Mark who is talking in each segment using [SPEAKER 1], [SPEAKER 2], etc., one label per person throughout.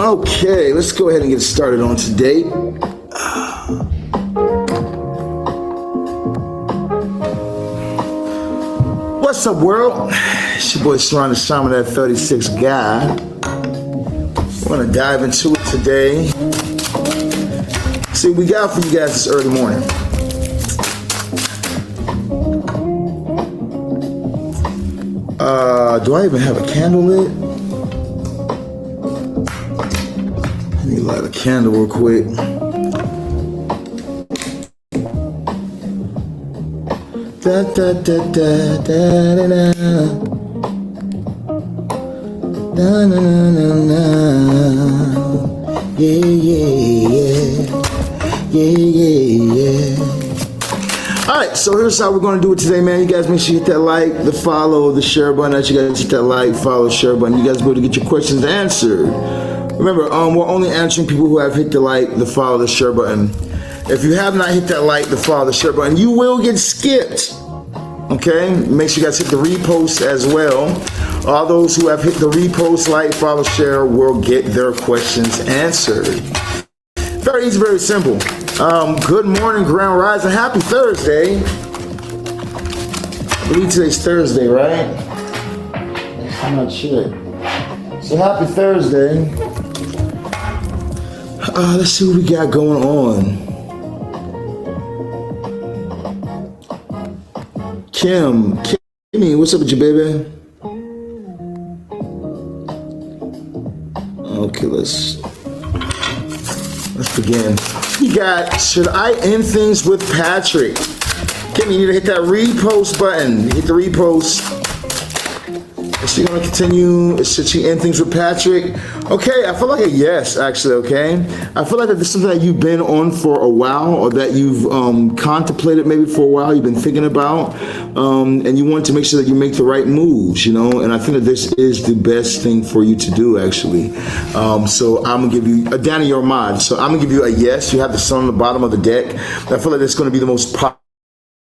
[SPEAKER 1] Okay, let's go ahead and get started on today. What's up, world? It's your boy Sirron, the Shaman, that 36 guy. We're gonna dive into it today. See what we got for you guys this early morning. Do I even have a candle lit? Let me light a candle real quick. Da da da da da da da. Da na na na na. Yeah yeah yeah. Yeah yeah yeah. Alright, so here's how we're going to do it today, man. You guys make sure you hit that like, the follow, the share button. That you guys hit that like, follow, share button. You guys be able to get your questions answered. Remember, we're only answering people who have hit the like, the follow, the share button. If you have not hit that like, the follow, the share button, you will get skipped. Okay? Make sure you guys hit the repost as well. All those who have hit the repost, like, follow, share will get their questions answered. Very easy, very simple. Good morning, Grand Rising. Happy Thursday. I believe today's Thursday, right? I'm not sure. So happy Thursday. Let's see what we got going on. Kimmy, what's up with you, baby? Okay, let's begin. We got, should I end things with Patrick? Kimmy, you need to hit that repost button. Hit the repost. Is she gonna continue? Should she end things with Patrick? Okay, I feel like a yes, actually, okay? I feel like that this is something that you've been on for a while, or that you've contemplated maybe for a while, you've been thinking about, and you want to make sure that you make the right moves, you know? And I think that this is the best thing for you to do, actually. So I'm gonna give you, Danny, your mod. So I'm gonna give you a yes. You have the sun on the bottom of the deck. I feel like that's gonna be the most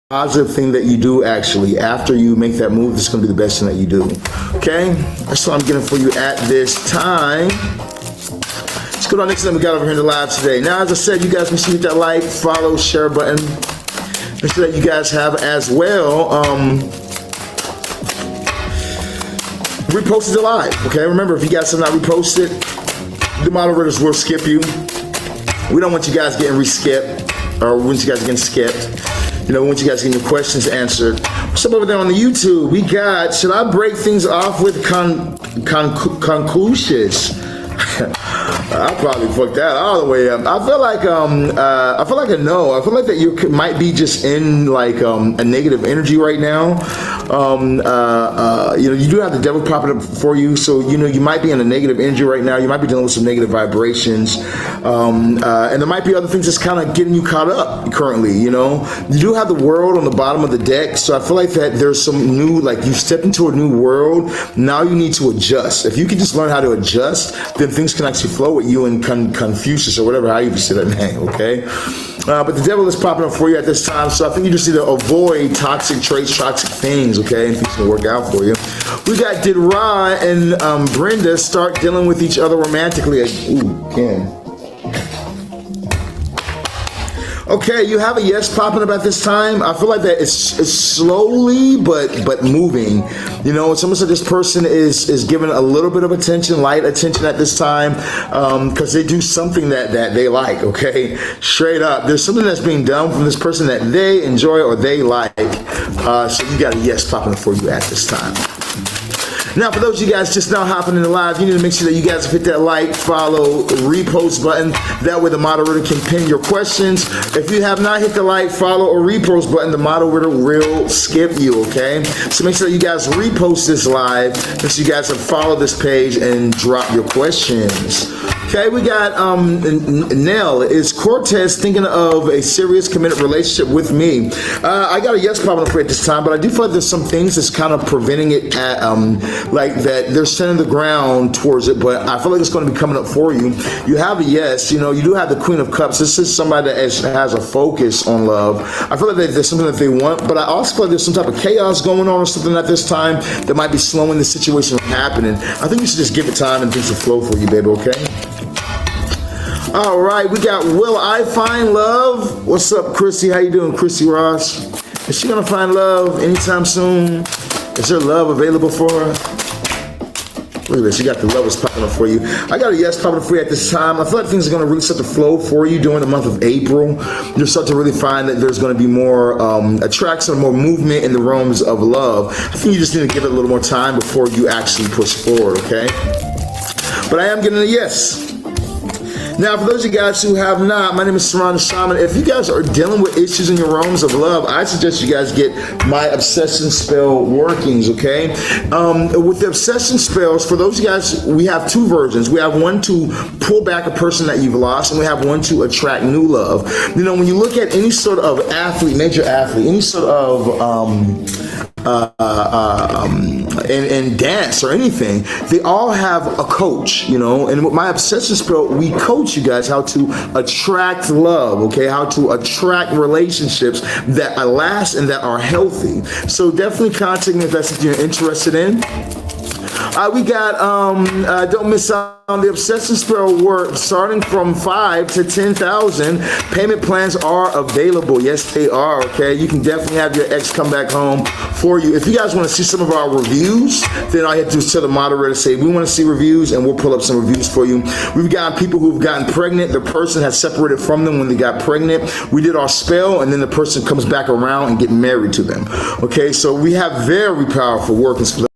[SPEAKER 1] positive thing that you do, actually. After you make that move, this is going to be the best thing that you do. Okay? That's what I'm getting for you at this time. Let's go to our next thing we got over here in the live today. Now, as I said, you guys make sure you hit that like, follow, share button. Make sure that you guys have as well reposted it live. Okay? Remember, if you guys have not reposted, the moderators will skip you. We don't want you guys getting re-skipped, or want you guys getting skipped. You know, we want you guys getting your questions answered. What's up over there on the YouTube? We got, should I break things off with conclusions? I probably fucked that all the way up. I feel like a no. I feel like that you might be just in like a negative energy right now. You know, you do have the devil popping up for you, so you know you might be in a negative energy right now. You might be dealing with some negative vibrations, and there might be other things that's kind of getting you caught up currently. You know, you do have the world on the bottom of the deck, so I feel like that there's some new, like you stepped into a new world. Now you need to adjust. If you can just learn how to adjust, then things can actually flow with you and Confucius or whatever, how you say that name, okay? But the devil is popping up for you at this time, so I think you just need to avoid toxic traits, toxic things, okay? And things will work out for you. We got, did Ra and Brenda start dealing with each other romantically? Ooh, Ken. Okay, you have a yes popping up at this time. I feel like that it's slowly but moving. You know, it's almost like this person is giving a little bit of attention, light attention at this time, because they do something that they like, okay? Straight up. There's something that's being done from this person that they enjoy or they like. So you got a yes popping up for you at this time. Now, for those of you guys just now hopping in the live, you need to make sure that you guys hit that like, follow, repost button. That way the moderator can pin your questions. If you have not hit the like, follow, or repost button, the moderator will skip you, okay? So make sure that you guys repost this live. Make sure you guys have followed this page and drop your questions. Okay, we got Nell. Is Cortez thinking of a serious committed relationship with me? I got a yes popping up for it this time, but I do feel like there's some things that's kind of preventing it at, like that they're sending the ground towards it, but I feel like it's going to be coming up for you. You have a yes, you know, you do have the Queen of Cups. This is somebody that has a focus on love. I feel like there's something that they want, but I also feel like there's some type of chaos going on or something at this time that might be slowing the situation from happening. I think you should just give it time and things will flow for you, baby, okay? All right, we got Will I Find Love? What's up, Chrissy? How you doing, Chrissy Ross? Is she gonna find love anytime soon? Is there love available for her? Look at this, you got the lovers popping up for you. I got a yes popping up for you at this time. I feel like things are gonna really start to flow for you during the month of April. You'll start to really find that there's gonna be more attraction, more movement in the realms of love. I think you just need to give it a little more time before you actually push forward, okay? But I am getting a yes. Now, for those of you guys who have not, my name is Sirron the Shaman. If you guys are dealing with issues in your realms of love, I suggest you guys get my obsession spell workings, okay? With the obsession spells, for those of you guys, we have two versions. We have one to pull back a person that you've lost, and we have one to attract new love. You know, when you look at any sort of athlete, major athlete, any sort of in dance or anything, they all have a coach, you know, and with my obsession spell, we coach you guys how to attract love, okay, how to attract relationships that last and that are healthy. So definitely contact me if that's what you're interested in. We got, don't miss out on the obsession spell work, starting from 5 to 10,000. Payment plans are available. Yes, they are, okay? You can definitely have your ex come back home for you. If you guys want to see some of our reviews, then all you have to do is tell the moderator, say, we want to see reviews, and we'll pull up some reviews for you. We've got people who've gotten pregnant. The person has separated from them when they got pregnant. We did our spell, and then the person comes back around and get married to them, okay? So we have very powerful workings for them.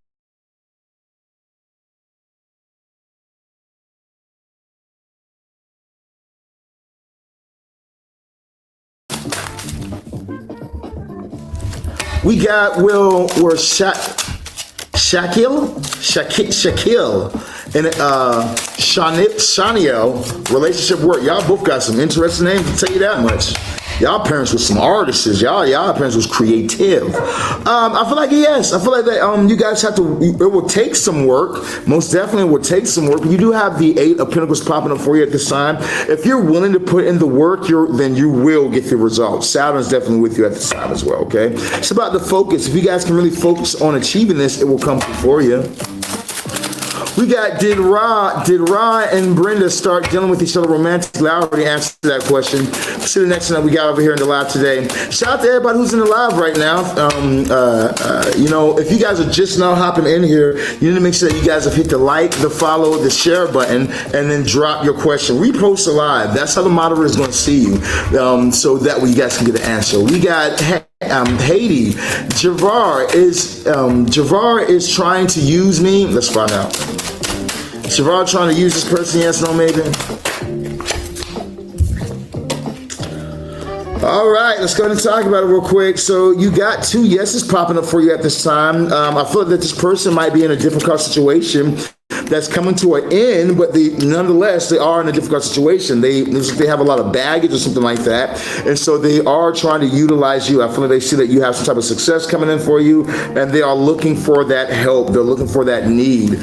[SPEAKER 1] We got Shaquille, and Shaniel, relationship work. Y'all both got some interesting names, I'll tell you that much. Y'all parents was some artists. Y'all parents was creative. I feel like, yes, I feel like that you guys have to, it will take some work. Most definitely will take some work. But you do have the 8 of Pentacles popping up for you at this time. If you're willing to put in the work, then you will get the results. Saturn's definitely with you at this time as well, okay? It's about the focus. If you guys can really focus on achieving this, it will come for you. We got, did Ra and Brenda start dealing with each other romantically? I already answered that question. Let's see the next one that we got over here in the live today. Shout out to everybody who's in the live right now. You know, if you guys are just now hopping in here, you need to make sure that you guys have hit the like, the follow, the share button, and then drop your question. Repost the live. That's how the moderator is going to see you, so that way you guys can get an answer. We got Haiti. Javar is trying to use me. Let's find out. Sirron trying to use this person, yes, no, maybe? All right, let's go ahead and talk about it real quick. So you got 2 yeses popping up for you at this time. I feel like that this person might be in a difficult situation that's coming to an end, but nonetheless, they are in a difficult situation. They have a lot of baggage or something like that, and so they are trying to utilize you. I feel like they see that you have some type of success coming in for you, and they are looking for that help. They're looking for that need.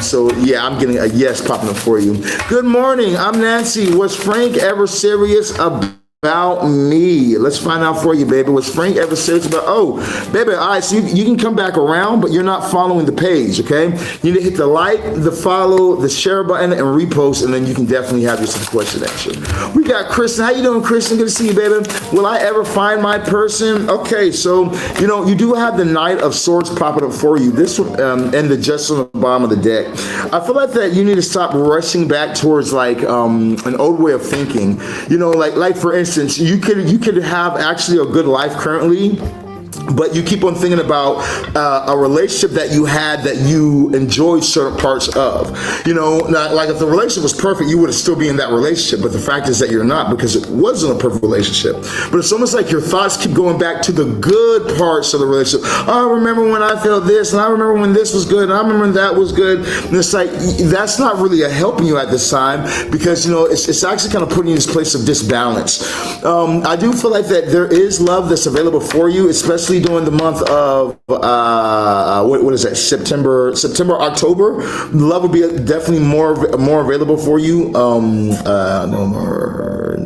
[SPEAKER 1] So yeah, I'm getting a yes popping up for you. Good morning, I'm Nancy. Was Frank ever serious about me? Let's find out for you, baby. Was Frank ever serious about, oh, baby, all right, so you can come back around, but you're not following the page, okay? You need to hit the like, the follow, the share button, and repost, and then you can definitely have yourself a question answered. We got Kristen. How you doing, Kristen? Good to see you, baby. Will I ever find my person? Okay, so, you know, you do have the Knight of Swords popping up for you. This one, and the Justice on the bottom of the deck. I feel like that you need to stop rushing back towards, like, an old way of thinking. You know, like for instance, you could have actually a good life currently, but you keep on thinking about a relationship that you had that you enjoyed certain parts of. You know, like if the relationship was perfect, you would still be in that relationship, but the fact is that you're not, because it wasn't a perfect relationship. But it's almost like your thoughts keep going back to the good parts of the relationship. Oh, I remember when I felt this, and I remember when this was good, and I remember when that was good. And it's like, that's not really helping you at this time, because, you know, it's actually kind of putting you in this place of disbalance. I do feel like that there is love that's available for you, especially during the month of what is that, September, October. Love will be definitely more available for you. November,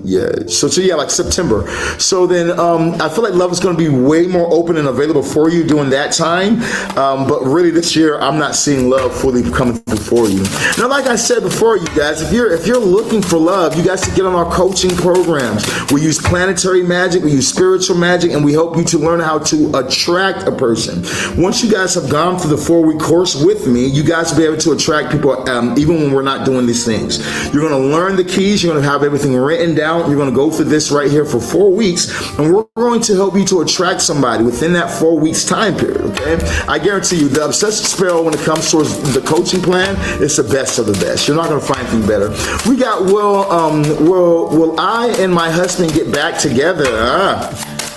[SPEAKER 1] Yeah. So yeah, like September. So then I feel like love is going to be way more open and available for you during that time. But really this year, I'm not seeing love fully coming through for you. Now, like I said before, you guys, if you're looking for love, you guys should get on our coaching programs. We use planetary magic, we use spiritual magic, and we help you to learn how to attract a person. Once you guys have gone through the 4-week course with me, you guys will be able to attract people even when we're not doing these things. You're going to learn the keys. You're going to have everything written down. You're going to go through this right here for 4 weeks, and we're going to help you to attract somebody within that 4 weeks time period, okay? I guarantee you, the obsessive spell when it comes towards the coaching plan, it's the best of the best. You're not going to find anything better. We got, will I and my husband get back together?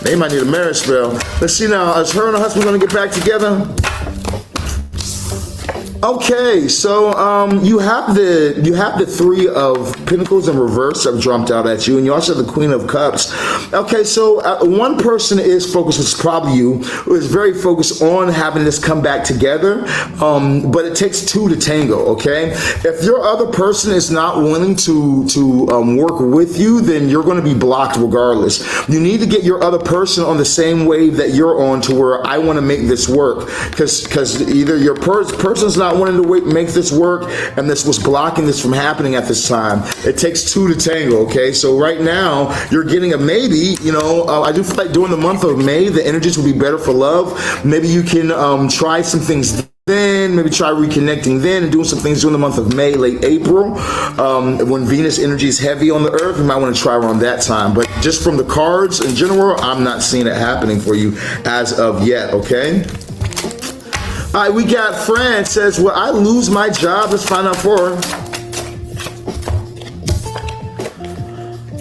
[SPEAKER 1] They might need a marriage spell. Let's see now, is her and her husband going to get back together? Okay, so you have the 3 of Pentacles in reverse that jumped out at you, and you also have the Queen of Cups. Okay, so one person is focused, which is probably you, who is very focused on having this come back together, but it takes 2 to tango, okay? If your other person is not willing to work with you, then you're going to be blocked regardless. You need to get your other person on the same wave that you're on, to where I want to make this work, because either your person's not wanting to make this work, and this was blocking this from happening at this time. It takes 2 to tango, okay? So right now, you're getting a maybe, you know, I do feel like during the month of May, the energies will be better for love. Maybe you can try some things then, maybe try reconnecting then and doing some things during the month of May, late April. When Venus energy is heavy on the earth, you might want to try around that time. But just from the cards in general, I'm not seeing it happening for you as of yet, okay? All right, we got Fran says, will I lose my job? Let's find out for her.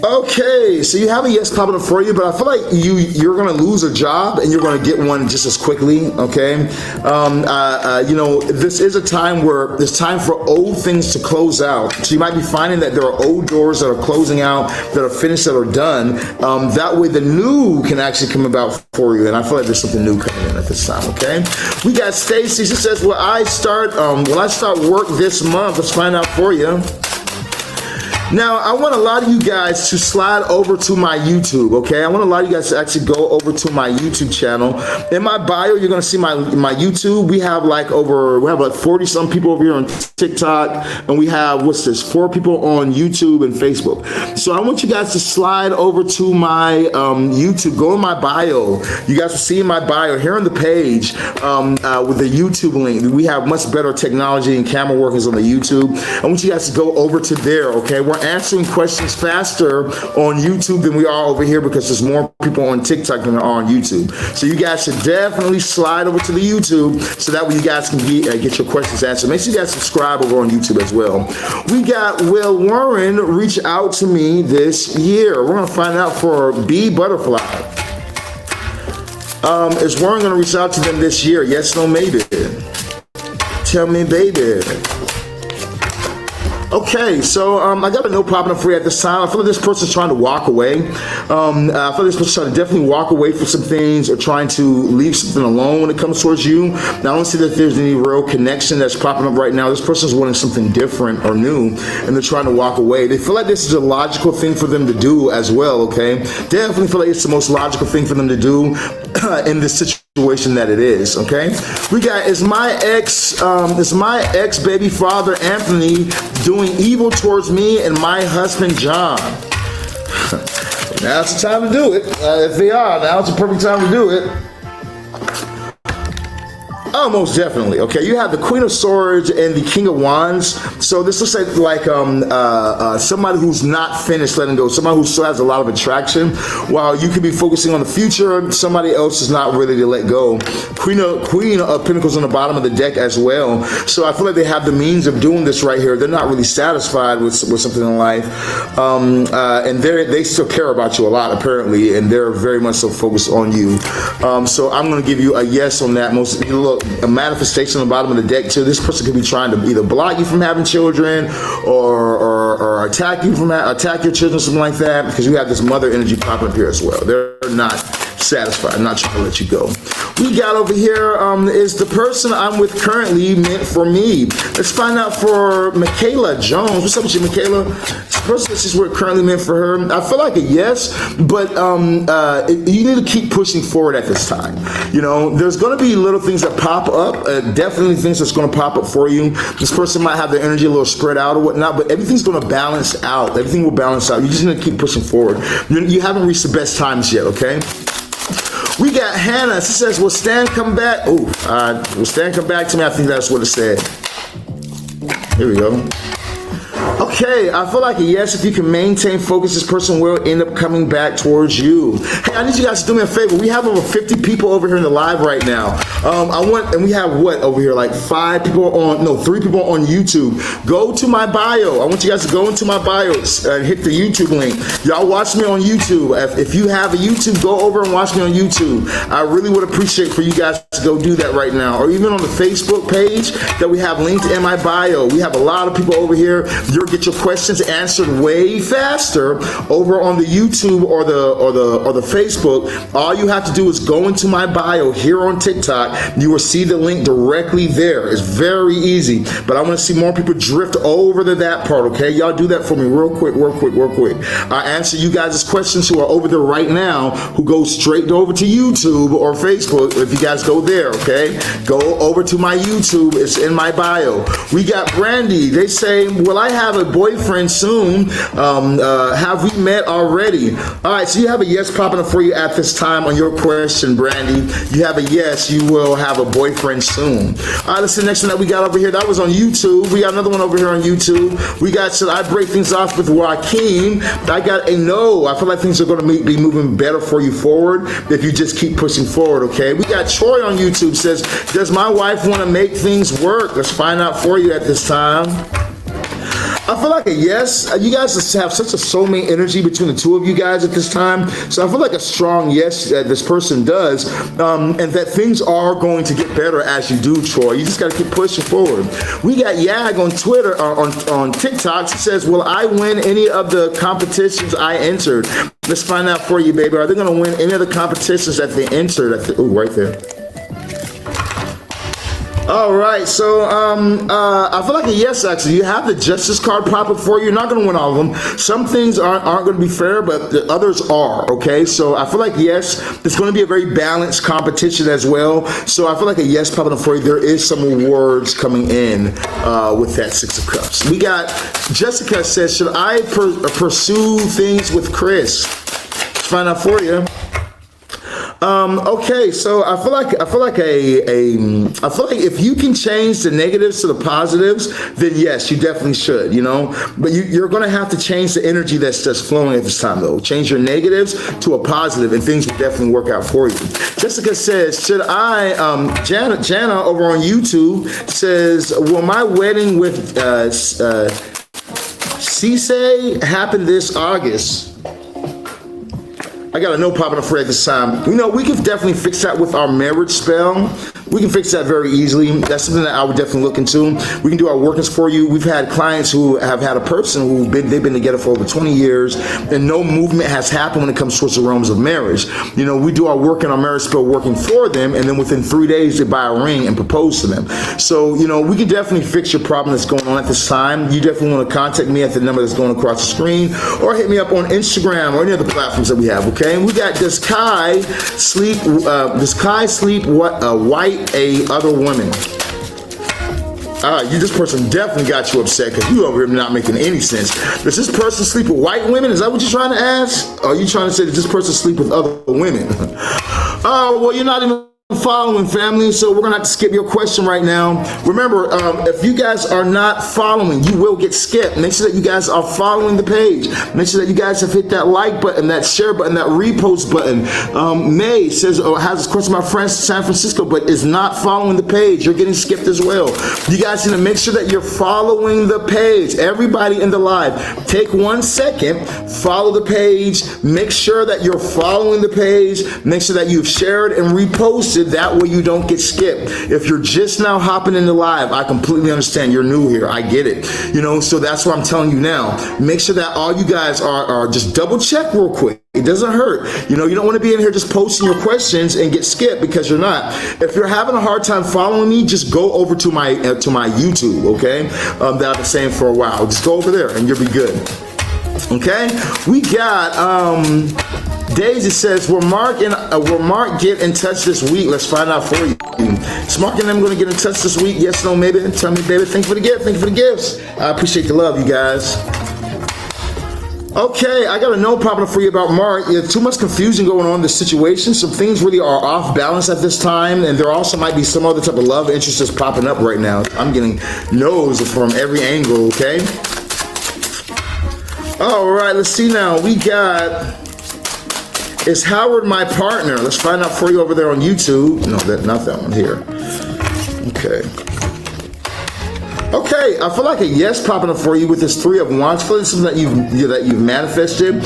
[SPEAKER 1] Okay, so you have a yes popping up for you, but I feel like you're going to lose a job and you're going to get one just as quickly, okay? You know, this is a time where there's time for old things to close out. So you might be finding that there are old doors that are closing out, that are finished, that are done. That way the new can actually come about for you, and I feel like there's something new coming in at this time, okay? We got Stacy. She says, will I start work this month? Let's find out for you. Now, I want a lot of you guys to slide over to my YouTube, okay? I want a lot of you guys to actually go over to my YouTube channel. In my bio, you're going to see my YouTube. We have like 40-some people over here on TikTok, and we have, 4 people on YouTube and Facebook. So I want you guys to slide over to my YouTube. Go in my bio. You guys will see in my bio here on the page with the YouTube link. We have much better technology and camera workings on the YouTube. I want you guys to go over to there, okay? We're answering questions faster on YouTube than we are over here, because there's more people on TikTok than there are on YouTube. So you guys should definitely slide over to the YouTube, so that way you guys can get your questions answered. Make sure you guys subscribe over on YouTube as well. We got Will Warren reach out to me this year. We're going to find out for B Butterfly. Is Warren going to reach out to them this year? Yes, no, maybe. Tell me, baby. Okay, so I got a no popping up for you at this time. I feel like this person's trying to walk away. I feel like this person's trying to definitely walk away from some things, or trying to leave something alone when it comes towards you. Now, I don't see that there's any real connection that's popping up right now. This person's wanting something different or new, and they're trying to walk away. They feel like this is a logical thing for them to do as well, okay? Definitely feel like it's the most logical thing for them to do in this situation that it is, okay? We got, is my ex baby father Anthony doing evil towards me and my husband John? Now's the time to do it. If they are, now's the perfect time to do it. Oh, most definitely. Okay, you have the Queen of Swords and the King of Wands. So this looks like somebody who's not finished letting go, somebody who still has a lot of attraction. While you could be focusing on the future, somebody else is not ready to let go. Queen of Pentacles on the bottom of the deck as well. So I feel like they have the means of doing this right here. They're not really satisfied with something in life, and they still care about you a lot apparently, and they're very much so focused on you. So I'm going to give you a yes on that. Look, a manifestation on the bottom of the deck too. This person could be trying to either block you from having children, or attack your children, something like that, because you have this mother energy popping up here as well. They're not satisfied. I'm not trying to let you go. We got over here, is the person I'm with currently meant for me? Let's find out for Michaela Jones. What's up with you, Michaela? This person is we're currently meant for her. I feel like a yes, but you need to keep pushing forward at this time. You know, there's going to be little things that pop up, definitely things that's going to pop up for you. This person might have their energy a little spread out or whatnot, but everything's going to balance out. Everything will balance out. You just need to keep pushing forward. You haven't reached the best times yet, okay? We got Hannah. She says, will Stan come back? Oh, will Stan come back to me? I think that's what it said. Here we go. Okay, I feel like a yes. If you can maintain focus, this person will end up coming back towards you. Hey, I need you guys to do me a favor. We have over 50 people over here in the live right now. And we have what over here? Like 3 people on YouTube. Go to my bio. I want you guys to go into my bio and hit the YouTube link. Y'all watch me on YouTube. If you have a YouTube, go over and watch me on YouTube. I really would appreciate for you guys to go do that right now. Or even on the Facebook page that we have linked in my bio. We have a lot of people over here. You'll get your questions answered way faster over on the YouTube or the Facebook. All you have to do is go into my bio here on TikTok. You will see the link directly there. It's very easy, but I want to see more people drift over to that part. Okay, y'all do that for me real quick. I answer you guys' questions who are over there right now, who go straight over to YouTube or Facebook. If you guys go there, okay, go over to my YouTube. It's in my bio. We got Brandy. They say, will I have a boyfriend soon? Have we met already? All right, so you have a yes popping up for you at this time on your question, Brandy. You have a yes, you will have a boyfriend soon. All right, let's see the next one that we got over here. That was on YouTube. We got another one over here on YouTube. We got, should I break things off with Joaquin? I got a no. I feel like things are going to be moving better for you forward if you just keep pushing forward, okay? We got Troy on YouTube says, does my wife want to make things work? Let's find out for you at this time. I feel like a yes. You guys have such a soulmate energy between the two of you guys at this time. So I feel like a strong yes that this person does, and that things are going to get better as you do, Troy. You just got to keep pushing forward. We got Yag on Twitter, on TikTok. She says, will I win any of the competitions I entered? Let's find out for you, baby. Are they going to win any of the competitions that they entered? Oh, right there. All right, so I feel like a yes, actually. You have the Justice card pop up for you. You're not going to win all of them. Some things aren't going to be fair, but the others are, okay? So I feel like yes, it's going to be a very balanced competition as well. So I feel like a yes popping up for you. There is some rewards coming in with that Six of Cups. We got Jessica says, should I pursue things with Chris? Let's find out for you. Okay, so I feel like if you can change the negatives to the positives, then yes, you definitely should, you know. But you're going to have to change the energy that's just flowing at this time, though. Change your negatives to a positive, and things will definitely work out for you. Jessica says, should I? Jana over on YouTube says, will my wedding with Cisse happen this August? I got a no popping up for at this time. You know, we can definitely fix that with our marriage spell. We can fix that very easily. That's something that I would definitely look into. We can do our workings for you. We've had clients who have had a person they've been together for over 20 years and no movement has happened when it comes towards the realms of marriage. You know, we do our work in our marriage spell working for them, and then within 3 days they buy a ring and propose to them. So, you know, we can definitely fix your problem that's going on at this time. You definitely want to contact me at the number that's going across the screen, or hit me up on Instagram or any other platforms that we have, okay? And we got, does Kai sleep white a other woman? This person definitely got you upset because you over here not making any sense. Does this person sleep with white women? Is that what you're trying to ask? Or are you trying to say that this person sleep with other women? Oh, well, you're not even following, family, so we're gonna have to skip your question right now. Remember, if you guys are not following, you will get skipped. Make sure that you guys are following the page. Make sure that you guys have hit that like button, that share button, that repost button. May says, has this question about San Francisco, but is not following the page. You're getting skipped as well. You guys need to make sure that you're following the page. Everybody in the live, take 1 second, follow the page, make sure that you're following the page, make sure that you've shared and reposted that way you don't get skipped. If you're just now hopping into live, I completely understand. You're new here. I get it. You know, so that's what I'm telling you now. Make sure that all you guys are just double check real quick. It doesn't hurt. You know, you don't want to be in here just posting your questions and get skipped because you're not. If you're having a hard time following me, just go over to my YouTube, okay? That I've been saying for a while. Just go over there and you'll be good. Okay? We got Daisy says, will Mark get in touch this week? Let's find out for you. Is Mark and them going to get in touch this week? Yes, no, maybe. Tell me, baby. Thank you for the gift. Thank you for the gifts. I appreciate the love, you guys. Okay, I got a note popping up for you about Mark. Too much confusion going on in this situation. Some things really are off balance at this time, and there also might be some other type of love interest that's popping up right now. I'm getting no's from every angle, okay? All right, let's see now. We got, is Howard my partner? Let's find out for you over there on YouTube. No, not that one here. Okay. Okay, I feel like a yes popping up for you with this Three of Wands. I feel like it's something that you've manifested.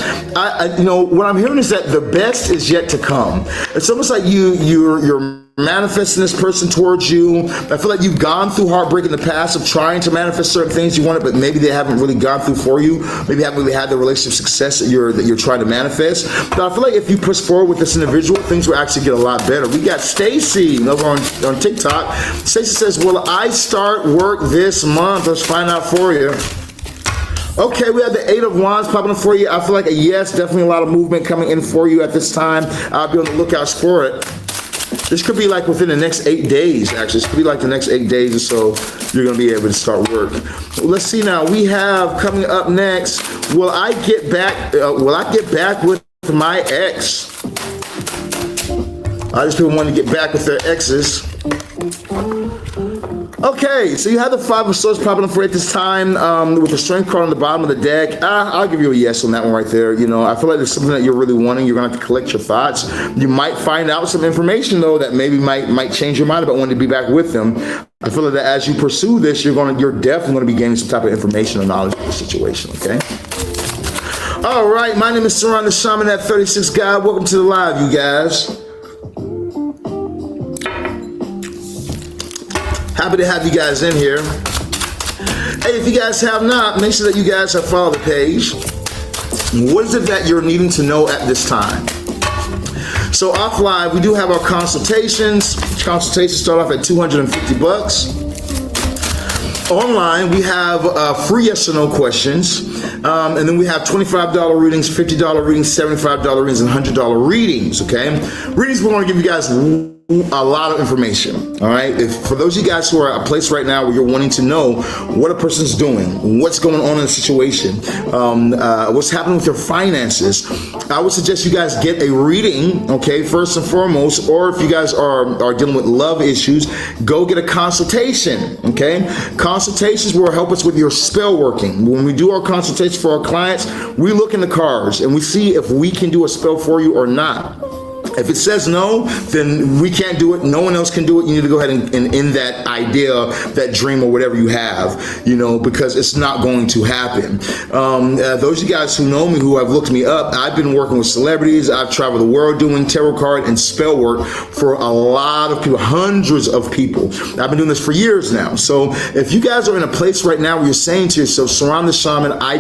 [SPEAKER 1] You know, what I'm hearing is that the best is yet to come. It's almost like you're manifesting this person towards you. I feel like you've gone through heartbreak in the past of trying to manifest certain things you wanted, but maybe they haven't really gone through for you. Maybe you haven't really had the relationship success that you're trying to manifest. But I feel like if you push forward with this individual, things will actually get a lot better. We got Stacy over on TikTok. Stacy says, will I start work this month? Let's find out for you. Okay, we have the Eight of Wands popping up for you. I feel like a yes, definitely a lot of movement coming in for you at this time. I'll be on the lookout for it. This could be like within the next 8 days, actually. This could be like the next 8 days or so you're going to be able to start work. Let's see now. We have coming up next, will I get back with my ex? These people want to get back with their exes. Okay, so you have the Five of Swords popping up for you at this time with the Strength card on the bottom of the deck. I'll give you a yes on that one right there. You know, I feel like there's something that you're really wanting. You're going to have to collect your thoughts. You might find out some information, though, that maybe might change your mind about wanting to be back with them. I feel like that as you pursue this, you're definitely going to be gaining some type of information or knowledge of the situation, okay? All right, my name is Sirron the Shaman at 36 God. Welcome to the live, you guys. Happy to have you guys in here. Hey, if you guys have not, make sure that you guys have followed the page. What is it that you're needing to know at this time? So off live, we do have our consultations. Consultations start off at $250. Online, we have free yes or no questions. And then we have $25 readings, $50 readings, $75 readings, and $100 readings, okay? Readings, we want to give you guys a lot of information, all right? For those of you guys who are at a place right now where you're wanting to know what a person's doing, what's going on in the situation, what's happening with their finances, I would suggest you guys get a reading, okay, first and foremost, or if you guys are dealing with love issues, go get a consultation, okay? Consultations will help us with your spell working. When we do our consultations for our clients, we look in the cards and we see if we can do a spell for you or not. If it says no, then we can't do it. No one else can do it. You need to go ahead and end that idea, that dream or whatever you have, you know, because it's not going to happen. Those of you guys who know me, who have looked me up, I've been working with celebrities. I've traveled the world doing tarot card and spell work for a lot of people, hundreds of people. I've been doing this for years now. So if you guys are in a place right now where you're saying to yourself, Sirron the Shaman, I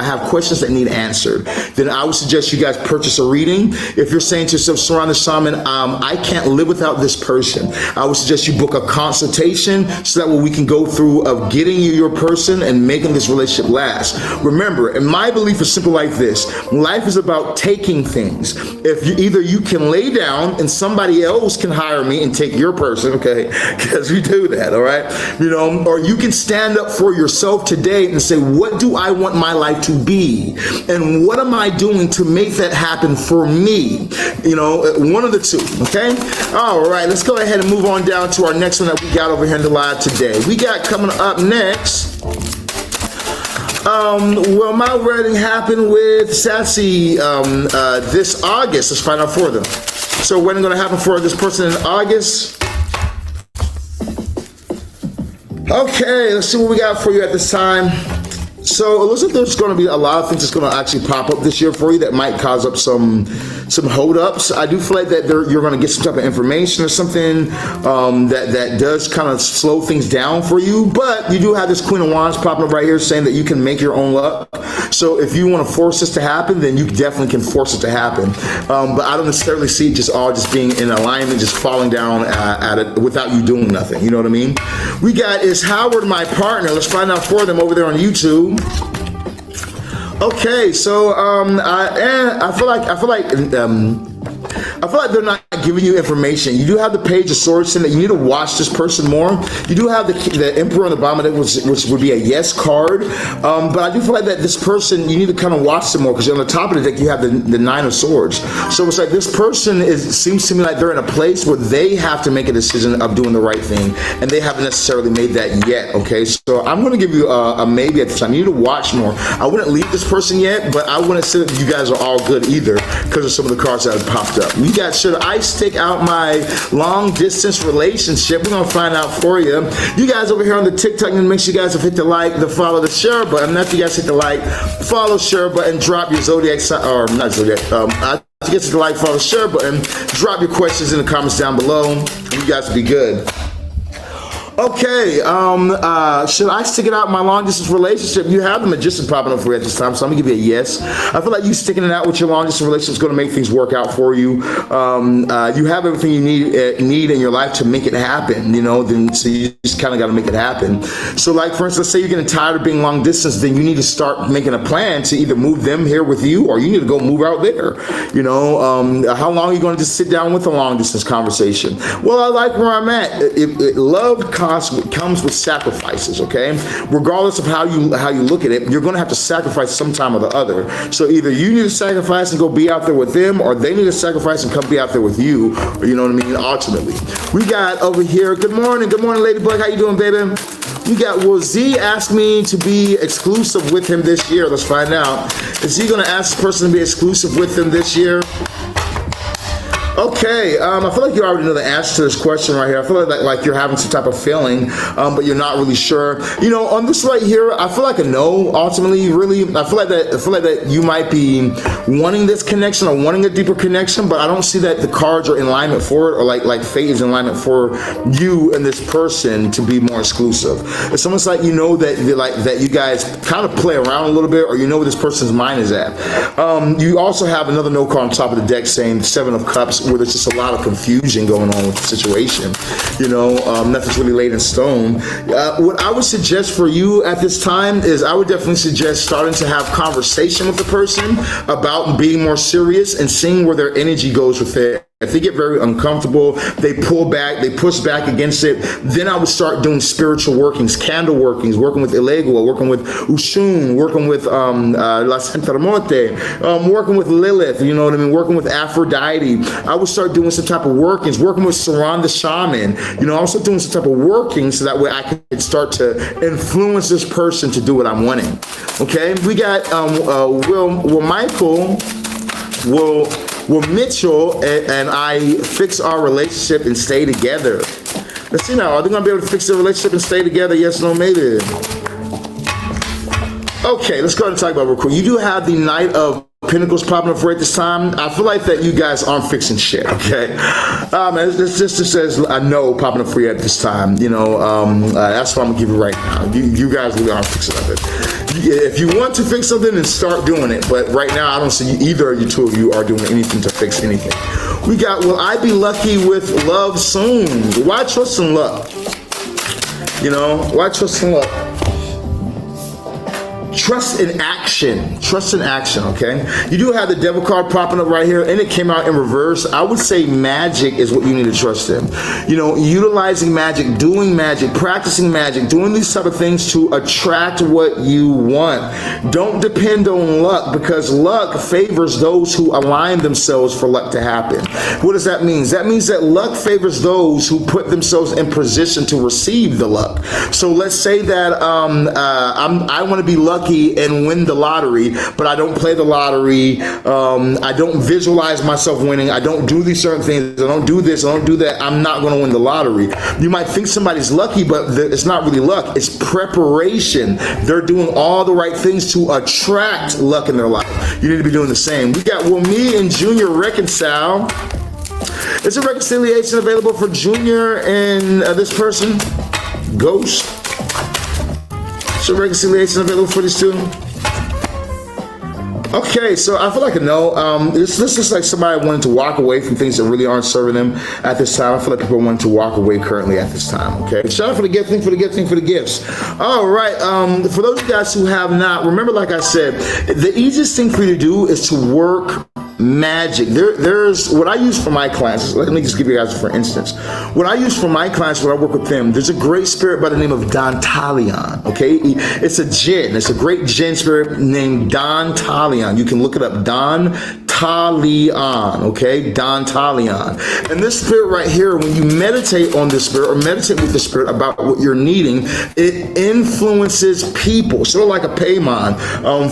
[SPEAKER 1] have questions that need answered, then I would suggest you guys purchase a reading. If you're saying to yourself, Sirron the Shaman, I can't live without this person, I would suggest you book a consultation so that way we can go through of getting you your person and making this relationship last. Remember, and my belief is simple like this: life is about taking things. If you can lay down and somebody else can hire me and take your person, okay, because we do that, all right, you know, or you can stand up for yourself today and say, what do I want my life to be, and what am I doing to make that happen for me? You know, one of the two, okay? All right, let's go ahead and move on down to our next one that we got over here in the live today. We got coming up next, will my wedding happen with Sassy this August? Let's find out for them. So wedding gonna happen for this person in August. Okay, let's see what we got for you at this time. So it looks like there's going to be a lot of things that's going to actually pop up this year for you that might cause up some hold-ups. I do feel like that you're going to get some type of information or something that does kind of slow things down for you. But you do have this Queen of Wands popping up right here saying that you can make your own luck. So if you want to force this to happen, then you definitely can force it to happen. But I don't necessarily see it just being in alignment, just falling down at it without you doing nothing. You know what I mean? We got Is Howard My Partner? Let's find out for them over there on YouTube. Okay, so I feel like they're not giving you information. You do have the Page of Swords saying that you need to watch this person more. You do have the Emperor on the bottom of it, which would be a yes card. But I do feel like that this person, you need to kind of watch them more, because on the top of the deck you have the Nine of Swords. So it's like this person seems to me like they're in a place where they have to make a decision of doing the right thing, and they haven't necessarily made that yet. Okay, so I'm going to give you a maybe at this time. You need to watch more. I wouldn't leave this person yet, but I wouldn't say that you guys are all good either because of some of the cards that have popped up. We got Should I Stick Out My Long Distance Relationship? We're going to find out for you. You guys over here on the TikTok, and make sure you guys have hit the like, the follow, the share button. After you guys hit the like, follow, share button, drop your zodiac sign, or not zodiac, to get to the like, follow, share button, drop your questions in the comments down below. You guys will be good. Okay, should I stick it out in my long distance relationship? You have the Magician popping up for you at this time, so I'm gonna give you a yes. I feel like you sticking it out with your long distance relationship is gonna make things work out for you. You have everything you need in your life to make it happen, you know, then so you just kind of got to make it happen. So like, for instance, let's say you're getting tired of being long distance, then you need to start making a plan to either move them here with you, or you need to go move out there. You know, how long are you going to just sit down with a long distance conversation? Well, I like where I'm at. Love comes with sacrifices, okay? Regardless of how you look at it, you're going to have to sacrifice some time or the other. So either you need to sacrifice and go be out there with them, or they need to sacrifice and come be out there with you, or, you know what I mean, ultimately. We got over here, good morning, Ladybug, how you doing, baby? We got, will Z ask me to be exclusive with him this year? Let's find out. Is he going to ask this person to be exclusive with him this year? Okay, I feel like you already know the answer to this question right here. I feel like you're having some type of feeling, but you're not really sure. You know, on this right here, I feel like a no. Ultimately, really, I feel like that you might be wanting this connection or wanting a deeper connection, but I don't see that the cards are in alignment for it, or like fate is in alignment for you and this person to be more exclusive. It's almost like you know that you guys kind of play around a little bit, or you know where this person's mind is at. You also have another no card on top of the deck saying Seven of Cups, where there's just a lot of confusion going on with the situation. You know, nothing's really laid in stone. What I would suggest for you at this time is I would definitely suggest starting to have conversation with the person about being more serious and seeing where their energy goes with it. If they get very uncomfortable, they pull back, they push back against it, then I would start doing spiritual workings, candle workings, working with Elegua, working with Ushun, working with La Santa Morte, working with Lilith, you know what I mean, working with Aphrodite. I would start doing some type of workings, working with Sirron the Shaman. You know, also doing some type of working so that way I can start to influence this person to do what I'm wanting. Okay, we got Will Mitchell and I fix our relationship and stay together? Let's see now. Are they going to be able to fix their relationship and stay together? Yes, no, maybe. Okay, let's go ahead and talk about it real quick. You do have the Knight of Pentacles popping up for at this time. I feel like that you guys aren't fixing shit, okay? This just says a no popping up for you at this time. You know, that's what I'm going to give you right now. You guys really aren't fixing nothing. If you want to fix something, then start doing it. But right now, I don't see either of you two of you are doing anything to fix anything. We got, will I be lucky with love soon? Why trust in luck? You know, why trust in luck? Trust in action. Trust in action, okay? You do have the Devil card popping up right here, and it came out in reverse. I would say magic is what you need to trust in. You know, utilizing magic, doing magic, practicing magic, doing these type of things to attract what you want. Don't depend on luck, because luck favors those who align themselves for luck to happen. What does that mean? That means that luck favors those who put themselves in position to receive the luck. So let's say that I want to be lucky lucky and win the lottery, but I don't play the lottery. I don't visualize myself winning. I don't do these certain things. I don't do this. I don't do that. I'm not going to win the lottery. You might think somebody's lucky, but it's not really luck. It's preparation. They're doing all the right things to attract luck in their life. You need to be doing the same. We got, will me and Junior reconcile? Is a reconciliation available for Junior and this person? Ghost? Is a reconciliation available for these two? Okay, so I feel like a no. This is like somebody wanting to walk away from things that really aren't serving them at this time. I feel like people want to walk away currently at this time, okay? Shout out for the gifting, for the gifting, for the gifts. All right, for those of you guys who have not, remember, like I said, the easiest thing for you to do is to work magic. There's what I use for my clients. Let me just give you guys for instance. What I use for my clients when I work with them, there's a great spirit by the name of Don Talion, okay? It's a jinn. It's a great jinn spirit named Don Talion. You can look it up, Don Talion, okay? Don Talion. And this spirit right here, when you meditate on this spirit or meditate with the spirit about what you're needing, it influences people. Sort of like a Paimon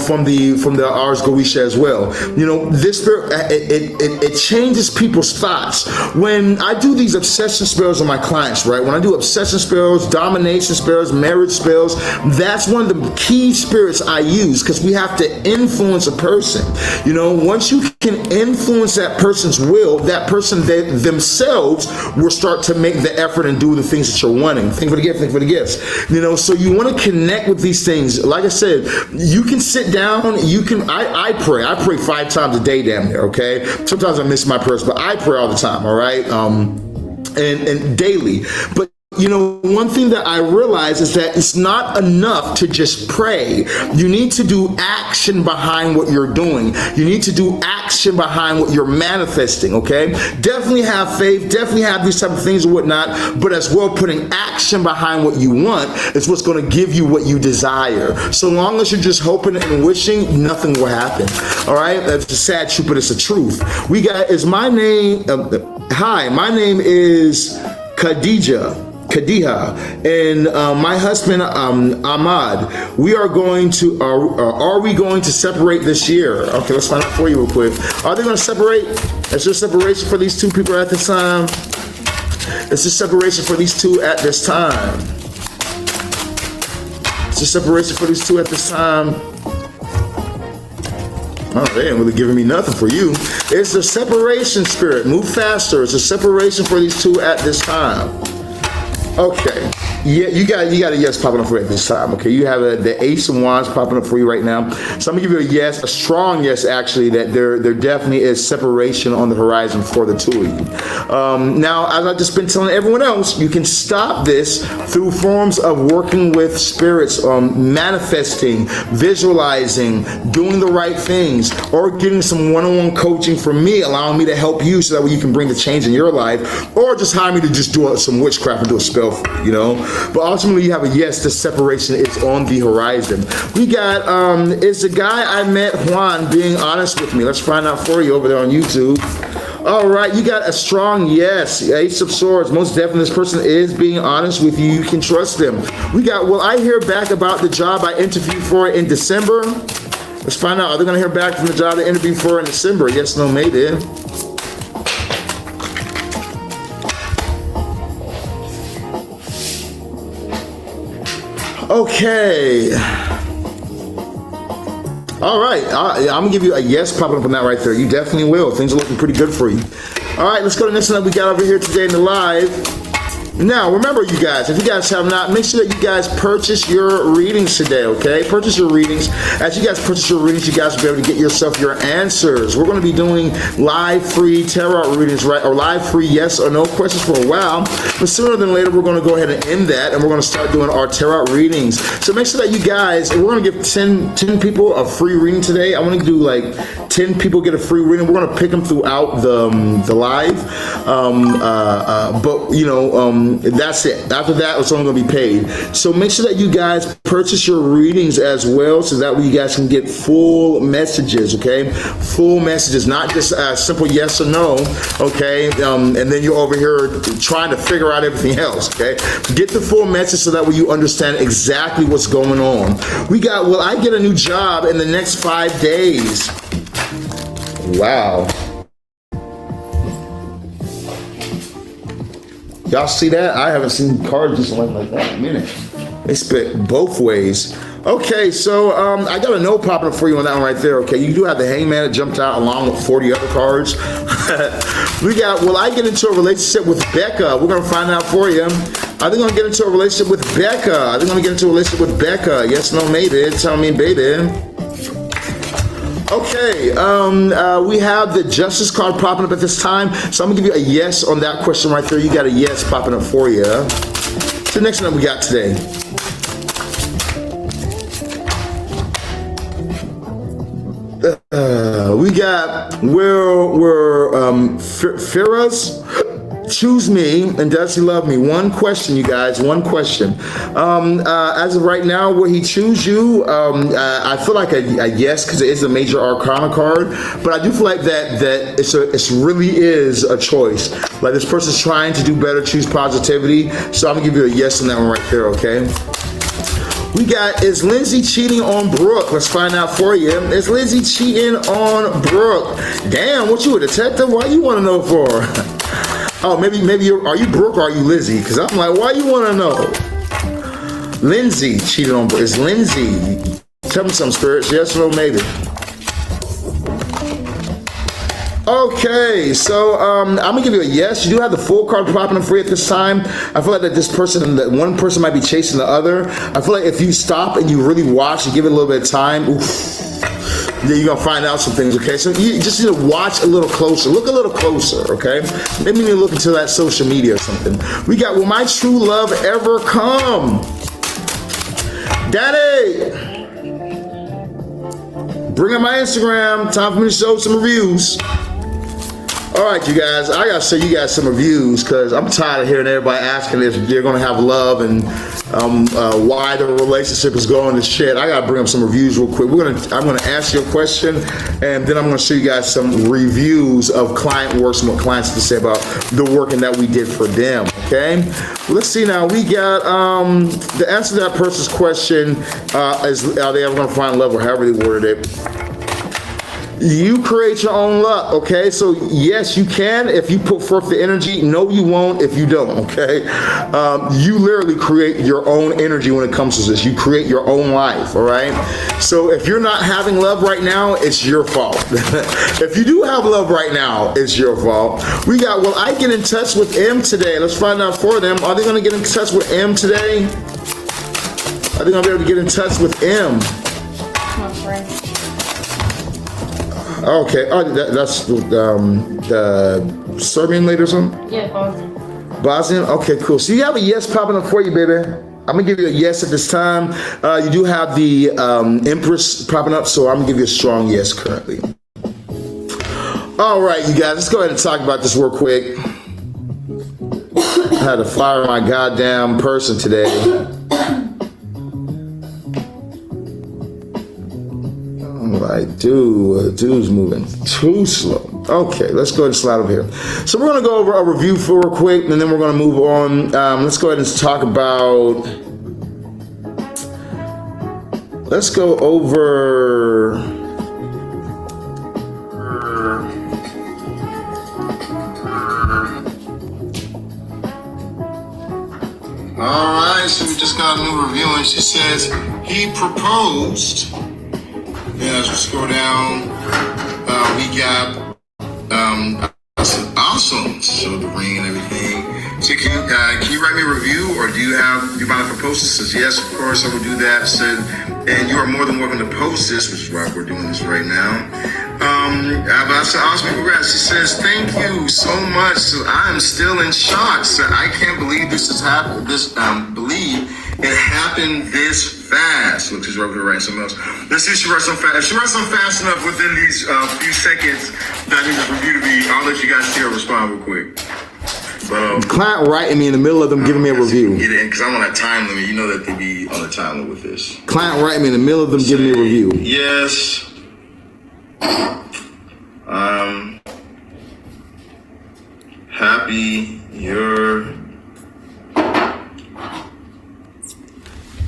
[SPEAKER 1] from the Ars Goetia as well. You know, this spirit, it changes people's thoughts. When I do these obsession spells on my clients, right? When I do obsession spells, domination spells, marriage spells, that's one of the key spirits I use because we have to influence a person. You know, once you can influence that person's will, that person themselves will start to make the effort and do the things that you're wanting. Think for the gift, think for the gifts. You know, so you want to connect with these things. Like I said, you can sit down, you can, I pray 5 times a day damn near, okay? Sometimes I miss my prayers, but I pray all the time, all right? And daily. But you know, one thing that I realize is that it's not enough to just pray. You need to do action behind what you're doing. You need to do action behind what you're manifesting, okay? Definitely have faith, definitely have these type of things and whatnot, but as well putting action behind what you want is what's going to give you what you desire. So long as you're just hoping and wishing, nothing will happen, all right? That's a sad truth, but it's the truth. We got, is my name, hi, my name is Khadija, and my husband Ahmad. We are going to are we going to separate this year? Okay, let's find out for you real quick. Are they going to separate? Is there separation for these two people at this time? Is there separation for these two at this time? Is there separation for these two at this time? Oh, they ain't really giving me nothing for you. It's the separation spirit. Move faster. It's a separation for these two at this time. Okay, yeah, you got a yes popping up for you at this time. Okay, you have the Ace of Wands popping up for you right now. So I'm gonna give you a yes, a strong yes actually, that there definitely is separation on the horizon for the two of you. Now, as I've just been telling everyone else, you can stop this through forms of working with spirits, manifesting, visualizing, doing the right things, or getting some one-on-one coaching from me, allowing me to help you so that way you can bring the change in your life, or just hire me to just do some witchcraft and do a spell for you, you know. But ultimately you have a yes, the separation is on the horizon. We got is the guy I met, Juan, being honest with me? Let's find out for you over there on YouTube. All right, you got a strong yes. Ace of Swords, most definitely this person is being honest with you. You can trust them. We got, will I hear back about the job I interviewed for in December? Let's find out. Are they going to hear back from the job they interviewed for in December? Yes, no, maybe. Okay. All right. I'm going to give you a yes popping up on that right there. You definitely will. Things are looking pretty good for you. All right. Let's go to the next one that we got over here today in the live. Now, remember, you guys, if you guys have not, make sure that you guys purchase your readings today, okay? Purchase your readings. As you guys purchase your readings, you guys will be able to get yourself your answers. We're going to be doing live free tarot readings, right? Or live free yes or no questions for a while. But sooner than later, we're going to go ahead and end that, and we're going to start doing our tarot readings. So make sure that you guys, we're going to give 10 people a free reading today. I want to do like 10 people get a free reading. We're going to pick them throughout the live. But, you know, that's it. After that, it's only going to be paid. So make sure that you guys purchase your readings as well, so that way you guys can get full messages, okay? Full messages, not just a simple yes or no, okay? And then you're over here trying to figure out everything else, okay? Get the full message so that way you understand exactly what's going on. We got, will I get a new job in the next 5 days? Wow. Y'all see that? I haven't seen cards just like that in a minute. They spit both ways. Okay, so I got a no popping up for you on that one right there, okay? You do have the Hangman that jumped out along with 40 other cards. We got, will I get into a relationship with Becca? We're going to find out for you. Are they going to get into a relationship with Becca? Are they going to get into a relationship with Becca? Yes, no, maybe. Tell me, baby. Okay, we have the Justice card popping up at this time. So I'm going to give you a yes on that question right there. You got a yes popping up for you. So the next one we got today. We got Firas choose me and does he love me? One question, you guys, one question. As of right now, will he choose you? I feel like a yes, because it is a major arcana card, but I do feel like that it's really is a choice. Like this person's trying to do better, choose positivity. So I'm gonna give you a yes on that one right there, okay? We got, is Lindsay cheating on Brooke? Let's find out for you. Is Lindsay cheating on Brooke? Damn, what you a detective? Why you want to know for? Oh, maybe are you Brooke or are you Lizzie? Because I'm like, why you want to know? Lindsay cheated on Brooke. Is Lindsay? Tell me some spirits. Yes or no, maybe. Okay, so I'm gonna give you a yes. You do have the full card popping up for you at this time. I feel like that that one person might be chasing the other. I feel like if you stop and you really watch and give it a little bit of time, oof, then you're gonna find out some things, okay? So you just need to watch a little closer, look a little closer, okay? Maybe you need to look into that social media or something. We got, will my true love ever come? Daddy! Bring up my Instagram, time for me to show some reviews. All right, you guys, I gotta show you guys some reviews because I'm tired of hearing everybody asking if they're gonna have love and why the relationship is going to shit. I gotta bring up some reviews real quick. I'm gonna ask you a question and then I'm gonna show you guys some reviews of client works and what clients have to say about the working that we did for them, okay? Well, let's see now, we got, the answer to that person's question is, are they ever gonna find love or however they worded it? You create your own luck, okay? So yes, you can if you put forth the energy. No, you won't if you don't, okay? You literally create your own energy when it comes to this. You create your own life, all right? So if you're not having love right now, it's your fault. If you do have love right now, it's your fault. We got, will I get in touch with M today? Let's find out for them. Are they gonna get in touch with M today? Are they gonna be able to get in touch with M? Okay, oh, that's the Serbian lady or something?
[SPEAKER 2] Yeah, Bosnian.
[SPEAKER 1] Bosnian? Okay, cool. So you have a yes popping up for you, baby. I'm gonna give you a yes at this time. You do have the Empress popping up, so I'm gonna give you a strong yes currently. All right, you guys, let's go ahead and talk about this real quick. I had to fire my goddamn person today. Like, dude's moving too slow. Okay, let's go ahead and slide over here. So we're gonna go over a review for real quick, and then we're gonna move on. Let's go ahead and talk about. Let's go over. All right, so we just got a new review, and she says he proposed. Yeah, as we scroll down, we got awesome. So the ring and everything. So can you write me a review, or do you mind if I post this? Says yes, of course, I will do that. Said, and you are more than welcome to post this, which is why we're doing this right now. But I said, awesome, congrats. She says, thank you so much. So I am still in shock. So I can't believe this has happened. Believe it happened this fast. Look, she's right here writing something else. Let's see if she writes something fast. If she writes something fast enough within these few seconds that I need this review to be, I'll let you guys see her respond real quick. Client writing me in the middle of them giving me a review.
[SPEAKER 2] Get in, because I'm on that time limit. You know that they be on the time limit with this.
[SPEAKER 1] Client writing me in the middle of them giving me a review.
[SPEAKER 2] Yes. I'm happy you're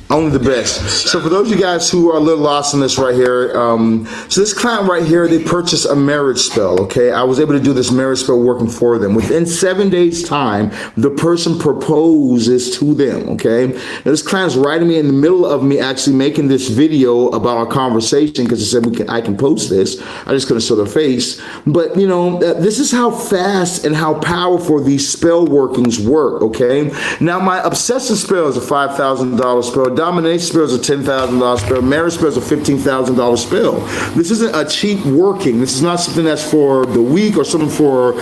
[SPEAKER 1] only the best. So for those of you guys who are a little lost in this right here, so this client right here, they purchased a marriage spell, okay? I was able to do this marriage spell working for them. Within 7 days time, the person proposes to them, okay? Now, this client's writing me in the middle of me actually making this video about our conversation because it said I can post this. I just couldn't show their face. But, you know, this is how fast and how powerful these spell workings work, okay? Now, my obsessive spell is a $5,000 spell. Domination spell is a $10,000 spell. Marriage spell is a $15,000 spell. This isn't a cheap working. This is not something that's for the weak or something for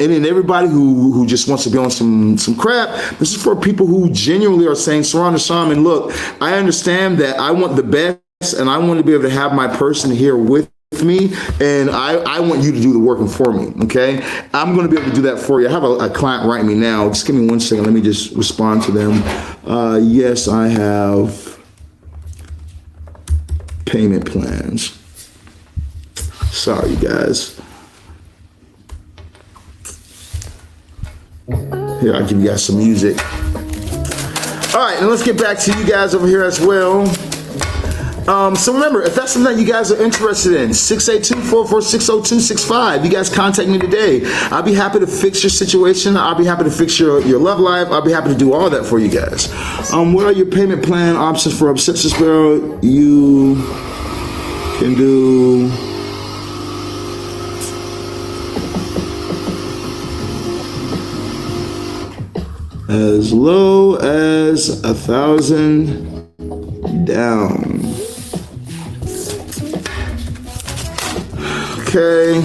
[SPEAKER 1] any and everybody who just wants to be on some crap. This is for people who genuinely are saying, Sirron the Shaman, look, I understand that I want the best and I want to be able to have my person here with me, and I want you to do the working for me, okay? I'm going to be able to do that for you. I have a client write me now. Just give me 1 second. Let me just respond to them. Yes, I have payment plans. Sorry, you guys. Here, I'll give you guys some music. All right, and let's get back to you guys over here as well. So remember, if that's something that you guys are interested in, 682-446-0265. You guys contact me today. I'll be happy to fix your situation. I'll be happy to fix your love life. I'll be happy to do all that for you guys. What are your payment plan options for obsessive spell? You can do as low as 1,000 down. Okay.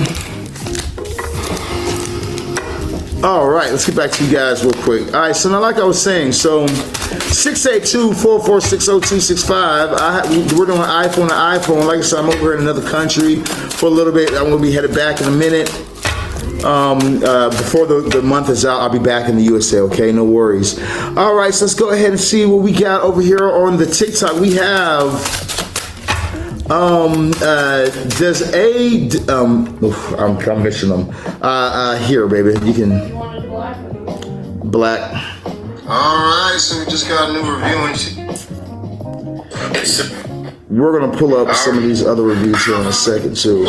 [SPEAKER 1] All right, let's get back to you guys real quick. All right, so now like I was saying, so 682-446-0265. We're doing iPhone to iPhone. Like I said, I'm over in another country for a little bit. I'm going to be headed back in a minute. Before the month is out, I'll be back in the USA, okay? No worries. All right, so let's go ahead and see what we got over here on the TikTok. We have... there's a I'm missing them. Here, baby, you can black.
[SPEAKER 2] All right, so we just got a new review.
[SPEAKER 1] We're gonna pull up some of these other reviews here in a second too.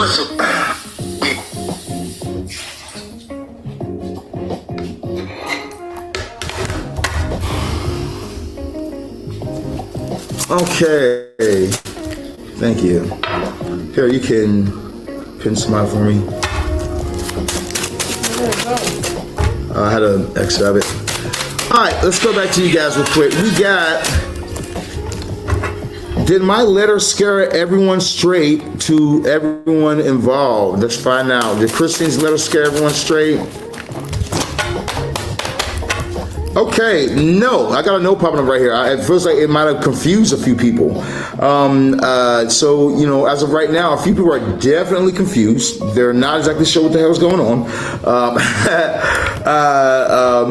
[SPEAKER 1] Okay. Thank you. Here, you can pin smile for me. I had an extra of it. All right, let's go back to you guys real quick. We got, did my letter scare everyone straight to everyone involved? Let's find out. Did Christine's letter scare everyone straight? Okay, no, I got a no popping up right here. It feels like it might have confused a few people. So, you know, as of right now, a few people are definitely confused. They're not exactly sure what the hell is going on.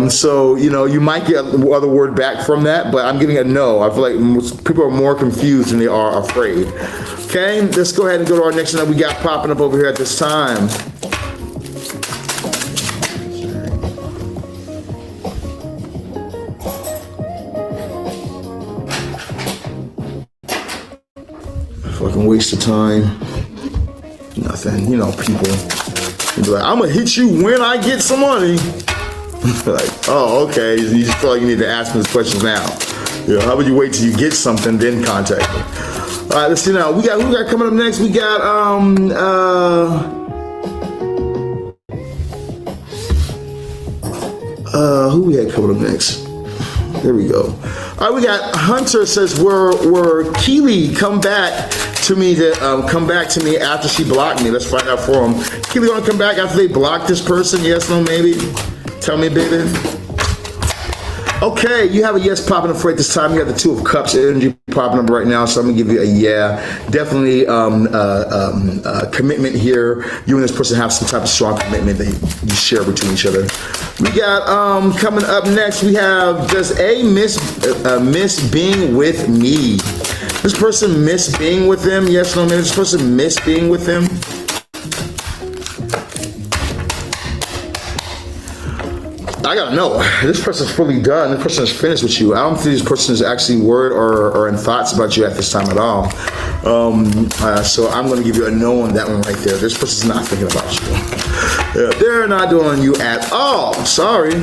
[SPEAKER 1] So, you know, you might get other word back from that, but I'm getting a no. I feel like people are more confused than they are afraid. Okay, let's go ahead and go to our next one that we got popping up over here at this time. Fucking waste of time. Nothing. You know, people be like, I'm gonna hit you when I get some money. Like, oh, okay. You just feel like you need to ask me these questions now. You know, how about you wait till you get something, then contact me? All right, let's see now. Who we got coming up next? We got who we had coming up next? There we go. All right, we got Hunter says, were Keely come back to me after she blocked me? Let's find out for him. Keely gonna come back after they blocked this person? Yes, no, maybe? Tell me, baby. Okay, you have a yes popping up for it this time. You have the Two of Cups energy popping up right now, so I'm gonna give you a yeah. Definitely commitment here. You and this person have some type of strong commitment that you share between each other. We got coming up next. We have, does A miss being with me? This person miss being with them? Yes, no, maybe this person miss being with them. I gotta know. This person's fully done. This person is finished with you. I don't think this person is actually worried or in thoughts about you at this time at all. So I'm gonna give you a no on that one right there. This person's not thinking about you. They're not doing you at all. Sorry.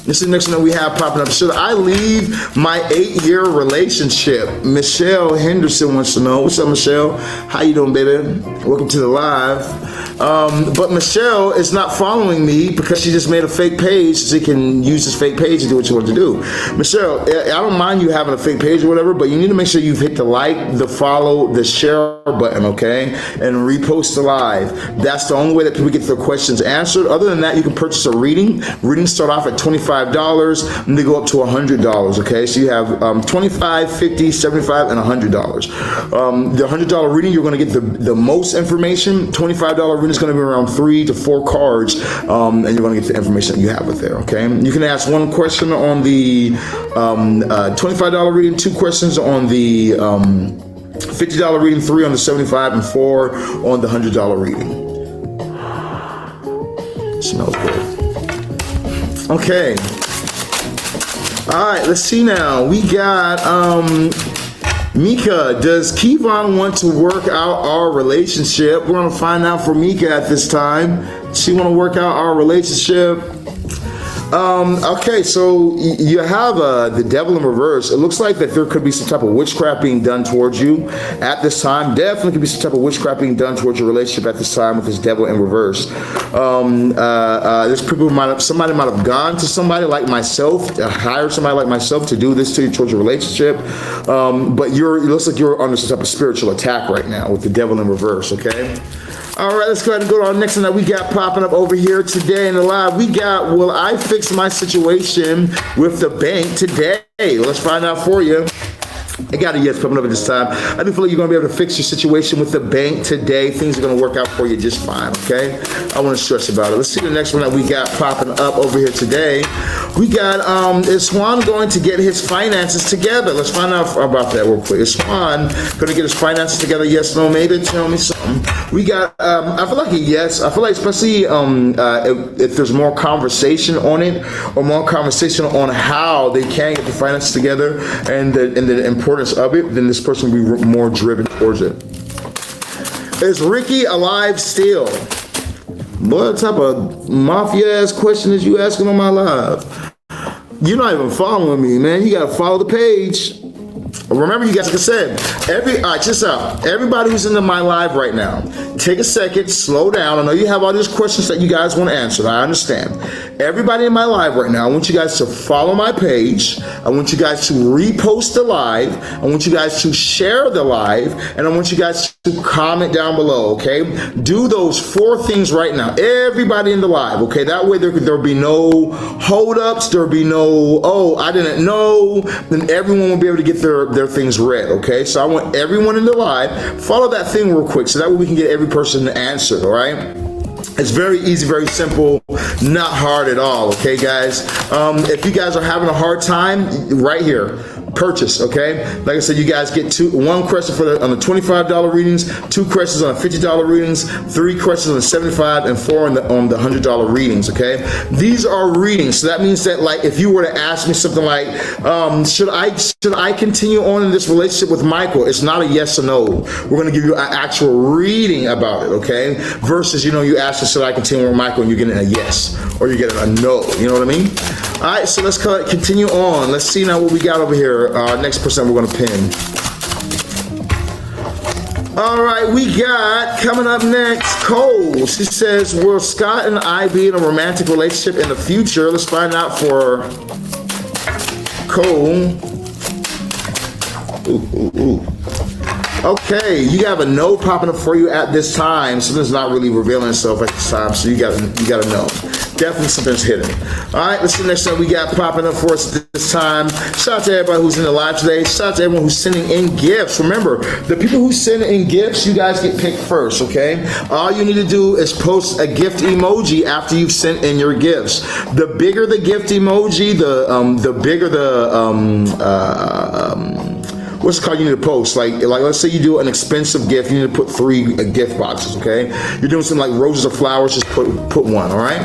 [SPEAKER 1] This is the next one that we have popping up. Should I leave my 8-year relationship? Michelle Henderson wants to know. What's up, Michelle? How you doing, baby? Welcome to the live. But Michelle is not following me because she just made a fake page so she can use this fake page to do what you want to do. Michelle, I don't mind you having a fake page or whatever, but you need to make sure you've hit the like, the follow, the share button, okay? And repost the live. That's the only way that people get their questions answered. Other than that, you can purchase a reading. Readings start off at $25 and they go up to $100, okay? So you have $25, $50, $75, and $100. The $100 reading, you're gonna get the most information. $25 reading is gonna be around 3 to 4 cards, and you're gonna get the information that you have with there, okay? You can ask one question on the $25 reading, 2 questions on the $50 reading, 3 on the $75, and 4 on the $100 reading. Smells good. Okay. All right, let's see now. We got Mika. Does Kevon want to work out our relationship? We're gonna find out for Mika at this time. Does she want to work out our relationship? Okay, so you have the devil in reverse. It looks like that there could be some type of witchcraft being done towards you at this time. Definitely could be some type of witchcraft being done towards your relationship at this time with this devil in reverse. There's people somebody might have gone to somebody like myself, hired somebody like myself to do this to you towards your relationship. But it looks like you're under some type of spiritual attack right now with the devil in reverse, okay? All right, let's go ahead and go to our next one that we got popping up over here today in the live. We got, will I fix my situation with the bank today? Let's find out for you. I got a yes coming up at this time. I do feel like you're going to be able to fix your situation with the bank today. Things are going to work out for you just fine, okay? I want to stress about it. Let's see the next one that we got popping up over here today. We got, is Swan going to get his finances together? Let's find out about that real quick. Is Swan going to get his finances together? Yes, no, maybe. Tell me something. We got, I feel like a yes. I feel like especially if there's more conversation on it or more conversation on how they can get the finances together and the importance of it, then this person will be more driven towards it. Is Ricky alive still? What type of mafia-ass question is you asking on my live? You're not even following me, man. You gotta follow the page. Remember, you guys, like I said, all right, check this out. Everybody who's into my live right now, take a second, slow down. I know you have all these questions that you guys want answered. I understand. Everybody in my live right now, I want you guys to follow my page. I want you guys to repost the live. I want you guys to share the live. And I want you guys to comment down below, okay? Do those 4 things right now. Everybody in the live, okay? That way there'll be no hold-ups. There'll be no, oh, I didn't know. Then everyone will be able to get their things read, okay? So I want everyone in the live, follow that thing real quick so that way we can get every person answered, all right? It's very easy, very simple, not hard at all, okay, guys? If you guys are having a hard time, right here, purchase, okay? Like I said, you guys get 1 question on the $25 readings, 2 questions on the $50 readings, 3 questions on the $75, and 4 on the $100 readings, okay? These are readings, so that means that, like, if you were to ask me something like, should I continue on in this relationship with Michael? It's not a yes or no. We're gonna give you an actual reading about it, okay? Versus, you ask us, should I continue with Michael, and you're getting a yes, or you're getting a no, you know what I mean? All right, so let's continue on. Let's see now what we got over here. Next person we're going to pin. All right, we got, coming up next, Cole. She says, will Scott and I be in a romantic relationship in the future? Let's find out for Cole. Ooh. Okay, you have a no popping up for you at this time. Something's not really revealing itself at this time, so you gotta know. Definitely something's hidden. All right, let's see the next time we got popping up for us this time. Shout out to everybody who's in the live today. Shout out to everyone who's sending in gifts. Remember, the people who send in gifts, you guys get picked first, okay? All you need to do is post a gift emoji after you've sent in your gifts. The bigger the gift emoji, the bigger the what's it called, you need to post. Like let's say you do an expensive gift, you need to put 3 gift boxes, okay? You're doing something like roses or flowers, just put 1, all right?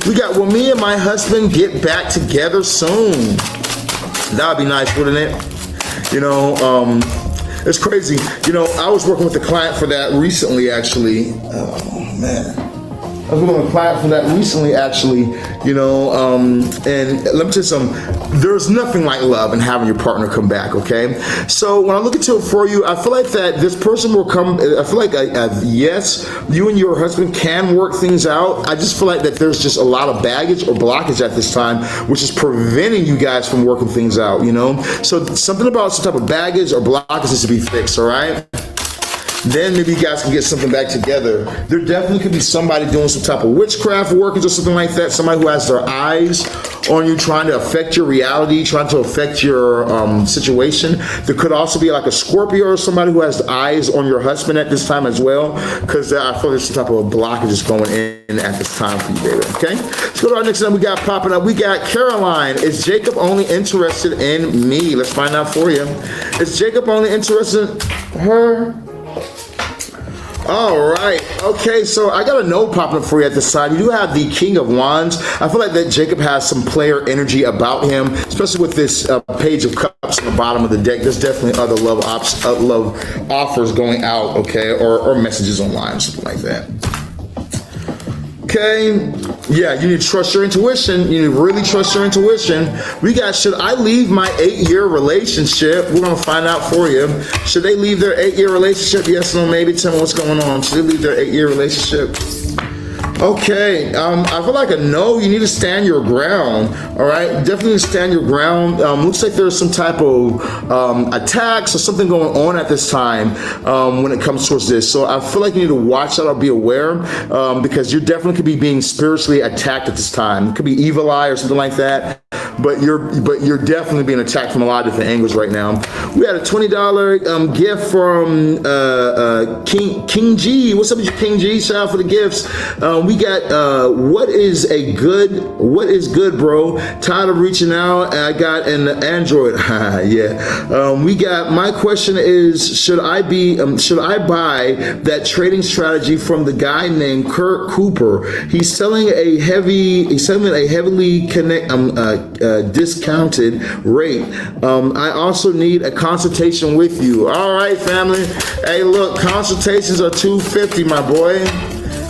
[SPEAKER 1] We got, will me and my husband get back together soon? That would be nice, wouldn't it? You know, it's crazy. You know, I was working with a client for that recently, actually. Oh, man. I was working with a client for that recently, actually, you know, and let me tell you something, there's nothing like love and having your partner come back, okay? So when I look into it for you, I feel like that this person will come, I feel like, yes, you and your husband can work things out. I just feel like that there's just a lot of baggage or blockage at this time, which is preventing you guys from working things out, you know? So something about some type of baggage or blockage needs to be fixed, all right? Then maybe you guys can get something back together. There definitely could be somebody doing some type of witchcraft workings or something like that. Somebody who has their eyes on you, trying to affect your reality, trying to affect your situation. There could also be like a Scorpio or somebody who has eyes on your husband at this time as well, because I feel there's some type of blockages going in at this time for you, baby, okay? Let's go to our next one we got popping up. We got Caroline. Is Jacob only interested in me? Let's find out for you. Is Jacob only interested in her? All right. Okay, so I got a note popping up for you at this time. You do have the King of Wands. I feel like that Jacob has some player energy about him, especially with this Page of Cups on the bottom of the deck. There's definitely other love offers going out, okay, or messages online, something like that. Okay, yeah, you need to trust your intuition. You need to really trust your intuition. We got, should I leave my 8-year relationship? We're going to find out for you. Should they leave their 8-year relationship? Yes, no, maybe. Tell me what's going on. Should they leave their 8-year relationship? Okay, I feel like a no. You need to stand your ground. All right, definitely stand your ground. Looks like there's some type of attacks or something going on at this time when it comes towards this. So I feel like you need to watch out or be aware because you definitely could be being spiritually attacked at this time. It could be evil eye or something like that. But you're definitely being attacked from a lot of different angles right now. We had a $20 gift from King G. What's up with you, King G? Shout out for the gifts. We got what is good, bro? Tired of reaching out. I got an Android. Yeah. We got, my question is, should I buy that trading strategy from the guy named Kurt Cooper? He's selling a heavily discounted rate. I also need a consultation with you. All right, family. Hey, look, consultations are $250, my boy.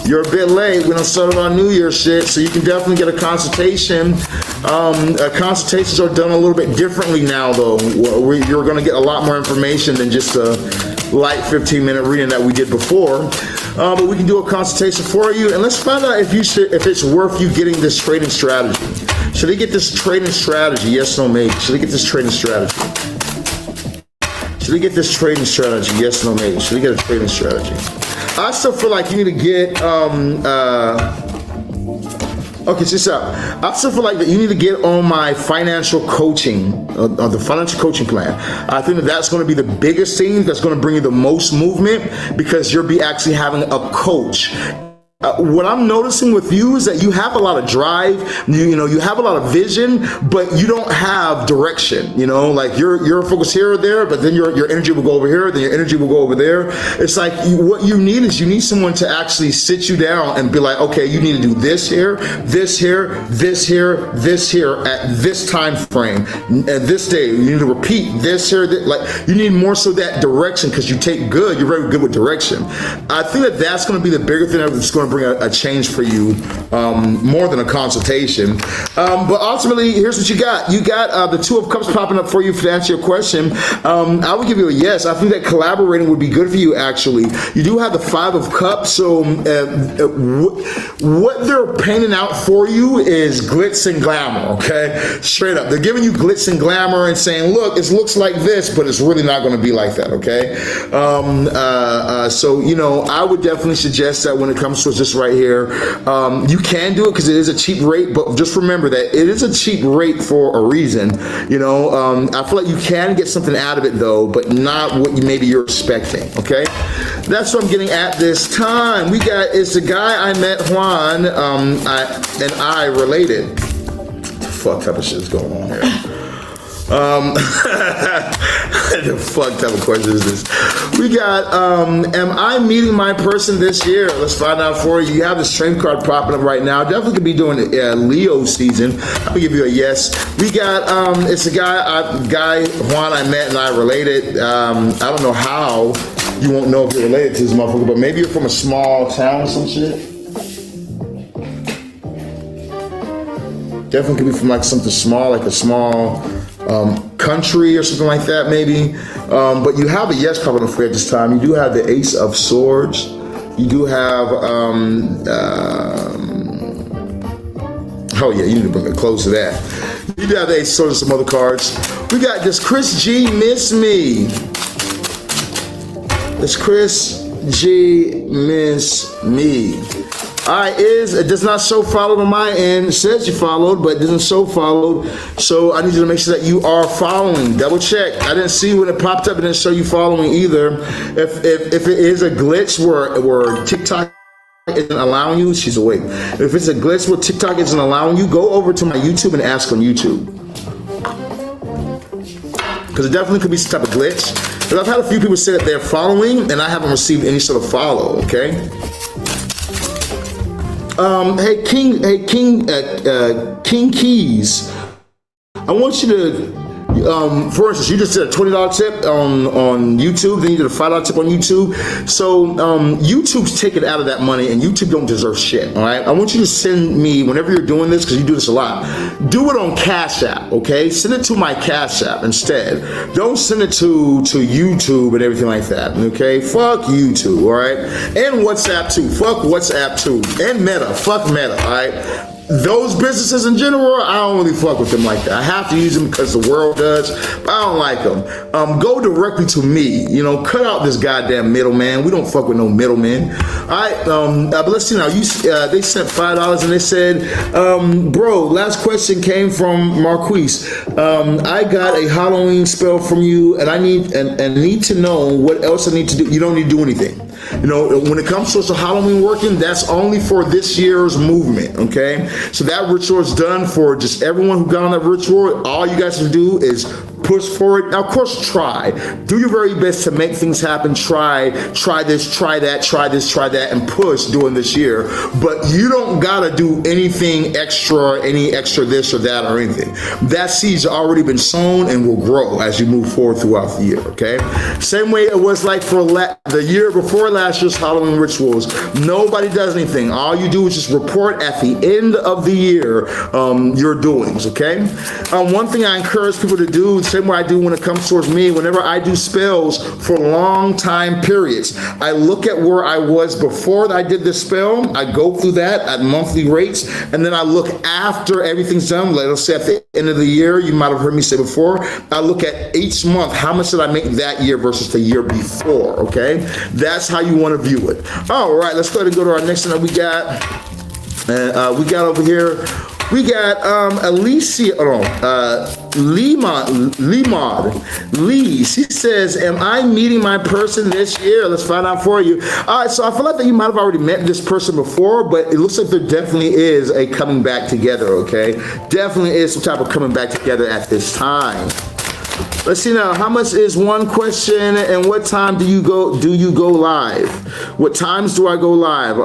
[SPEAKER 1] You're a bit late. We don't start our New Year shit, so you can definitely get a consultation. Consultations are done a little bit differently now, though. You're going to get a lot more information than just a light 15-minute reading that we did before. But we can do a consultation for you, and let's find out if it's worth you getting this trading strategy. Should they get this trading strategy? Yes, no, maybe. Should they get this trading strategy? Should they get this trading strategy? Yes, no, maybe. Should they get a trading strategy? I still feel like you need to get, okay, check this out. I still feel like that you need to get on my financial coaching, the financial coaching plan. I think that's going to be the biggest thing that's going to bring you the most movement because you'll be actually having a coach. What I'm noticing with you is that you have a lot of drive, you have a lot of vision, but you don't have direction, like you're focused here or there, but then your energy will go over here, then your energy will go over there. It's like what you need is you need someone to actually sit you down and be like, okay, you need to do this here, this here, this here, this here at this time frame, at this day. You need to repeat this here, like you need more so that direction because you're very good with direction. I think that's going to be the bigger thing that's going to bring a change for you, more than a consultation. But ultimately, here's what you got. You got the Two of Cups popping up for you to answer your question. I would give you a yes. I think that collaborating would be good for you, actually. You do have the Five of Cups, so what they're painting out for you is glitz and glamour, okay? Straight up. They're giving you glitz and glamour and saying, look, it looks like this, but it's really not going to be like that, okay? So, I would definitely suggest that when it comes to this right here. You can do it because it is a cheap rate, but just remember that it is a cheap rate for a reason. You know, I feel like you can get something out of it though, but not what maybe you're expecting. Okay, that's what I'm getting at this time. We got, it's the guy I met, Juan, and I related. What the fuck type of shit is going on here? The fuck type of question is this? We got, am I meeting my person this year? Let's find out for you. You have the strength card popping up right now. Definitely could be doing Leo season. I'll give you a yes. We got, it's a guy Juan I met and I related. I don't know how you won't know if you're related to this motherfucker, but maybe you're from a small town or some shit. Definitely could be from like something small, like a small country or something like that, maybe. But you have a yes popping up for you at this time. You do have the Ace of Swords. You do have, oh yeah, you need to bring it close to that. You do have the Ace of Swords and some other cards. We got this Chris G Miss Me. This Chris G Miss Me. Alright, it does not show followed on my end. It says you followed, but it doesn't show followed. So I need you to make sure that you are following. Double check. I didn't see when it popped up, it didn't show you following either. If it is a glitch where TikTok isn't allowing you, she's awake. If it's a glitch where TikTok isn't allowing you, go over to my YouTube and ask on YouTube. Because it definitely could be some type of glitch. Because I've had a few people say that they're following and I haven't received any sort of follow, okay? King Keys, I want you to, for instance, you just did a $20 tip on YouTube, then you did a $5 tip on YouTube. So YouTube's taking out of that money and YouTube don't deserve shit, all right? I want you to send me, whenever you're doing this, because you do this a lot, do it on Cash App, okay? Send it to my Cash App instead. Don't send it to YouTube and everything like that, okay? Fuck YouTube, all right? And WhatsApp too. Fuck WhatsApp too. And Meta. Fuck Meta, all right? Those businesses in general, I don't really fuck with them like that. I have to use them because the world does, but I don't like them. Go directly to me, you know, cut out this goddamn middleman. We don't fuck with no middlemen. All right, but let's see now. They sent $5 and they said, bro, last question came from Marquise. I got a Halloween spell from you and I need to know what else I need to do. You don't need to do anything. You know, when it comes to Halloween working, that's only for this year's movement, okay? So that ritual is done for just everyone who got on that ritual. All you guys can do is push forward. Now, of course, try. Do your very best to make things happen. Try this, try that, try this, try that, and push during this year. But you don't gotta do anything extra, any extra this or that or anything. That seed's already been sown and will grow as you move forward throughout the year, okay? Same way it was like for the year before last year's Halloween rituals. Nobody does anything. All you do is just report at the end of the year your doings, okay? One thing I encourage people to do, the same way I do when it comes towards me, whenever I do spells for long time periods, I look at where I was before I did the spell, I go through that at monthly rates, and then I look after everything's done. Let's say at the end of the year, you might have heard me say before, I look at each month, how much did I make that year versus the year before, okay? That's how you want to view it. All right, let's go ahead and go to our next one that we got. We got over here, we got Alicia, Lee, she says, am I meeting my person this year? Let's find out for you. All right, so I feel like that you might have already met this person before, but it looks like there definitely is a coming back together, okay? Definitely is some type of coming back together at this time. Let's see now, how much is one question and what time do you go live? What times do I go live?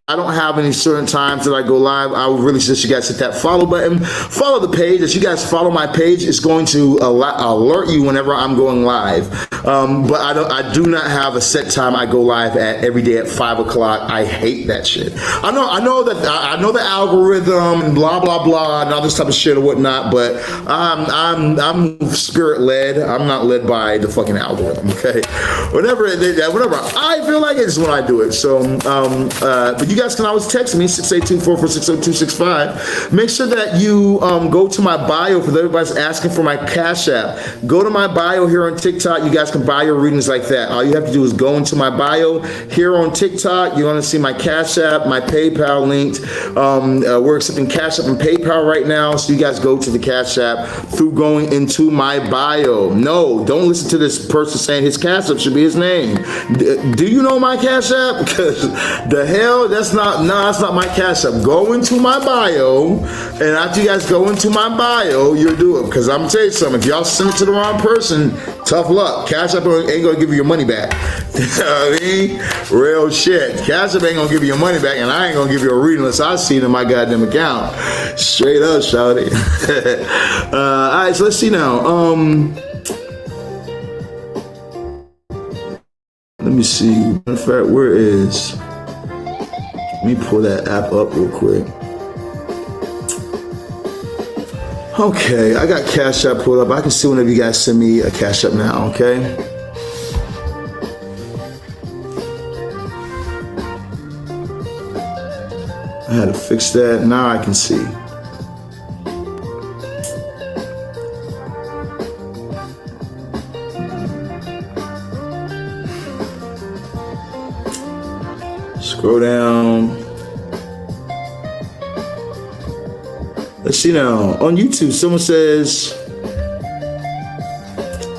[SPEAKER 1] I don't have any certain times that I go live. I would really suggest you guys hit that follow button. Follow the page. As you guys follow my page, it's going to alert you whenever I'm going live. But I do not have a set time I go live at every day at 5 o'clock. I hate that shit. I know the algorithm and blah blah blah and all this type of shit or whatnot, but I'm spirit led. I'm not led by the fucking algorithm. Okay, whenever I feel like it is when I do it. So, but you guys can always text me, 682-446-0265. Make sure that you go to my bio for everybody's asking for my Cash App. Go to my bio here on TikTok. You guys can buy your readings like that. All you have to do is go into my bio here on TikTok. You're going to see my Cash App, my PayPal linked. We're accepting Cash App and PayPal right now, so you guys go to the Cash App through going into my bio. No, don't listen to this person saying his Cash App should be his name. Do you know my Cash App? Because the hell, that's not my Cash App. Go into my bio, and after you guys go into my bio, you'll do it. Because I'm gonna tell you something, if y'all send it to the wrong person, tough luck. Cash App ain't gonna give you your money back. You know what I mean? Real shit. Cash App ain't gonna give you your money back, and I ain't gonna give you a reading unless I see it in my goddamn account. Straight up, shawty. Alright, so let's see now. Let me see. In fact, where is? Let me pull that app up real quick. Okay, I got Cash App pulled up. I can see whenever you guys send me a Cash App now, okay? I had to fix that. Now I can see. Scroll down. Let's see now. On YouTube, someone says,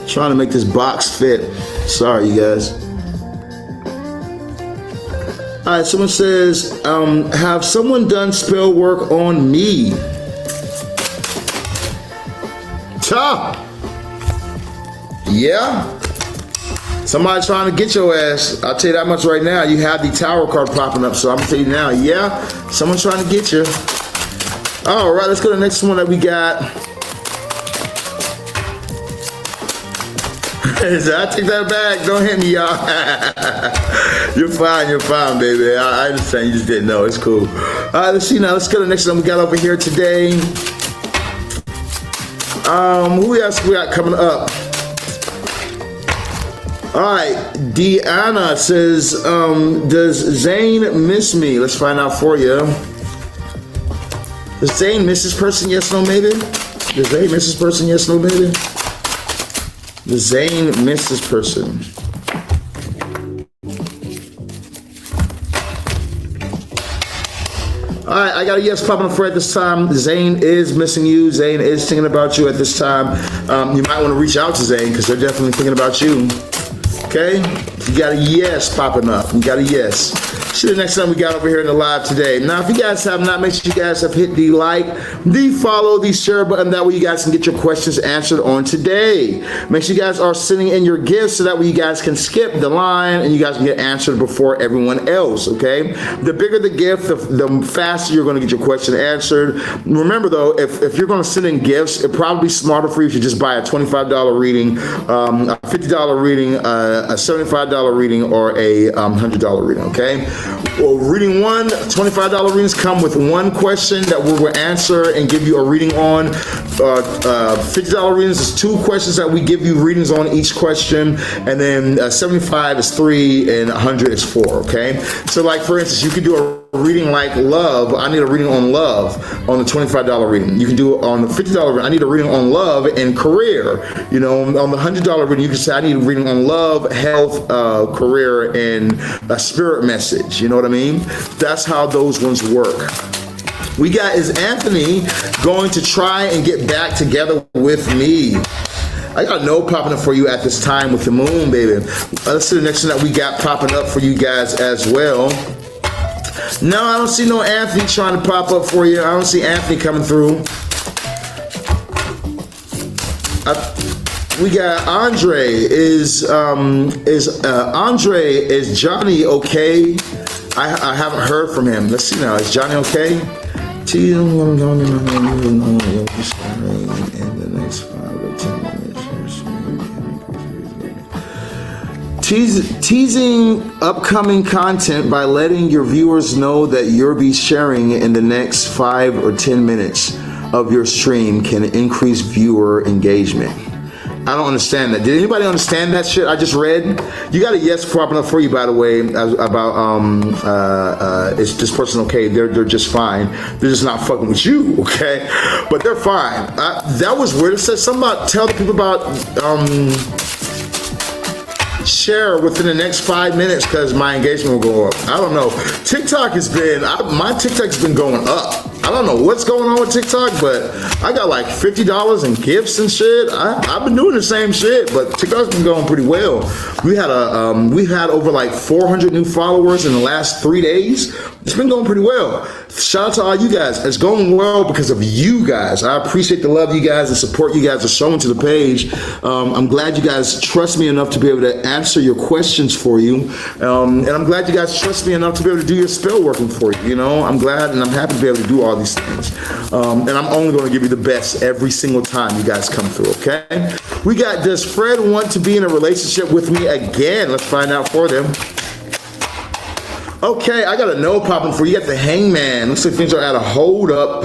[SPEAKER 1] trying to make this box fit. Sorry, you guys. All right, someone says, have someone done spell work on me? Ta! Yeah. Somebody trying to get your ass. I'll tell you that much right now. You have the Tower card popping up, so I'm gonna tell you now. Yeah, someone trying to get you. All right, let's go to the next one that we got. I take that back. Don't hit me, y'all. You're fine, baby. I understand. You just didn't know. It's cool. All right, let's see now. Let's go to the next one we got over here today. Who else we got coming up? All right, Deanna says, does Zane miss me? Let's find out for you. Does Zane miss this person? Yes, no, maybe? Does Zane miss this person? Yes, no, maybe? Does Zane miss this person? All right, I got a yes popping up for at this time. Zane is missing you. Zane is thinking about you at this time. You might want to reach out to Zane because they're definitely thinking about you. Okay, you got a yes popping up. You got a yes. See the next time we got over here in the live today. Now, if you guys have not, make sure you guys have hit the like, the follow, the share button. That way you guys can get your questions answered on today. Make sure you guys are sending in your gifts so that way you guys can skip the line and you guys can get answered before everyone else, okay? The bigger the gift, the faster you're going to get your question answered. Remember, though, if you're going to send in gifts, it'd probably be smarter for you to just buy a $25 reading, a $50 reading, a $75 reading, or a $100 reading, okay? Well, reading one, $25 readings come with one question that we will answer and give you a reading on. $50 readings is two questions that we give you readings on each question, and then 75 is 3 and 100 is 4, okay? So like, for instance, you could do a reading like love. I need a reading on love on the $25 reading. You can do it on the $50 reading. I need a reading on love and career. You know, on the $100 reading, you can say I need a reading on love, health, career, and a spirit message. You know what I mean? That's how those ones work. We got, is Anthony going to try and get back together with me? I got no popping up for you at this time with the moon, baby. Let's see the next one that we got popping up for you guys as well. No, I don't see no Anthony trying to pop up for you. I don't see Anthony coming through. We got Andre. Is Johnny okay? I haven't heard from him. Let's see now. Is Johnny okay? In the next 5 or 10 minutes. Teasing upcoming content by letting your viewers know that you'll be sharing in the next 5 or 10 minutes of your stream can increase viewer engagement. I don't understand that. Did anybody understand that shit I just read? You got a yes popping up for you, by the way, about is this person okay? They're just fine. They're just not fucking with you, okay? But they're fine. That was weird. It says something about tell the people about share within the next 5 minutes because my engagement will go up. I don't know. TikTok has been, my TikTok's been going up. I don't know what's going on with TikTok, but I got like $50 in gifts and shit. I've been doing the same shit, but TikTok's been going pretty well. We had over like 400 new followers in the last 3 days. It's been going pretty well. Shout out to all you guys. It's going well because of you guys. I appreciate the love you guys and support you guys are showing to the page. I'm glad you guys trust me enough to be able to answer your questions for you. And I'm glad you guys trust me enough to be able to do your spell working for you. You know, I'm glad and I'm happy to be able to do all these things. And I'm only going to give you the best every single time you guys come through, okay? We got, does Fred want to be in a relationship with me again? Let's find out for them. Okay, I got a no popping for you. You got the Hangman. Looks like things are at a hold up.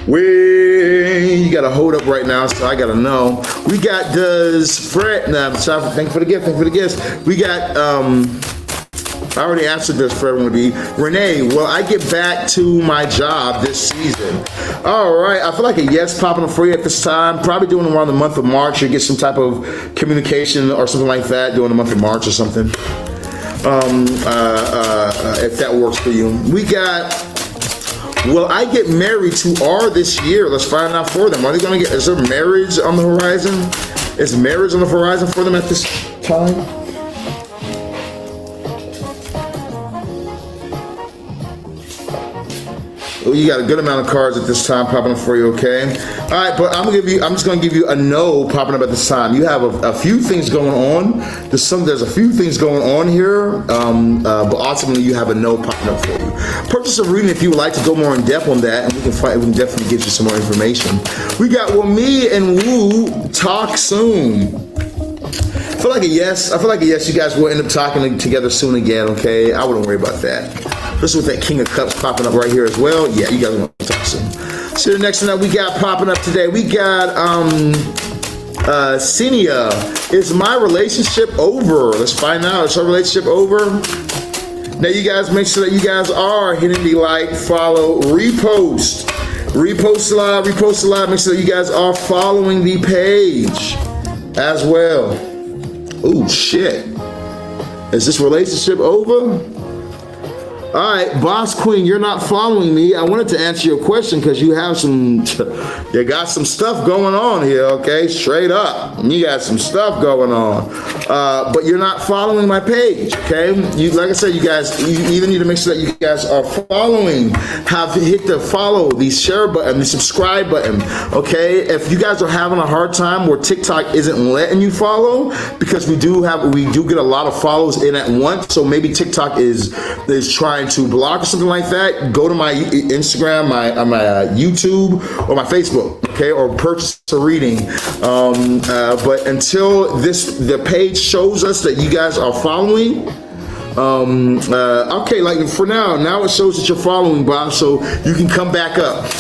[SPEAKER 1] You got a hold up right now, so I got to know. We got, does Fred, thank you for the gift, We got, I already answered this, Fred want to be. Renee, will I get back to my job this season? All right, I feel like a yes popping up for you at this time. Probably doing it around the month of March. You get some type of communication or something like that during the month of March or something. If that works for you. We got, will I get married to R this year? Let's find out for them. Are they going to get, is there marriage on the horizon? Is marriage on the horizon for them at this time? Oh, you got a good amount of cards at this time popping up for you, okay? All right, but I'm just gonna give you a no popping up at this time. You have a few things going on. There's a few things going on here, but ultimately you have a no popping up for you. Purchase a reading if you would like to go more in depth on that, and we can definitely get you some more information. We got, will me and Woo talk soon? I feel like a yes. You guys will end up talking together soon again, okay? I wouldn't worry about that. Especially with that King of Cups popping up right here as well. Yeah, you guys want to talk soon. So the next one that we got popping up today, we got Senia. Is my relationship over? Let's find out. Is our relationship over? Now you guys make sure that you guys are hitting the like, follow, repost. Repost a lot. Make sure that you guys are following the page as well. Oh shit. Is this relationship over? All right, Boss Queen, you're not following me. I wanted to answer your question because you got some stuff going on here, okay? Straight up, you got some stuff going on, but you're not following my page, okay? Like I said, you guys, you either need to make sure that you guys are following, hit the follow, the share button, the subscribe button, okay? If you guys are having a hard time where TikTok isn't letting you follow, because we do get a lot of follows in at once, so maybe TikTok is trying to block or something like that, go to my Instagram, my YouTube, or my Facebook, okay, or purchase a reading. But until the page shows us that you guys are following, okay, like for now it shows that you're following, Bob, so you can come back up.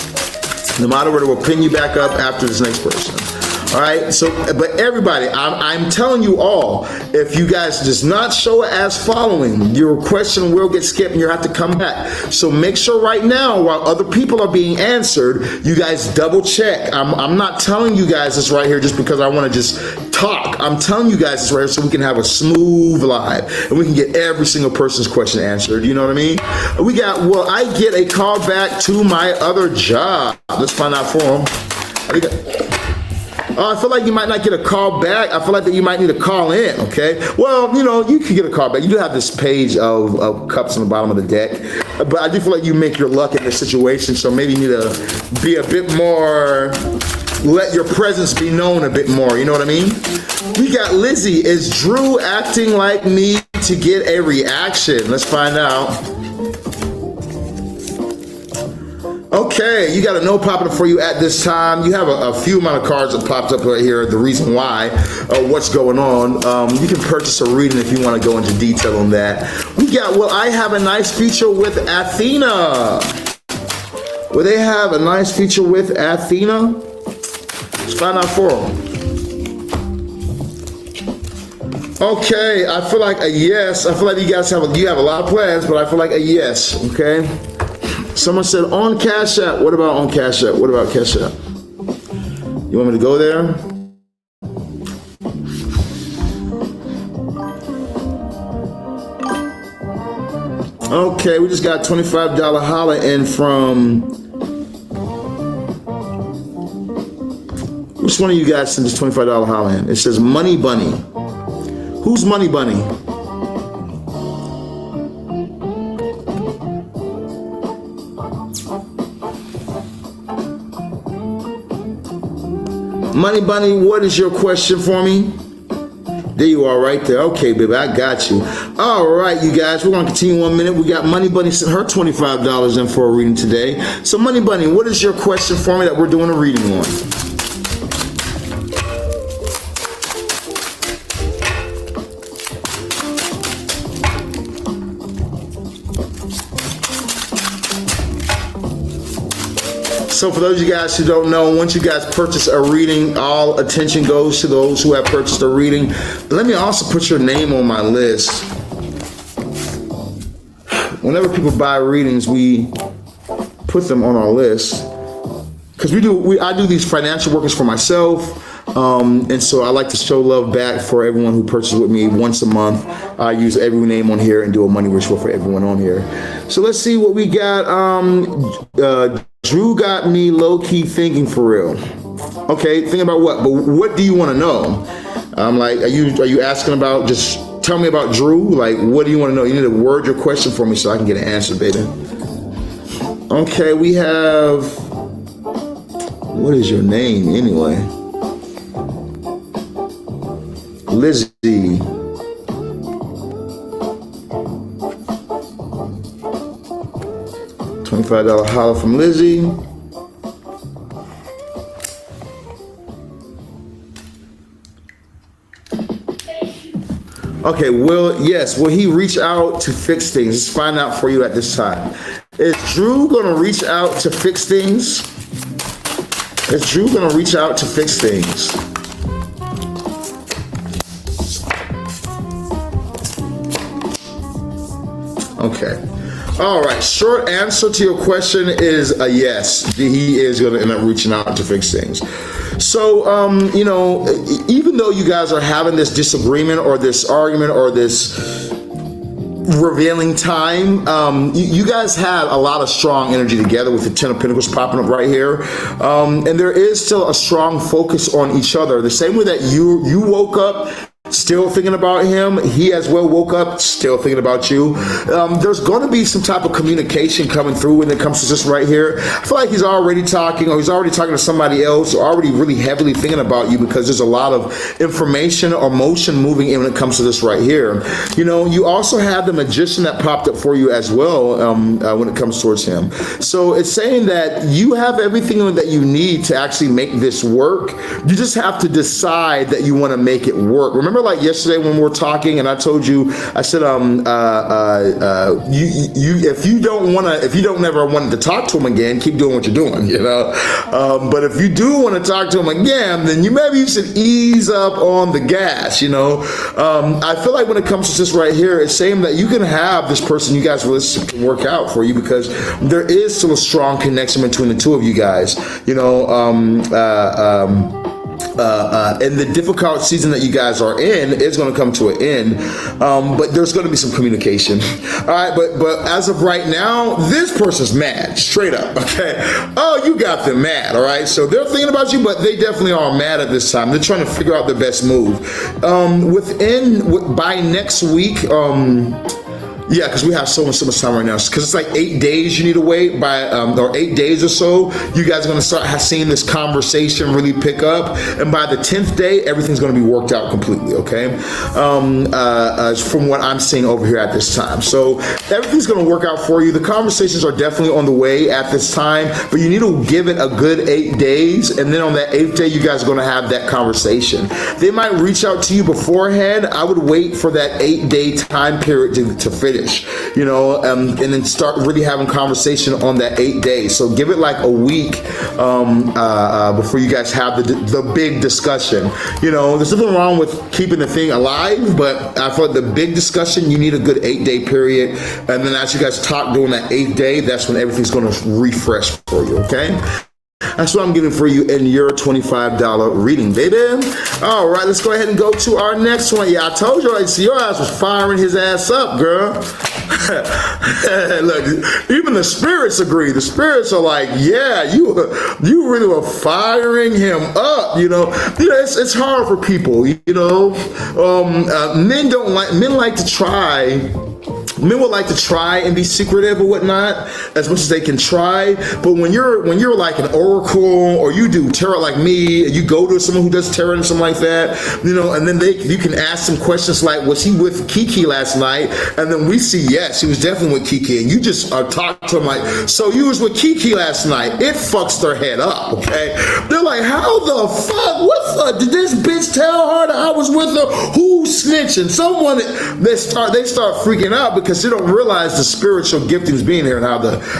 [SPEAKER 1] The moderator will pin you back up after this next person. All right, so, but everybody, I'm telling you all, if you guys does not show it as following, your question will get skipped and you have to come back. So make sure right now, while other people are being answered, you guys double check. I'm not telling you guys this right here just because I want to just talk. I'm telling you guys this right here so we can have a smooth live and we can get every single person's question answered. You know what I mean? We got, will I get a call back to my other job? Let's find out for them. I feel like you might not get a call back. I feel like that you might need a call in, okay? Well, you can get a call back. You do have this page of cups on the bottom of the deck. But I do feel like you make your luck in this situation, so maybe you need to be a bit more, let your presence be known a bit more, you know what I mean? We got Lizzie. Is Drew acting like me to get a reaction? Let's find out. Okay, you got a no popping up for you at this time. You have a few amount of cards that popped up right here. The reason why, what's going on. You can purchase a reading if you want to go into detail on that. We got, will I have a nice feature with Athena? Will they have a nice feature with Athena? Let's find out for them. Okay, I feel like a yes. I feel like you guys have a lot of plans, but I feel like a yes. Okay. Someone said on Cash App. What about on Cash App? What about Cash App? You want me to go there? Okay, we just got $25 holla in from. Which one of you guys sent this $25 holla in? It says Money Bunny. Who's Money Bunny? Money Bunny, what is your question for me? There you are right there. Okay, baby, I got you. All right, you guys, we're going to continue 1 minute. We got Money Bunny sent her $25 in for a reading today. So, Money Bunny, what is your question for me that we're doing a reading on? So for those of you guys who don't know, once you guys purchase a reading, all attention goes to those who have purchased a reading. Let me also put your name on my list. Whenever people buy readings, we put them on our list. Because I do these financial workings for myself. And so I like to show love back for everyone who purchases with me once a month. I use every name on here and do a money ritual for everyone on here. So let's see what we got. Drew got me low-key thinking for real. Okay, thinking about what? But what do you want to know? I'm like, are you asking about, just tell me about Drew? Like, what do you want to know? You need to word your question for me so I can get an answer, baby. Okay, we have, what is your name anyway? Lizzie. $25 holler from Lizzie. Okay, will he reach out to fix things? Let's find out for you at this time. Is Drew gonna reach out to fix things? Is Drew gonna reach out to fix things? Okay. All right. Short answer to your question is a yes. He is going to end up reaching out to fix things. So, even though you guys are having this disagreement or this argument or this revealing time, you guys have a lot of strong energy together with the Ten of Pentacles popping up right here. And there is still a strong focus on each other. The same way that you woke up still thinking about him, he as well woke up still thinking about you. There's going to be some type of communication coming through when it comes to this right here. I feel like he's already talking, or he's already talking to somebody else, or already really heavily thinking about you, because there's a lot of information or motion moving in when it comes to this right here. You also have the Magician that popped up for you as well when it comes towards him. So it's saying that you have everything that you need to actually make this work. You just have to decide that you want to make it work. Remember, like yesterday when we were talking, and I told you, I said, if you don't ever want to talk to him again, keep doing what you're doing, but if you do want to talk to him again, then maybe you should ease up on the gas. I feel like when it comes to this right here, it's saying that you can have this person you guys relationship can work out for you, because there is still a strong connection between the two of you guys. And the difficult season that you guys are in is going to come to an end, but there's going to be some communication. All right, but as of right now, this person's mad, straight up. Okay, oh, you got them mad. All right, so they're thinking about you, but they definitely are mad at this time. They're trying to figure out the best move. By next week. Yeah, because we have so much time right now. Because it's like 8 days you need to wait or 8 days or so. You guys are going to start seeing this conversation really pick up. And by the 10th day, everything's going to be worked out completely, okay? From what I'm seeing over here at this time. So everything's going to work out for you. The conversations are definitely on the way at this time. But you need to give it a good 8 days. And then on that 8th day, you guys are going to have that conversation. They might reach out to you beforehand. I would wait for that 8-day time period to finish. weekish, you know, and then start really having conversation on that 8 days. So give it like a week before you guys have the big discussion. You know, there's nothing wrong with keeping the thing alive, but I thought the big discussion, you need a good 8-day period. And then as you guys talk during that 8th day, that's when everything's going to refresh for you, okay? That's what I'm giving for you in your $25 reading, baby. All right, let's go ahead and go to our next one. Yeah, I told you, your ass was firing his ass up, girl. Look, even the spirits agree. The spirits are like, yeah, you really were firing him up. You know, it's hard for people. You know, men like to try. Men would like to try and be secretive or whatnot as much as they can try, but when you're like an oracle or you do tarot like me, and you go to someone who does tarot and something like that, you know, and then you can ask them questions like, was he with Kiki last night? And then we see, yes, he was definitely with Kiki, and you just talk to them like, so you was with Kiki last night. It fucks their head up, okay? They're like, how the fuck? What the? Did this bitch tell her that I was with her? Who's snitching? Someone, they start freaking out because they don't realize the spiritual giftings being here and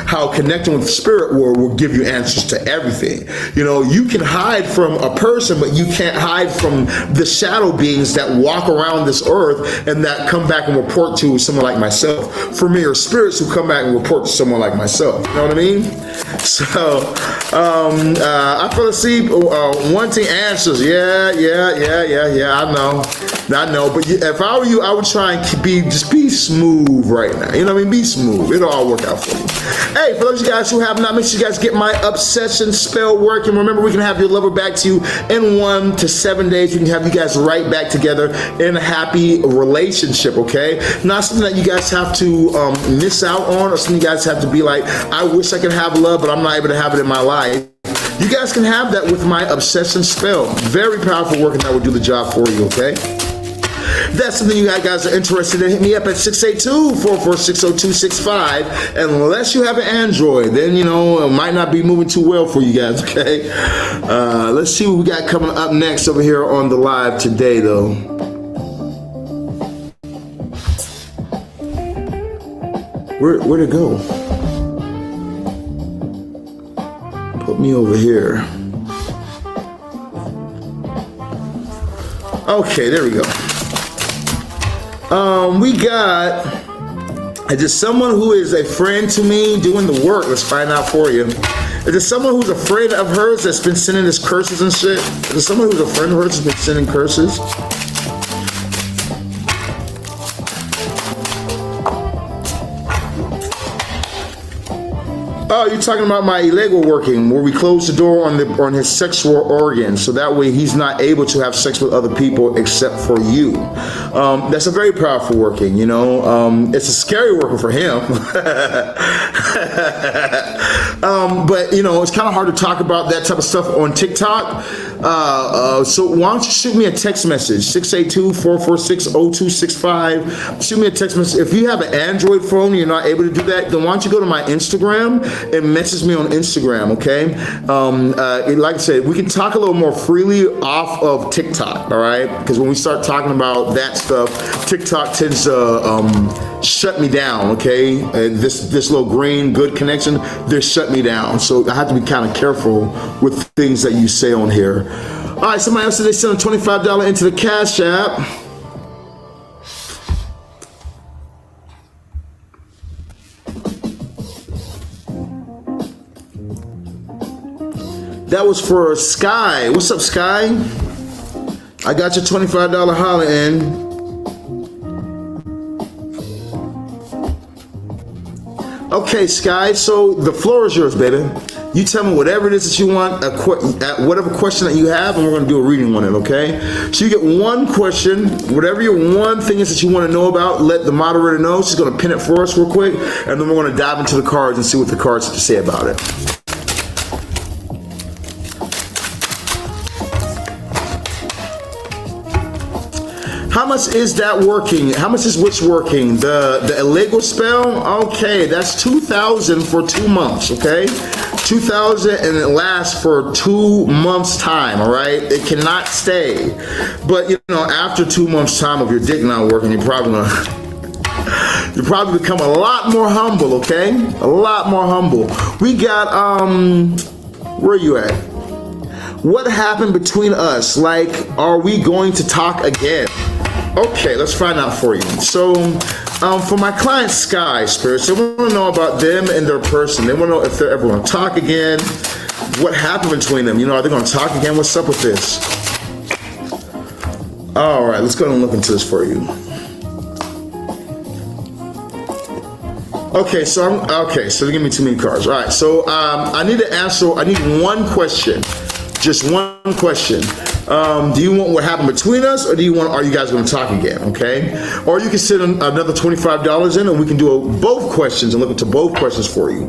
[SPEAKER 1] how connecting with the spirit world will give you answers to everything. You know, you can hide from a person, but you can't hide from the shadow beings that walk around this earth and that come back and report to someone like myself. For me, are spirits who come back and report to someone like myself. You know what I mean? So, I fell asleep wanting answers. Yeah, I know. But if I were you, I would try and be smooth right now. You know what I mean? Be smooth. It'll all work out for you. Hey, for those of you guys who have not, make sure you guys get my obsession spell working. Remember, we can have your lover back to you in 1 to 7 days. We can have you guys right back together in a happy relationship, okay? Not something that you guys have to miss out on, or something you guys have to be like, I wish I could have love, but I'm not able to have it in my life. You guys can have that with my obsession spell. Very powerful work, and that will do the job for you, okay? If that's something you guys are interested in, hit me up at 682-446-0265. Unless you have an Android, then, you know, it might not be moving too well for you guys, okay? Let's see what we got coming up next over here on the live today, though. Where'd it go? Put me over here. Okay, there we go. We got, is it someone who is a friend to me doing the work? Let's find out for you. Is it someone who's a friend of hers that's been sending us curses and shit? Is it someone who's a friend of hers that's been sending curses? Oh, you're talking about my illegal working, where we close the door on his sexual organs, so that way he's not able to have sex with other people except for you. That's a very powerful working, you know. It's a scary working for him. But, you know, it's kind of hard to talk about that type of stuff on TikTok. So why don't you shoot me a text message, 682-446-0265. Shoot me a text message. If you have an Android phone and you're not able to do that, then why don't you go to my Instagram and message me on Instagram, okay? Like I said, we can talk a little more freely off of TikTok, all right? Because when we start talking about that stuff, TikTok tends to shut me down, okay? This little green good connection, they shut me down. So I have to be kind of careful with things that you say on here. All right, somebody else said they sent a $25 into the Cash App. That was for Sky. What's up, Sky? I got your $25 holler in. Okay, Sky, so the floor is yours, baby. You tell me whatever it is that you want, whatever question that you have, and we're going to do a reading on it, okay? So you get one question, whatever your one thing is that you want to know about, let the moderator know. She's going to pin it for us real quick, and then we're going to dive into the cards and see what the cards have to say about it. How much is that working? How much is which working? The illegal spell? Okay, that's $2,000 for 2 months, okay? $2,000 and it lasts for 2 months time, all right? It cannot stay. But, you know, after 2 months time of your dick not working, you're probably gonna You probably become a lot more humble, okay? A lot more humble. We got, where are you at? What happened between us? Like, are we going to talk again? Okay, let's find out for you. So, for my client Sky Spirits, they want to know about them and their person. They want to know if they're ever going to talk again. What happened between them? You know, are they going to talk again? What's up with this? All right, let's go ahead and look into this for you. Okay, so they give me too many cards. All right, so I need to answer. I need one question, just one question. Do you want what happened between us, or are you guys going to talk again? Okay, or you can send another $25 in, and we can do both questions and look into both questions for you.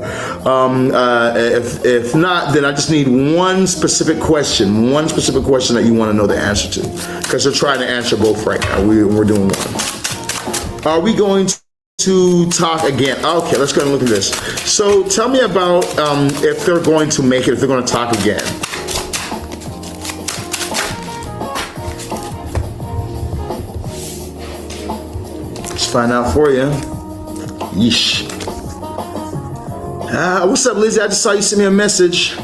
[SPEAKER 1] If not, then I just need one specific question that you want to know the answer to, because they're trying to answer both right now. We're doing one. Are we going to talk again? Okay, let's go and look at this. So tell me about if they're going to make it, if they're going to talk again. Let's find out for you. Yeesh. What's up, Lizzie? I just saw you send me a message.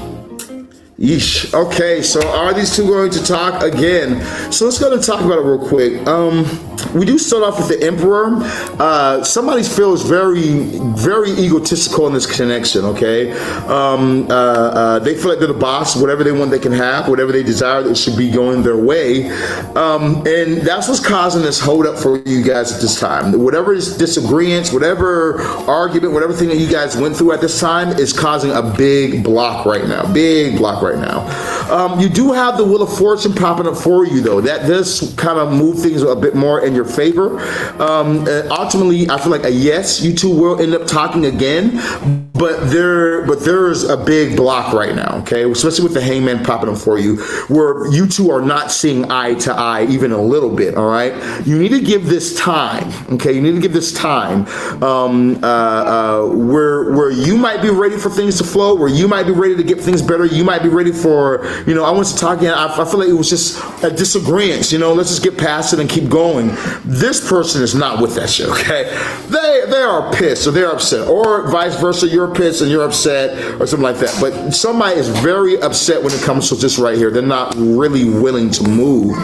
[SPEAKER 1] Yeesh. Okay, so are these two going to talk again? So let's go and talk about it real quick. We do start off with the Emperor. Somebody feels very, very egotistical in this connection, okay? They feel like they're the boss. Whatever they want, they can have. Whatever they desire, it should be going their way. And that's what's causing this hold up for you guys at this time. Whatever is disagreements, whatever argument, whatever thing that you guys went through at this time is causing a big block right now. Big block right now. You do have the Wheel of Fortune popping up for you, though. That does kind of move things a bit more in your favor. Ultimately, I feel like a yes, you two will end up talking again, but there's a big block right now, okay? Especially with the Hangman popping up for you, where you two are not seeing eye to eye even a little bit, all right? You need to give this time, okay? You need to give this time where you might be ready for things to flow, where you might be ready to get things better, you might be ready for, you know, I want to talk again. I feel like it was just a disagreement, you know, let's just get past it and keep going. This person is not with that shit, okay? They are pissed or they're upset, or vice versa, you're pissed and you're upset or something like that. But somebody is very upset when it comes to this right here. They're not really willing to move.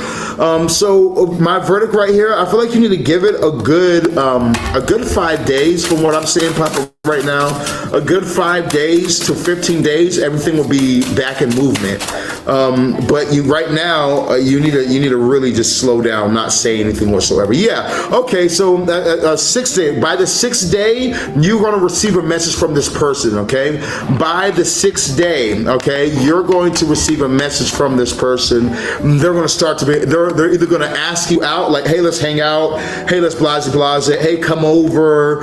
[SPEAKER 1] So my verdict right here, I feel like you need to give it a good 5 days from what I'm seeing pop up right now. A good 5 days to 15 days, everything will be back in movement. But right now, you need to really just slow down, not say anything whatsoever. Yeah, okay, so by the 6th day, you're going to receive a message from this person, okay? By the 6th day, okay, you're going to receive a message from this person. They're going to start to be, they're either going to ask you out, like, hey, let's hang out, hey, let's blase, hey, come over,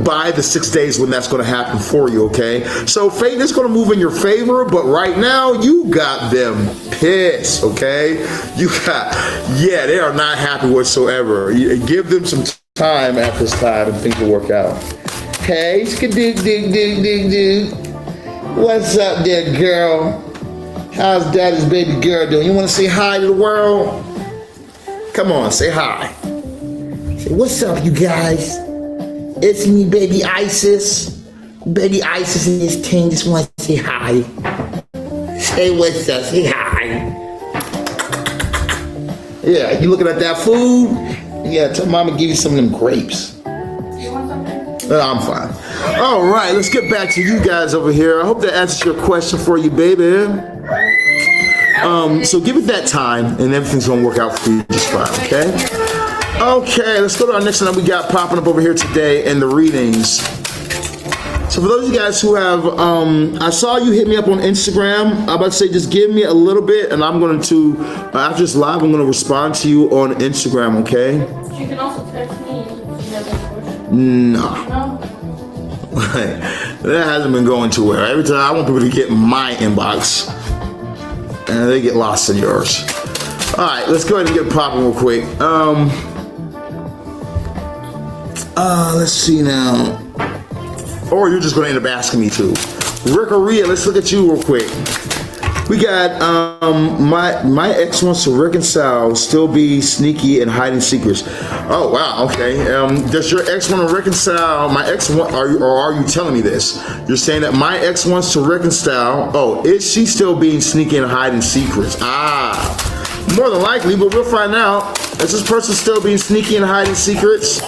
[SPEAKER 1] by the 6 days when that's going to happen for you, okay? So fate is going to move in your favor, but right now, you got them pissed, okay? Yeah, they are not happy whatsoever. You give them some time at this time and things will work out. Hey, dig. What's up there, girl? How's daddy's baby girl doing? You want to say hi to the world? Come on, say hi. Say, what's up, you guys? It's me, baby Isis. Baby Isis and this team just want to say hi. Say what's up, say hi. Yeah, you looking at that food? Yeah, tell mama give you some of them grapes. You want something? I'm fine. All right, let's get back to you guys over here. I hope that answers your question for you, baby. So give it that time and everything's gonna work out for you just fine, okay? Okay, let's go to our next one that we got popping up over here today in the readings. So for those of you guys who have, I saw you hit me up on Instagram. I'm about to say just give me a little bit and I'm going to, after this live, I'm going to respond to you on Instagram, okay?
[SPEAKER 3] You can also text me if you have any questions.
[SPEAKER 1] No. That hasn't been going too well. Every time I want people to get my inbox and they get lost in yours. All right, let's go ahead and get popping real quick. Let's see now. Or you're just going to end up asking me to. Rickeria, let's look at you real quick. We got my ex wants to reconcile, still be sneaky and hiding secrets. Oh wow, okay. Does your ex want to reconcile? My ex want, or are you telling me this? You're saying that my ex wants to reconcile. Oh, is she still being sneaky and hiding secrets? More than likely, but we'll find out. Is this person still being sneaky and hiding secrets?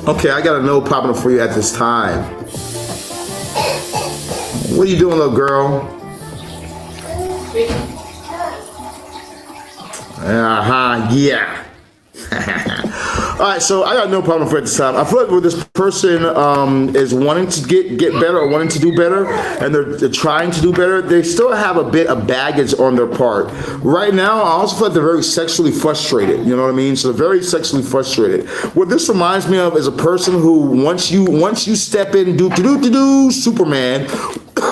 [SPEAKER 1] Okay, I got a no popping up for you at this time. What are you doing, little girl? Yeah. All right, so I got no problem for it this time. I feel like where this person is wanting to get better or wanting to do better, and they're trying to do better, they still have a bit of baggage on their part. Right now, I also feel like they're very sexually frustrated. You know what I mean? So they're very sexually frustrated. What this reminds me of is a person who once you step in, Superman.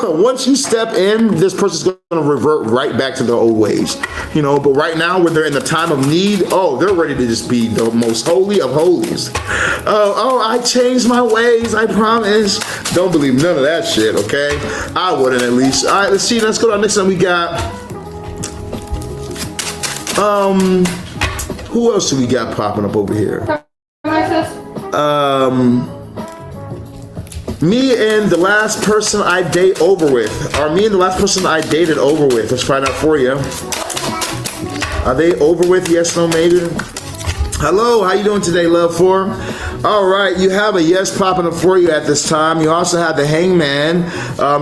[SPEAKER 1] Once you step in, this person's going to revert right back to their old ways, you know. But right now, when they're in the time of need, they're ready to just be the most holy of holies. I changed my ways, I promise. Don't believe none of that shit, okay? I wouldn't, at least. All right, let's see. Let's go to our next one. We got who else do we got popping up over here? Me and the last person I date over with. Are me and the last person I dated over with? Let's find out for you. Are they over with? Yes, no, maybe. Hello, how you doing today, love for? All right, you have a yes popping up for you at this time. You also have the hangman,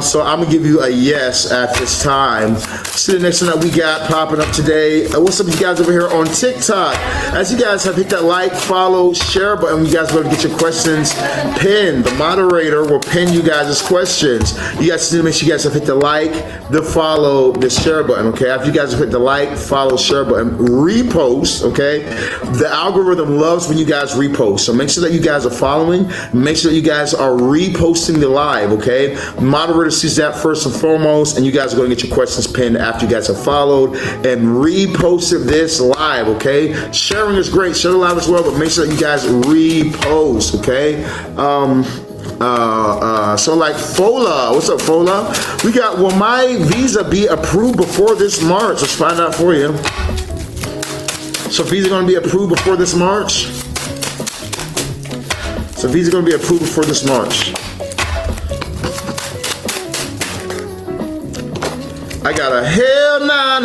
[SPEAKER 1] so I'm gonna give you a yes at this time. See the next one that we got popping up today. What's up, you guys over here on TikTok? As you guys have hit that like, follow, share button, you guys will get your questions pinned. The moderator will pin you guys' questions. You guys need to make sure you guys have hit the like, the follow, the share button. Okay, after you guys have hit the like, follow, share button, repost. Okay, the algorithm loves when you guys repost, so make sure that you guys are following. Make sure that you guys are reposting the live, okay? The moderator sees that first and foremost, and you guys are going to get your questions pinned after you guys have followed and reposted this live, okay? Sharing is great. Share the live as well, but make sure that you guys repost, okay? So like Fola, what's up, Fola? We got, will my visa be approved before this March? Let's find out for you. So visa going to be approved before this March? So visa going to be approved before this March. I got a hell nah.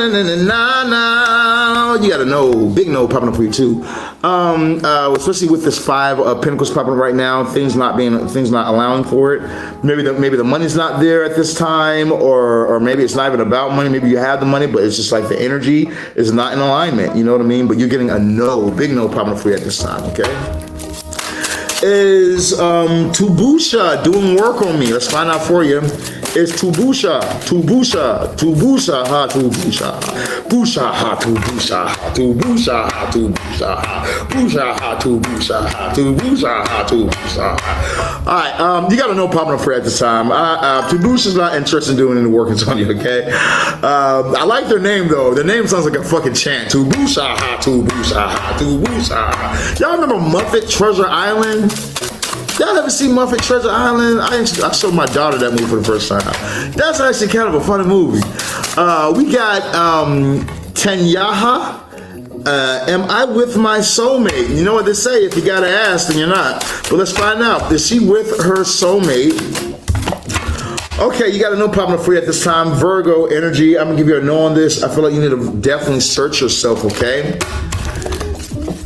[SPEAKER 1] You got a no, big no popping up for you too. Especially with this 5 of Pentacles popping up right now, things not allowing for it. Maybe the money's not there at this time, or maybe it's not even about money. Maybe you have the money, but it's just like the energy is not in alignment. You know what I mean? But you're getting a no, big no popping up for you at this time. Okay. Is Tubusha doing work on me? Let's find out for you. Is Tubusha ha Tubusha, Tubusha ha Tubusha ha Tubusha ha. All right, you got a no problem for at this time. Tubusha's not interested in doing any work on you, okay? I like their name though. Their name sounds like a fucking chant. Tubusha ha Tubusha ha Tubusha ha. Y'all remember Muppet Treasure Island? Y'all ever seen Muppet Treasure Island? I showed my daughter that movie for the first time. That's actually kind of a funny movie. We got Tanyaha. Am I with my soulmate? You know what they say, if you gotta ask, then you're not. But let's find out. Is she with her soulmate? Okay, you got a no problem for you at this time. Virgo energy. I'm gonna give you a no on this. I feel like you need to definitely search yourself, okay?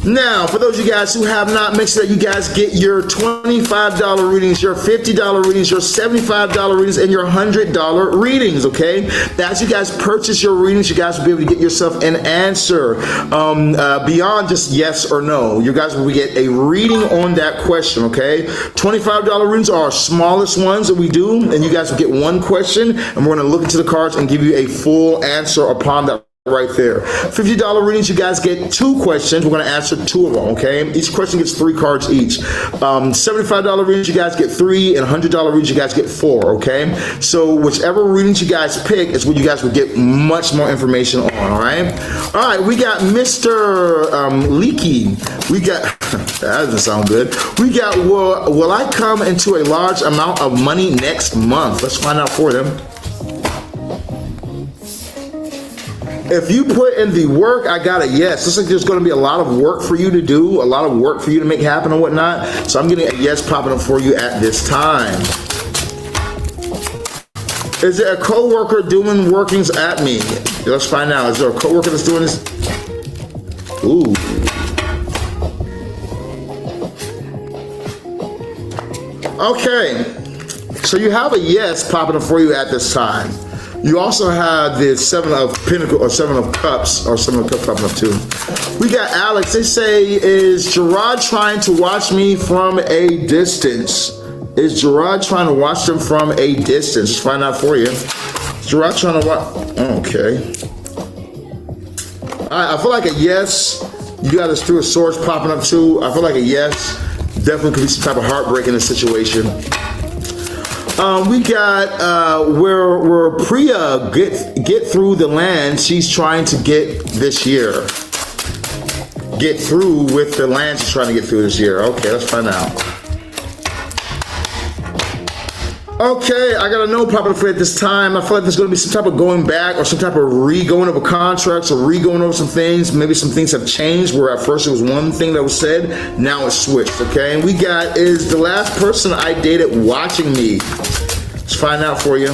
[SPEAKER 1] Now, for those of you guys who have not, make sure that you guys get your $25 readings, your $50 readings, your $75 readings, and your $100 readings, okay? As you guys purchase your readings, you guys will be able to get yourself an answer beyond just yes or no. You guys will get a reading on that question, okay? $25 readings are our smallest ones that we do, and you guys will get one question, and we're going to look into the cards and give you a full answer upon that right there. $50 readings, you guys get 2 questions. We're going to answer 2 of them, okay? Each question gets 3 cards each. $75 readings, you guys get 3, and $100 readings, you guys get 4, okay? So whichever readings you guys pick is what you guys will get much more information on, all right? All right, we got Mr. Leaky. We got... That doesn't sound good. We got, will I come into a large amount of money next month? Let's find out for them. If you put in the work, I got a yes. Looks like there's going to be a lot of work for you to do, a lot of work for you to make happen and whatnot. So I'm getting a yes popping up for you at this time. Is there a coworker doing workings at me? Let's find out. Is there a coworker that's doing this? Ooh. Okay. So you have a yes popping up for you at this time. You also have the 7 of Pentacles, or 7 of Cups, or 7 of Cups popping up too. We got Alex. They say, is Gerard trying to watch me from a distance? Is Gerard trying to watch them from a distance? Let's find out for you. Is Gerard trying to watch? Okay. All right, I feel like a yes. You got this 2 of Swords popping up too. I feel like a yes. Definitely could be some type of heartbreak in this situation. We got where Priya get through the land she's trying to get this year. Get through with the land she's trying to get through this year. Okay, let's find out. Okay, I got a no popping up for you at this time. I feel like there's going to be some type of going back or some type of re-going over contracts or re-going over some things. Maybe some things have changed where at first it was one thing that was said, now it's switched, okay? And we got, is the last person I dated watching me? Let's find out for you.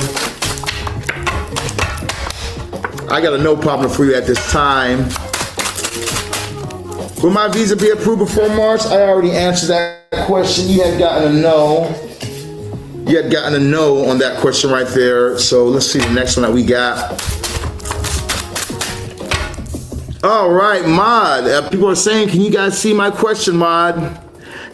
[SPEAKER 1] I got a no popping up for you at this time. Will my visa be approved before March? I already answered that question. You had gotten a no. You had gotten a no on that question right there. So let's see the next one that we got. All right, Mod. People are saying, can you guys see my question, Mod?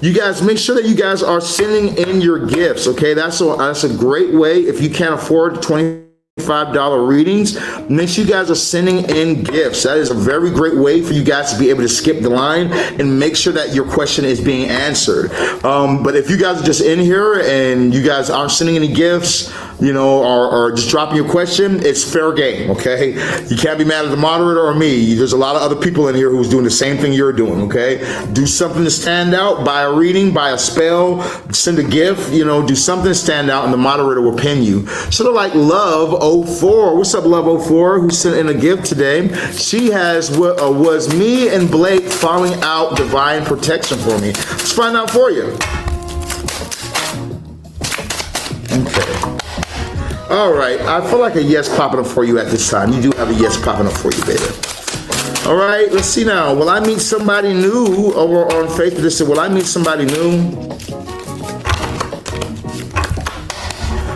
[SPEAKER 1] You guys, make sure that you guys are sending in your gifts, okay? That's a great way. If you can't afford $25 readings, make sure you guys are sending in gifts. That is a very great way for you guys to be able to skip the line and make sure that your question is being answered. But if you guys are just in here and you guys aren't sending any gifts, you know, or just dropping your question, it's fair game, okay? You can't be mad at the moderator or me. There's a lot of other people in here who's doing the same thing you're doing, okay? Do something to stand out, buy a reading, buy a spell, send a gift, you know, do something to stand out and the moderator will pin you. Sort of like Love04. What's up, Love04, who sent in a gift today? She has, was me and Blake falling out divine protection for me. Let's find out for you. Okay. All right, I feel like a yes popping up for you at this time. You do have a yes popping up for you, baby. All right, let's see now. Will I meet somebody new over on Facebook? This said, will I meet somebody new?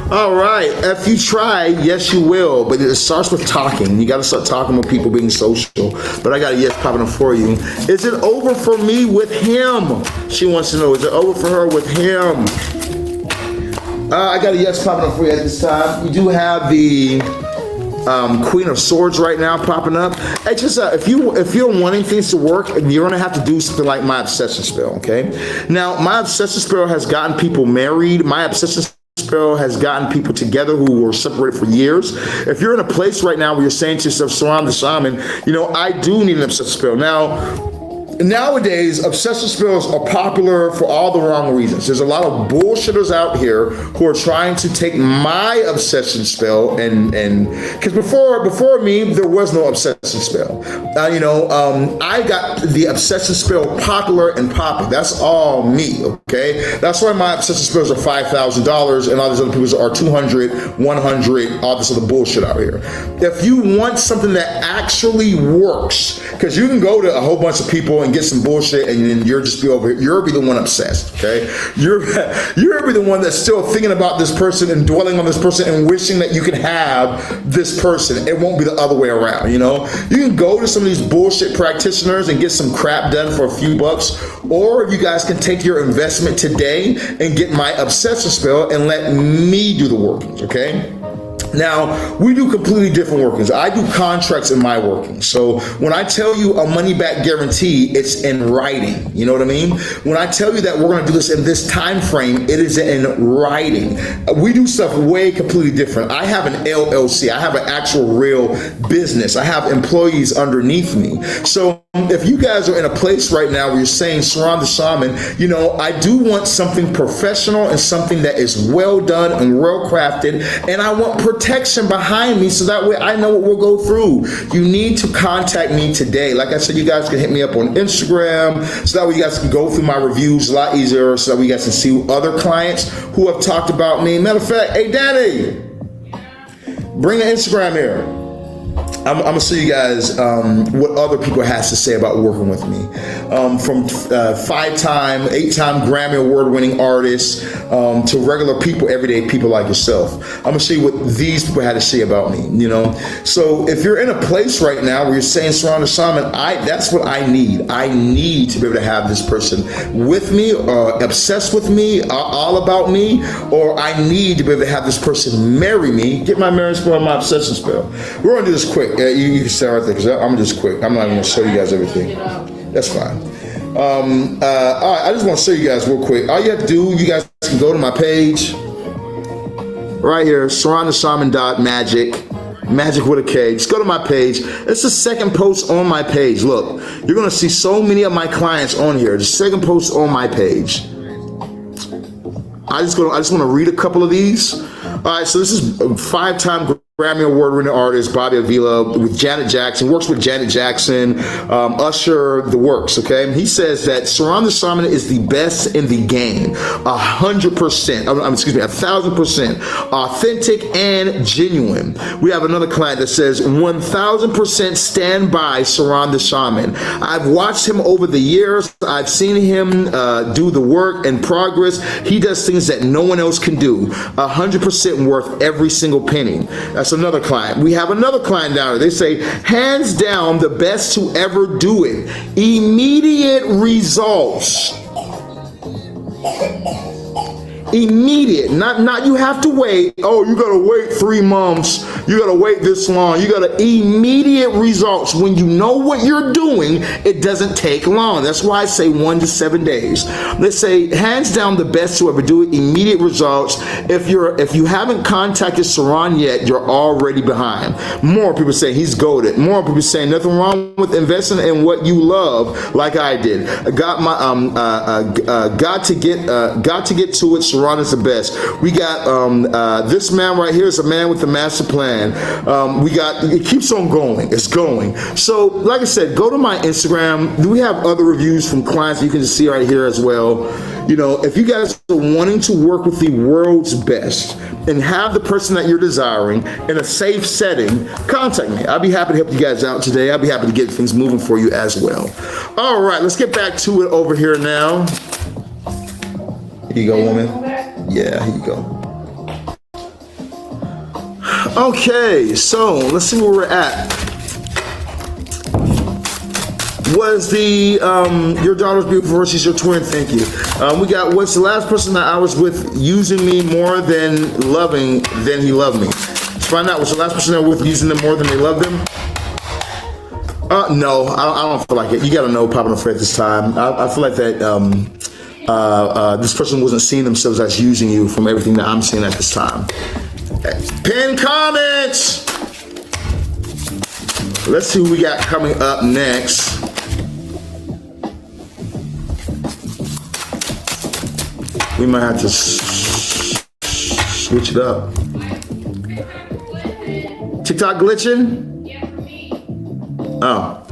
[SPEAKER 1] All right, if you try, yes, you will. But it starts with talking. You got to start talking with people, being social. But I got a yes popping up for you. Is it over for me with him? She wants to know, is it over for her with him? I got a yes popping up for you at this time. You do have the Queen of Swords right now popping up. It's just if you're wanting things to work, you're gonna have to do something like my obsession spell. Okay. Now my obsession spell has gotten people married. My obsession spell has gotten people together who were separated for years. If you're in a place right now where you're saying to yourself, Sirron the Shaman, you know, I do need an obsession spell now. Nowadays, obsession spells are popular for all the wrong reasons. There's a lot of bullshitters out here who are trying to take my obsession spell and because before me, there was no obsession spell. I got the obsession spell popular and popping. That's all me, okay? That's why my obsession spells are $5,000 and all these other people's are 200, 100, all this other bullshit out here. If you want something that actually works, because you can go to a whole bunch of people and get some bullshit and then you'll just be over here. You'll be the one obsessed, okay? You'll be the one that's still thinking about this person and dwelling on this person and wishing that you could have this person. It won't be the other way around, you know? You can go to some of these bullshit practitioners and get some crap done for a few bucks, or you guys can take your investment today and get my obsession spell and let me do the workings, okay? Now, we do completely different workings. I do contracts in my working. So when I tell you a money back guarantee, it's in writing. You know what I mean? When I tell you that we're going to do this in this time frame, it is in writing. We do stuff way completely different. I have an LLC. I have an actual real business. I have employees underneath me. So if you guys are in a place right now where you're saying, Sirron the Shaman, you know, I do want something professional and something that is well done and well crafted, and I want protection behind me so that way I know what we'll go through. You need to contact me today. Like I said, you guys can hit me up on Instagram so that way you guys can go through my reviews a lot easier, so that way you guys can see other clients who have talked about me. Matter of fact, hey Danny, bring an Instagram here. I'm gonna show you guys what other people has to say about working with me. From 5-time, 8-time Grammy Award-winning artists to regular people, everyday people like yourself. I'm gonna show you what these people had to say about me. You know, so if you're in a place right now where you're saying, Sirron the Shaman, that's what I need. I need to be able to have this person with me, or obsessed with me, all about me, or I need to be able to have this person marry me. Get my marriage spell, my obsession spell. We're gonna do this quick. You can stay right there because I'm just quick. I'm not even gonna show you guys everything. That's fine. All right, I just want to show you guys real quick. All you have to do, you guys can go to my page right here, SirronTheShaman.magic, magic with a K. Just go to my page. It's the second post on my page. Look, you're gonna see so many of my clients on here. The second post on my page. I just want to read a couple of these. All right, so this is 5-time Grammy Award-winning artist Bobby Avila with Janet Jackson, works with Janet Jackson, Usher, the works, okay? He says that Sirron the Shaman is the best in the game, 100%, excuse me, 1,000% authentic and genuine. We have another client that says 1,000% stand by Sirron the Shaman. I've watched him over the years. I've seen him do the work and progress. He does things that no one else can do. 100% worth every single penny. That's another client. We have another client down there. They say, hands down, the best to ever do it. Immediate results. Immediate, not you have to wait. Oh, you gotta wait 3 months. You gotta wait this long. You gotta immediate results. When you know what you're doing, it doesn't take long. That's why I say 1 to 7 days. Let's say hands down the best to ever do it. Immediate results. If you haven't contacted Sirron yet, you're already behind. More people say he's goated. More people saying nothing wrong with investing in what you love, like I did. Got to get to it. Sirron is the best. We got this man right here is a man with a master plan. It keeps on going. It's going. So, like I said, go to my Instagram. We have other reviews from clients you can just see right here as well. You know, if you guys are wanting to work with the world's best and have the person that you're desiring in a safe setting, contact me. I'll be happy to help you guys out today. I'll be happy to get things moving for you as well. All right, let's get back to it over here now. Here you go, woman. Yeah, here you go. Okay, so let's see where we're at. Was the your daughter's beautiful versus your twin? Thank you. We got, what's the last person that I was with using me more than loving than he loved me? Let's find out. Was the last person that was with using them more than they loved them? No, I don't feel like it. You gotta know Papa Afraid this time. I feel like that this person wasn't seeing themselves as using you from everything that I'm seeing at this time. Pin comments. Let's see who we got coming up next. We might have to switch it up. TikTok glitching? Oh.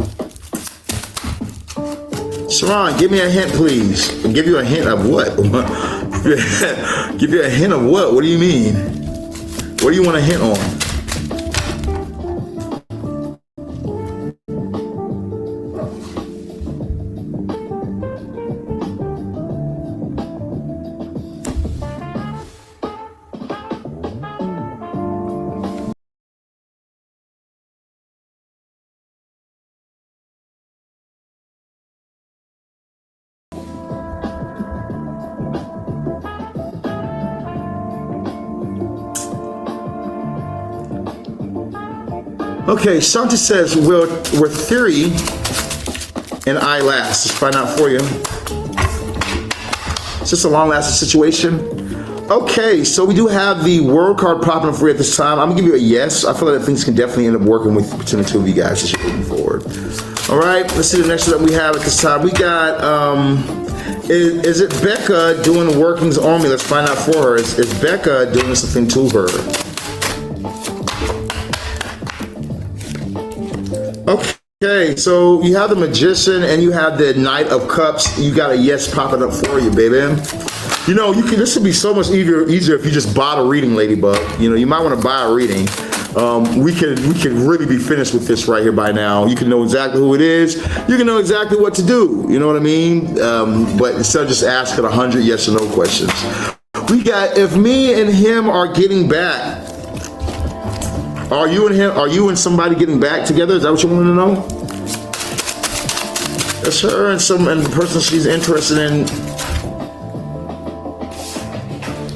[SPEAKER 1] Sirron, give me a hint, please. I'll give you a hint of what? Give you a hint of what? What do you mean? What do you want a hint on? Okay, Shanti says, will theory and I last? Let's find out for you. Is this a long-lasting situation? Okay, so we do have the world card popping up for you at this time. I'm gonna give you a yes. I feel like things can definitely end up working with between the two of you guys as you're moving forward. All right, let's see the next one that we have at this time. We got, is it Becca doing the workings on me? Let's find out for her. Is Becca doing something to her? Okay, so you have the Magician and you have the Knight of Cups. You got a yes popping up for you, baby. You know, this would be so much easier if you just bought a reading, Ladybug. You know, you might want to buy a reading. We can really be finished with this right here by now. You can know exactly who it is. You can know exactly what to do. You know what I mean? But instead of just asking 100 yes or no questions. We got, if me and him are getting back. Are you and somebody getting back together? Is that what you want to know? That's her and the person she's interested in.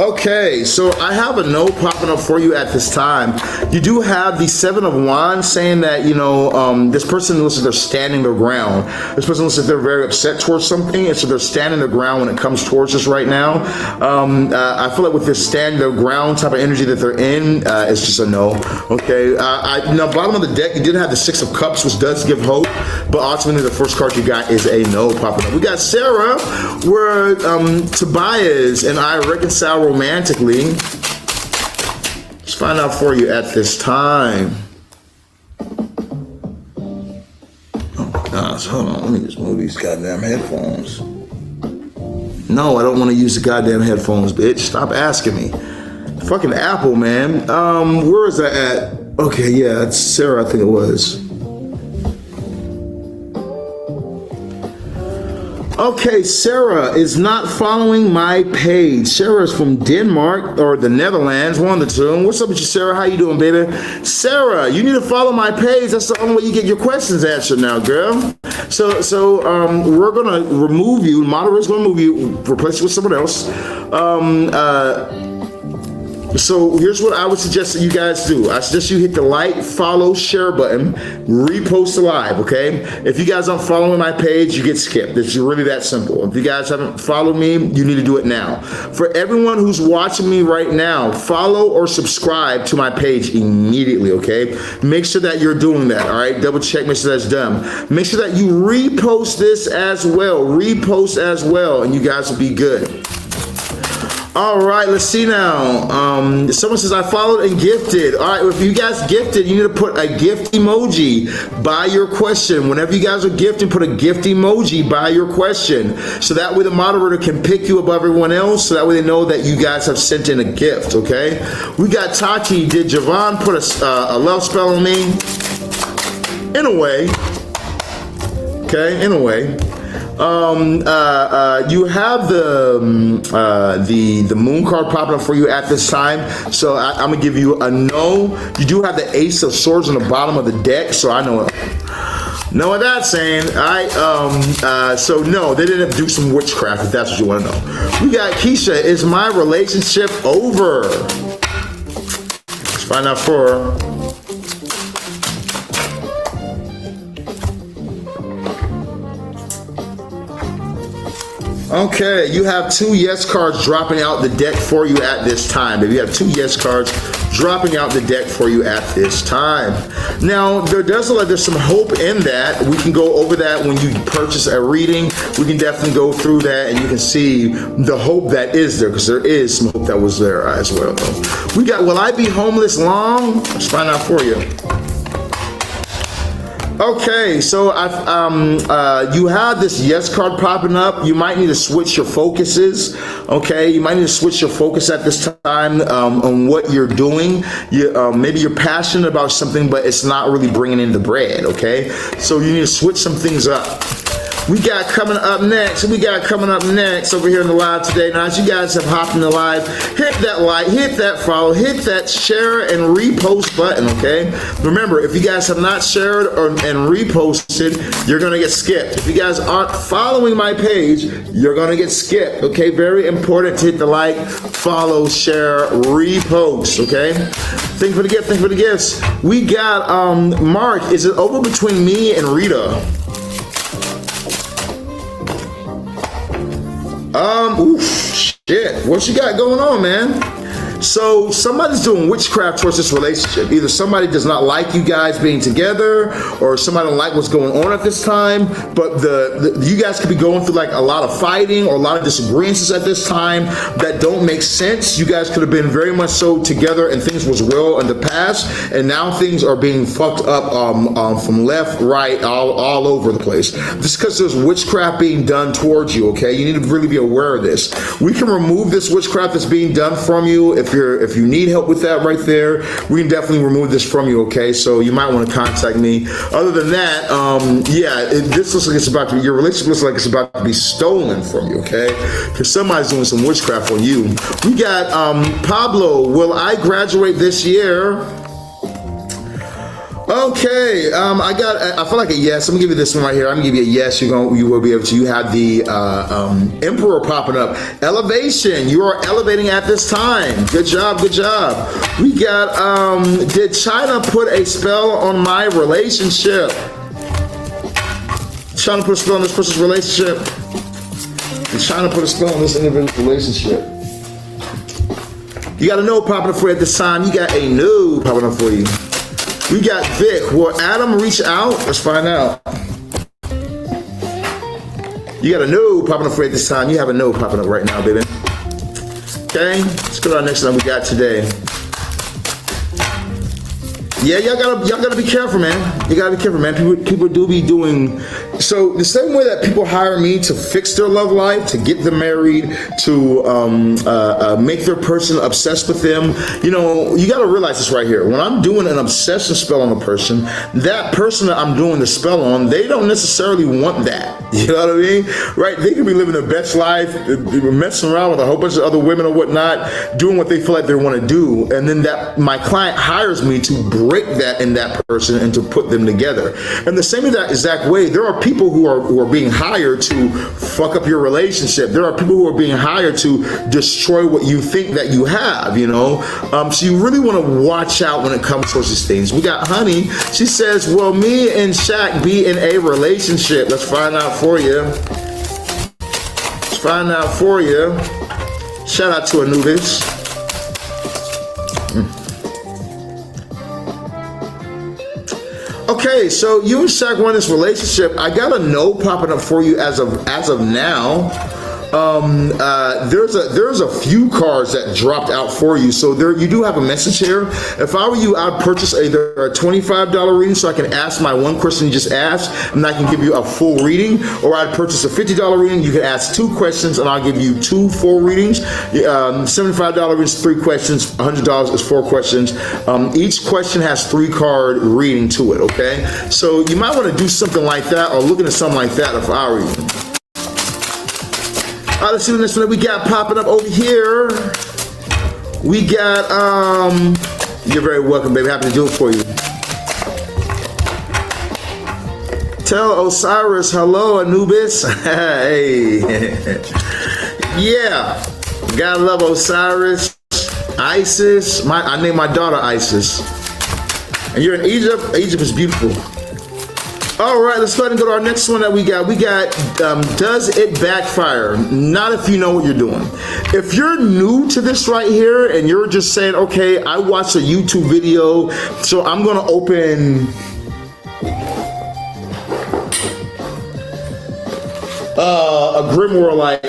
[SPEAKER 1] Okay, so I have a no popping up for you at this time. You do have the Seven of Wands saying that, you know, this person looks like they're standing their ground. This person looks like they're very upset towards something, and so they're standing their ground when it comes towards us right now. I feel like with this standing their ground type of energy that they're in, it's just a no. Okay, now bottom of the deck, you did have the Six of Cups, which does give hope, but ultimately the first card you got is a no popping up. We got Sarah, where Tobias and I reconcile romantically. Let's find out for you at this time. Oh gosh, hold on. Let me just move these goddamn headphones. No, I don't want to use the goddamn headphones, bitch. Stop asking me. Fucking Apple, man. Where is that at? Okay, yeah, it's Sarah, I think it was. Okay, Sarah is not following my page. Sarah is from Denmark or the Netherlands, one of the two. What's up with you, Sarah? How you doing, baby? Sarah, you need to follow my page. That's the only way you get your questions answered now, girl. So we're gonna remove you. Moderator's gonna remove you, replace you with someone else. So here's what I would suggest that you guys do. I suggest you hit the like, follow, share button, repost the live, okay? If you guys aren't following my page, you get skipped. It's really that simple. If you guys haven't followed me, you need to do it now. For everyone who's watching me right now, follow or subscribe to my page immediately, okay? Make sure that you're doing that, all right? Double check, make sure that's done. Make sure that you repost this as well. Repost as well, and you guys will be good. All right, let's see now. Someone says, I followed and gifted. All right, if you guys gifted, you need to put a gift emoji by your question. Whenever you guys are gifting, put a gift emoji by your question. So that way the moderator can pick you above everyone else, so that way they know that you guys have sent in a gift, okay? We got Tati. Did Javon put a love spell on me? In a way. Okay, in a way. You have the moon card popping up for you at this time, so I'm gonna give you a no. You do have the Ace of Swords on the bottom of the deck, so I know what that's saying. So no, they didn't do some witchcraft, if that's what you want to know. We got Keisha. Is my relationship over? Let's find out for her. Okay, you have two yes cards dropping out the deck for you at this time. Baby, you have two yes cards dropping out the deck for you at this time. Now, there does look like there's some hope in that. We can go over that when you purchase a reading. We can definitely go through that, and you can see the hope that is there, because there is some hope that was there as well. We got, will I be homeless long? Let's find out for you. Okay, so you have this yes card popping up. You might need to switch your focuses. Okay, you might need to switch your focus at this time on what you're doing. Maybe you're passionate about something, but it's not really bringing in the bread. Okay, so you need to switch some things up. we got coming up next over here in the live today. Now, as you guys have hopped in the live, hit that like, hit that follow, hit that share and repost button, okay? Remember, if you guys have not shared and reposted, you're gonna get skipped. If you guys aren't following my page, you're gonna get skipped, okay? Very important to hit the like, follow, share, repost, okay? Thank you for the gifts. We got, Mark, is it over between me and Rita? Oof, shit. What you got going on, man? So somebody's doing witchcraft towards this relationship. Either somebody does not like you guys being together, or somebody don't like what's going on at this time. But you guys could be going through like a lot of fighting or a lot of disagreements at this time that don't make sense. You guys could have been very much so together and things was well in the past, and now things are being fucked up from left, right, all over the place. Just because there's witchcraft being done towards you, okay? You need to really be aware of this. We can remove this witchcraft that's being done from you. If you need help with that right there, we can definitely remove this from you, okay? So you might want to contact me. Other than that, this looks like it's about to be, your relationship looks like it's about to be stolen from you, okay? Because somebody's doing some witchcraft on you. We got Pablo, will I graduate this year? Okay, I feel like a yes. I'm gonna give you this one right here. I'm gonna give you a yes. You will be able to. You have the Emperor popping up. Elevation. You are elevating at this time. Good job. We got. Did China put a spell on my relationship? China put a spell on this person's relationship. Did China put a spell on this individual's relationship? You got a no popping up for you at this time. You got a no popping up for you. We got Vic. Will Adam reach out? Let's find out. You got a no popping up for you this time. You have a no popping up right now, baby. Okay, let's go to our next one we got today. Yeah, y'all gotta be careful, man. You gotta be careful, man. People do be doing. So the same way that people hire me to fix their love life, to get them married, to make their person obsessed with them, you know, you got to realize this right here. When I'm doing an obsession spell on a person, that person that I'm doing the spell on, they don't necessarily want that. You know what I mean? Right? They could be living their best life, messing around with a whole bunch of other women or whatnot, doing what they feel like they want to do, and then that my client hires me to break that in that person and to put them together. And the same exact way, there are people who are being hired to fuck up your relationship. There are people who are being hired to destroy what you think that you have, you know? So you really want to watch out when it comes to these things. We got Honey. She says, will me and Shaq be in a relationship? Let's find out for you. Shout out to Anubis. Okay, so you and Shaq want this relationship. I got a no popping up for you as of now. There's a few cards that dropped out for you, so there you do have a message here. If I were you, I'd purchase either a $25 reading so I can ask my one question you just asked and I can give you a full reading, or I'd purchase a $50 reading. You can ask 2 questions and I'll give you 2 full readings. $75 is 3 questions, $100 is 4 questions. Each question has 3 card reading to it, okay? So you might want to do something like that, or looking at something like that if I were you. All right, let's see the next one that we got popping up over here. We got, you're very welcome, baby. Happy to do it for you. Tell Osiris hello, Anubis. Hey. Yeah. Gotta love Osiris. Isis. I named my daughter Isis. And you're in Egypt? Egypt is beautiful. All right, let's go ahead and go to our next one that we got. We got, does it backfire? Not if you know what you're doing. If you're new to this right here and you're just saying, okay, I watched a YouTube video, so I'm gonna open a grimoire like,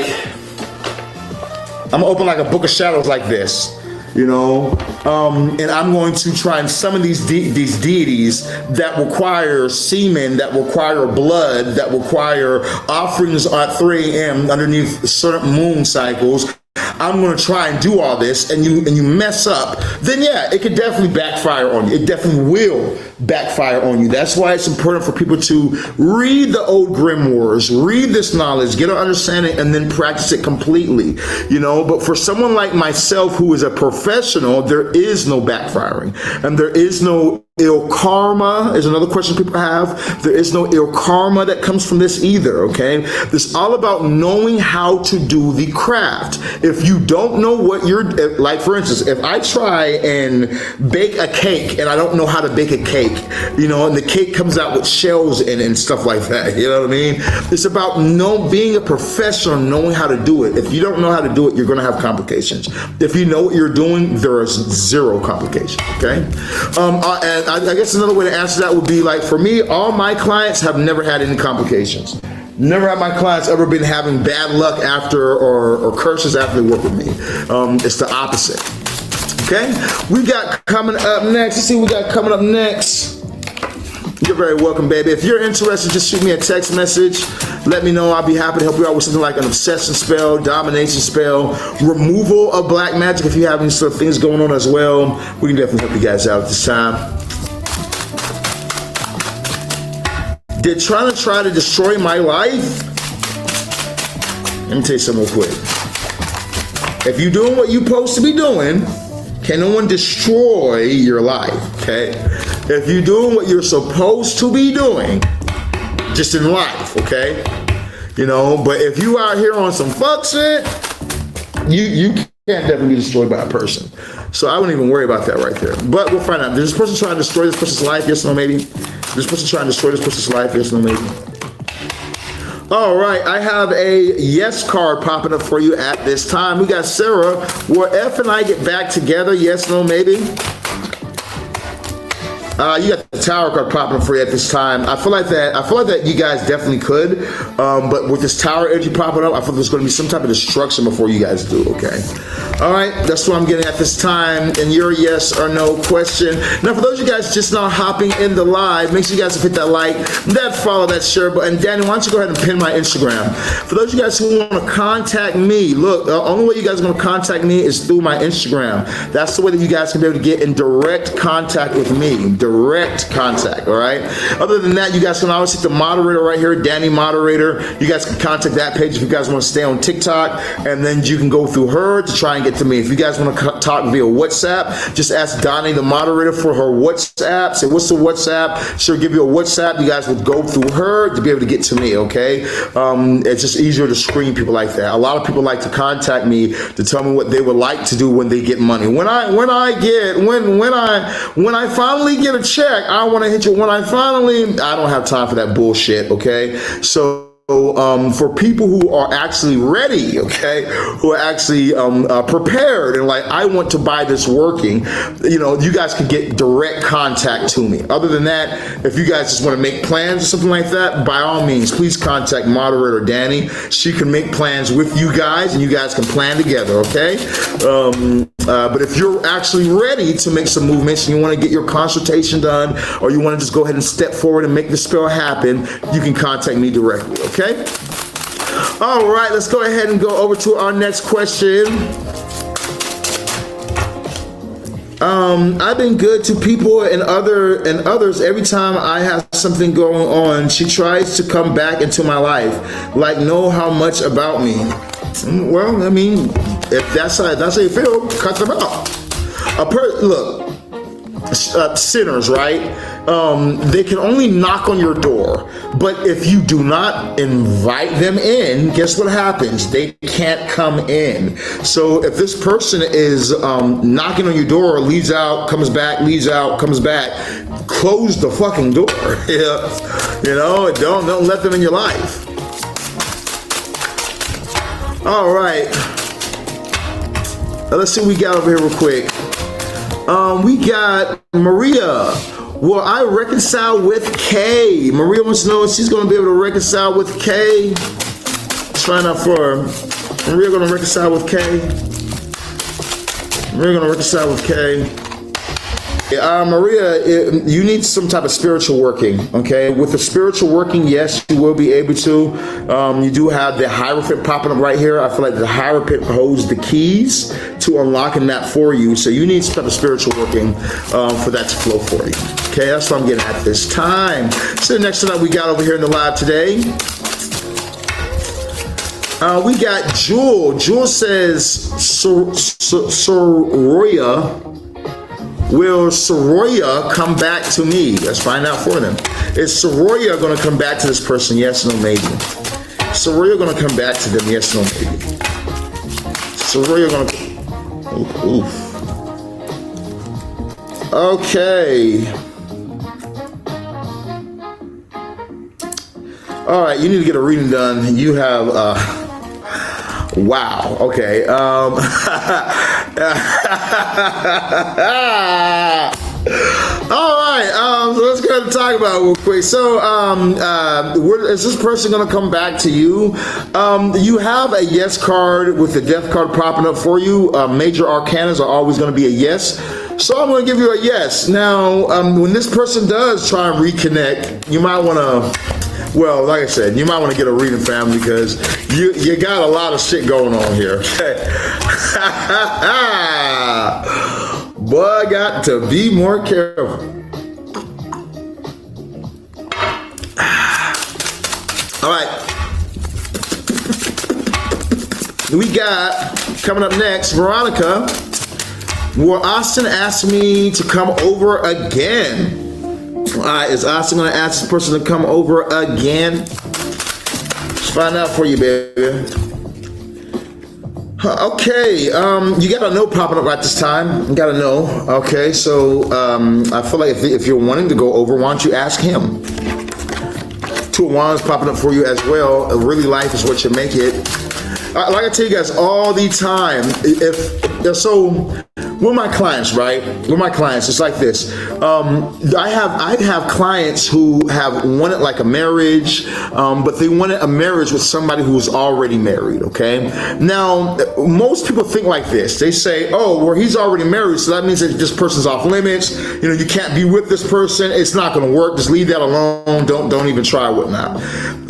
[SPEAKER 1] I'm gonna open like a book of shadows like this. You know, and I'm going to try and summon these deities that require semen, that require blood, that require offerings at 3 a.m. underneath certain moon cycles. I'm going to try and do all this, and you mess up, then yeah, it could definitely backfire on you. It definitely will backfire on you. That's why it's important for people to read the old grimoires, read this knowledge, get an understanding, and then practice it completely. But for someone like myself who is a professional, there is no backfiring, and there is no ill karma is another question people have. There is no ill karma that comes from this either, okay? This is all about knowing how to do the craft. If you don't know what you're, like for instance, if I try and bake a cake and I don't know how to bake a cake, and the cake comes out with shells in it and stuff like that, you know what I mean? It's about being a professional, knowing how to do it. If you don't know how to do it, you're gonna have complications. If you know what you're doing, there is zero complications, okay? And I guess another way to answer that would be like, for me, all my clients have never had any complications. Never have my clients ever been having bad luck after or curses after they work with me. It's the opposite. Okay? We got coming up next. Let's see what we got coming up next. You're very welcome, baby. If you're interested, just shoot me a text message. Let me know. I'll be happy to help you out with something like an obsession spell, domination spell, removal of black magic. If you have any sort of things going on as well, we can definitely help you guys out at this time. They're trying to destroy my life. Let me tell you something real quick. If you're doing what you're supposed to be doing, can no one destroy your life, okay? If you're doing what you're supposed to be doing, just in life, okay? But if you out here on some fuck shit, you can't definitely be destroyed by a person. So I wouldn't even worry about that right there. But we'll find out. Is this person trying to destroy this person's life? Yes, no, maybe. This person trying to destroy this person's life? Yes, no, maybe. All right, I have a yes card popping up for you at this time. We got Sarah. Will F and I get back together? Yes, no, maybe. You got the Tower card popping up for you at this time. I feel like that you guys definitely could, but with this Tower energy popping up, I feel there's going to be some type of destruction before you guys do. Okay. All right, that's what I'm getting at this time. And your yes or no question. Now, for those of you guys just now hopping in the live, make sure you guys hit that like, that follow, that share button. Danny, why don't you go ahead and pin my Instagram? For those of you guys who want to contact me, look, the only way you guys are going to contact me is through my Instagram. That's the way that you guys can be able to get in direct contact with me. Direct contact, all right? Other than that, you guys can always hit the moderator right here, Danny Moderator. You guys can contact that page if you guys want to stay on TikTok, and then you can go through her to try and get to me. If you guys want to talk via WhatsApp, just ask Donnie, the moderator, for her WhatsApp. Say, what's the WhatsApp? She'll give you a WhatsApp. You guys will go through her to be able to get to me, okay? It's just easier to screen people like that. A lot of people like to contact me to tell me what they would like to do when they get money. When I finally get a check, I want to hit you. I don't have time for that bullshit, okay? So for people who are actually ready, okay, who are actually prepared and like, I want to buy this working, you guys can get direct contact to me. Other than that, if you guys just want to make plans or something like that, by all means, please contact moderator Danny. She can make plans with you guys and you guys can plan together, okay? But if you're actually ready to make some movements and you want to get your consultation done, or you want to just go ahead and step forward and make the spell happen, you can contact me directly, okay? All right, let's go ahead and go over to our next question. I've been good to people and others. Every time I have something going on, she tries to come back into my life, like know how much about me. Well, I mean, if that's how you feel, cut them out. Look, sinners, right? They can only knock on your door, but if you do not invite them in, guess what happens? They can't come in. So if this person is knocking on your door, leaves out, comes back, leaves out, comes back, close the fucking door. Yeah. Don't let them in your life. All right. Let's see what we got over here real quick. We got Maria. Will I reconcile with Kay? Maria wants to know if she's going to be able to reconcile with Kay. Trying out for Maria going to reconcile with Kay. Maria going to reconcile with Kay. Maria, you need some type of spiritual working, okay? With the spiritual working, yes, you will be able to. You do have the Hierophant popping up right here. I feel like the Hierophant holds the keys to unlocking that for you. So you need some type of spiritual working for that to flow for you. Okay, that's what I'm getting at this time. So the next one we got over here in the live today, we got Jewel. Jewel says, Soroya. Will Soroya come back to me? Let's find out for them. Is Soroya going to come back to this person? Yes, no, maybe. Soroya going to come back to them? Yes, no, maybe. Soroya going to... Oof. Okay. All right, you need to get a reading done. You have... Wow. Okay. All right. So let's go ahead and talk about it real quick. So, is this person going to come back to you? You have a yes card with the death card popping up for you. Major arcanas are always going to be a yes. So I'm going to give you a yes. Now, when this person does try and reconnect, you might want to... Well, like I said, you might want to get a reading, family, because you got a lot of shit going on here. Boy, I got to be more careful. All right. We got, coming up next, Veronica. Well, Austin asked me to come over again. Is Austin going to ask this person to come over again? Let's find out for you, baby. Okay, you got a no popping up right this time. You got a no. Okay, so I feel like if you're wanting to go over, why don't you ask him? Two of Wands popping up for you as well. Really, life is what you make it. Like I tell you guys all the time, with my clients, right? With my clients, it's like this. I have clients who have wanted like a marriage, but they wanted a marriage with somebody who was already married, okay? Now, most people think like this. They say, oh, well, he's already married, so that means that this person's off limits. You know, you can't be with this person. It's not gonna work. Just leave that alone. Don't even try whatnot.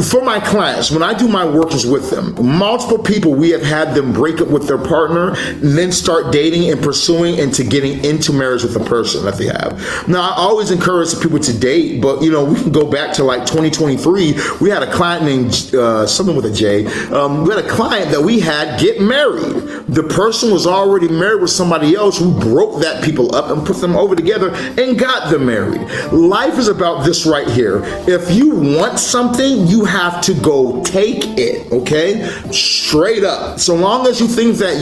[SPEAKER 1] For my clients, when I do my workings with them, multiple people, we have had them break up with their partner and then start dating and pursuing into getting into marriage with the person that they have. Now, I always encourage people to date, but you know, we can go back to like 2023. We had a client named something with a J. We had a client that we had get married. The person was already married with somebody else who broke that people up and put them over together and got them married. Life is about this right here. If you want something, you have to go take it, okay? Straight up. So long as you think that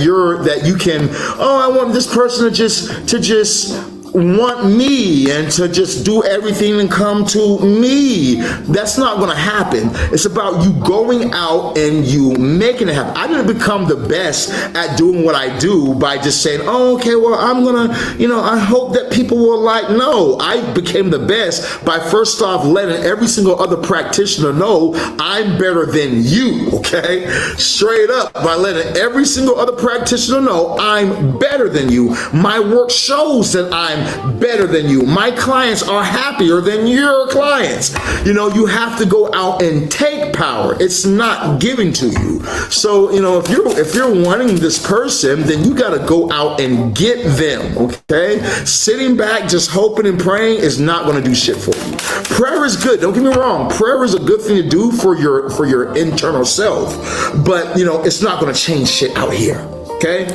[SPEAKER 1] you can, oh, I want this person to just want me and to just do everything and come to me. That's not going to happen. It's about you going out and you making it happen. I didn't become the best at doing what I do by just saying, oh, okay, well, I'm going to, I hope that people will like. No, I became the best by first off letting every single other practitioner know I'm better than you, okay? Straight up, by letting every single other practitioner know I'm better than you. My work shows that I'm better than you. My clients are happier than your clients. You have to go out and take power. It's not given to you. So, if you're wanting this person, then you got to go out and get them, okay? Sitting back just hoping and praying is not going to do shit for you. Prayer is good. Don't get me wrong. Prayer is a good thing to do for your internal self, but it's not going to change shit out here, okay?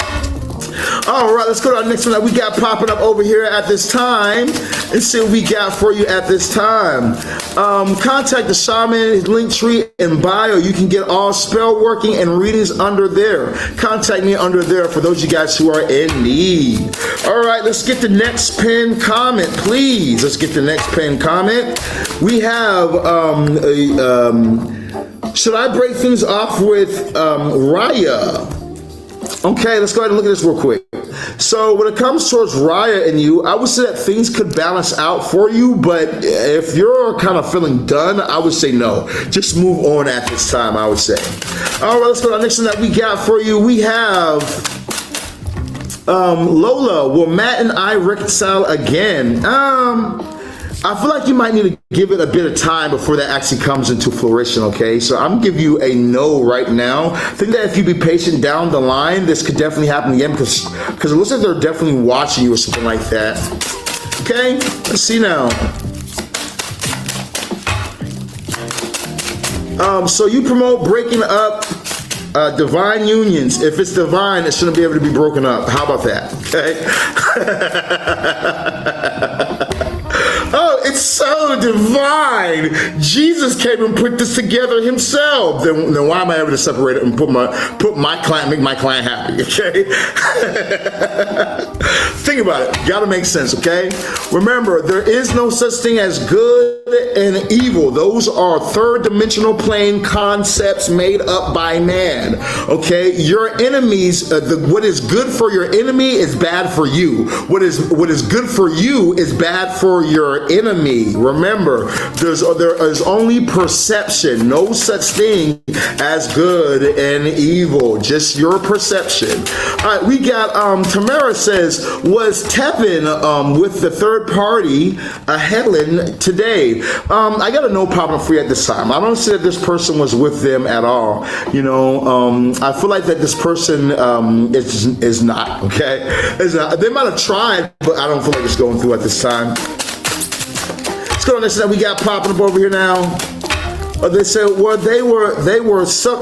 [SPEAKER 1] All right, let's go to our next one that we got popping up over here at this time and see what we got for you at this time. Contact the Shaman, link tree in bio. You can get all spell working and readings under there. Contact me under there for those of you guys who are in need. All right, let's get the next pinned comment, please. Let's get the next pinned comment. We have, should I break things off with Raya? Okay, let's go ahead and look at this real quick. So when it comes towards Raya and you, I would say that things could balance out for you, but if you're kind of feeling done, I would say no. Just move on at this time, I would say. All right, let's go to the next one that we got for you. We have Lola, will Matt and I reconcile again? I feel like you might need to give it a bit of time before that actually comes into fruition, okay? So I'm gonna give you a no right now. I think that if you be patient down the line, this could definitely happen again because it looks like they're definitely watching you or something like that. Okay, let's see now. So you promote breaking up divine unions. If it's divine, it shouldn't be able to be broken up. How about that? Okay. Oh, it's so divine. Jesus came and put this together himself. Then why am I able to separate it and make my client happy? Okay. Think about it. Gotta make sense, okay? Remember, there is no such thing as good and evil. Those are third dimensional plane concepts made up by man. Okay, your enemies, what is good for your enemy is bad for you. What is good for you is bad for your enemy. Remember, there is only perception. No such thing as good and evil. Just your perception. All right, we got Tamara says, was Tevin with the third party Helen today? I got a no problem for you at this time. I don't say that this person was with them at all. You know, I feel like that this person is not, okay? It's not. They might have tried, but I don't feel like it's going through at this time. Let's go on this that we got popping up over here now. They said, well, they were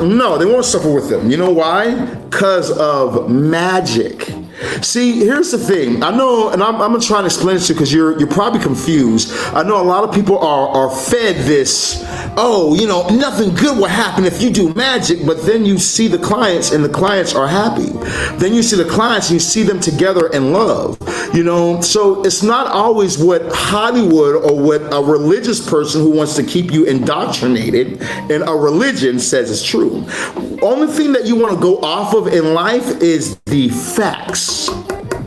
[SPEAKER 1] no, they won't suffer with them. You know why? Because of magic. See, here's the thing. I know, and I'm gonna try and explain it to you because you're probably confused. I know a lot of people are fed this, oh, you know, nothing good will happen if you do magic, but then you see the clients and the clients are happy. Then you see the clients and you see them together in love, you know? So it's not always what Hollywood or what a religious person who wants to keep you indoctrinated in a religion says is true. Only thing that you want to go off of in life is the facts.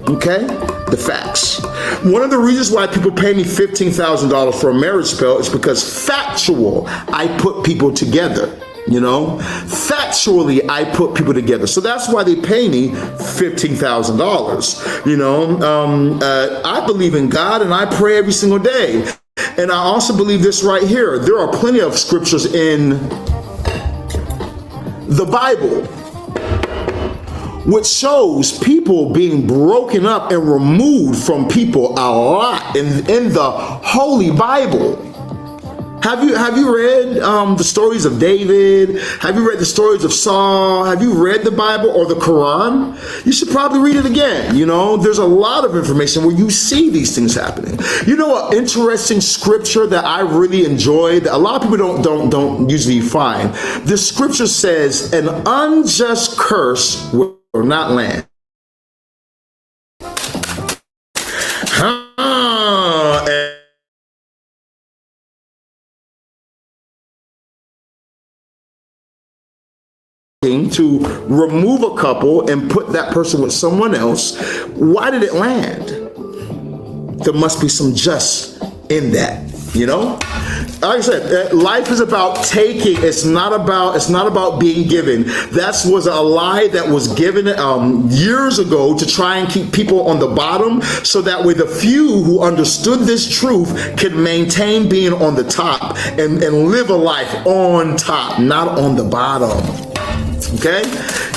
[SPEAKER 1] Okay? The facts. One of the reasons why people pay me $15,000 for a marriage spell is because factual, I put people together. You know, factually, I put people together. So that's why they pay me $15,000. You know, I believe in God and I pray every single day. And I also believe this right here. There are plenty of scriptures in the Bible which shows people being broken up and removed from people a lot in the Holy Bible. Have you read the stories of David? Have you read the stories of Saul? Have you read the Bible or the Quran? You should probably read it again. You know, there's a lot of information where you see these things happening. You know, an interesting scripture that I really enjoy that a lot of people don't usually find. The scripture says, "An unjust curse will not land." To remove a couple and put that person with someone else. Why did it land? There must be some just in that, you know? Like I said, life is about taking. It's not about being given. That was a lie that was given years ago to try and keep people on the bottom, so that way the few who understood this truth can maintain being on the top and live a life on top, not on the bottom. Okay?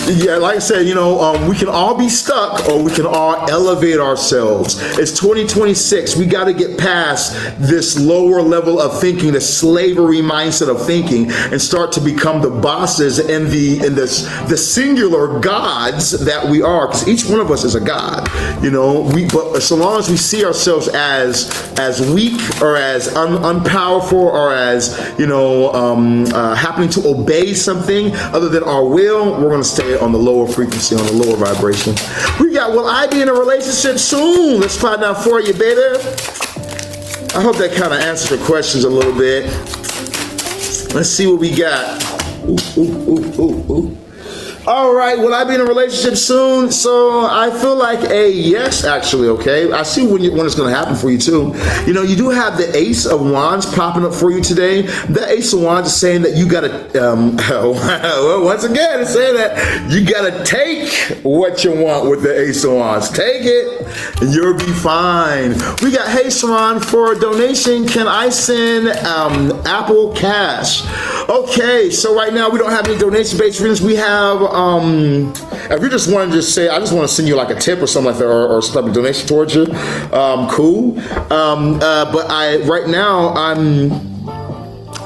[SPEAKER 1] Yeah, like I said, you know, we can all be stuck or we can all elevate ourselves. It's 2026. We got to get past this lower level of thinking, the slavery mindset of thinking, and start to become the bosses and the singular gods that we are. Because each one of us is a god, you know. But so long as we see ourselves as weak or as unpowerful or as, you know, happening to obey something other than our will, we're going to stay on the lower frequency, on the lower vibration. We got, will I be in a relationship soon? Let's find out for you, baby. I hope that kind of answers your questions a little bit. Let's see what we got. Ooh, ooh, ooh, ooh, ooh. All right, will I be in a relationship soon? So I feel like a yes, actually, okay? I see when it's going to happen for you, too. You know, you do have the Ace of Wands popping up for you today. The Ace of Wands is saying that you got to, once again, it's saying that you got to take what you want with the Ace of Wands. Take it, and you'll be fine. We got, hey, Sirron, for a donation, can I send Apple Cash? Okay, so right now we don't have any donation-based readings. We have, if you just want to just say, I just want to send you like a tip or something like that, or some donation towards you, cool. But right now,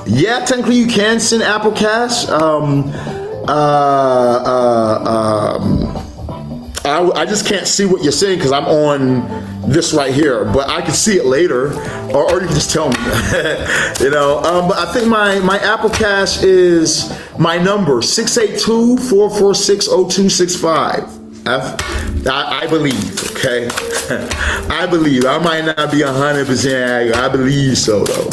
[SPEAKER 1] yeah, technically you can send Apple Cash. I just can't see what you're saying because I'm on this right here, but I can see it later, or you can just tell me, you know. But I think my Apple Cash is my number 682-446-0265. I believe, okay? I believe. I might not be 100%. I believe so, though.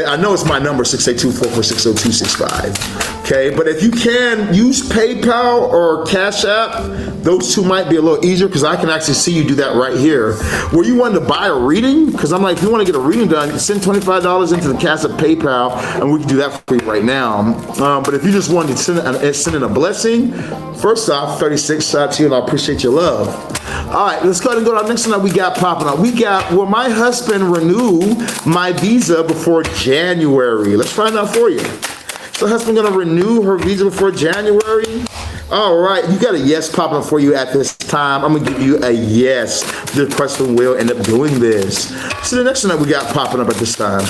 [SPEAKER 1] I know it's my number, 682-446-0265. Okay, but if you can use PayPal or Cash App, those two might be a little easier because I can actually see you do that right here. Were you wanting to buy a reading? Because I'm like, if you want to get a reading done, send $25 into the Cash App PayPal, and we can do that for you right now. But if you just wanted to send in a blessing, first off, 36 shots to you, and I appreciate your love. All right, let's go ahead and go to our next one that we got popping up. We got, will my husband renew my visa before January? Let's find out for you. Is the husband gonna renew her visa before January? All right, you got a yes popping up for you at this time. I'm gonna give you a yes. The question will end up doing this. So the next one that we got popping up at this time.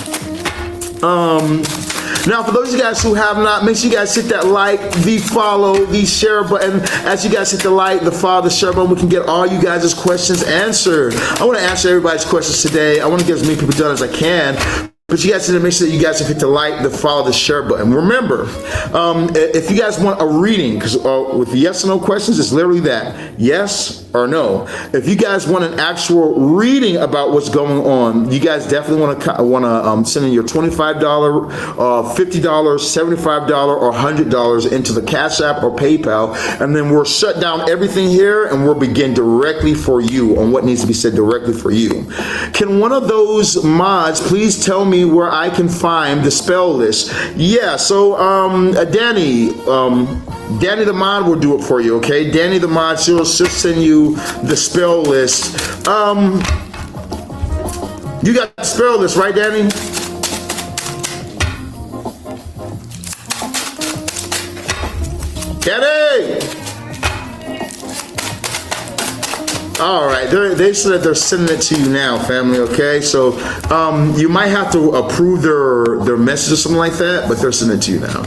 [SPEAKER 1] Now, for those of you guys who have not, make sure you guys hit that like, the follow, the share button. As you guys hit the like, the follow, the share button, we can get all you guys' questions answered. I want to answer everybody's questions today. I want to get as many people done as I can. But you guys need to make sure that you guys hit the like, the follow, the share button. Remember, if you guys want a reading, because with the yes or no questions, it's literally that, yes or no. If you guys want an actual reading about what's going on, you guys definitely want to send in your $25, $50, $75, or $100 into the Cash App or PayPal, and then we'll shut down everything here and we'll begin directly for you on what needs to be said directly for you. Can one of those mods please tell me where I can find the spell list? Yeah, so Danny the mod will do it for you, okay? Danny the mod, she'll send you the spell list. You got the spell list, right, Danny? Danny! All right, they said that they're sending it to you now, family, okay? So you might have to approve their message or something like that, but they're sending it to you now.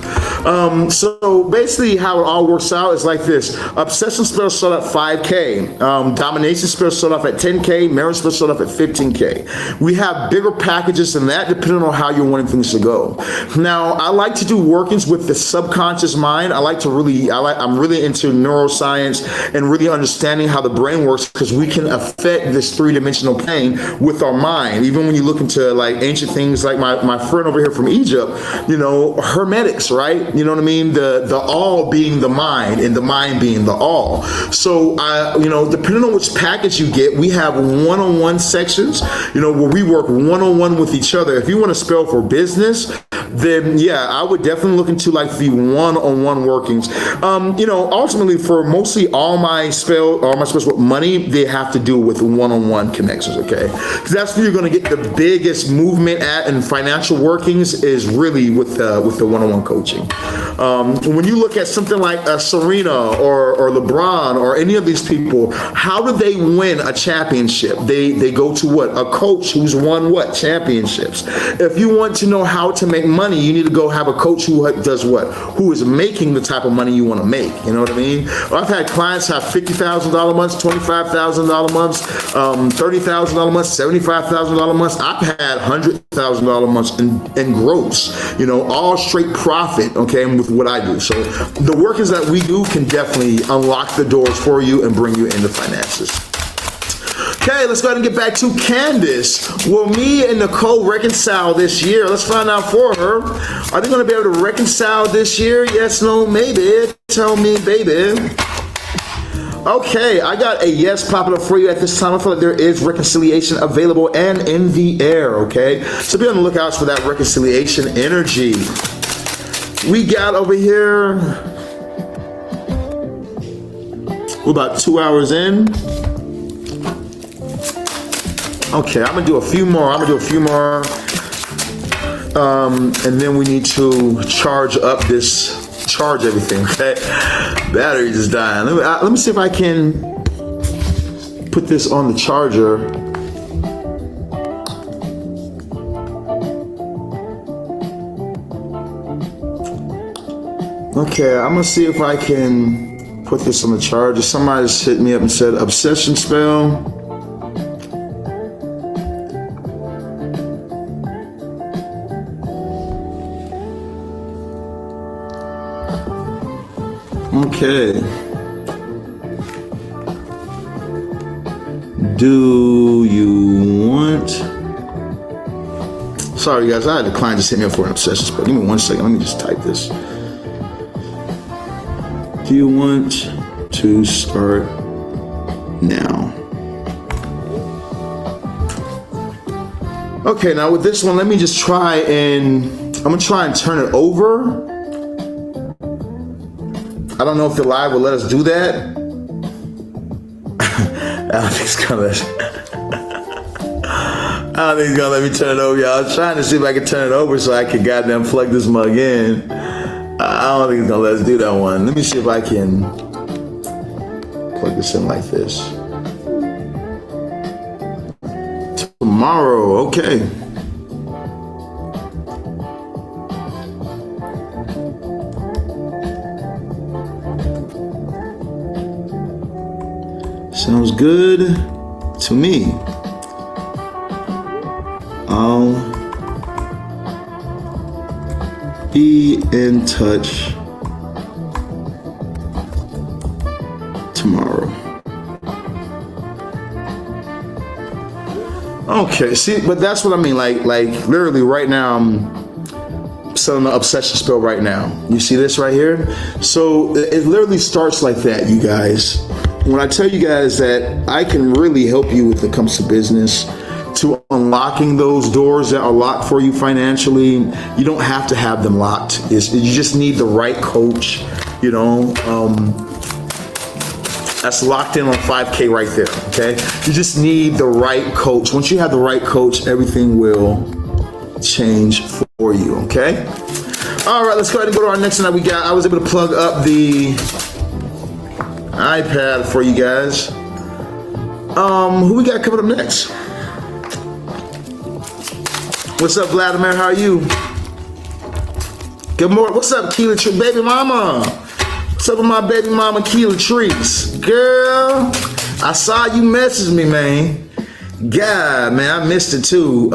[SPEAKER 1] So basically how it all works out is like this. Obsession spells start at 5K. Domination spells start off at 10K. Marriage spells start off at 15K. We have bigger packages than that depending on how you're wanting things to go. Now, I like to do workings with the subconscious mind. I'm really into neuroscience and really understanding how the brain works, because we can affect this three-dimensional plane with our mind. Even when you look into like ancient things, like my friend over here from Egypt, you know, hermetics, right? You know what I mean? The all being the mind and the mind being the all. So, you know, depending on which package you get, we have one-on-one sections, you know, where we work one-on-one with each other. If you want to spell for business, then yeah, I would definitely look into like the one-on-one workings. You know, ultimately for mostly all my spells with money, they have to do with one-on-one connections, okay? Because that's where you're going to get the biggest movement at, and financial workings is really with the one-on-one coaching. When you look at something like Serena or LeBron or any of these people, how do they win a championship? They go to what? A coach who's won what? Championships. If you want to know how to make money, you need to go have a coach who does what? Who is making the type of money you want to make. You know what I mean? I've had clients have $50,000 months, $25,000 months, $30,000 months, $75,000 months. I've had $100,000 months in gross, you know, all straight profit, okay, with what I do. So the workings that we do can definitely unlock the doors for you and bring you into finances. Okay, let's go ahead and get back to Candace. Will me and Nicole reconcile this year? Let's find out for her. Are they going to be able to reconcile this year? Yes, no, maybe. Tell me, baby. Okay, I got a yes popping up for you at this time. I feel like there is reconciliation available and in the air, okay? So be on the lookout for that reconciliation energy. We got over here, we're about 2 hours in. Okay, I'm gonna do a few more. And then we need to charge everything, okay? Battery just dying. Let me see if I can put this on the charger. Okay, I'm gonna see if I can put this on the charger. Somebody just hit me up and said obsession spell. Okay. Do you want... Sorry guys, I had a client just hit me up for an obsession spell. Give me 1 second, let me just type this. Do you want to start now? Okay, now with this one, let me just try and... I'm gonna try and turn it over. I don't know if the live will let us do that. I don't think it's gonna let me turn it over, y'all. I was trying to see if I could turn it over so I could goddamn plug this mug in. I don't think it's gonna let us do that one. Let me see if I can plug this in like this. Tomorrow, okay. Sounds good to me. I'll be in touch tomorrow. Okay, see, but that's what I mean. Like literally right now, I'm selling the obsession spell right now. You see this right here? So it literally starts like that, you guys. When I tell you guys that I can really help you when it comes to business, to unlocking those doors that are locked for you financially, you don't have to have them locked. You just need the right coach, you know. That's locked in on 5K right there, okay? You just need the right coach. Once you have the right coach, everything will change for you, okay? All right, let's go ahead and go to our next one that we got. I was able to plug up the iPad for you guys. Who we got coming up next? What's up, Vladimir? How are you? Good morning. What's up, Keela Tree? Baby mama. What's up with my baby mama, Keela Trees? Girl, I saw you message me, man. God, man, I missed it too.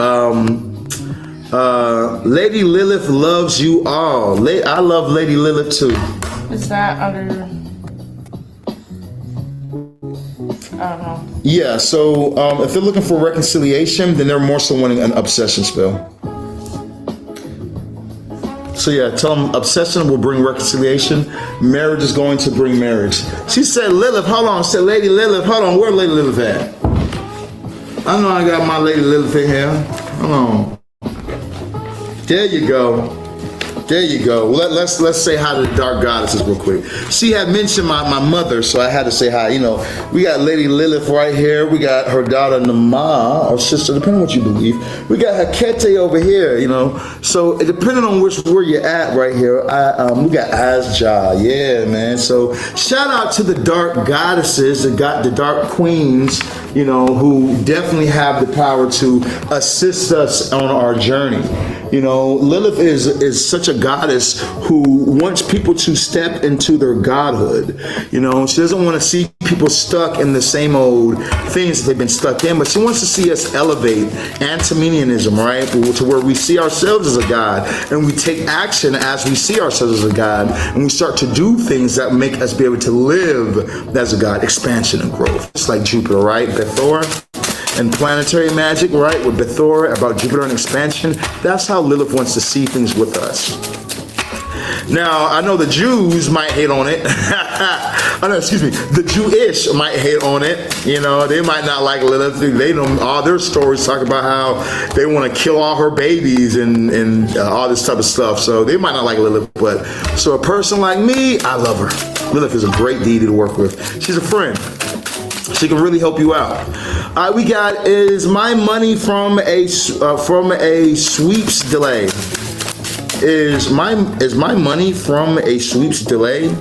[SPEAKER 1] Lady Lilith loves you all. I love Lady Lilith too.
[SPEAKER 3] Is that under... I don't know.
[SPEAKER 1] Yeah, so if they're looking for reconciliation, then they're more so wanting an obsession spell. So yeah, tell them obsession will bring reconciliation. Marriage is going to bring marriage. She said, Lilith, hold on. Said, Lady Lilith, hold on. Where Lady Lilith at? I know I got my Lady Lilith in here. Hold on. There you go. There you go. Well, let's say hi to the dark goddesses real quick. She had mentioned my mother, so I had to say hi. You know, we got Lady Lilith right here. We got her daughter Nama, or sister, depending on what you believe. We got Hekete over here, you know. So depending on where you're at right here, we got Asja. Yeah, man. So shout out to the dark goddesses, the dark queens, you know, who definitely have the power to assist us on our journey. You know, Lilith is such a goddess who wants people to step into their godhood. You know, she doesn't want to see people stuck in the same old things that they've been stuck in, but she wants to see us elevate Antimonianism, right? To where we see ourselves as a god and we take action as we see ourselves as a god, and we start to do things that make us be able to live as a god. Expansion and growth. It's like Jupiter, right? Bethor. and planetary magic, right? With Bethor about Jupiter and expansion. That's how Lilith wants to see things with us. Now, I know the Jews might hate on it. The Jewish might hate on it. You know, they might not like Lilith. They don't, all their stories talk about how they want to kill all her babies and all this type of stuff. So they might not like Lilith. But so a person like me, I love her. Lilith is a great deity to work with. She's a friend. She can really help you out. All right, we got, is my money from a sweeps delay? Is my money from a sweeps delay?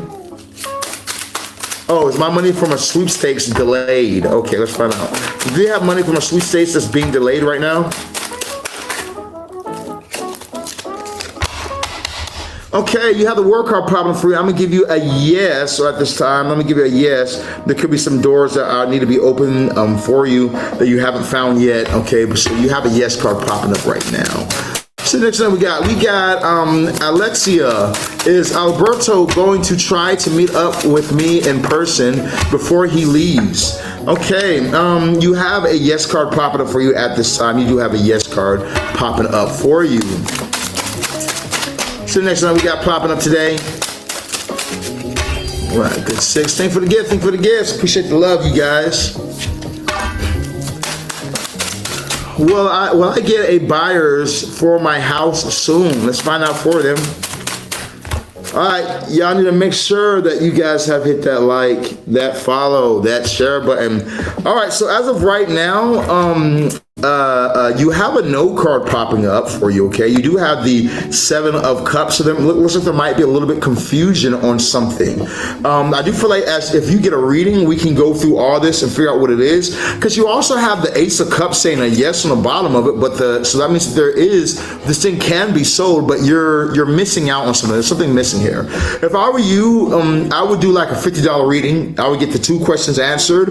[SPEAKER 1] Oh, is my money from a sweepstakes delayed? Okay, let's find out. Do you have money from a sweepstakes that's being delayed right now? Okay, you have the word card problem for you. I'm gonna give you a yes at this time. I'm gonna give you a yes. There could be some doors that need to be open for you that you haven't found yet. Okay, but so you have a yes card popping up right now. So next thing we got Alexia. Is Alberto going to try to meet up with me in person before he leaves? Okay, you have a yes card popping up for you at this time. You do have a yes card popping up for you. So next time we got popping up today. All right, good 6. Thank you for the gift. Thank you for the gifts. Appreciate the love, you guys. Will I get a buyers for my house soon? Let's find out for them. All right, y'all need to make sure that you guys have hit that like, that follow, that share button. All right, so as of right now, you have a no card popping up for you, okay? You do have the 7 of Cups, so there looks like there might be a little bit confusion on something. I do feel like as if you get a reading, we can go through all this and figure out what it is, because you also have the Ace of Cups saying a yes on the bottom of it, but so that means that this thing can be sold, but you're missing out on something. There's something missing here. If I were you, I would do like a $50 reading. I would get the 2 questions answered.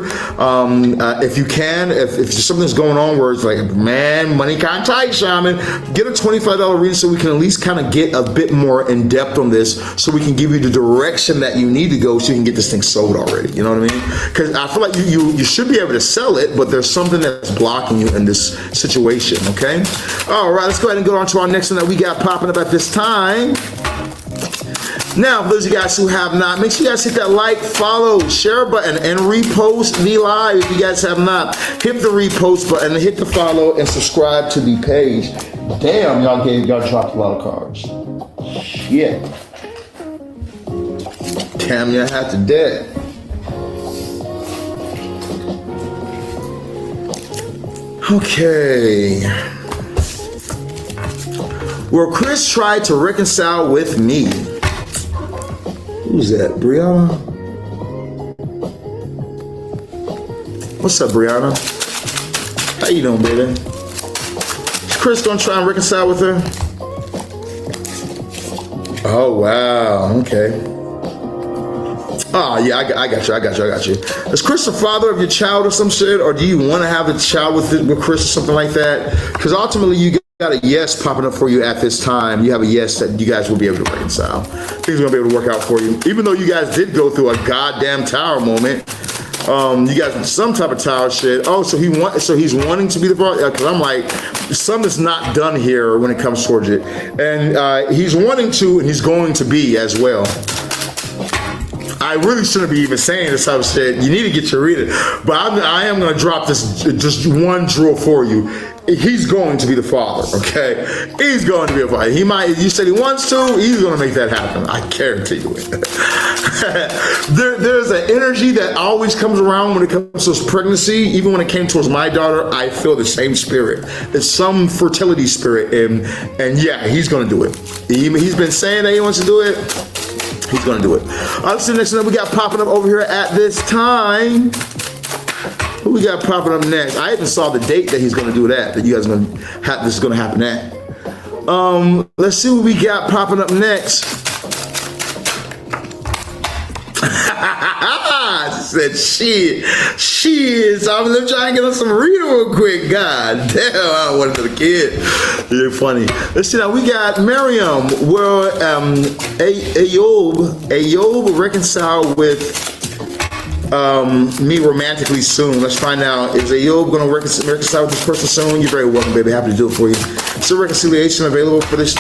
[SPEAKER 1] If you can, if something's going on where it's like, man, money kind of tight, Shaman, get a $25 reading so we can at least kind of get a bit more in depth on this, so we can give you the direction that you need to go so you can get this thing sold already. You know what I mean? Because I feel like you should be able to sell it, but there's something that's blocking you in this situation, okay? All right, let's go ahead and go on to our next one that we got popping up at this time. Now, for those of you guys who have not, make sure you guys hit that like, follow, share button, and repost the live. If you guys have not, hit the repost button, hit the follow, and subscribe to the page. Damn, y'all dropped a lot of cards. Shit. Damn, you had to dead. Okay. Well, Chris tried to reconcile with me. Who's that, Brianna? What's up, Brianna? How you doing, baby? Is Chris gonna try and reconcile with her? Oh, wow, okay. Oh, yeah, I got you. Is Chris the father of your child or some shit? Or do you want to have a child with Chris or something like that? Because ultimately, you got a yes popping up for you at this time. You have a yes that you guys will be able to reconcile. Things are gonna be able to work out for you. Even though you guys did go through a goddamn tower moment. You guys some type of tower shit. Oh, so he's wanting to be the father? Because I'm like, something's not done here when it comes towards it. And he's wanting to, and he's going to be as well. I really shouldn't be even saying this type of shit. You need to get your reading. But I am going to drop this just one drill for you. He's going to be the father, okay? He's going to be a father. He might, you said he wants to, he's going to make that happen. I guarantee you it. There's an energy that always comes around when it comes to pregnancy. Even when it came towards my daughter, I feel the same spirit. It's some fertility spirit, and yeah, he's going to do it. He's been saying that he wants to do it. He's going to do it. All right, so next thing we got popping up over here at this time. Who we got popping up next? I even saw the date that he's going to do that you guys are going to have. This is going to happen at. Let's see what we got popping up next. Said shit. So I'm trying to get on some reading real quick. God damn, I don't want another kid. You're funny. Let's see now. We got Miriam. Well, Ayob reconciled with me romantically soon. Let's find out. Is Ayob going to reconcile with this person soon? You're very welcome, baby. Happy to do it for you. Is there reconciliation available for this?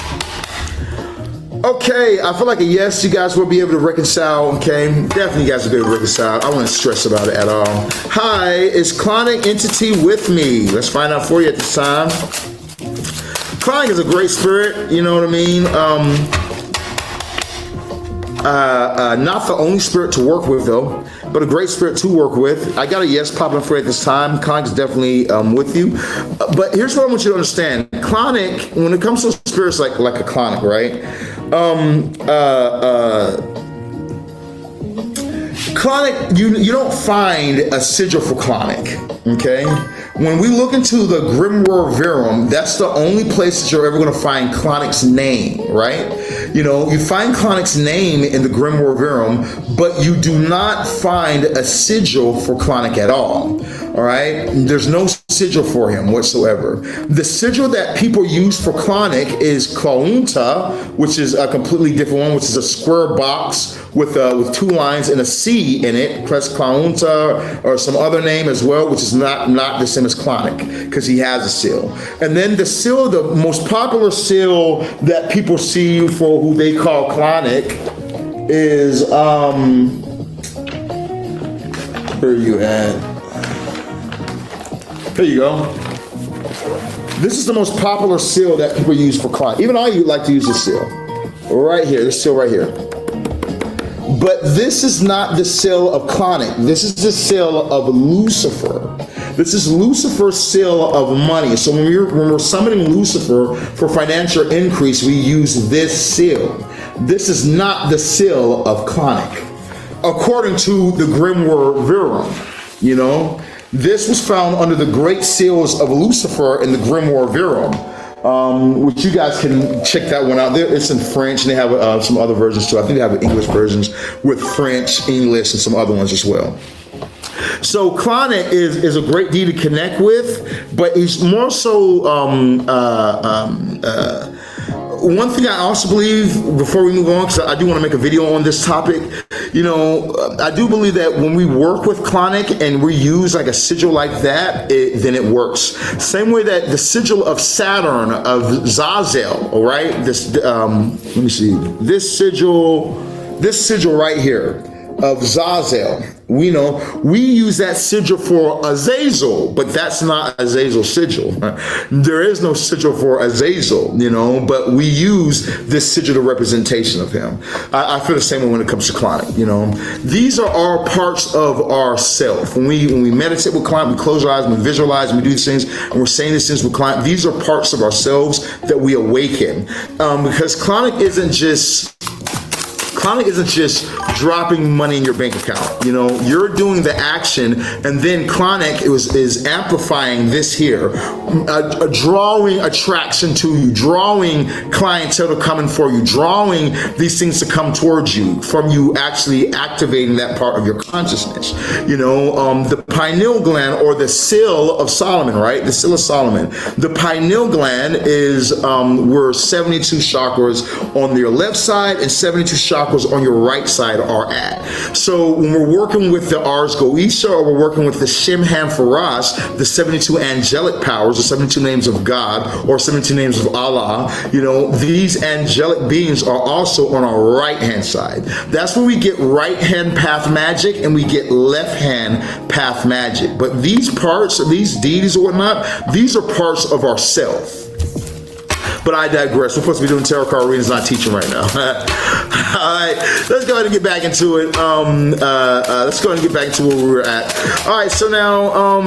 [SPEAKER 1] Okay, I feel like a yes, you guys will be able to reconcile, okay? Definitely you guys will be able to reconcile. I wouldn't stress about it at all. Hi, is Clauneck entity with me? Let's find out for you at this time. Clauneck is a great spirit, you know what I mean? Not the only spirit to work with though, but a great spirit to work with. I got a yes popping for you at this time. Clauneck is definitely with you. But here's what I want you to understand. Clauneck, when it comes to spirits like a Clauneck, right? Clauneck, you don't find a sigil for Clauneck, okay? When we look into the Grimoire Verum, that's the only place that you're ever going to find Clauneck's name, right? You know, you find Clauneck's name in the Grimoire Verum, but you do not find a sigil for Clauneck at all right? There's no sigil for him whatsoever. The sigil that people use for Clauneck is Claunta, which is a completely different one, which is a square box with 2 lines and a C in it, plus Claunta or some other name as well, which is not the same as Clauneck, because he has a seal. And then the seal, the most popular seal that people see for who they call Clauneck is, where are you at? Here you go. This is the most popular seal that people use for Clauneck. Even I like to use this seal. Right here, this seal right here. But this is not the seal of Clauneck. This is the seal of Lucifer. This is Lucifer's seal of money. So when we're summoning Lucifer for financial increase, we use this seal. This is not the seal of Clauneck, according to the Grimoire Verum, you know. This was found under the great seals of Lucifer in the Grimoire Verum, which you guys can check that one out. It's in French, and they have some other versions too. I think they have English versions with French, English, and some other ones as well. So Clauneck is a great deed to connect with, but he's more so one thing I also believe, before we move on, because I do want to make a video on this topic, you know, I do believe that when we work with Clauneck and we use like a sigil like that, then it works. Same way that the sigil of Saturn, of Zazel, all right? This, let me see, this sigil right here of Zazel, we know we use that sigil for Azazel, but that's not Azazel's sigil. There is no sigil for Azazel, you know, but we use this sigil of representation of him. I feel the same way when it comes to Clauneck, you know. These are all parts of our self. When we meditate with Clauneck, we close our eyes, we visualize, and we do these things, and we're saying these things with Clauneck. These are parts of ourselves that we awaken, because Clauneck isn't just dropping money in your bank account. You know, you're doing the action, and then Clauneck is amplifying this here, drawing attraction to you, drawing clientele to come in for you, drawing these things to come towards you from you actually activating that part of your consciousness. You know, the pineal gland, or the seal of Solomon, right? The seal of Solomon. The pineal gland is where 72 chakras on your left side and 72 chakras on your right side are at. So when we're working with the Ars Goetia, or we're working with the Shimham Faras, the 72 angelic powers, the 72 names of God, or 72 names of Allah, you know, these angelic beings are also on our right hand side. That's where we get right hand path magic and we get left hand path magic. But these parts, these deities or whatnot, these are parts of ourself. But I digress. We're supposed to be doing tarot card readings, not teaching right now. All right, let's go ahead and get back into it. Let's go ahead and get back into where we were at. All right, so now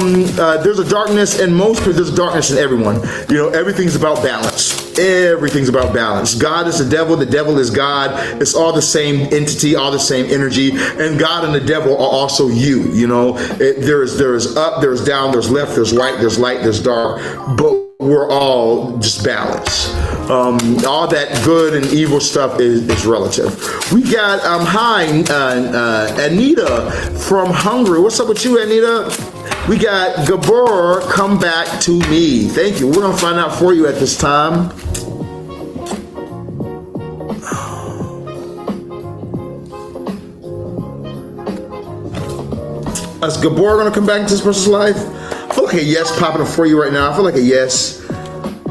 [SPEAKER 1] there's a darkness in most people. There's a darkness in everyone. You know, everything's about balance. Everything's about balance. God is the devil is God. It's all the same entity, all the same energy. And God and the devil are also you. You know, there's up, there's down, there's left, there's right, there's light, there's dark. But we're all just balanced. All that good and evil stuff is relative. We got hi Anita from Hungary. What's up with you, Anita? We got Gabor, come back to me. Thank you. We're gonna find out for you at this time. Is Gabor gonna come back into this person's life? I feel like a yes popping up for you right now. I feel like a yes.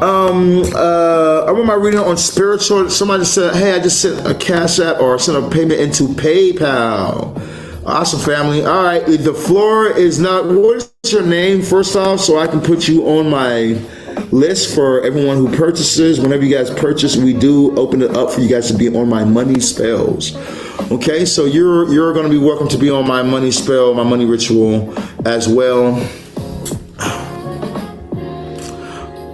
[SPEAKER 1] I want my reading on spiritual. Somebody said, hey, I just sent a cash app or sent a payment into PayPal. Awesome, family. All right, the floor is not, what is your name first off, so I can put you on my list for everyone who purchases. Whenever you guys purchase, we do open it up for you guys to be on my money spells. Okay, so you're going to be welcome to be on my money spell, my money ritual as well.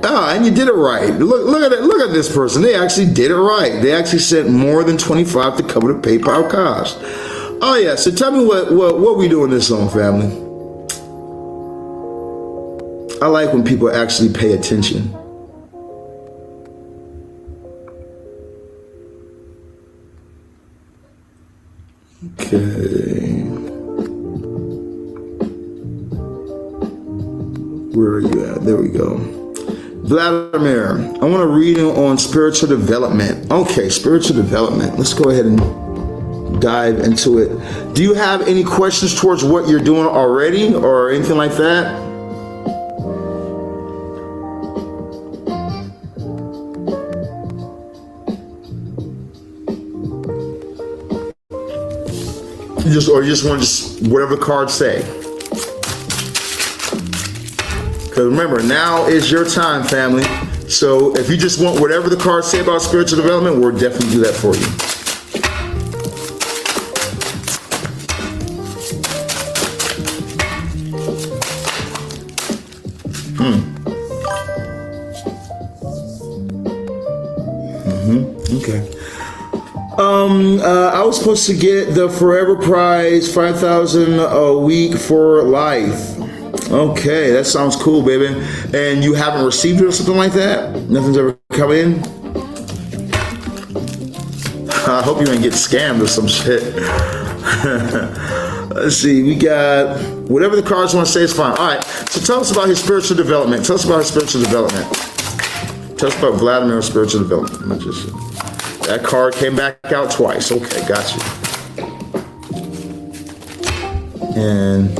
[SPEAKER 1] Ah, and you did it right. Look at it. Look at this person. They actually did it right. They actually sent more than 25 to cover the PayPal cost. Oh yeah. So tell me what we doing this on, family. I like when people actually pay attention. Okay. Where are you at? There we go. Vladimir, I want to read on spiritual development. Okay, spiritual development. Let's go ahead and dive into it. Do you have any questions towards what you're doing already or anything like that? You just want to whatever the cards say. Because remember, now is your time, family. So if you just want whatever the cards say about spiritual development, we'll definitely do that for you. Okay. I was supposed to get the forever prize, 5,000 a week for life. Okay, that sounds cool, baby. And you haven't received it or something like that? Nothing's ever come in? I hope you ain't get scammed or some shit. Let's see, we got whatever the cards want to say is fine. All right, so tell us about his spiritual development. Tell us about his spiritual development. Tell us about Vladimir's spiritual development. That card came back out twice. Okay, got you. And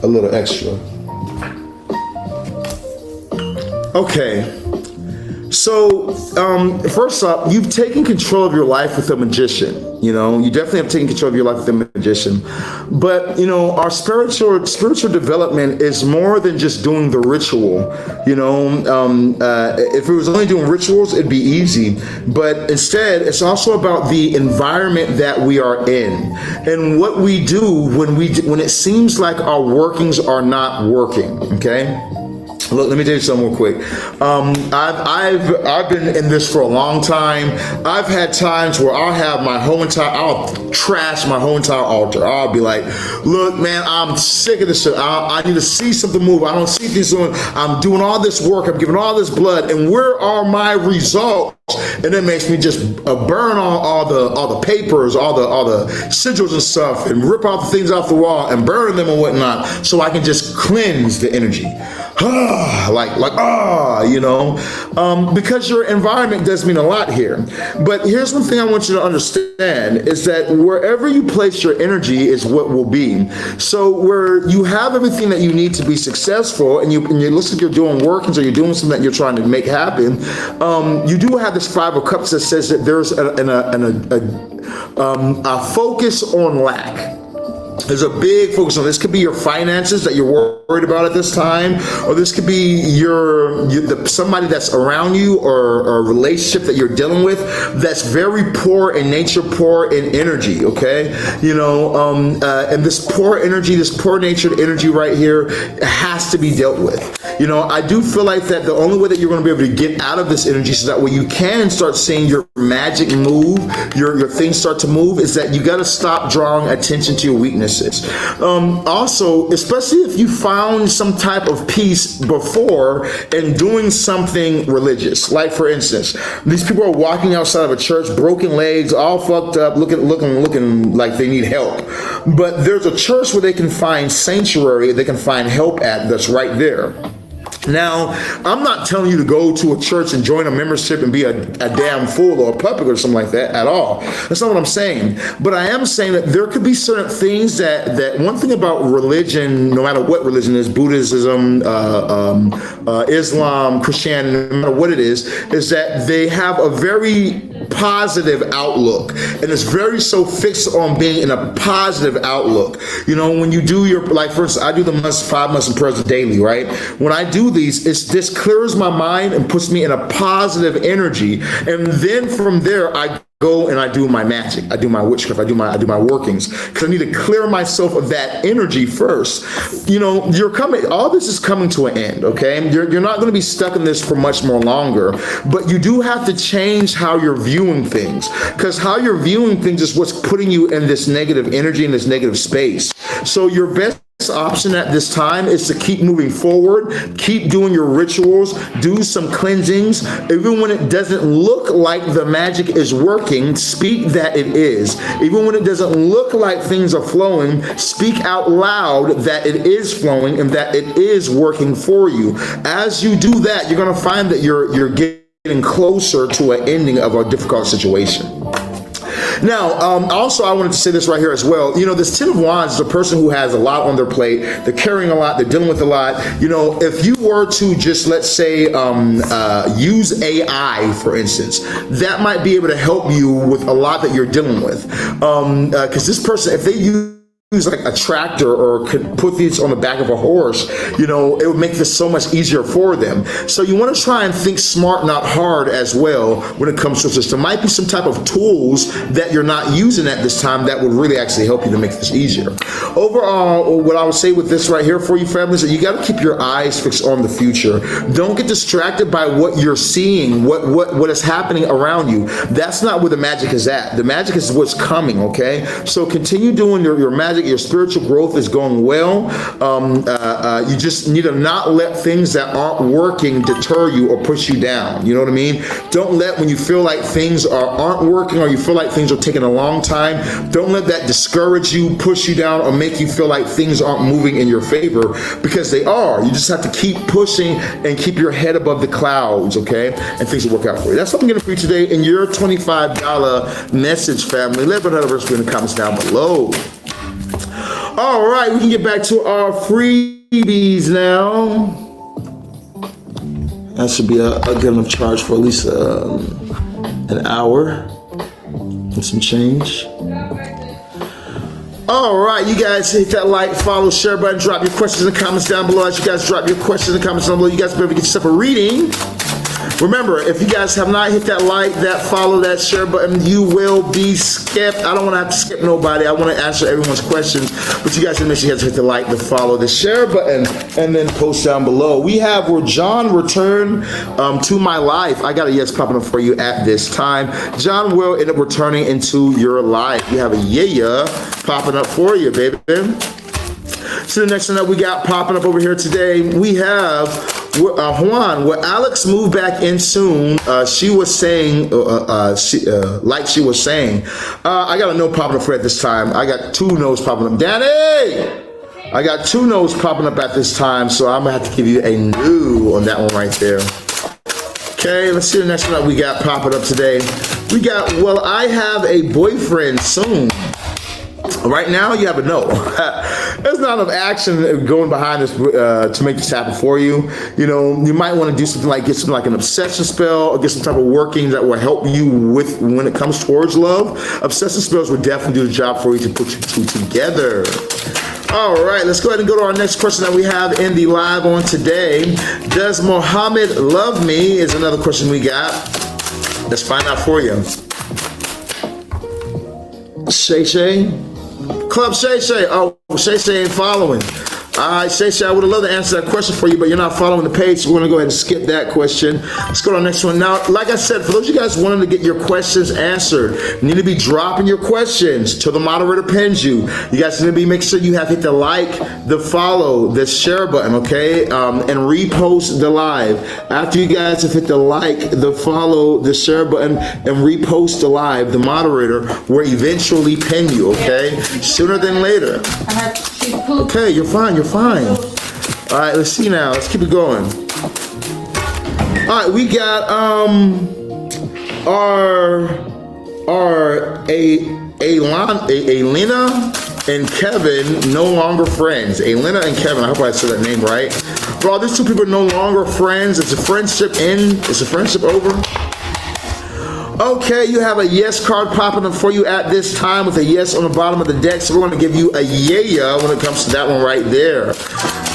[SPEAKER 1] a little extra. Okay. So, first up, you've taken control of your life with a magician. You know, you definitely have taken control of your life with a magician. But, you know, our spiritual development is more than just doing the ritual. You know, if it was only doing rituals, it'd be easy. But instead, it's also about the environment that we are in and what we do when it seems like our workings are not working. Okay. Look, let me tell you something real quick. I've been in this for a long time. I've had times where I'll trash my whole entire altar. I'll be like, look, man, I'm sick of this shit. I need to see something move. I don't see things doing. I'm doing all this work. I'm giving all this blood. And where are my results? And it makes me just burn all the papers, all the sigils and stuff, and rip out the things off the wall and burn them and whatnot, so I can just cleanse the energy. You know, because your environment does mean a lot here. But here's one thing I want you to understand is that wherever you place your energy is what will be. So where you have everything that you need to be successful, and you looks like you're doing workings or you're doing something that you're trying to make happen, you do have this 5 of Cups that says that there's a focus on lack. There's a big focus on this. Could be your finances that you're worried about at this time, or this could be somebody that's around you, or a relationship that you're dealing with that's very poor in nature, poor in energy. Okay, you know, and this poor energy, this poor natured energy right here has to be dealt with. You know, I do feel like that the only way that you're going to be able to get out of this energy, so that way you can start seeing your magic move, your things start to move, is that you got to stop drawing attention to your weaknesses. Also, especially if you found some type of peace before in doing something religious. Like, for instance, these people are walking outside of a church, broken legs, all fucked up, looking like they need help. But there's a church where they can find sanctuary, they can find help at, that's right there. Now, I'm not telling you to go to a church and join a membership and be a damn fool or a puppet or something like that at all. That's not what I'm saying. But I am saying that there could be certain things that one thing about religion, no matter what religion is, Buddhism, Islam, Christianity, no matter what it is that they have a very positive outlook, and it's very so fixed on being in a positive outlook. You know, when you do your, like for instance, I do the 5 muscle prayers daily, right? When I do these, this clears my mind and puts me in a positive energy, and then from there I go and I do my magic, I do my witchcraft, I do my workings, because I need to clear myself of that energy first. You know, all this is coming to an end, okay? You're not going to be stuck in this for much more longer, but you do have to change how you're viewing things, because how you're viewing things is what's putting you in this negative energy, in this negative space. So your best option at this time is to keep moving forward, keep doing your rituals, do some cleansings. Even when it doesn't look like the magic is working, speak that it is. Even when it doesn't look like things are flowing, speak out loud that it is flowing and that it is working for you. As you do that, you're going to find that you're getting closer to an ending of a difficult situation. Now, also I wanted to say this right here as well. You know, this 10 of Wands is a person who has a lot on their plate. They're carrying a lot. They're dealing with a lot. You know, if you were to just, let's say, use AI, for instance, that might be able to help you with a lot that you're dealing with. Because this person, if they use like a tractor or could put these on the back of a horse, you know, it would make this so much easier for them. So you want to try and think smart, not hard as well when it comes to this. There might be some type of tools that you're not using at this time that would really actually help you to make this easier. Overall, what I would say with this right here for you families, is that you got to keep your eyes fixed on the future. Don't get distracted by what you're seeing, what is happening around you. That's not where the magic is at. The magic is what's coming, okay? So continue doing your magic. Your spiritual growth is going well. You just need to not let things that aren't working deter you or push you down. You know what I mean? Don't let, when you feel like things aren't working or you feel like things are taking a long time, don't let that discourage you, push you down, or make you feel like things aren't moving in your favor, because they are. You just have to keep pushing and keep your head above the clouds, okay? And things will work out for you. That's what I'm getting for you today in your $25 message, family. Let me know in the comments down below. All right, we can get back to our freebies now. That should be a good enough charge for at least an hour and some change. All right, you guys hit that like, follow, share button, drop your questions in the comments down below. As you guys drop your questions in the comments down below, you guys better get yourself a reading. Remember, if you guys have not hit that like, that follow, that share button, you will be skipped. I don't want to have to skip nobody. I want to answer everyone's questions, but you guys make sure you guys hit the like, the follow, the share button, and then post down below. We have where John returned to my life. I got a yes popping up for you at this time. John will end up returning into your life. You have a yeah popping up for you, baby. So the next one that we got popping up over here today, we have Juan. Will Alex move back in soon? She was saying, like she was saying, I got a no popping up for at this time. I got 2 no's popping up. Danny! I got 2 no's popping up at this time, so I'm gonna have to give you a no on that one right there. Okay, let's see the next one that we got popping up today. We got, well, I have a boyfriend soon. Right now, you have a no. There's not enough action going behind this to make this happen for you. You know, you might want to do something like get something like an obsession spell or get some type of working that will help you with when it comes towards love. Obsession spells will definitely do the job for you to put you 2 together. All right, let's go ahead and go to our next question that we have in the live on today. Does Mohammed love me is another question we got. Let's find out for you. Shay. Club Shay. Oh, Shay ain't following. All right, Shay, I would have loved to answer that question for you, but you're not following the page, so we're going to go ahead and skip that question. Let's go to our next one. Now, like I said, for those of you guys wanting to get your questions answered, you need to be dropping your questions till the moderator pins you. You guys need to be, make sure you have hit the like, the follow, the share button, okay, and repost the live. After you guys have hit the like, the follow, the share button, and repost the live, the moderator will eventually pin you, okay, sooner than later.
[SPEAKER 3] I have to poop.
[SPEAKER 1] Okay, you're fine. All right, let's see now. Let's keep it going. All right, we got Elena and Kevin no longer friends. Elena and Kevin, I hope I said that name right. Bro, these two people are no longer friends. Is the friendship in? Is the friendship over? Okay, you have a yes card popping up for you at this time with a yes on the bottom of the deck. So we're going to give you a yeah when it comes to that one right there.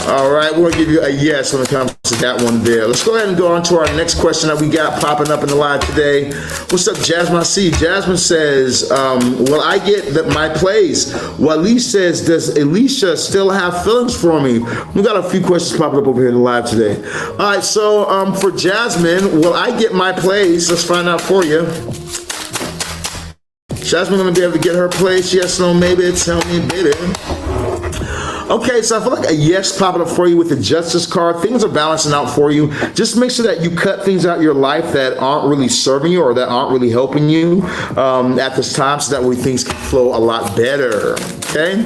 [SPEAKER 1] All right, we're going to give you a yes when it comes to that one there. Let's go ahead and go on to our next question that we got popping up in the live today. What's up, Jasmine? I see Jasmine says, will I get my place? Waleed says, does Alicia still have feelings for me? We got a few questions popping up over here in the live today. All right, so for Jasmine, will I get my place? Let's find out for you. Jasmine gonna be able to get her place? Yes, no, maybe. Tell me, baby. Okay, so I feel like a yes popping up for you with the Justice card. Things are balancing out for you. Just make sure that you cut things out of your life that aren't really serving you or that aren't really helping you at this time, so that way things can flow a lot better. Okay.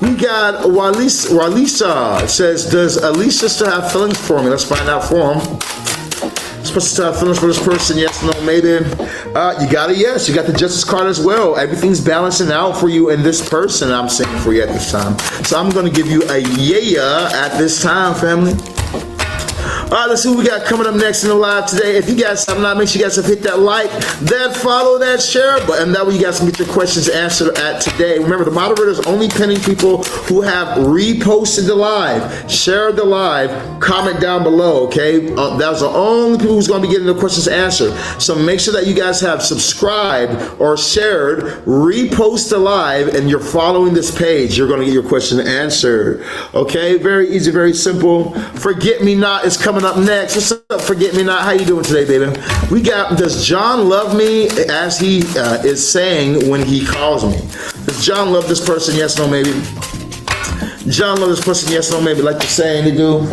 [SPEAKER 1] We got Walisa. It says, does Alicia still have feelings for me? Let's find out for him. Supposed to have feelings for this person? Yes, no, maybe. You got a yes. You got the Justice card as well. Everything's balancing out for you and this person, I'm saying, for you at this time. So I'm going to give you a yeah at this time, family. All right, let's see what we got coming up next in the live today. If you guys have not, make sure you guys have hit that like, that follow, that share button. That way you guys can get your questions answered at today. Remember, the moderators only pinning people who have reposted the live, shared the live, comment down below, okay? That's the only people who's going to be getting the questions answered. So make sure that you guys have subscribed or shared, repost the live, and you're following this page. You're going to get your question answered, okay? Very easy, very simple. Forget Me Not is coming up next. What's up, Forget Me Not? How you doing today, baby? We got, does John love me as he is saying when he calls me? Does John love this person? Yes, no, maybe. John love this person? Yes, no, maybe. Like the saying they do.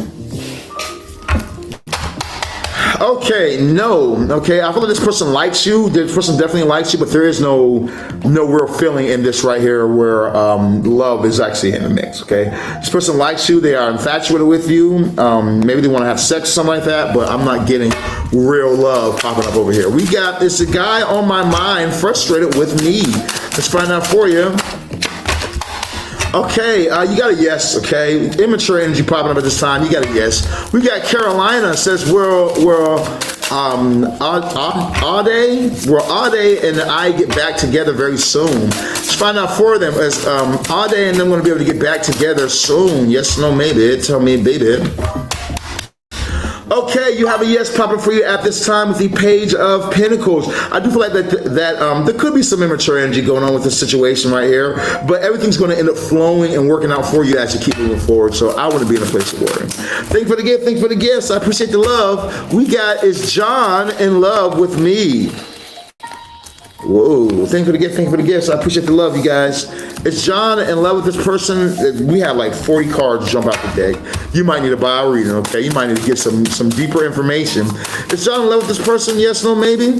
[SPEAKER 1] Okay, no. Okay, I feel like this person likes you. This person definitely likes you, but there is no real feeling in this right here where love is actually in the mix. Okay, this person likes you. They are infatuated with you. Maybe they want to have sex or something like that, but I'm not getting real love popping up over here. We got this guy on my mind, frustrated with me. Let's find out for you. Okay, you got a yes, okay? Immature energy popping up at this time. You got a yes. We got Carolina says Ade and I get back together very soon. Let's find out for them as Ade and them going to be able to get back together soon. Yes, no, maybe. Tell me, baby. Okay, you have a yes popping for you at this time with the Page of Pentacles. I do feel like that there could be some immature energy going on with this situation right here, but everything's going to end up flowing and working out for you as you keep moving forward. So I want to be in a place of worry. Thank you for the gift. Thank you for the gifts. I appreciate the love. We got, is John in love with me? Whoa, thank you for the gift, thank you for the gifts. I appreciate the love, you guys. Is John in love with this person? We have like 40 cards jump out the deck. You might need to buy a reading, okay? You might need to get some deeper information. Is John in love with this person? Yes, no, maybe?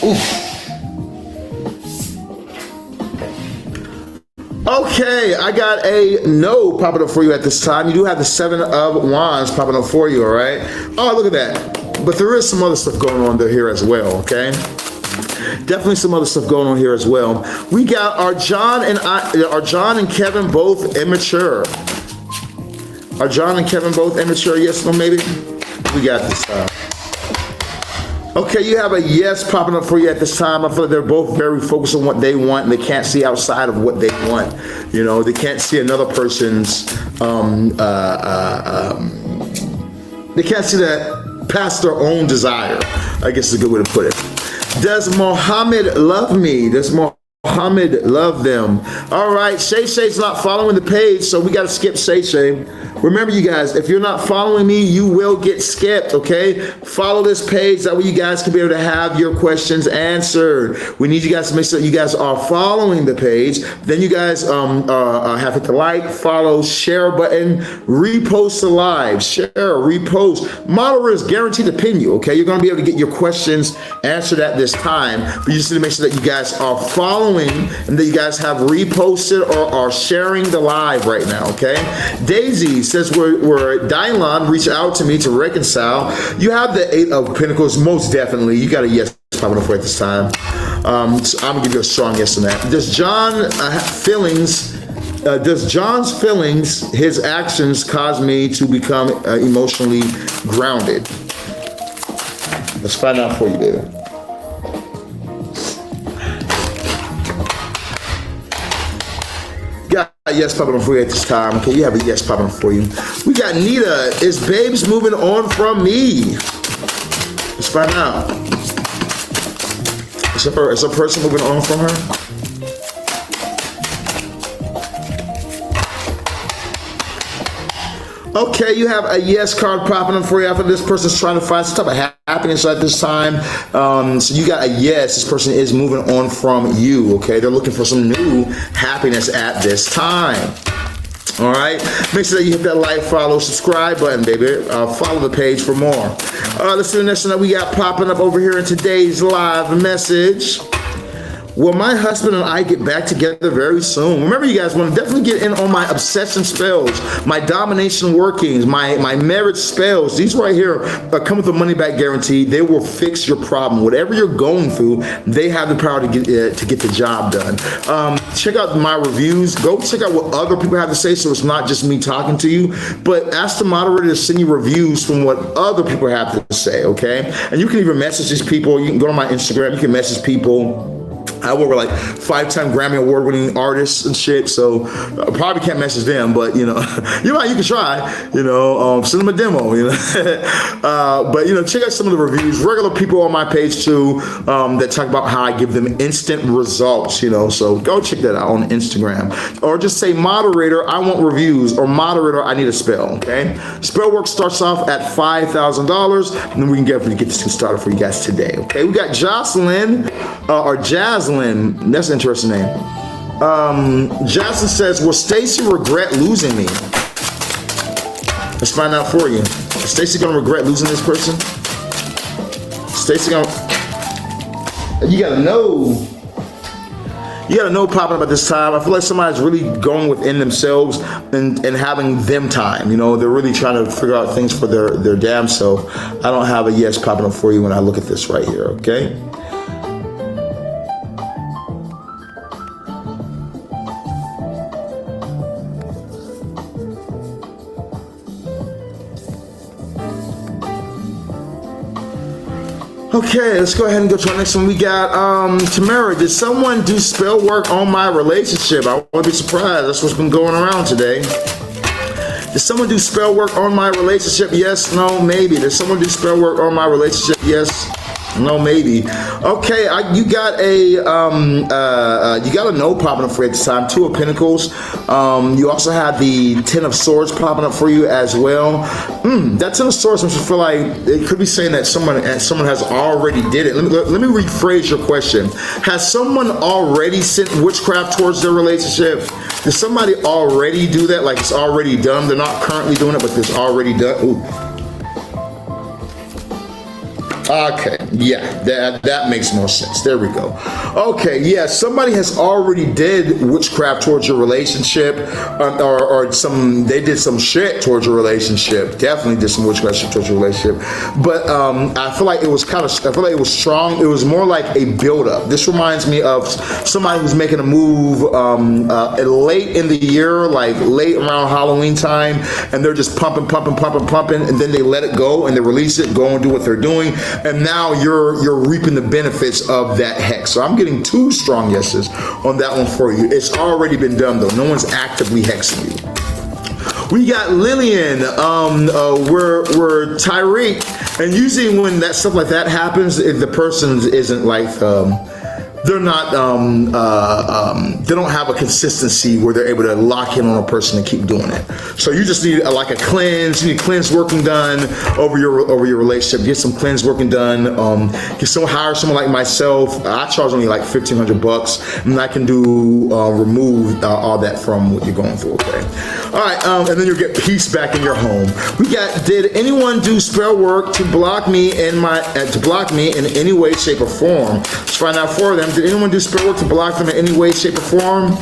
[SPEAKER 1] Oof. Okay, I got a no popping up for you at this time. You do have the 7 of Wands popping up for you, all right? Oh, look at that. But there is some other stuff going on here as well, okay? Definitely some other stuff going on here as well. We got are John and Kevin both immature? Are John and Kevin both immature? Yes, no, maybe? We got this. Okay, you have a yes popping up for you at this time. I feel like they're both very focused on what they want, and they can't see outside of what they want. You know, they can't see another person's, they can't see that past their own desire, I guess is a good way to put it. Does Mohammed love me? Does Mohammed love them? All right, Shay Shay's not following the page, so we got to skip Shay Shay. Remember, you guys, if you're not following me, you will get skipped, okay? Follow this page. That way you guys can be able to have your questions answered. We need you guys to make sure that you guys are following the page. Then you guys have hit the like, follow, share button, repost the live, share, repost. Moderators guaranteed to pin you, okay? You're going to be able to get your questions answered at this time, but you just need to make sure that you guys are following following and that you guys have reposted or are sharing the live right now, okay? Daisy says, where Dylon reached out to me to reconcile. You have the 8 of Pentacles, most definitely. You got a yes popping up for at this time. So I'm gonna give you a strong yes on that. Does John's feelings, his actions cause me to become emotionally grounded? Let's find out for you, baby. Got a yes popping up for you at this time. Okay, you have a yes popping up for you. We got Nita. Is babes moving on from me? Let's find out. Is a person moving on from her? Okay, you have a yes card popping up for you after this person's trying to find some type of happiness at this time. So you got a yes, this person is moving on from you, okay? They're looking for some new happiness at this time. All right, make sure that you hit that like, follow, subscribe button, baby. Follow the page for more. Let's see the next one that we got popping up over here in today's live message. Will my husband and I get back together very soon? Remember, you guys want to definitely get in on my obsession spells, my domination workings, my marriage spells. These right here come with a money back guarantee. They will fix your problem. Whatever you're going through, they have the power to get the job done. Check out my reviews. Go check out what other people have to say, so it's not just me talking to you, but ask the moderator to send you reviews from what other people have to say, okay? And you can even message these people. You can go to my Instagram. You can message people. I work with like 5-time Grammy award-winning artists and shit, so I probably can't message them, but you can try, send them a demo, but check out some of the reviews. Regular people on my page too that talk about how I give them instant results, so go check that out on Instagram, or just say moderator, I want reviews, or moderator, I need a spell. Okay, spell work starts off at $5,000, and then we can definitely get this thing started for you guys today. Okay, we got Jocelyn or Jaslyn. That's an interesting name. Jocelyn says, will Stacy regret losing me? Let's find out for you. Is Stacy gonna regret losing this person? Stacy gonna... You gotta know popping up at this time. I feel like somebody's really going within themselves and having them time. They're really trying to figure out things for their damn self. I don't have a yes popping up for you when I look at this right here, okay? Okay, let's go ahead and go to our next one. We got Tamara. Did someone do spell work on my relationship? I won't be surprised. That's what's been going around today. Did someone do spell work on my relationship? Yes, no, maybe. Did someone do spell work on my relationship? Yes, no, maybe. Okay, you got a no popping up for you at this time. 2 of Pentacles. You also have the 10 of Swords popping up for you as well. That 10 of Swords makes me feel like it could be saying that someone has already did it. Let me rephrase your question. Has someone already sent witchcraft towards their relationship? Did somebody already do that? Like it's already done? They're not currently doing it, but it's already done. Ooh. Okay, yeah, that makes more sense. There we go. Okay, yeah, somebody has already did witchcraft towards your relationship, or they did some shit towards your relationship. Definitely did some witchcraft towards your relationship. But I feel like it was strong. It was more like a buildup. This reminds me of somebody who's making a move late in the year, like late around Halloween time, and they're just pumping, and then they let it go and they release it, go and do what they're doing. And now you're reaping the benefits of that hex. So I'm getting 2 strong yeses on that one for you. It's already been done though. No one's actively hexing you. We got Lillian, we're Tyreek, and usually when that stuff like that happens, if the person isn't like they're not they don't have a consistency where they're able to lock in on a person and keep doing it. So you just need like a cleanse. You need cleanse working done over your relationship. Get some cleanse working done. Hire someone like myself. I charge only like $1,500, and I can do remove all that from what you're going through. Okay. All right, and then you'll get peace back in your home. We got, did anyone do spell work to block me in any way, shape, or form? Let's find out for them. times. Did anyone do spirit work to block them in any way, shape, or form?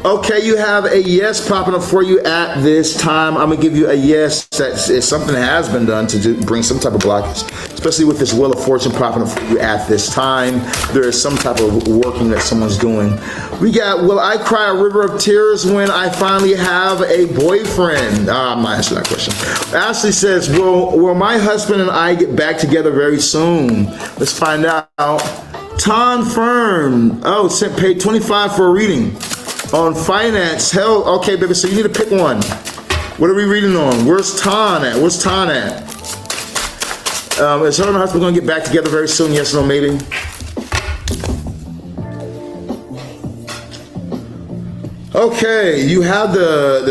[SPEAKER 1] Okay, you have a yes popping up for you at this time. I'm gonna give you a yes. That something has been done to bring some type of blockage, especially with this Wheel of Fortune popping up for you at this time. There is some type of working that someone's doing. We got, will I cry a river of tears when I finally have a boyfriend? I'm not answering that question. Ashley says, will my husband and I get back together very soon? Let's find out. Ton Fern, oh, paid $25 for a reading. On finance, hell, okay, baby, so you need to pick one. What are we reading on? Where's Ton at? Is her and her husband gonna get back together very soon? Yes or no, maybe? Okay, you have the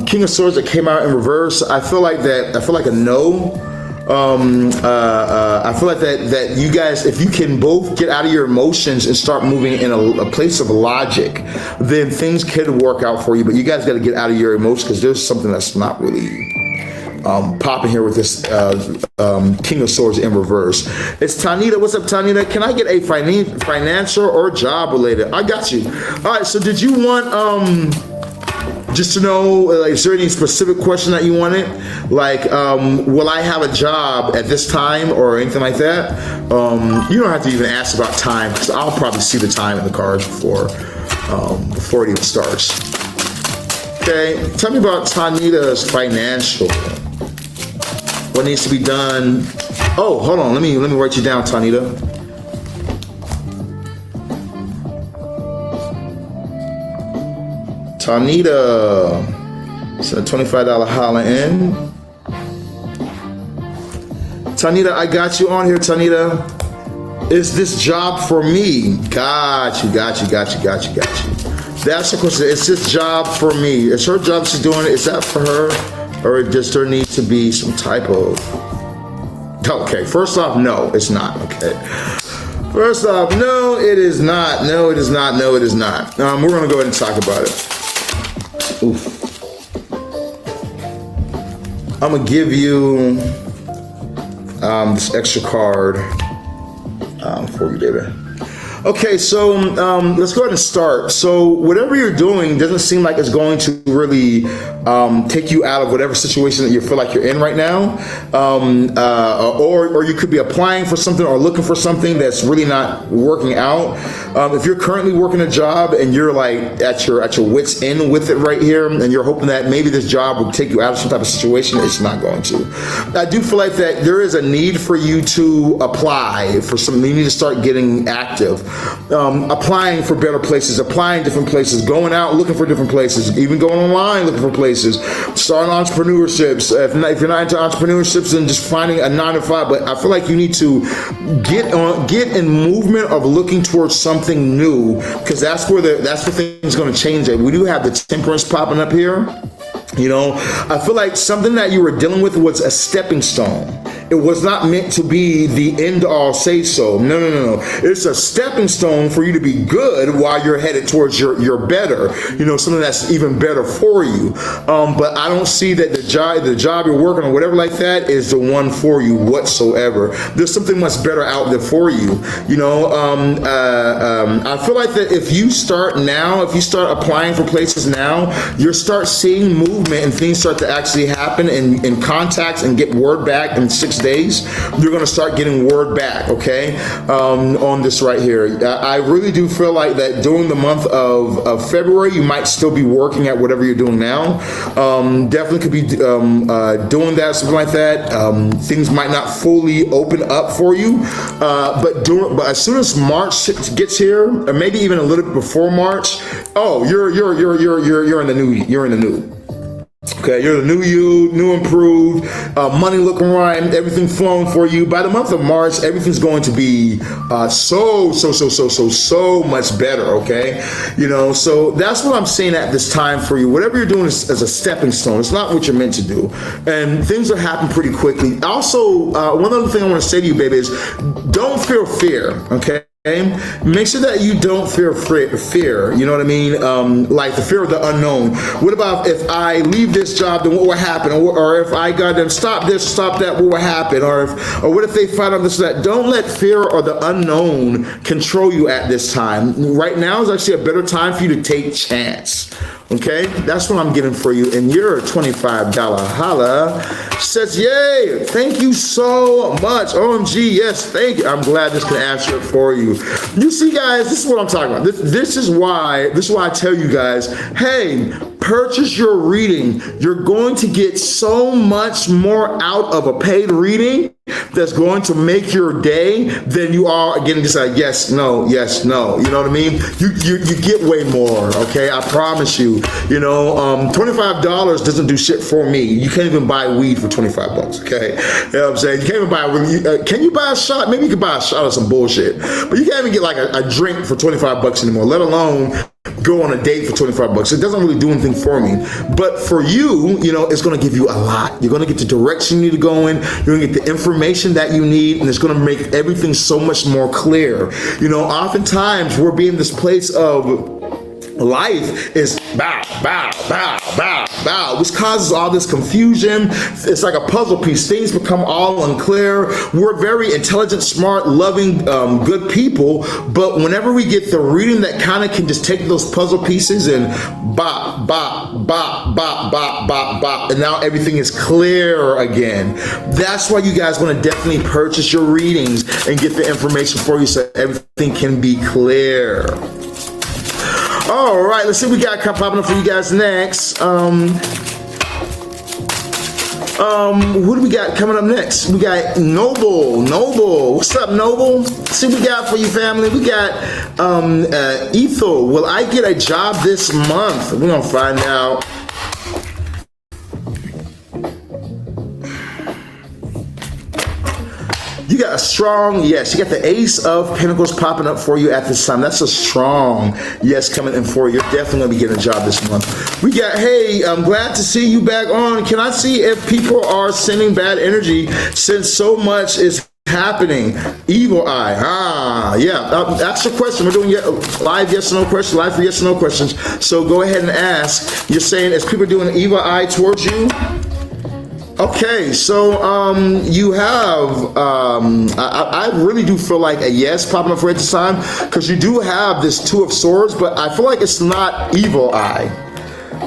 [SPEAKER 1] King of Swords that came out in reverse. I feel like a no. I feel like that you guys, if you can both get out of your emotions and start moving in a place of logic, then things could work out for you. But you guys got to get out of your emotions, because there's something that's not really popping here with this King of Swords in reverse. It's Tanita. What's up, Tanita? Can I get a financial or job related? I got you. All right. So did you want just to know, like, is there any specific question that you wanted? Like, will I have a job at this time or anything like that? You don't have to even ask about time, because I'll probably see the time in the cards before it even starts. Okay, tell me about Tanita's financial. What needs to be done? Oh, hold on, let me write you down, Tanita. Tanita, it's a $25 holla in. Tanita, I got you on here, Tanita. Is this job for me? Got you. That's the question. Is this job for me? Is her job she's doing it? Is that for her? Or does there need to be some type of... Okay, first off, no, it's not, okay. First off, no, it is not. We're gonna go ahead and talk about it. Oof. I'm gonna give you this extra card for you, baby. Okay, so let's go ahead and start. So whatever you're doing doesn't seem like it's going to really take you out of whatever situation that you feel like you're in right now, or you could be applying for something or looking for something that's really not working out. If you're currently working a job and you're like at your wit's end with it right here, and you're hoping that maybe this job will take you out of some type of situation, it's not going to. I do feel like that there is a need for you to apply for something. You need to start getting active. Applying for better places, applying different places, going out looking for different places, even going online looking for places, starting entrepreneurships. If you're not into entrepreneurships, then just finding a 9-to-5. But I feel like you need to get in movement of looking towards something new, because that's where things going to change. We do have the Temperance popping up here. You know, I feel like something that you were dealing with was a stepping stone. It was not meant to be the end all say so. No. It's a stepping stone for you to be good while you're headed towards your better. You know, something that's even better for you. But I don't see that the job you're working on, whatever like that, is the one for you whatsoever. There's something much better out there for you. You know, I feel like that if you start applying for places now, you'll start seeing movement and things start to actually happen in contacts and get word back in 6 days. You're going to start getting word back, okay, on this right here. I really do feel like that during the month of February, you might still be working at whatever you're doing now. Definitely could be doing that, something like that. Things might not fully open up for you, but as soon as March gets here, or maybe even a little bit before March, oh, you're in the new. Okay, you're the new you, new improved, money looking right, everything flowing for you. By the month of March, everything's going to be so much better, okay? You know, so that's what I'm saying at this time for you. Whatever you're doing is a stepping stone. It's not what you're meant to do. And things will happen pretty quickly. Also, one other thing I want to say to you, baby, is don't feel fear, okay? Make sure that you don't fear, you know what I mean? Like the fear of the unknown. What about if I leave this job, then what will happen? Or if I got them stop this, stop that, what will happen? Or what if they find out this, that? Don't let fear or the unknown control you at this time. Right now is actually a better time for you to take chance. Okay, that's what I'm getting for you. And your $25 holla says, yay, thank you so much. OMG, yes, thank you. I'm glad this can answer it for you. You see, guys, this is what I'm talking about. This is why I tell you guys, hey, purchase your reading. You're going to get so much more out of a paid reading that's going to make your day than you are getting just like yes, no, yes, no. You know what I mean? You get way more, okay? I promise you. You know, $25 doesn't do shit for me. You can't even buy weed for 25 bucks, okay? You know what I'm saying? You can't even buy, can you buy a shot? Maybe you can buy a shot of some bullshit. But you can't even get like a drink for 25 bucks anymore, let alone go on a date for 25 bucks. It doesn't really do anything for me. But for you, you know, it's going to give you a lot. You're going to get the direction you need to go in. You're going to get the information that you need, and it's going to make everything so much more clear. You know, oftentimes we're being this place of life is bow, bow, bow, bow, bow, which causes all this confusion. It's like a puzzle piece. Things become all unclear. We're very intelligent, smart, loving, good people, but whenever we get the reading that kind of can just take those puzzle pieces and bop, bop, bop, bop, bop, bop, bop, and now everything is clear again. That's why you guys want to definitely purchase your readings and get the information for you so everything can be clear. All right, let's see what we got popping up for you guys next. Who do we got coming up next? We got Noble. What's up, Noble? Let's see what we got for you, family. We got Ethel. Will I get a job this month? We're gonna find out. You got a strong yes. You got the Ace of Pentacles popping up for you at this time. That's a strong yes coming in for you. You're definitely going to be getting a job this month. We got, hey, I'm glad to see you back on. Can I see if people are sending bad energy since so much is happening? Evil eye. Yeah. That's your question. We're doing live yes or no questions, live for yes or no questions. So go ahead and ask. You're saying, is people doing an evil eye towards you? Okay, so you have, I really do feel like a yes popping up for it this time, because you do have this Two of Swords, but I feel like it's not evil eye.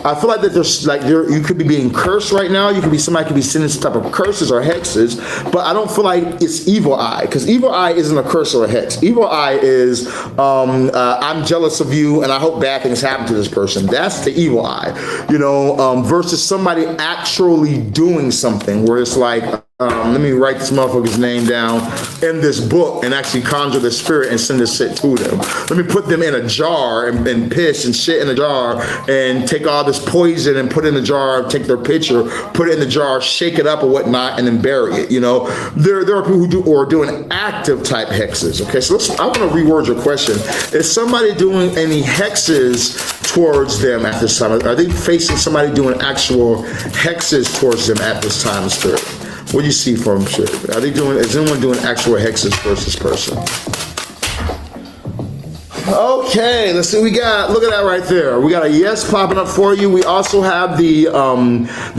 [SPEAKER 1] I feel like that there's like you could be being cursed right now. Somebody could be sending some type of curses or hexes, but I don't feel like it's evil eye, because evil eye isn't a curse or a hex. Evil eye is I'm jealous of you and I hope bad things happen to this person. That's the evil eye, you know, versus somebody actually doing something where it's like, let me write this motherfucker's name down in this book and actually conjure the spirit and send this shit to them. Let me put them in a jar and piss and shit in a jar and take all this poison and put it in a jar, take their picture, put it in the jar, shake it up or whatnot, and then bury it. You know, there are people who are doing active type hexes. Okay, so I want to reword your question. Is somebody doing any hexes towards them at this time? Are they facing somebody doing actual hexes towards them at this time, Spirit? What do you see from shit? Is anyone doing actual hexes towards this person? Okay, let's see what we got. Look at that right there. We got a yes popping up for you. We also have the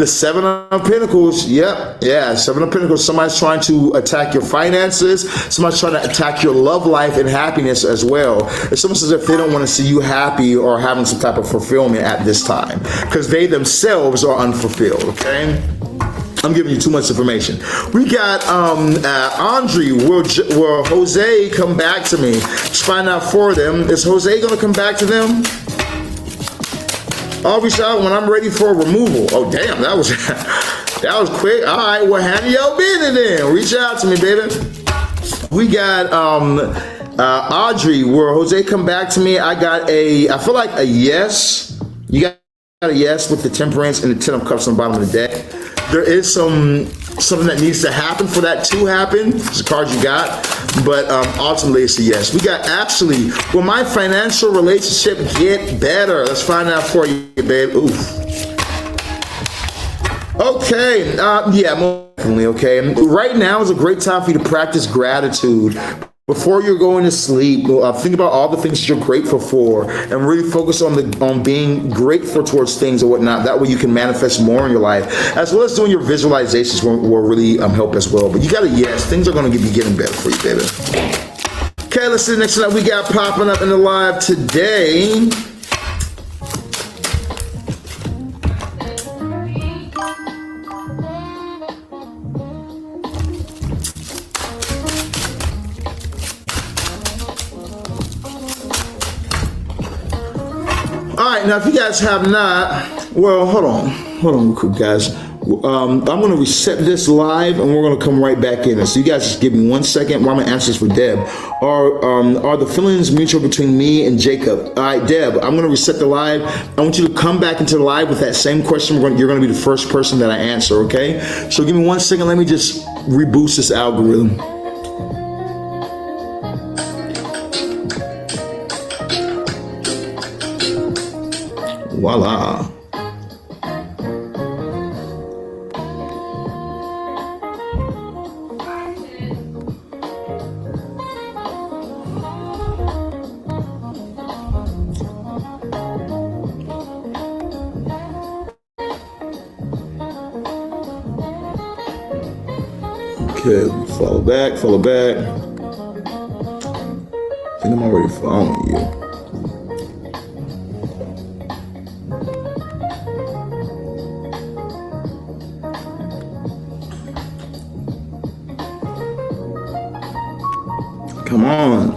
[SPEAKER 1] Seven of Pentacles. Yep, yeah, Seven of Pentacles. Somebody's trying to attack your finances. Somebody's trying to attack your love life and happiness as well. It's almost as if they don't want to see you happy or having some type of fulfillment at this time, because they themselves are unfulfilled, okay? I'm giving you too much information. We got Andre. Will Jose come back to me? Let's find out for them. Is Jose gonna come back to them? I'll reach out when I'm ready for removal. Oh damn, that was quick. All right, well handle your business then. Reach out to me, baby. We got Audrey. Will Jose come back to me? I feel like a yes. You got a yes with the Temperance and the Ten of Cups on the bottom of the deck. There is something that needs to happen for that to happen. It's the card you got, but ultimately it's a yes. We got actually, will my financial relationship get better? Let's find out for you, babe. Oof. Okay, yeah, most definitely, okay. Right now is a great time for you to practice gratitude. before you're going to sleep, think about all the things that you're grateful for, and really focus on being grateful towards things or whatnot. That way you can manifest more in your life, as well as doing your visualizations will really help as well. But you got to, yes, things are going to be getting better for you, baby. Okay, let's see the next one that we got popping up in the live today. All right, now if you guys have not, well, hold on real quick, guys. I'm going to reset this live, and we're going to come right back in. So you guys just give me 1 second while I'm going to answer this for Deb. Are the feelings mutual between me and Jacob? All right, Deb, I'm going to reset the live. I want you to come back into the live with that same question. You're going to be the first person that I answer, okay? So give me 1 second. Let me just reboost this algorithm. Voila. Okay, follow back. I think I'm already following you. Come on.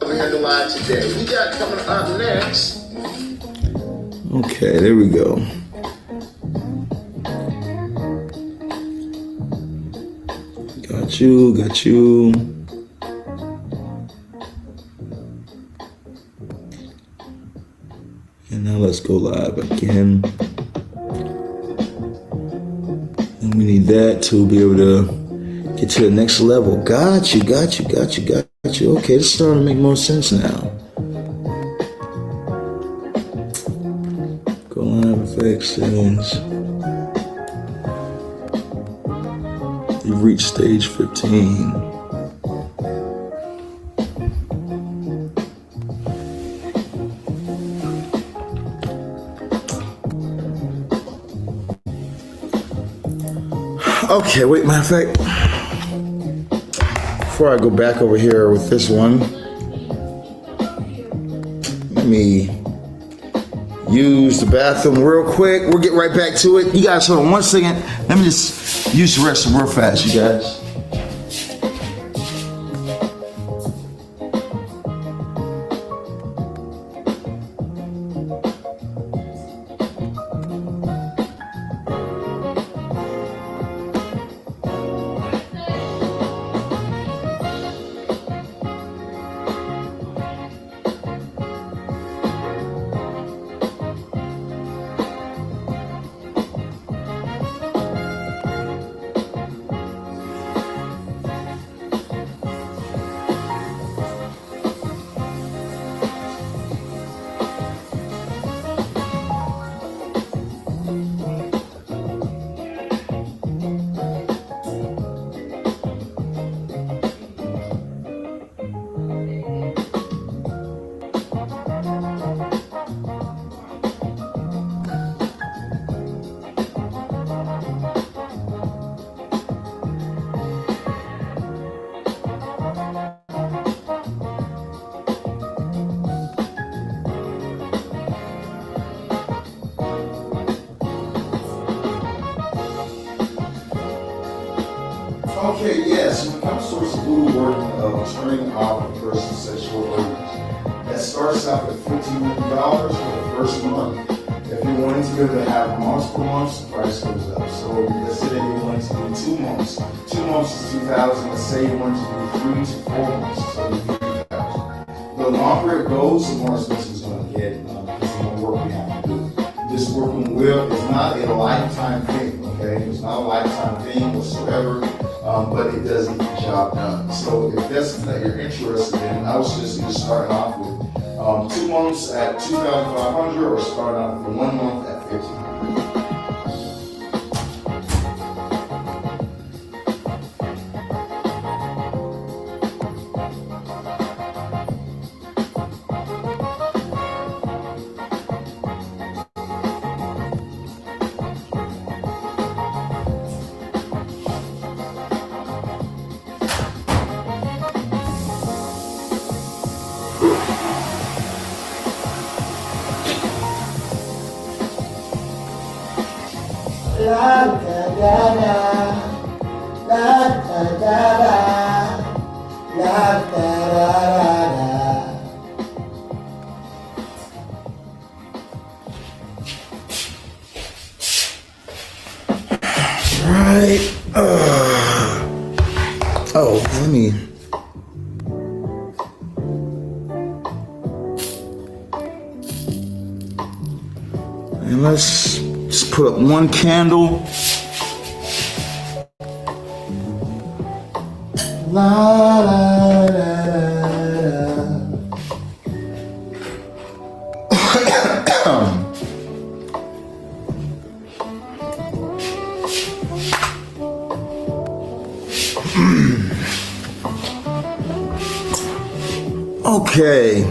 [SPEAKER 1] We had the live today. We got coming up next. Okay, there we go. Got you. And now let's go live again. And we need that to be able to get to the next level. Got you. Okay, this is starting to make more sense now. Go live effects settings. You've reached stage 15. Okay, wait, matter of fact, before I go back over here with this one, let me use the bathroom real quick. We'll get right back to it. You guys, hold on 1 second. Let me just use the restroom real fast, you guys. Okay, yes, when it comes to voodoo work of turning off a person's sexual urges, that starts out at $1,500 for the first month. If you're wanting to be able to have multiple months, the price goes up. So let's say that you're wanting to do 2 months. 2 months is $2,000. Let's say you want to do 3 to 4 months, so it's $3,000. The longer it goes, the more expensive it's going to get because the more work we have to do. This working will is not a lifetime thing, okay? It's not a lifetime thing whatsoever. But it does get the job done. So if that's something that you're interested in, I would suggest you starting off with 2 months at $2,500 or start out for 1 month at $1,500.
[SPEAKER 4] La da da da, la da da da, la da da da.
[SPEAKER 1] Right. Oh, let me. And let's just put up 1 candle. La la la la. Okay.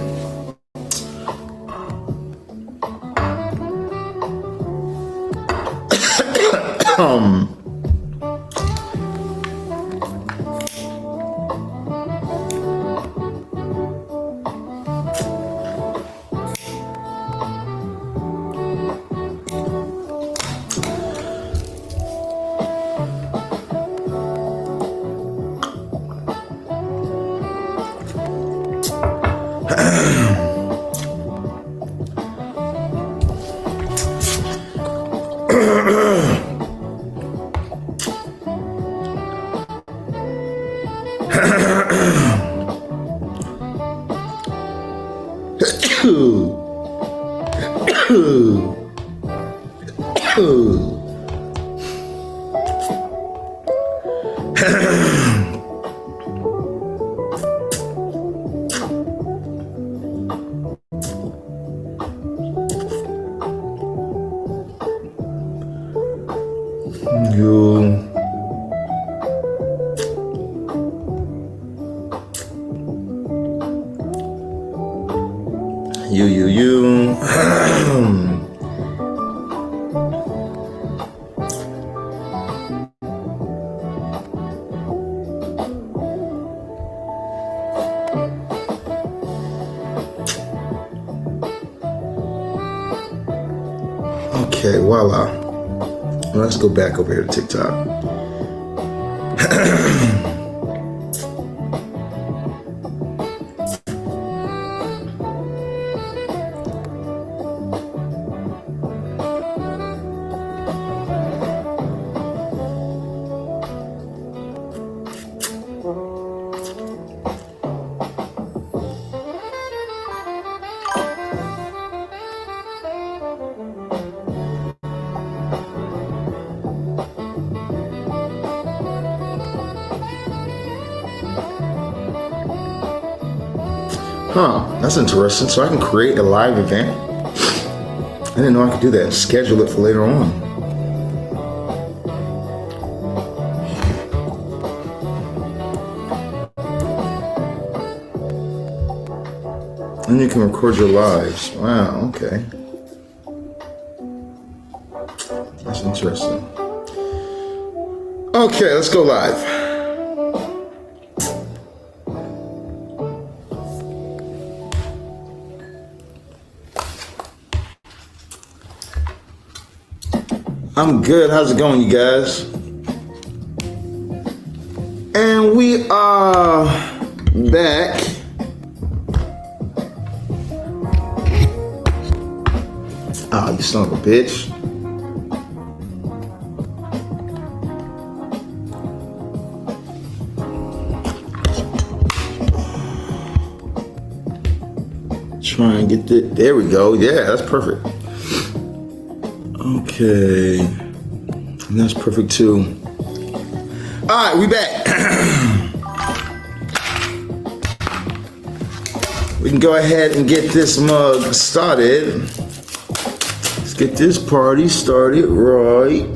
[SPEAKER 1] You. Okay, voila. Let's go back over here to TikTok. Huh, that's interesting. So I can create a live event. I didn't know I could do that. Schedule it for later on. And you can record your lives. Wow, okay. That's interesting. Okay, let's go live. I'm good. How's it going, you guys? And we are back. Ah, you son of a bitch. Try and get the, there we go. Yeah, that's perfect. Okay, and that's perfect too. All right, we back. We can go ahead and get this mug started. Let's get this party started right.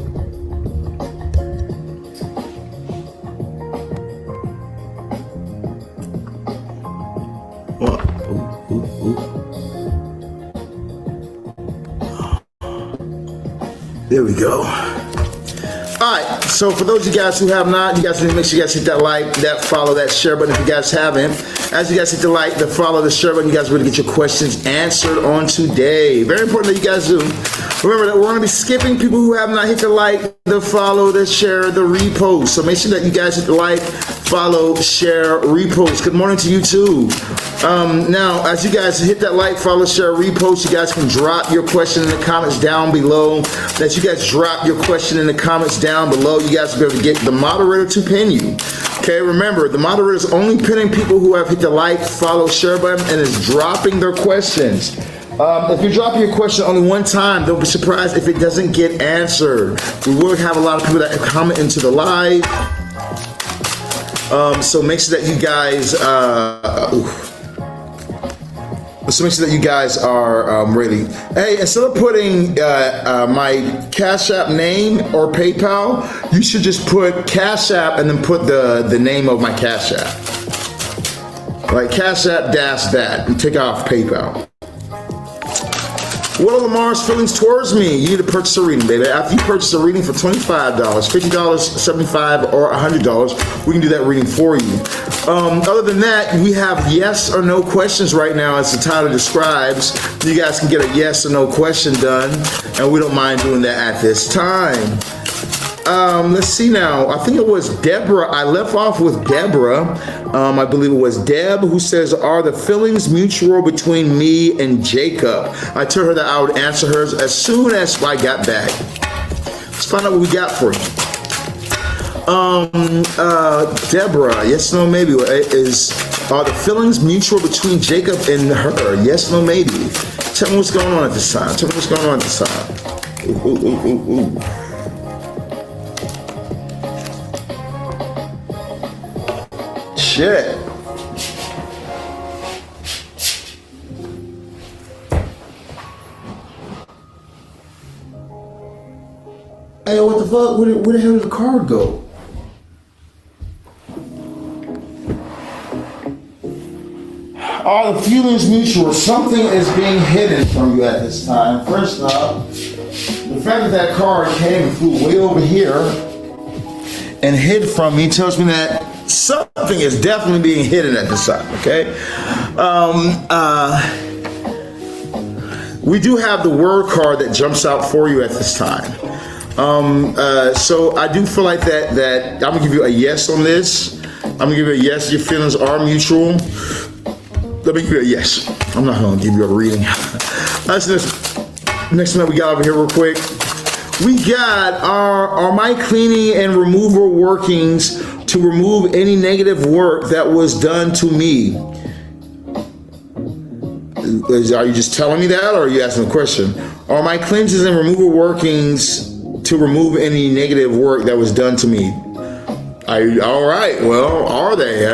[SPEAKER 1] There we go. Alright, so for those of you guys who have not, you guys need to make sure you guys hit that like, that follow, that share button if you guys haven't. As you guys hit the like, the follow, the share button, you guys really get your questions answered on today. Very important that you guys do. Remember that we're going to be skipping people who have not hit the like, the follow, the share, the repost. So make sure that you guys hit the like, follow, share, repost. Good morning to you too. Now, as you guys hit that like, follow, share, repost, you guys can drop your question in the comments down below. As you guys drop your question in the comments down below, you guys will be able to get the moderator to pin you. Okay, remember, the moderator is only pinning people who have hit the like, follow, share button and is dropping their questions. If you drop your question only one time, don't be surprised if it doesn't get answered. We will have a lot of people that comment into the live. So make sure that you guys, are ready. Hey, instead of putting my Cash App name or PayPal, you should just put Cash App and then put the name of my Cash App. Like Cash App dash that and take off PayPal. What are Lamar's feelings towards me? You need to purchase a reading, baby. After you purchase a reading for $25, $50, $75, or $100, we can do that reading for you. Other than that, we have yes or no questions right now, as the title describes. You guys can get a yes or no question done, and we don't mind doing that at this time. Let's see now. I think it was Deborah. I left off with Deborah. I believe it was Deb who says, are the feelings mutual between me and Jacob? I told her that I would answer hers as soon as I got back. Let's find out what we got for you. Deborah, yes, no, maybe. Are the feelings mutual between Jacob and her? Yes, no, maybe. Tell me what's going on at this time. Ooh, ooh, ooh, ooh, ooh. Shit. Hey, what the fuck? Where the hell did the card go? Are the feelings mutual? Something is being hidden from you at this time. First off, the fact that card came and flew way over here and hid from me tells me that something is definitely being hidden at this time, okay? We do have the word card that jumps out for you at this time. So I do feel like that I'm gonna give you a yes on this. I'm gonna give you a yes, your feelings are mutual. Let me give you a yes. I'm not gonna give you a reading. That's this. Next thing that we got over here real quick. We got are my cleaning and removal workings to remove any negative work that was done to me. Are you just telling me that, or are you asking a question? Are my cleanses and removal workings to remove any negative work that was done to me? All right, well, are they?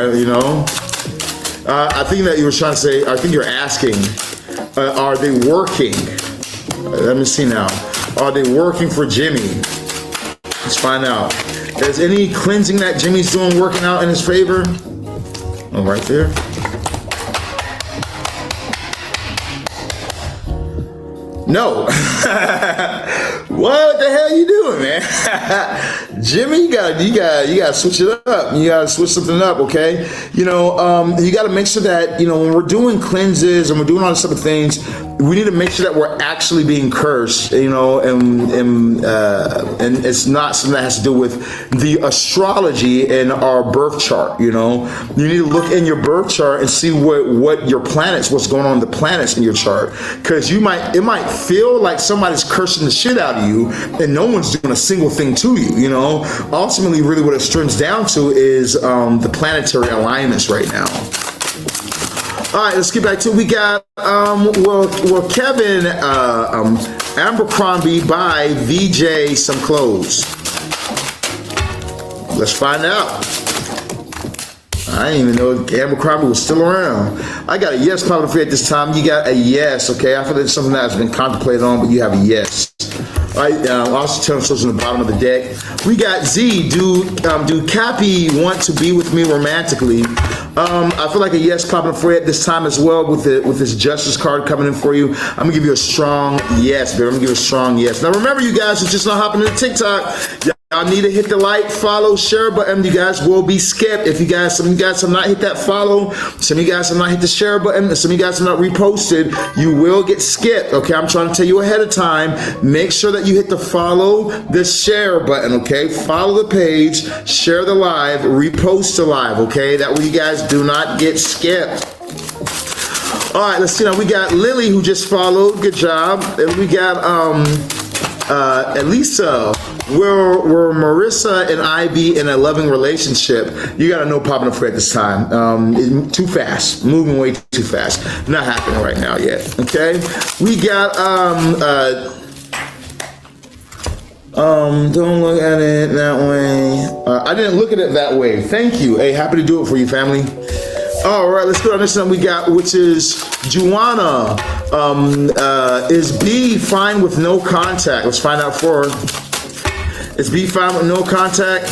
[SPEAKER 1] I think that you were trying to say, I think you're asking, are they working? Let me see now. Are they working for Jimmy? Let's find out. Is any cleansing that Jimmy's doing working out in his favor? Oh, right there. No. What the hell you doing, man? Jimmy, you gotta switch it up. You gotta switch something up, okay? You gotta make sure that, when we're doing cleanses and we're doing all these type of things, we need to make sure that we're actually being cursed, and it's not something that has to do with the astrology in our birth chart, You need to look in your birth chart and see what your planets, what's going on in the planets in your chart. Because it might feel like somebody's cursing the shit out of you and no one's doing a single thing to you, Ultimately, really what it stems down to is the planetary alignments right now. All right, let's get back to it. We got, Kevin Abercrombie buy VJ some clothes. Let's find out. All I didn't even know Gamble Crowley was still around. I got a yes popping for you at this time. You got a yes, okay? I feel like it's something that has been contemplated on, but you have a yes. All right, also telling us on the bottom of the deck. We got Z. Do Cappy want to be with me romantically? I feel like a yes popping for you at this time as well with this Justice card coming in for you. I'm gonna give you a strong yes, baby. I'm gonna give you a strong yes. Now remember, you guys, it's just not hopping into TikTok. Y'all need to hit the like, follow, share button. You guys will be skipped if some of you guys have not hit that follow, some of you guys have not hit the share button, some of you guys have not reposted. You will get skipped. Okay, I'm trying to tell you ahead of time. Make sure that you hit the follow, the share button. Okay, follow the page, share the live, repost the live. Okay, that way you guys do not get skipped. All right, let's see now. We got Lily who just followed. Good job. And we got Elisa. Were Marissa and Ivy in a loving relationship? You gotta know popping up for at this time. Too fast, moving way too fast. Not happening right now yet. Okay. We got don't look at it that way. I didn't look at it that way. Thank you. Hey, happy to do it for you, family. All right, let's go on this one we got, which is Juana. Is B fine with no contact? Let's find out for her. Is B fine with no contact?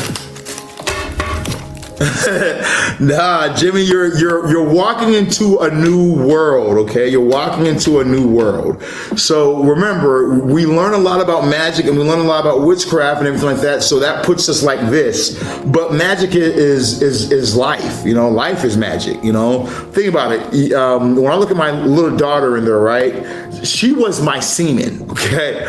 [SPEAKER 1] Nah, Jimmy, you're walking into a new world, okay? You're walking into a new world. So remember, we learn a lot about magic and we learn a lot about witchcraft and everything like that. So that puts us like this. But magic is life. You know, life is magic. You know, think about it. When I look at my little daughter in there, right? She was my semen, okay?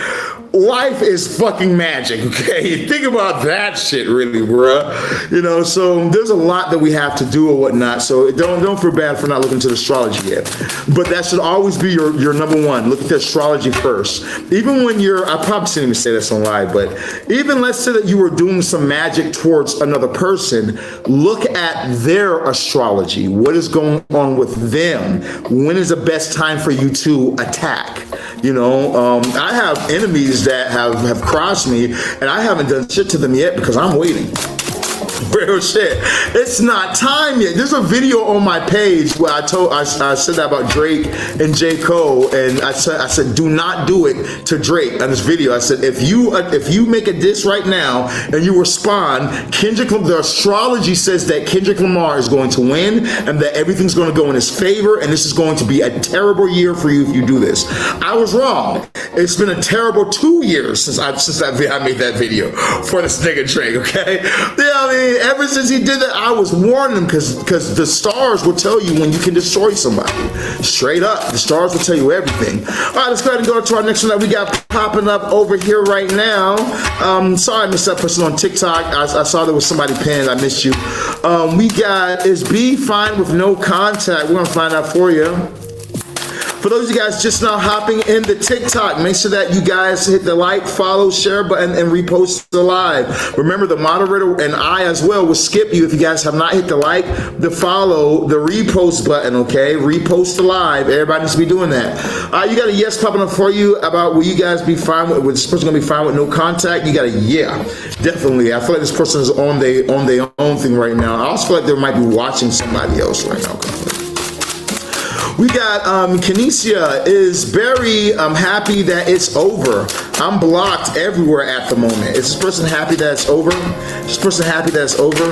[SPEAKER 1] Life is fucking magic, okay? Think about that shit, really, bruh. You know, so there's a lot that we have to do or whatnot. So don't feel bad for not looking to astrology yet. But that should always be your number one. Look at the astrology first. Even when I probably shouldn't even say this on live, but even let's say that you were doing some magic towards another person, look at their astrology. What is going on with them? When is the best time for you to attack? You know, I have enemies that have crossed me and I haven't done shit to them yet because I'm waiting. Real shit. It's not time yet. There's a video on my page where I said that about Drake and J. Cole, and I said do not do it to Drake on this video. I said if you make a diss right now and you respond, the astrology says that Kendrick Lamar is going to win and that everything's going to go in his favor, and this is going to be a terrible year for you if you do this. I was wrong. It's been a terrible 2 years since I made that video for this nigga Drake. Okay, yeah, I mean, ever since he did that, I was warning him because the stars will tell you when you can destroy somebody. Straight up, the stars will tell you everything. All right, let's go ahead and go to our next one that we got popping up over here right now. Sorry I missed that person on TikTok. I saw there was somebody pinned. I missed you. We got, is B fine with no contact? We're gonna find out for you. For those of you guys just now hopping in the TikTok, make sure that you guys hit the like, follow, share button, and repost the live. Remember, the moderator and I as well will skip you if you guys have not hit the like, the follow, the repost button, okay? Repost the live. Everybody needs to be doing that. You got a yes popping up for you about will you guys be fine with this person gonna be fine with no contact? You got a yeah, definitely. I feel like this person is on their own thing right now. I also feel like they might be watching somebody else right now. We got Kinesia. Is Barry happy that it's over? I'm blocked everywhere at the moment. Is this person happy that it's over? Is this person happy that it's over?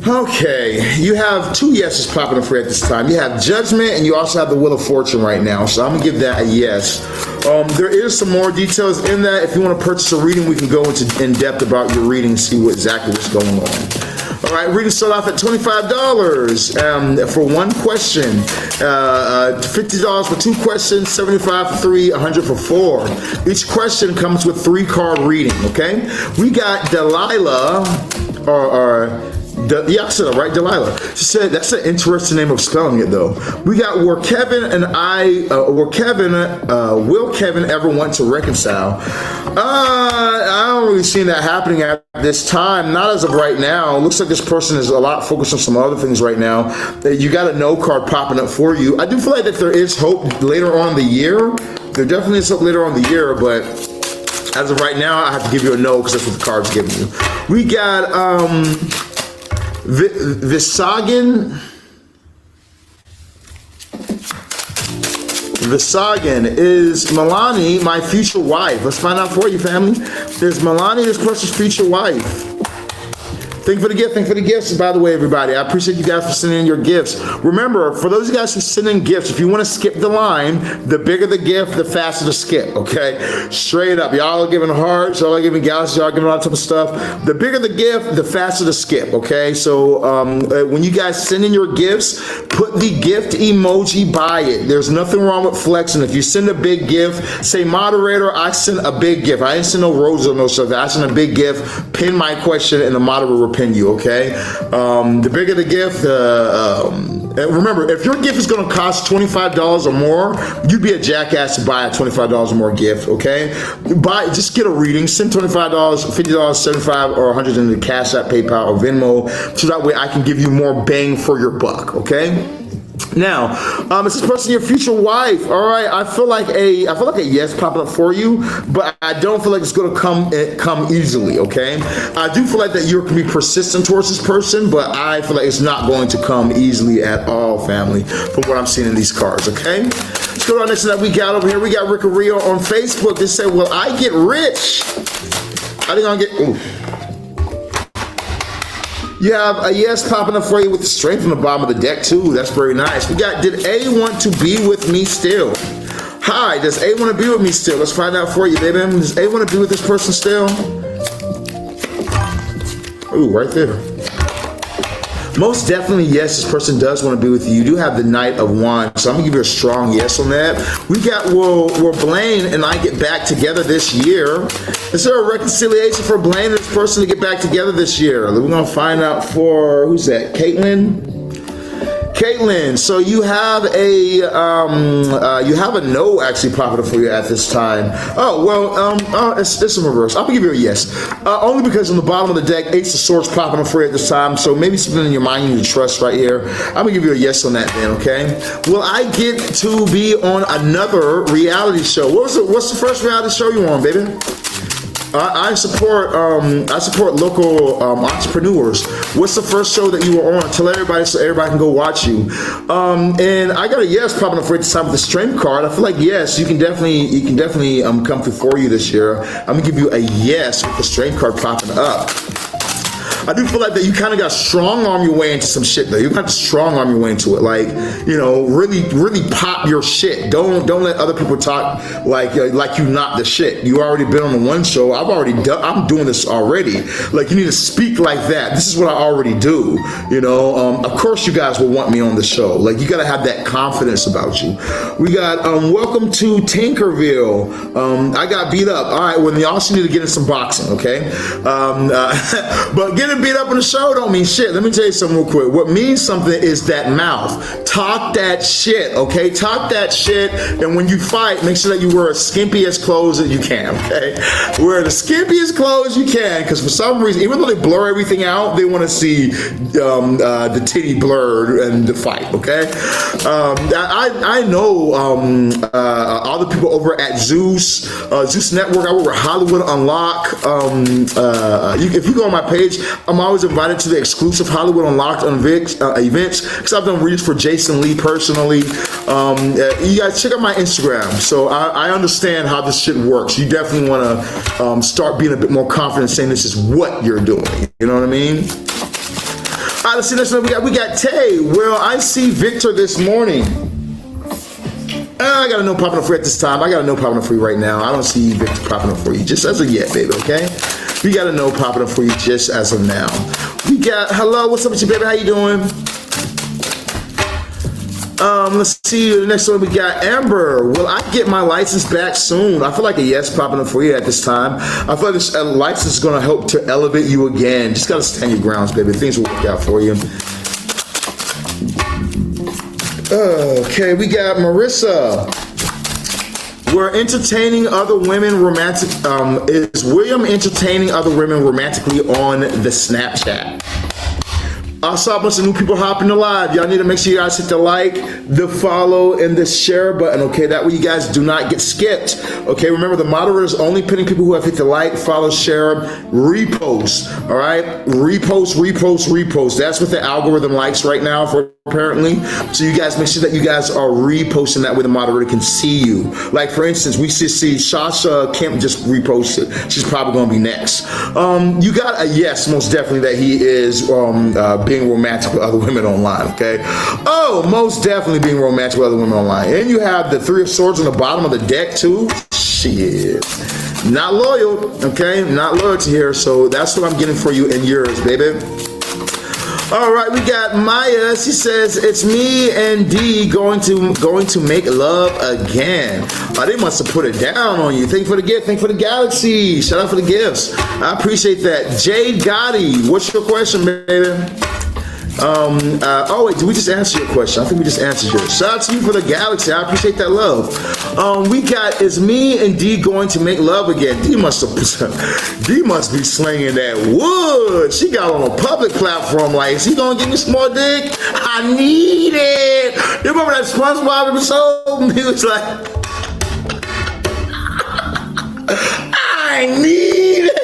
[SPEAKER 1] Okay, you have two yeses popping up for you at this time. You have Judgment and you also have the Wheel of Fortune right now. So I'm gonna give that a yes. There is some more details in that. If you want to purchase a reading, we can go into in depth about your reading, see exactly what's going on. All right, reading start off at $25 for one question, $50 for two questions, $75 for three, $100 for four. Each question comes with 3-card reading. Okay, we got Delilah, yeah, I said it right, Delilah. She said that's an interesting name of spelling it though. We got will Kevin ever want to reconcile? I don't really see that happening at this time. Not as of right now. It looks like this person is a lot focused on some other things right now. You got a no card popping up for you. I do feel like that there is hope later on in the year. There definitely is hope later on in the year, but As of right now, I have to give you a no because that's what the card's giving you. We got Visagan. Visagan, is Milani my future wife? Let's find out for you, family. Is Milani this person's future wife? Thank you for the gift. Thank you for the gifts. By the way, everybody, I appreciate you guys for sending in your gifts. Remember, for those of you guys who send in gifts, if you want to skip the line, the bigger the gift, the faster the skip, okay? Straight up. Y'all are giving hearts, y'all are giving galaxies, y'all are giving all that type of stuff. The bigger the gift, the faster the skip, okay? So when you guys send in your gifts, put the gift emoji by it. There's nothing wrong with flexing. If you send a big gift, say, moderator, I sent a big gift. I didn't send no roses or no stuff. I sent a big gift, pin my question, and the moderator will pin you, okay? The bigger the gift, remember, if your gift is going to cost $25 or more, you'd be a jackass to buy a $25 or more gift, okay? Just get a reading, send $25, $50, $75, or $100 into the Cash App, PayPal, or Venmo, so that way I can give you more bang for your buck, okay? Now, is this person your future wife? All right, I feel like a yes popping up for you, but I don't feel like it's going to come easily. Okay, I do feel like that you can be persistent towards this person, but I feel like it's not going to come easily at all, family. From what I'm seeing in these cards. Okay, let's go to our next one that we got over here. We got Rick Rio on Facebook. They say, "Will I get rich?" I think I'll get. Ooh. You have a yes popping up for you with the strength on the bottom of the deck too. That's very nice. We got, did A want to be with me still? Hi, does A want to be with me still? Let's find out for you, baby. Does A want to be with this person still? Ooh, right there. Most definitely, yes, this person does want to be with you. You do have the Knight of Wands, so I'm going to give you a strong yes on that. We got, will Blaine and I get back together this year? Is there a reconciliation for Blaine and this person to get back together this year? We're going to find out for, who's that, Caitlin? Caitlin, so you have a no actually popping up for you at this time. Oh, well, it's in reverse. I'm gonna give you a yes. Only because on the bottom of the deck, Ace of Swords popping up for you at this time, so maybe something in your mind you need to trust right here. I'm gonna give you a yes on that then, okay? Will I get to be on another reality show? What's the first reality show you on, baby? I support local entrepreneurs. What's the first show that you were on? Tell everybody so everybody can go watch you. And I got a yes popping up for this time with the strength card. I feel like yes, you can definitely come through for you this year. I'm gonna give you a yes with the strength card popping up. I do feel like that you kind of got strong arm your way into some shit though. You got to strong arm your way into it. Like, you know, really pop your shit. Don't let other people talk like you not the shit. You already been on the one show. I'm doing this already. Like, you need to speak like that. This is what I already do. You know, of course you guys will want me on the show. Like, you got to have that confidence about you. We got, welcome to Tinkerville. I got beat up. All right, well, you also need to get in some boxing, okay? But getting beat up on the show don't mean shit. Let me tell you something real quick. What means something is that mouth. Talk that shit, okay? Talk that shit, and when you fight, make sure that you wear as skimpiest clothes that you can, okay? Wear the skimpiest clothes you can, because for some reason, even though they blur everything out, they want to see the titty blurred and the fight, okay? I know all the people over at Zeus Network. I work with Hollywood Unlock. If you go on my page, I'm always invited to the exclusive Hollywood Unlocked events because I've done reads for Jason Lee personally. You guys check out my Instagram. So I understand how this shit works. You definitely want to start being a bit more confident saying this is what you're doing. You know what I mean? All right, let's see next one. We got Tay. Well, I see Victor this morning. I got a no popping up for you at this time. I got a no popping up for you right now. I don't see Victor popping up for you just as of yet, baby, okay? We got a no popping up for you just as of now. We got, hello, what's up with you, baby? How you doing? Let's see, the next one we got Amber. Will I get my license back soon? I feel like a yes popping up for you at this time. I feel like this license is going to help to elevate you again. Just got to stand your grounds, baby. Things will work out for you. Okay, we got Marissa. We're entertaining other women romantic. Is William entertaining other women romantically on the Snapchat? I saw a bunch of new people hopping the live. Y'all need to make sure you guys hit the like, the follow, and the share button, okay? That way you guys do not get skipped, okay? Remember, the moderator is only pinning people who have hit the like, follow, share, repost, all right? Repost, repost, repost. That's what the algorithm likes right now, for apparently. So you guys make sure that you guys are reposting, that way the moderator can see you. Like, for instance, we see Shasha Kemp just reposted. She's probably going to be next. You got a yes, most definitely, that he is being romantic with other women online, okay? Oh, most definitely being romantic with other women online. And you have the Three of Swords on the bottom of the deck, too. Shit. Not loyal, okay? Not loyalty here, so that's what I'm getting for you and yours, baby. All right, we got Maya. She says, it's me and D going to make love again. Oh, they must have put it down on you. Thank you for the gift. Thank you for the galaxy. Shout out for the gifts. I appreciate that. Jade Gotti, what's your question, baby? Oh wait, did we just answer your question? I think we just answered yours. Shout out to you for the galaxy. I appreciate that love. We got, is me and D going to make love again? D must be slinging that wood. She got on a public platform like, is he gonna give me some more dick? I need it. You remember that SpongeBob episode? He was like, I need it.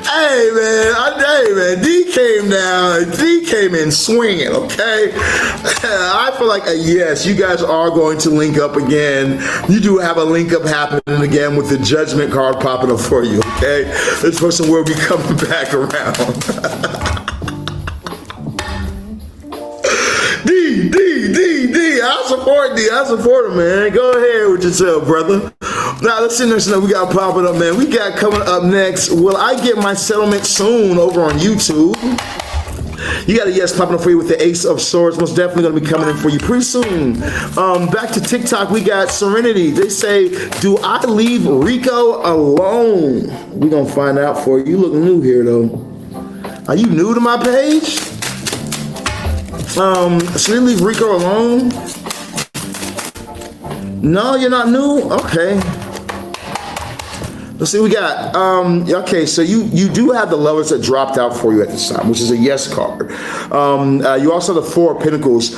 [SPEAKER 1] Hey man, D came in swinging, okay? I feel like yes, you guys are going to link up again. You do have a link up happening again with the Judgment card popping up for you, okay? This person will be coming back around. D, I support him, man. Go ahead with yourself, brother. Now, let's see next. We got popping up, man. We got coming up next. Will I get my settlement soon over on YouTube? You got a yes popping up for you with the Ace of Swords. Most definitely going to be coming in for you pretty soon. Back to TikTok, we got Serenity. They say, do I leave Rico alone? We're going to find out for you. You look new here, though. Are you new to my page? Should we leave Rico alone? No, you're not new? Okay. Let's see, we got, okay, so you do have the lovers that dropped out for you at this time, which is a yes card. You also have the Four of Pentacles.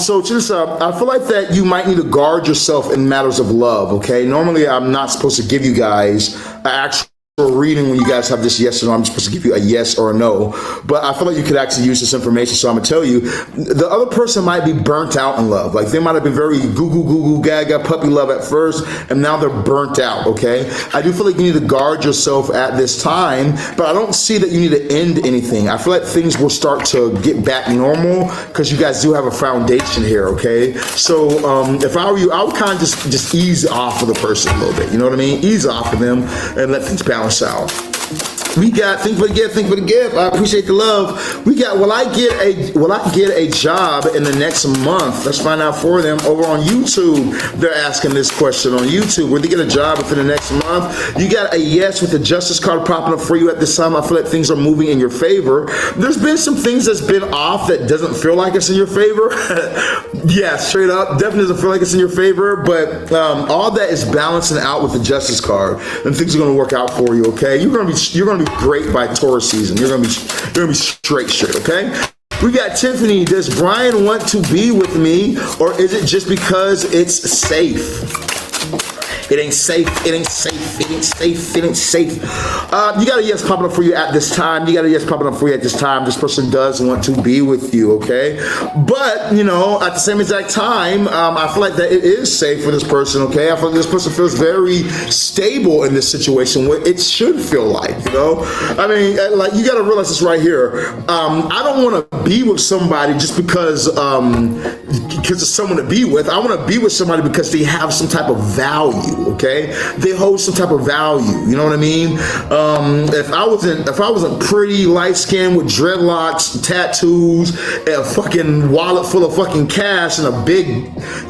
[SPEAKER 1] So just, I feel like that you might need to guard yourself in matters of love, okay? Normally, I'm not supposed to give you guys an actual reading when you guys have this yes or no. I'm supposed to give you a yes or a no, but I feel like you could actually use this information, so I'm gonna tell you, the other person might be burnt out in love. Like, they might have been very goo gaga puppy love at first, and now they're burnt out, okay? I do feel like you need to guard yourself at this time, but I don't see that you need to end anything. I feel like things will start to get back normal, because you guys do have a foundation here, okay? So if I were you, I would kind of just ease off of the person a little bit, you know what I mean? Ease off of them and let things balance out. We got, thank you for the gift. I appreciate the love. We got, will I get a job in the next month? Let's find out for them over on YouTube. They're asking this question on YouTube. Will they get a job within the next month? You got a yes with the Justice card popping up for you at this time. I feel like things are moving in your favor. There's been some things that's been off that doesn't feel like it's in your favor. Yeah, straight up, definitely doesn't feel like it's in your favor, but all that is balancing out with the Justice card, and things are going to work out for you, okay? You're going to be great by Taurus season. You're gonna be straight, okay? We got Tiffany. Does Brian want to be with me, or is it just because it's safe? It ain't safe. You got a yes popping up for you at this time. This person does want to be with you, okay? But, you know, at the same exact time, I feel like that it is safe for this person, okay? I feel like this person feels very stable in this situation, where it should feel like, you know? I mean, like, you got to realize this right here. I don't want to be with somebody just because it's someone to be with. I want to be with somebody because they have some type of value. Okay, they hold some type of value. You know what I mean? If I wasn't pretty, light skinned with dreadlocks, tattoos, and a fucking wallet full of fucking cash and a big,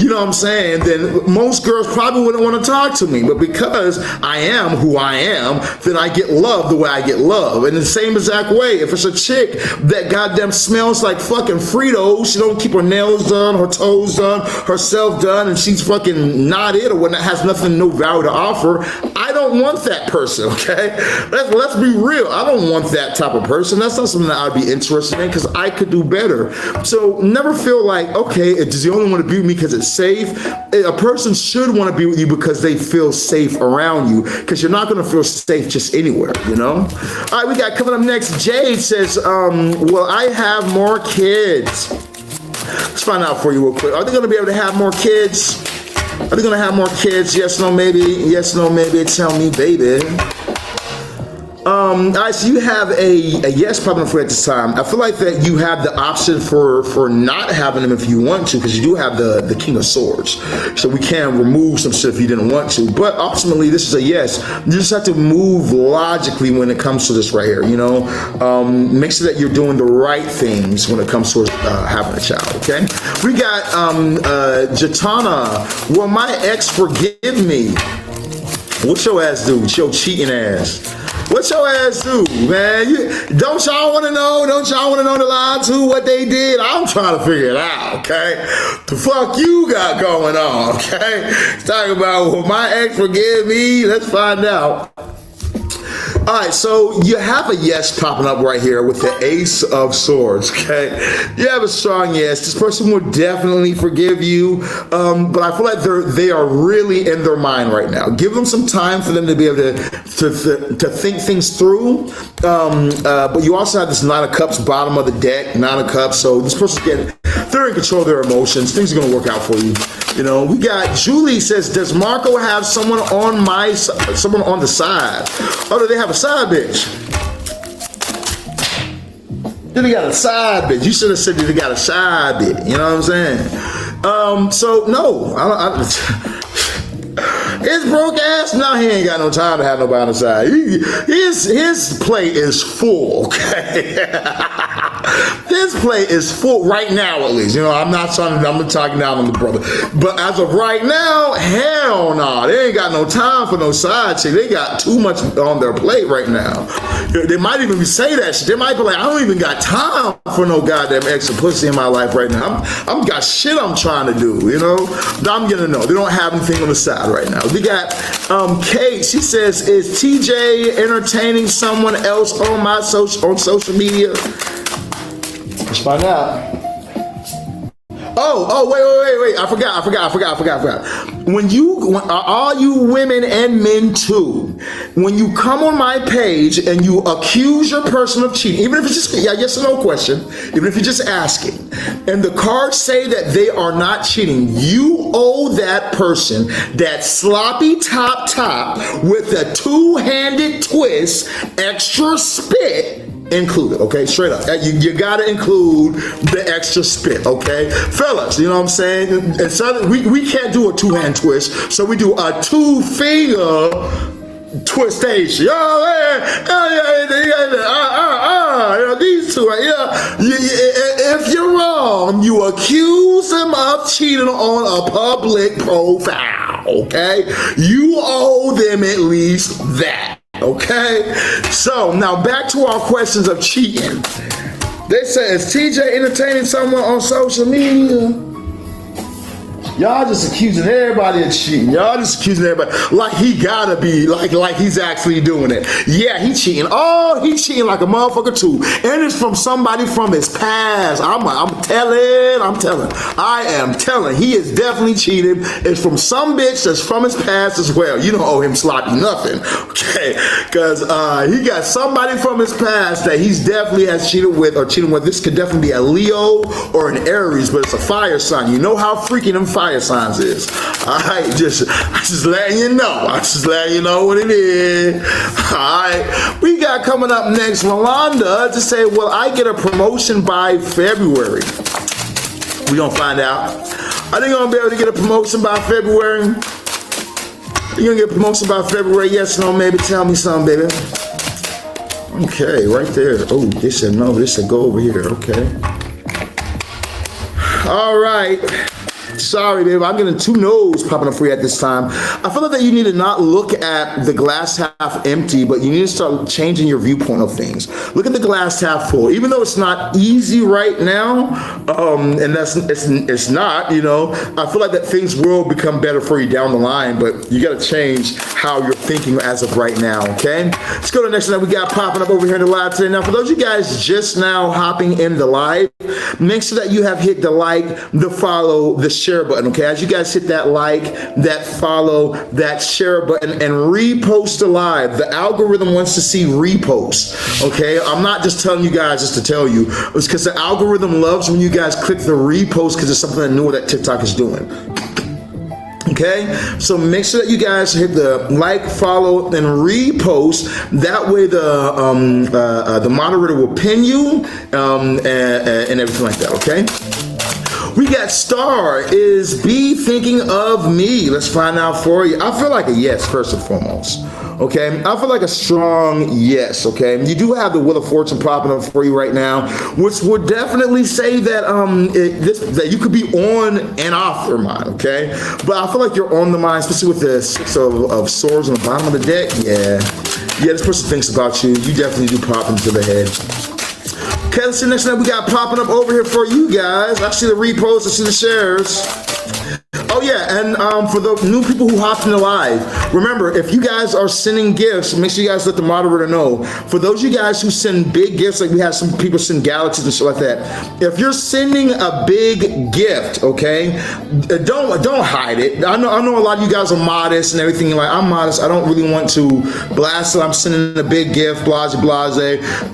[SPEAKER 1] you know what I'm saying, then most girls probably wouldn't want to talk to me. But because I am who I am, then I get love the way I get love. In the same exact way, if it's a chick that goddamn smells like fucking Fritos, she don't keep her nails done, her toes done, herself done, and she's fucking not it or whatnot, has nothing no value to offer, I don't want that person, okay? Let's be real. I don't want that type of person. That's not something that I'd be interested in because I could do better. So never feel like, okay, does he only want to be with me because it's safe? A person should want to be with you because they feel safe around you, because you're not going to feel safe just anywhere, you know? All right, we got coming up next. Jade says, will I have more kids? Let's find out for you real quick. Are they going to be able to have more kids? Are they going to have more kids? Yes, no, maybe. Yes, no, maybe. Tell me, baby. All right, so you have a yes problem for at this time. I feel like that you have the option for not having them if you want to, because you do have the King of Swords. So we can remove some shit if you didn't want to. But ultimately, this is a yes. You just have to move logically when it comes to this right here, you know? Make sure that you're doing the right things when it comes to having a child, okay? We got Jatana. Will my ex forgive me? What's your ass do? Your cheating ass. What your ass do, man? Don't y'all want to know? Don't y'all want to know the lie to what they did? I'm trying to figure it out, okay? The fuck you got going on, okay? Talking about, will my ex forgive me? Let's find out. All right, so you have a yes popping up right here with the Ace of Swords, okay? You have a strong yes. This person will definitely forgive you, but I feel like they are really in their mind right now. Give them some time for them to be able to think things through, but you also have this Nine of Cups, bottom of the deck, Nine of Cups, so this person's they're in control of their emotions. Things are going to work out for you. You know, we got Julie says, does Marco have someone on the side? Oh, do they have a side bitch? Then they got a side bitch. You should have said that they got a side bitch. You know what I'm saying? So no, his broke ass, no, he ain't got no time to have nobody on the side. His plate is full, okay? His plate is full right now, at least. You know, I'm talking down on the brother. But as of right now, hell no. They ain't got no time for no side chick. They got too much on their plate right now. They might even say that shit. They might be like, I don't even got time for no goddamn extra pussy in my life right now. I'm got shit I'm trying to do, you know? I'm gonna know. They don't have anything on the side right now. We got Kate. She says, is TJ entertaining someone else on social media? Let's find out. Oh, wait. I forgot. When all you women and men too, when you come on my page and you accuse your person of cheating, even if it's just a yes or no question, even if you're just asking, and the cards say that they are not cheating, you owe that person that sloppy top with a two-handed twist, extra spit, included, okay? Straight up. You gotta include the extra spit, okay? Fellas, you know what I'm saying? And so we can't do a two-hand twist, so we do a two-finger twistation. These two, if you're wrong, you accuse them of cheating on a public profile, okay? You owe them at least that. Okay, so now back to our questions of cheating. They say, is TJ entertaining someone on social media? Y'all just accusing everybody of cheating. Y'all just accusing everybody like he gotta be, like he's actually doing it. Yeah, he cheating. Oh, he cheating like a motherfucker too. And it's from somebody from his past. I'm telling. I am telling. He is definitely cheating. It's from some bitch that's from his past as well. You don't owe him sloppy nothing, okay? Because he got somebody from his past that he's definitely has cheated with or cheating with. This could definitely be a Leo or an Aries, but it's a fire sign. You know how freaking them fire signs is. All right, just letting you know. I'm just letting you know what it is. All right, we got coming up next, Rolanda, to say, will I get a promotion by February? We gonna find out. Are they gonna be able to get a promotion by February? You gonna get a promotion by February? Yes, no, maybe. Tell me something, baby. Okay, right there. Oh, they said no. They said go over here. Okay. All right. Sorry, babe. I'm getting 2 no's popping up for you at this time. I feel like that you need to not look at the glass half empty, but you need to start changing your viewpoint of things. Look at the glass half full. Even though it's not easy right now, and it's not, you know, I feel like that things will become better for you down the line, but you got to change how you're thinking as of right now, okay? Let's go to the next one that we got popping up over here in the live today. Now, for those of you guys just now hopping in the live, make sure that you have hit the like, the follow, the share button, okay? As you guys hit that like, that follow, that share button, and repost the live. The algorithm wants to see reposts, okay? I'm not just telling you guys just to tell you. It's because the algorithm loves when you guys click the repost because it's something new that TikTok is doing. Okay, so make sure that you guys hit the like, follow, and repost. That way, the moderator will pin you and everything like that. Okay. We got Star. Is B thinking of me? Let's find out for you. I feel like a yes, first and foremost. Okay, I feel like a strong yes. Okay, you do have the Wheel of Fortune popping up for you right now, which would definitely say that that you could be on and off your mind. Okay, but I feel like you're on the mind, especially with the 6 of Swords on the bottom of the deck. Yeah, this person thinks about you. You definitely do pop into the head. Okay, let's see the next one we got popping up over here for you guys. I see the reposts, I see the shares. Oh yeah, and for the new people who hopped in the live, remember, if you guys are sending gifts, make sure you guys let the moderator know. For those of you guys who send big gifts, like we have some people send galaxies and shit like that, if you're sending a big gift, okay, don't hide it. I know a lot of you guys are modest and everything. You're like, I'm modest, I don't really want to blast it, I'm sending a big gift, blase.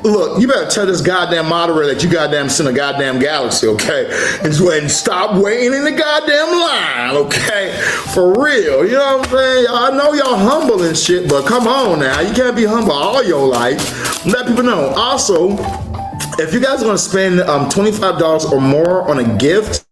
[SPEAKER 1] Look, you better tell this goddamn moderator that you goddamn send a goddamn galaxy, okay? And stop waiting in the goddamn line, okay? For real, you know what I'm saying? I know y'all humble and shit, but come on now. You can't be humble all your life. Let people know. Also, if you guys are going to spend $25 or more on a gift,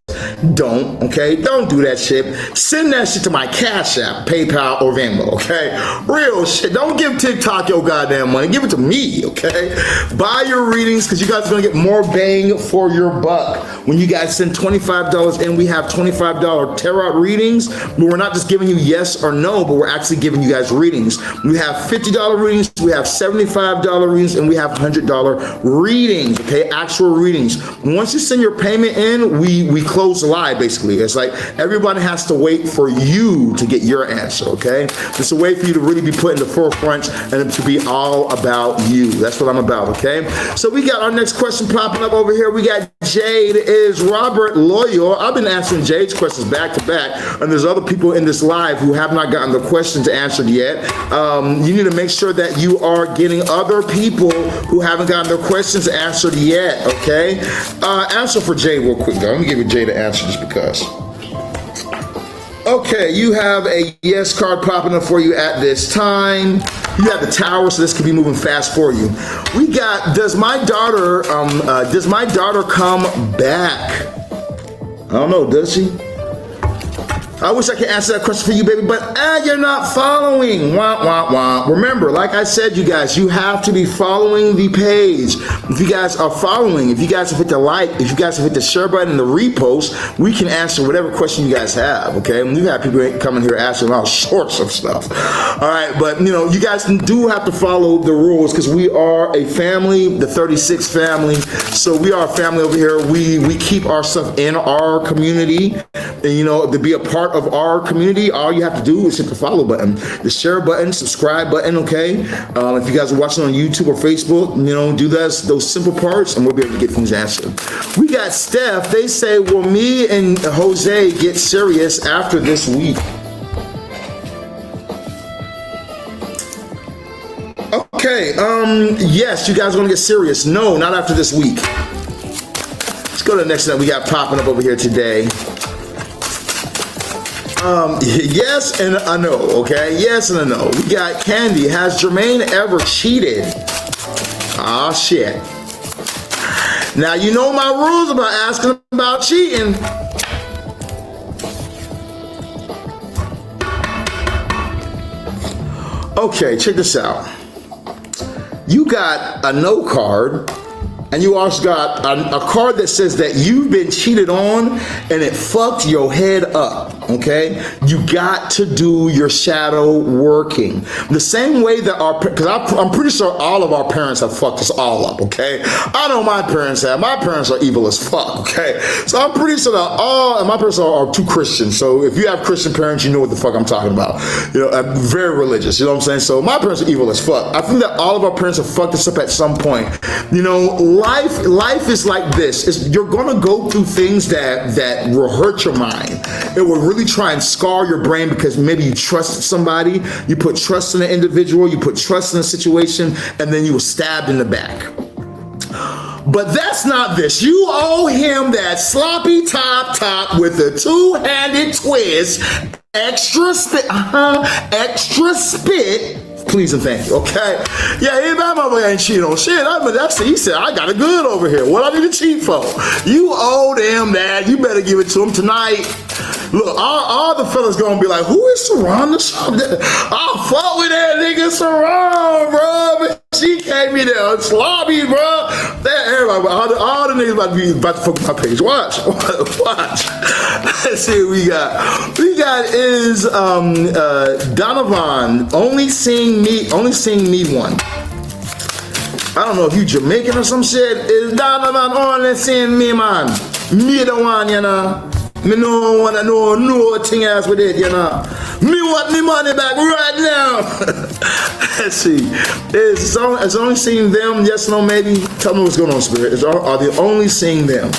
[SPEAKER 1] don't do that shit. Send that shit to my Cash App, PayPal, or Venmo, okay? Real shit. Don't give TikTok your goddamn money. Give it to me, okay? Buy your readings because you guys are going to get more bang for your buck when you guys send $25 and we have $25 tarot readings. But we're not just giving you yes or no, but we're actually giving you guys readings. We have $50 readings, we have $75 readings, and we have $100 readings, okay? Actual readings. Once you send your payment in, we close the live, basically. It's like everybody has to wait for you to get your answer, okay? It's a way for you to really be put in the forefront and to be all about you. That's what I'm about, okay? So we got our next question popping up over here. We got Jade. Is Robert loyal? I've been answering Jade's questions back to back, and there's other people in this live who have not gotten the questions answered yet. You need to make sure that you are getting other people who haven't gotten their questions answered yet, okay? Answer for Jade real quick, though. Let me give you Jade an answer just because. Okay, you have a yes card popping up for you at this time. You have the Tower, so this could be moving fast for you. We got, does my daughter come back? I don't know, does she? I wish I could answer that question for you, baby, but you're not following. Wah, wah, wah. Remember, like I said, you guys, you have to be following the page. If you guys are following, if you guys have hit the like, if you guys have hit the share button and the repost, we can answer whatever question you guys have, okay? And we've had people coming here asking all sorts of stuff. All right, but, you know, you guys do have to follow the rules because we are a family, the 36 family. So we are a family over here. We keep our stuff in our community. And, you know, to be a part of our community, all you have to do is hit the follow button, the share button, subscribe button, okay? If you guys are watching on YouTube or Facebook, you know, do those simple parts and we'll be able to get things answered. We got Steph. They say, will me and Jose get serious after this week? Okay, yes, you guys are gonna get serious. No, not after this week. Let's go to the next one we got popping up over here today. Yes and a no, okay? Yes and a no. We got Candy. Has Jermaine ever cheated? Ah, shit. Now, you know my rules about asking about cheating. Okay, check this out. You got a no card, And you also got a card that says that you've been cheated on and it fucked your head up, okay? You got to do your shadow working. The same way that because I'm pretty sure all of our parents have fucked us all up, okay? I know my parents have. My parents are evil as fuck, okay? So I'm pretty sure that and my parents are too Christian. So if you have Christian parents, you know what the fuck I'm talking about. You know, I'm very religious, you know what I'm saying? So my parents are evil as fuck. I think that all of our parents have fucked us up at some point. You know, life is like this. You're gonna go through things that will hurt your mind. It will really try and scar your brain because maybe you trusted somebody, you put trust in an individual, you put trust in a situation, and then you were stabbed in the back. But that's not this. You owe him that sloppy top with a two-handed twist, extra spit. Please and thank you, okay? Yeah, that mother ain't cheating on shit. He said, I got it good over here. What I need to cheat for? You owe them that. You better give it to him tonight. Look, all the fellas gonna be like, who is Sirron? I'll fuck with that nigga Sirron, bro. She came in there sloppy, bro. Everybody, all the niggas about to fuck with my page. Watch. Let's see what we got. We got is Donovan, only seeing me one. I don't know if you Jamaican or some shit. Is Donovan only seeing me, man? Me the one, you know. Me no wanna know no thing else with it, you know. Me want me money back right now. Let's see. It's only seeing them, yes, no, maybe. Tell me what's going on, Spirit. Are they only seeing them?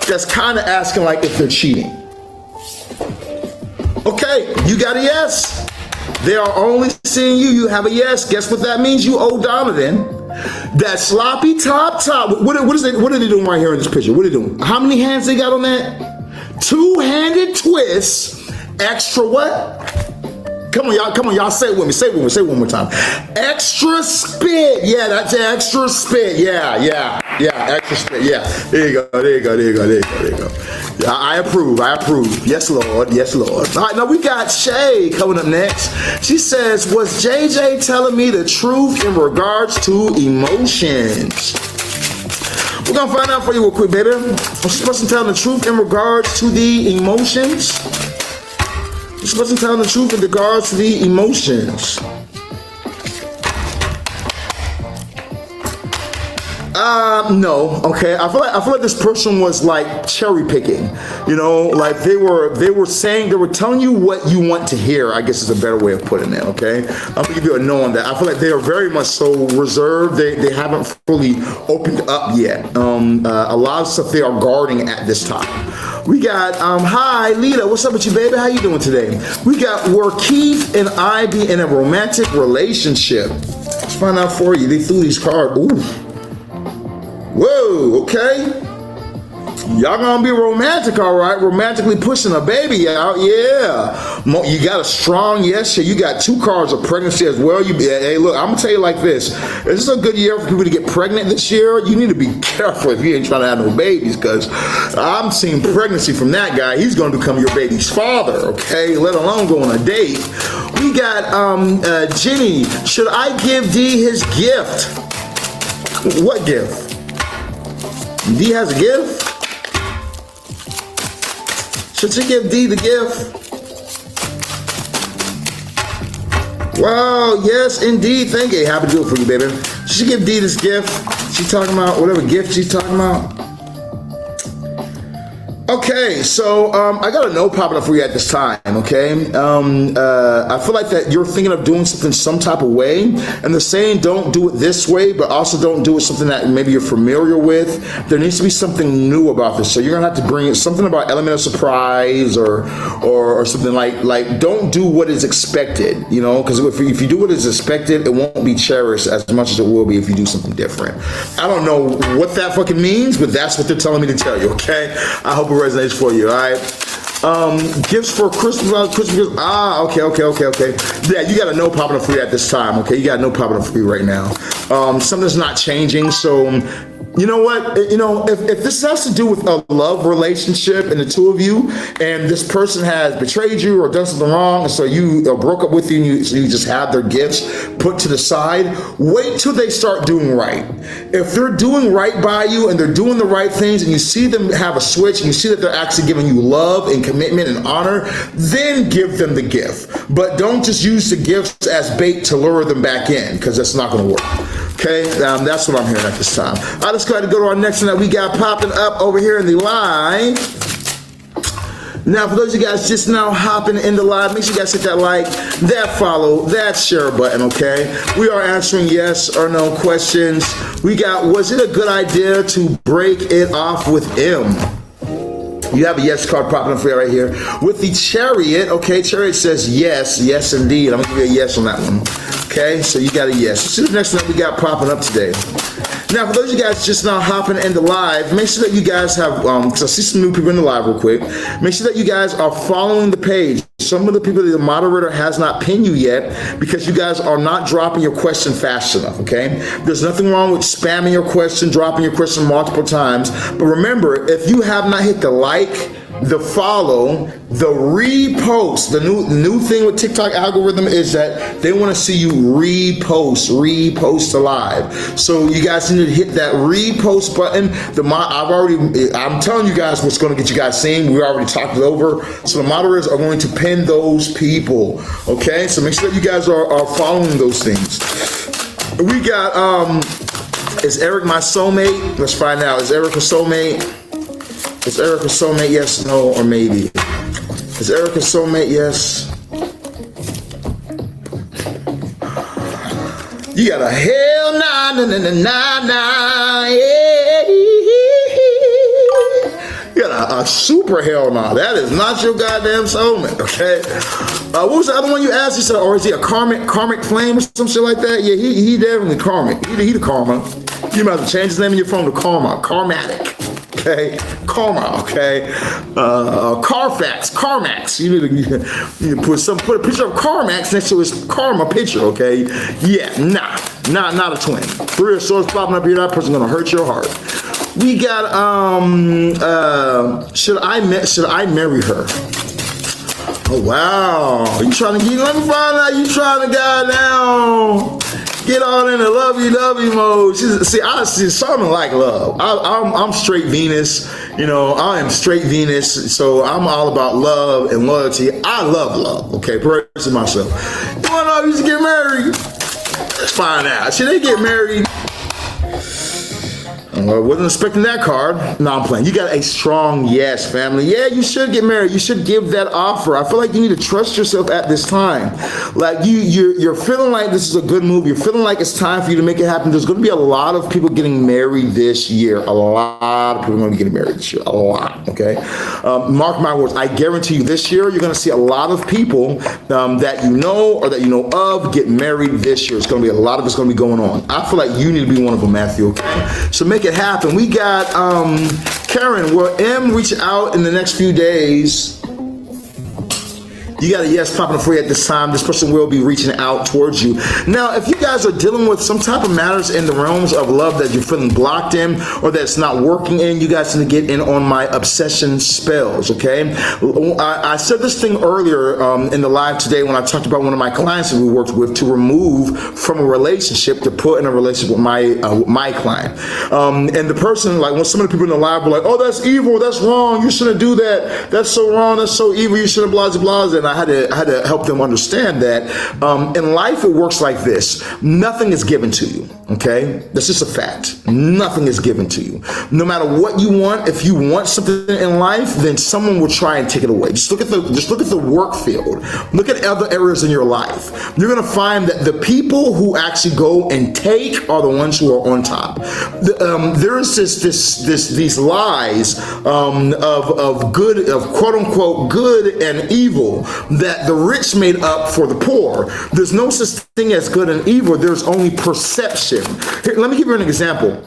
[SPEAKER 1] That's kind of asking like if they're cheating. Okay, you got a yes. They are only seeing you. You have a yes. Guess what that means? You owe Donovan that sloppy top. What are they doing right here in this picture? What are they doing? How many hands they got on that? Two-handed twist, extra what? Come on, y'all, say it with me. Say it one more time. Extra spit. Yeah, that's extra spit. Yeah, extra spit. Yeah, there you go. Yeah, I approve. Yes, Lord. All right, now we got Shay coming up next. She says, was JJ telling me the truth in regards to emotions? We're gonna find out for you real quick, baby. Was this person telling the truth in regards to the emotions? This person telling the truth in regards to the emotions. No, okay. I feel like this person was like cherry picking, you know, like they were telling you what you want to hear, I guess is a better way of putting it, okay? I'm gonna give you a no on that. I feel like they are very much so reserved. They haven't fully opened up yet. A lot of stuff they are guarding at this time. We got, hi, Lita, what's up with you, baby? How you doing today? We got, were Keith and I be in a romantic relationship? Let's find out for you. They threw these cards. Ooh. Whoa, okay. Y'all gonna be romantic, all right? Romantically pushing a baby out, yeah. You got a strong yes here. You got two cards of pregnancy as well. Hey, look, I'm gonna tell you like this. This is a good year for people to get pregnant this year. You need to be careful if you ain't trying to have no babies, because I'm seeing pregnancy from that guy. He's gonna become your baby's father, okay? Let alone go on a date. We got Jenny. Should I give D his gift? What gift? D has a gift? Should you give D the gift? Wow, yes, indeed. Thank you. Happy to do it for you, baby. Should you give D this gift? She's talking about whatever gift she's talking about. Okay, so I got a no popping up for you at this time, okay? I feel like that you're thinking of doing something some type of way, and they're saying don't do it this way, but also don't do it something that maybe you're familiar with. There needs to be something new about this, so you're gonna have to bring something about element of surprise or something like don't do what is expected, you know, because if you do what is expected, it won't be cherished as much as it will be if you do something different. I don't know what that fucking means, but that's what they're telling me to tell you, okay? I hope it resonates for you, all right? Gifts for Christmas gifts. Okay. Yeah, you got a no popping up for you at this time, okay? You got no popping up for you right now. Something's not changing, so You know what? If this has to do with a love relationship and the two of you, and this person has betrayed you or done something wrong, and so you broke up with you, and so you just have their gifts put to the side, wait till they start doing right. If they're doing right by you and they're doing the right things, and you see them have a switch, and you see that they're actually giving you love and commitment and honor, then give them the gift. But don't just use the gifts as bait to lure them back in, because that's not going to work. Okay, that's what I'm hearing at this time. Let's go ahead and go to our next one that we got popping up over here in the live. Now, for those of you guys just now hopping in the live, make sure you guys hit that like, that follow, that share button, okay? We are answering yes or no questions. We got, was it a good idea to break it off with him? You have a yes card popping up for you right here. With the Chariot, okay, Chariot says yes, yes indeed. I'm gonna give you a yes on that one. Okay, so you got a yes. Let's see the next one we got popping up today. Now, for those of you guys just now hopping in the live, make sure that you guys have, because I see some new people in the live real quick, make sure that you guys are following the page. Some of the people that the moderator has not pinned you yet because you guys are not dropping your question fast enough, okay? There's nothing wrong with spamming your question, dropping your question multiple times. But remember, if you have not hit the like, the follow, the repost, the new thing with TikTok algorithm is that they want to see you repost the live. So you guys need to hit that repost button. I'm telling you guys what's going to get you guys seen. We already talked it over. So the moderators are going to pin those people. Okay, so make sure that you guys are following those things. We got is Eric my soulmate? Let's find out. Is Eric a soulmate? Is Eric a soulmate? Yes, no, or maybe. Is Eric a soulmate? Yes. You got a hell nah, yeah. You got a super hell nah. That is not your goddamn soulmate, okay? What was the other one you asked? You said, or is he a karmic flame or some shit like that? Yeah, he definitely karmic. He the karma. You might have to change his name in your phone to Karma. Karmatic. Okay, Karma, okay, Carmax. You need to put a picture of Carmax next to his Karma picture, okay? Yeah, not a twin. 3 of Swords popping up here. That person's gonna hurt your heart. We got should I marry her? Oh wow, you trying to get? Let me find out you trying to goddamn get all in the lovey mode. I see Shaman like love. I'm straight Venus. I am straight Venus. So I'm all about love and loyalty. I love love. Okay, praise myself. You wanna know if you should get married? Let's find out. Should they get married? I wasn't expecting that card. No, I'm playing. You got a strong yes, family. Yeah, you should get married. You should give that offer. I feel like you need to trust yourself at this time. Like you're feeling like this is a good move. You're feeling like it's time for you to make it happen. There's going to be a lot of people getting married this year. A lot of people are going to be getting married this year. A lot, okay? Mark my words. I guarantee you this year, you're going to see a lot of people that you know or that you know of get married this year. It's going to be a lot of it's going to be going on. I feel like you need to be one of them, Matthew, okay? So make it happen. We got Karen. Will M reach out in the next few days? You got a yes popping up for you at this time. This person will be reaching out towards you. Now, if you guys are dealing with some type of matters in the realms of love that you're feeling blocked in or that's not working in, you guys need to get in on my obsession spells, okay? I said this thing earlier in the live today when I talked about one of my clients that we worked with to remove from a relationship to put in a relationship with my client. And the person, like when some of the people in the live were like, oh, that's evil, that's wrong, you shouldn't do that, that's so wrong, that's so evil, you shouldn't blah, blah, blah. And I had to help them understand that in life it works like this. Nothing is given to you, okay? That's just a fact. Nothing is given to you. No matter what you want, if you want something in life, then someone will try and take it away. Just look at the work field. Look at other areas in your life. You're gonna find that the people who actually go and take are the ones who are on top. There is these lies of good, of quote unquote good and evil that the rich made up for the poor. There's no such thing as good and evil. There's only perception. Here, let me give you an example.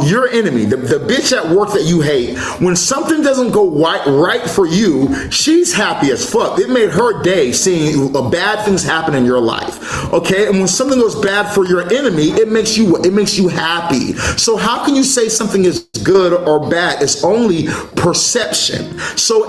[SPEAKER 1] your enemy, the bitch at work that you hate, when something doesn't go right for you, she's happy as fuck. It made her day seeing bad things happen in your life. Okay, and when something goes bad for your enemy, it makes you happy. So how can you say something is good or bad? It's only perception. So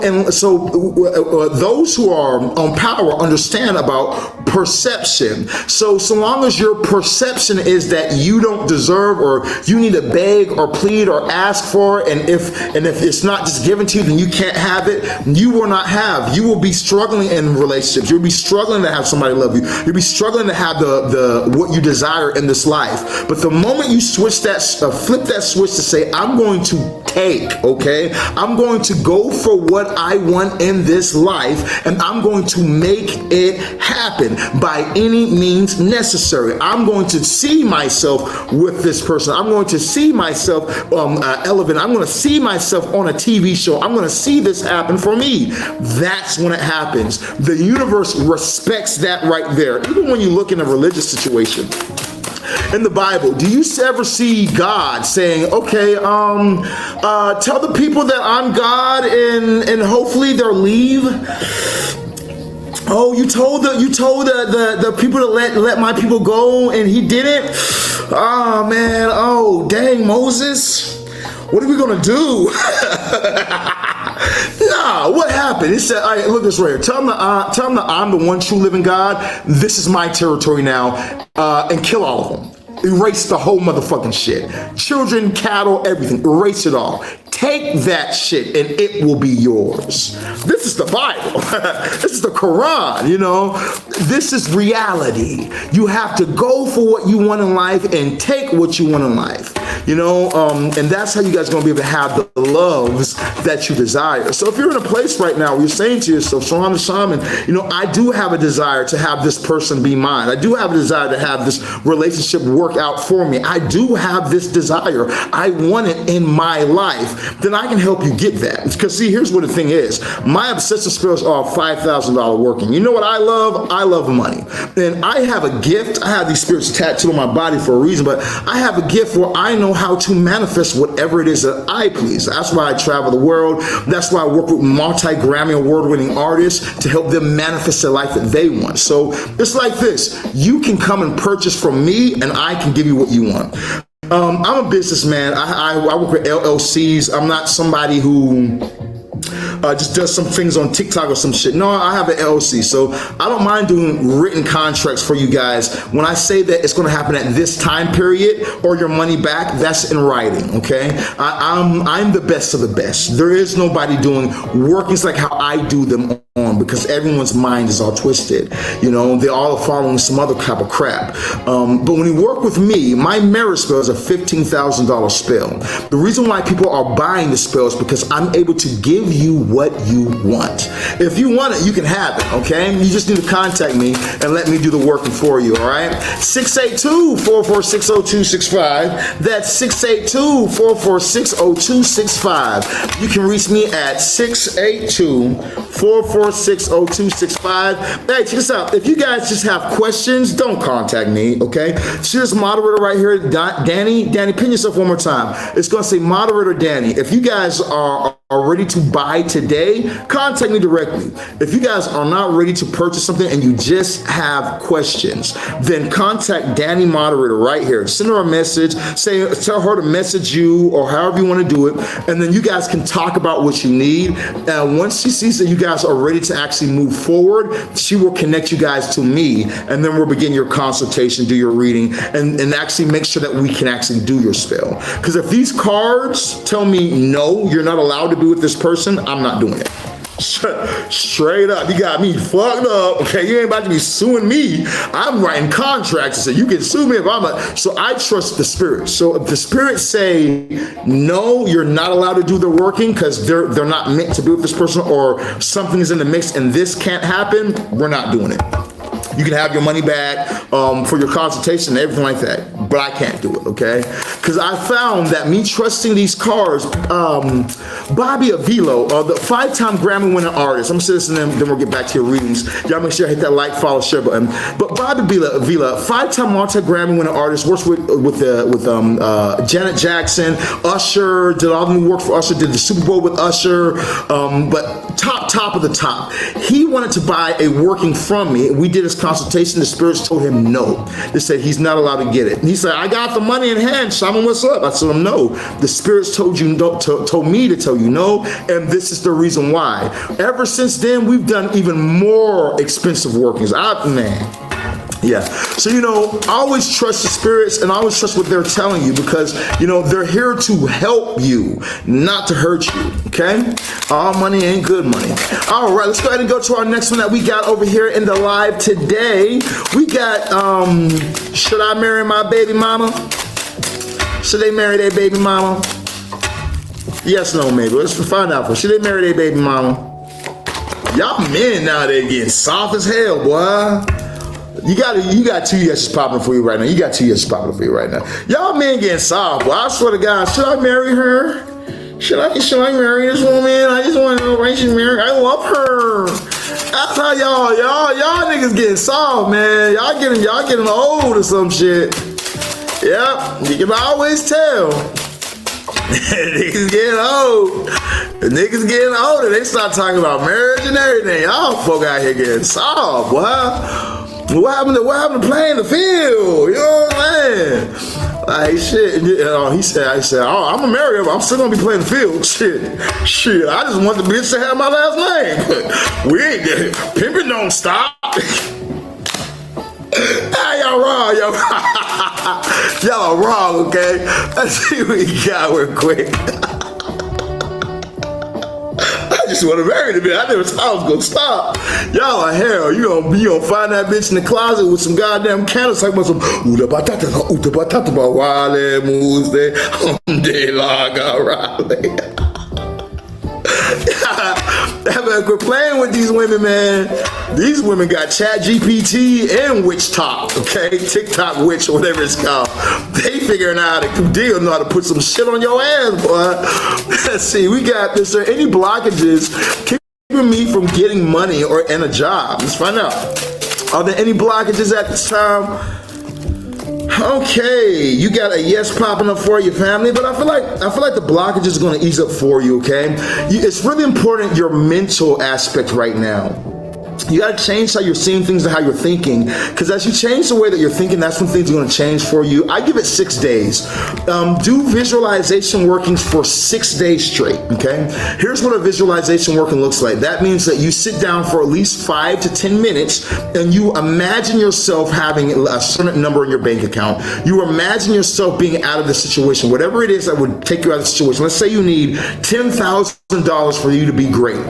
[SPEAKER 1] those who are on power understand about perception. So long as your perception is that you don't deserve, or you need to beg or plead or ask for, and if it's not just given to you, then you can't have it. You will not have. You will be struggling in relationships. You'll be struggling to have somebody love you. You'll be struggling to have the what you desire in this life. But the moment you switch that, flip that switch to say, I'm going to take, okay? I'm going to go for what I want in this life, and I'm going to make it happen by any means necessary. I'm going to see myself with this person. I'm going to see myself elevated. I'm going to see myself on a TV show. I'm going to see this happen for me. That's when it happens. The universe respects that right there. Even when you look in a religious situation, in the Bible, do you ever see God saying, okay, tell the people that I'm God, and hopefully they'll leave? Oh, you told the people to let my people go, and he didn't? Oh man, oh dang, Moses, what are we gonna do? Nah, what happened? He said, all right, look this right here. Tell them that I'm the one true living God. This is my territory now, and kill all of them. Erase the whole motherfucking shit. Children, cattle, everything. Erase it all. Take that shit and it will be yours. This is the Bible. This is the Quran, you know. This is reality. You have to go for what you want in life and take what you want in life, you know, and that's how you guys are going to be able to have the loves that you desire. So if you're in a place right now where you're saying to yourself, Sirron the Shaman, you know, I do have a desire to have this person be mine. I do have a desire to have this relationship work out for me. I do have this desire. I want it in my life. Then I can help you get that. Because see, here's what the thing is. My obsessive spells are $5,000 working. You know what I love? I love money. And I have a gift. I have these spirits tattooed on my body for a reason, but I have a gift where I know how to manifest whatever it is that I please. That's why I travel the world. That's why I work with multi-Grammy award-winning artists to help them manifest the life that they want. So it's like this. You can come and purchase from me and I can give you what you want. I'm a businessman. I work with LLCs. I'm not somebody who just does some things on TikTok or some shit. No, I have an LLC, so I don't mind doing written contracts for you guys. When I say that it's going to happen at this time period or your money back, that's in writing, okay? I'm the best of the best. There is nobody doing workings like how I do them on, because everyone's mind is all twisted. You know, they all are following some other type of crap. But when you work with me, my merit spell is a $15,000 spell. The reason why people are buying the spell is because I'm able to give you what you want. If you want it, you can have it, okay? You just need to contact me and let me do the working for you, all right? 682-446-0265. That's 682-446-0265. You can reach me at 682-446-0265. Hey, check this out. If you guys just have questions, don't contact me, okay? See this moderator right here, Danny? Danny, pin yourself one more time. It's going to say moderator Danny. If you guys are ready to buy today, contact me directly. If you guys are not ready to purchase something and you just have questions, then contact Danny moderator right here. Send her a message, tell her to message you or however you want to do it, and then you guys can talk about what you need. Once she sees that you guys are ready to actually move forward, she will connect you guys to me, and then we'll begin your consultation, do your reading, and actually make sure that we can actually do your spell. Because if these cards tell me no, you're not allowed to be with this person, I'm not doing it. Straight up, you got me fucked up. Okay, you ain't about to be suing me. I'm writing contracts and say you can sue me if so I trust the spirits. So if the spirits say no, you're not allowed to do the working because they're not meant to be with this person, or something is in the mix and this can't happen, we're not doing it. You can have your money back for your consultation and everything like that. but I can't do it, okay? Because I found that me trusting these cards, Bobby Avila, the 5-time Grammy winning artist, I'm gonna say this and then we'll get back to your readings. Y'all make sure I hit that like, follow, share button. But Bobby Avila, 5-time multi-Grammy winning artist, works with Janet Jackson, Usher, did all the new work for Usher, did the Super Bowl with Usher, but top of the top. He wanted to buy a working from me. We did his consultation. The spirits told him no. They said he's not allowed to get it. And he said, I got the money in hand. Shaman, what's up? I told him no. The spirits told me to tell you no, and this is the reason why. Ever since then, we've done even more expensive workings. Yeah. So, I always trust the spirits and I always trust what they're telling you because, they're here to help you, not to hurt you. Okay? All money ain't good money. All right, let's go ahead and go to our next one that we got over here in the live today. We got, should I marry my baby mama? Should they marry their baby mama? Yes, no, maybe. Let's find out first. Should they marry their baby mama? Y'all men nowadays getting soft as hell, boy. You got 2 yeses popping for you right now. Y'all men getting soft, boy. I swear to God, should I marry her? Should I marry this woman? I just want to know why she's married. I love her. That's how y'all niggas getting soft, man. Y'all getting old or some shit. Yep, you can always tell. Niggas getting old. The niggas getting older. They start talking about marriage and everything. Y'all folk out here getting soft, boy. What happened to playing the field? You know what I'm saying? Like shit. He said, oh, I'm gonna marry her, but I'm still gonna be playing the field. Shit. I just want the bitch to have my last name. But we ain't pimping don't stop. Y'all wrong, y'all wrong, okay? Let's see what we got real quick. I just want to marry the bitch. I never thought I was gonna stop. Y'all are hell. You gonna find that bitch in the closet with some goddamn candles talking about some wale moves there. De laga rale. Quit playing with these women, man. These women got Chat GPT and Witch Talk, okay? TikTok Witch or whatever it's called. They figuring out how to deal, know how to put some shit on your ass, boy. Let's see, we got, is there any blockages keeping me from getting money and a job? Let's find out. Are there any blockages at this time? Okay, you got a yes popping up for your family, but I feel like the blockage is going to ease up for you, okay? It's really important your mental aspect right now. You got to change how you're seeing things and how you're thinking, because as you change the way that you're thinking, that's when things are going to change for you. I give it 6 days. Do visualization workings for 6 days straight, okay? Here's what a visualization working looks like. That means that you sit down for at least 5 to 10 minutes and you imagine yourself having a certain number in your bank account. You imagine yourself being out of the situation, whatever it is that would take you out of the situation. Let's say you need $10,000 for you to be great.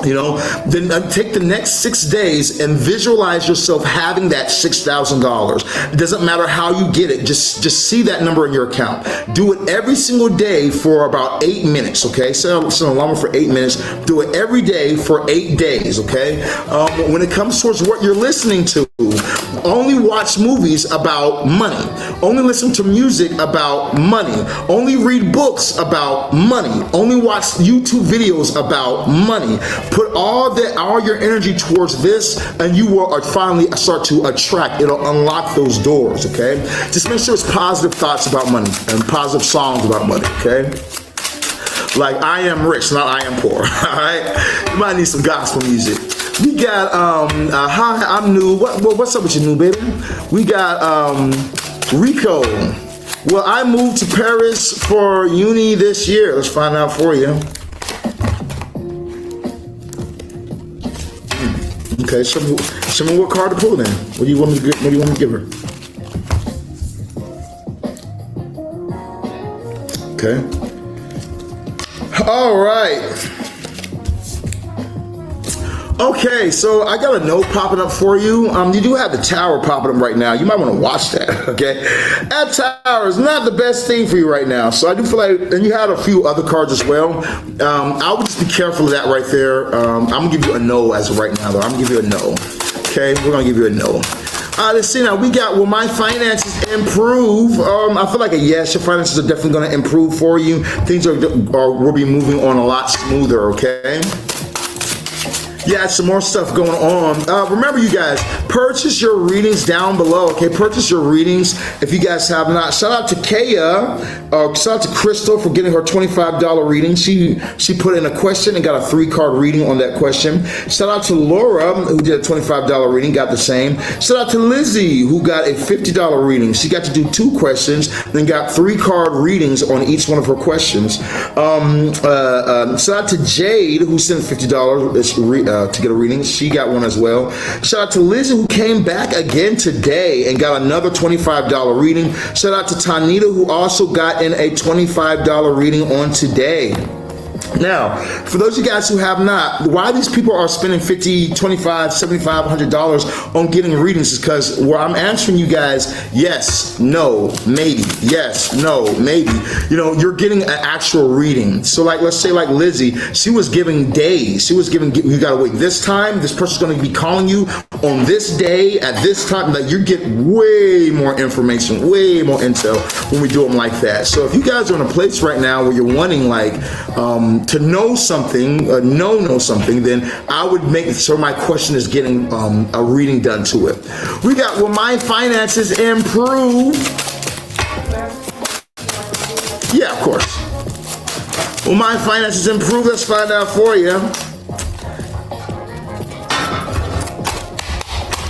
[SPEAKER 1] Then take the next 6 days and visualize yourself having that $6,000. It doesn't matter how you get it. Just see that number in your account. Do it every single day for about 8 minutes, okay? Set an alarm for 8 minutes. Do it every day for 8 days, okay? When it comes towards what you're listening to, only watch movies about money. Only listen to music about money. Only read books about money. Only watch YouTube videos about money. Put all your energy towards this and you will finally start to attract. It'll unlock those doors, okay? Just make sure it's positive thoughts about money and positive songs about money, okay? Like I am rich, not I am poor, all right? You might need some gospel music. We got, hi, I'm new. What's up with you, new baby? We got Rico. Well, I moved to Paris for uni this year. Let's find out for you. Okay, show me what card to pull then. What do you want me to give her? Okay. All right. Okay, so I got a note popping up for you. You do have the tower popping up right now. You might want to watch that, okay? That tower is not the best thing for you right now. So I do feel like, and you had a few other cards as well. I would just be careful of that right there. I'm going to give you a no as of right now, though. I'm going to give you a no, okay? We're going to give you a no. Let's see now. We got, will my finances improve? I feel like a yes. Your finances are definitely going to improve for you. Things will be moving on a lot smoother, okay? Yeah, some more stuff going on. Remember, you guys, purchase your readings down below, okay? Purchase your readings if you guys have not. Shout out to Kaya, shout out to Crystal for getting her $25 reading. She put in a question and got a 3-card reading on that question. Shout out to Laura, who did a $25 reading, got the same. Shout out to Lizzie, who got a $50 reading. She got to do 2 questions, then got 3-card readings on each one of her questions. Shout out to Jade, who sent $50 to get a reading. She got one as well. Shout out to Liz, who came back again today and got another $25 reading. Shout out to Tanita, who also got in a $25 reading on today. Now, for those of you guys who have not, why these people are spending $50, $25, $75, $100 on getting readings is because where I'm answering you guys, yes, no, maybe, yes, no, maybe. You know, you're getting an actual reading. So like, let's say like Lizzie, she was giving days. She was giving, you gotta wait this time, this person's gonna be calling you on this day, at this time. Like, you get way more information, way more intel when we do them like that. So if you guys are in a place right now where you're wanting like, to know something, know something, then I would make sure my question is getting a reading done to it. We got, will my finances improve? Yeah, of course. Will my finances improve? Let's find out for you.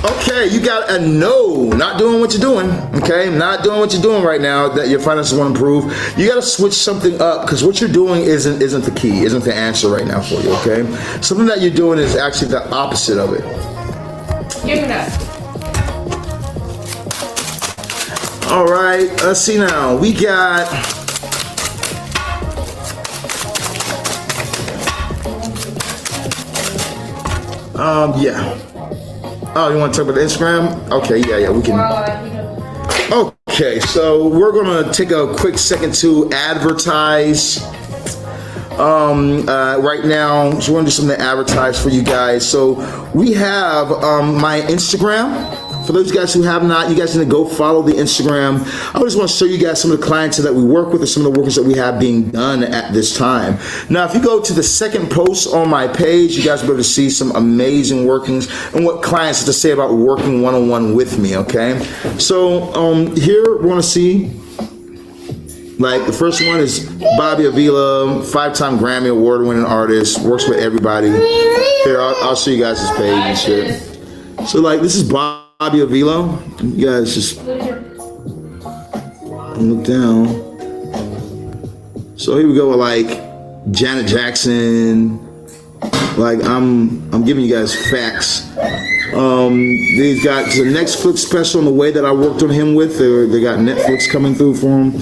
[SPEAKER 1] Okay, you got a no, not doing what you're doing, okay? Not doing what you're doing right now, that your finances won't improve. You got to switch something up, because what you're doing isn't the key, isn't the answer right now for you, okay? Something that you're doing is actually the opposite of it.
[SPEAKER 3] Give me that.
[SPEAKER 1] All right, let's see now. We got... yeah. Oh, you want to talk about the Instagram? Okay, yeah, we can. Okay, so we're gonna take a quick second to advertise. Right now, so we're gonna do something to advertise for you guys. So we have my Instagram. For those guys who have not, you guys need to go follow the Instagram. I just want to show you guys some of the clients that we work with and some of the workers that we have being done at this time. Now, if you go to the second post on my page, you guys will be able to see some amazing workings and what clients have to say about working one-on-one with me, okay? So here we're going to see, like, the first one is Bobby Avila, 5-time Grammy Award-winning artist, works with everybody. Here, I'll show you guys his page and shit. So, like, this is Bobby Avila. You guys just look down. So here we go with like Janet Jackson. Like I'm giving you guys facts. They've got the Netflix special on the way that I worked on him with. They got Netflix coming through for him.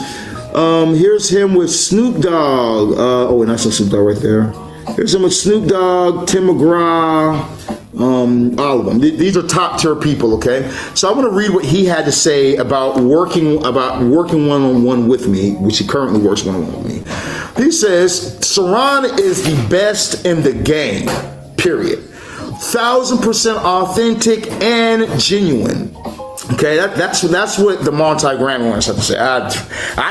[SPEAKER 1] Here's him with Snoop Dogg. Oh, and that's Snoop Dogg right there. Here's him with Snoop Dogg, Tim McGraw. All of them. These are top tier people, okay? So I want to read what he had to say about working one-on-one with me, which he currently works one-on-one with me. He says, Sirron is the best in the game, period. 1000% authentic and genuine. Okay, that's what the multi-Grammy ones have to say. I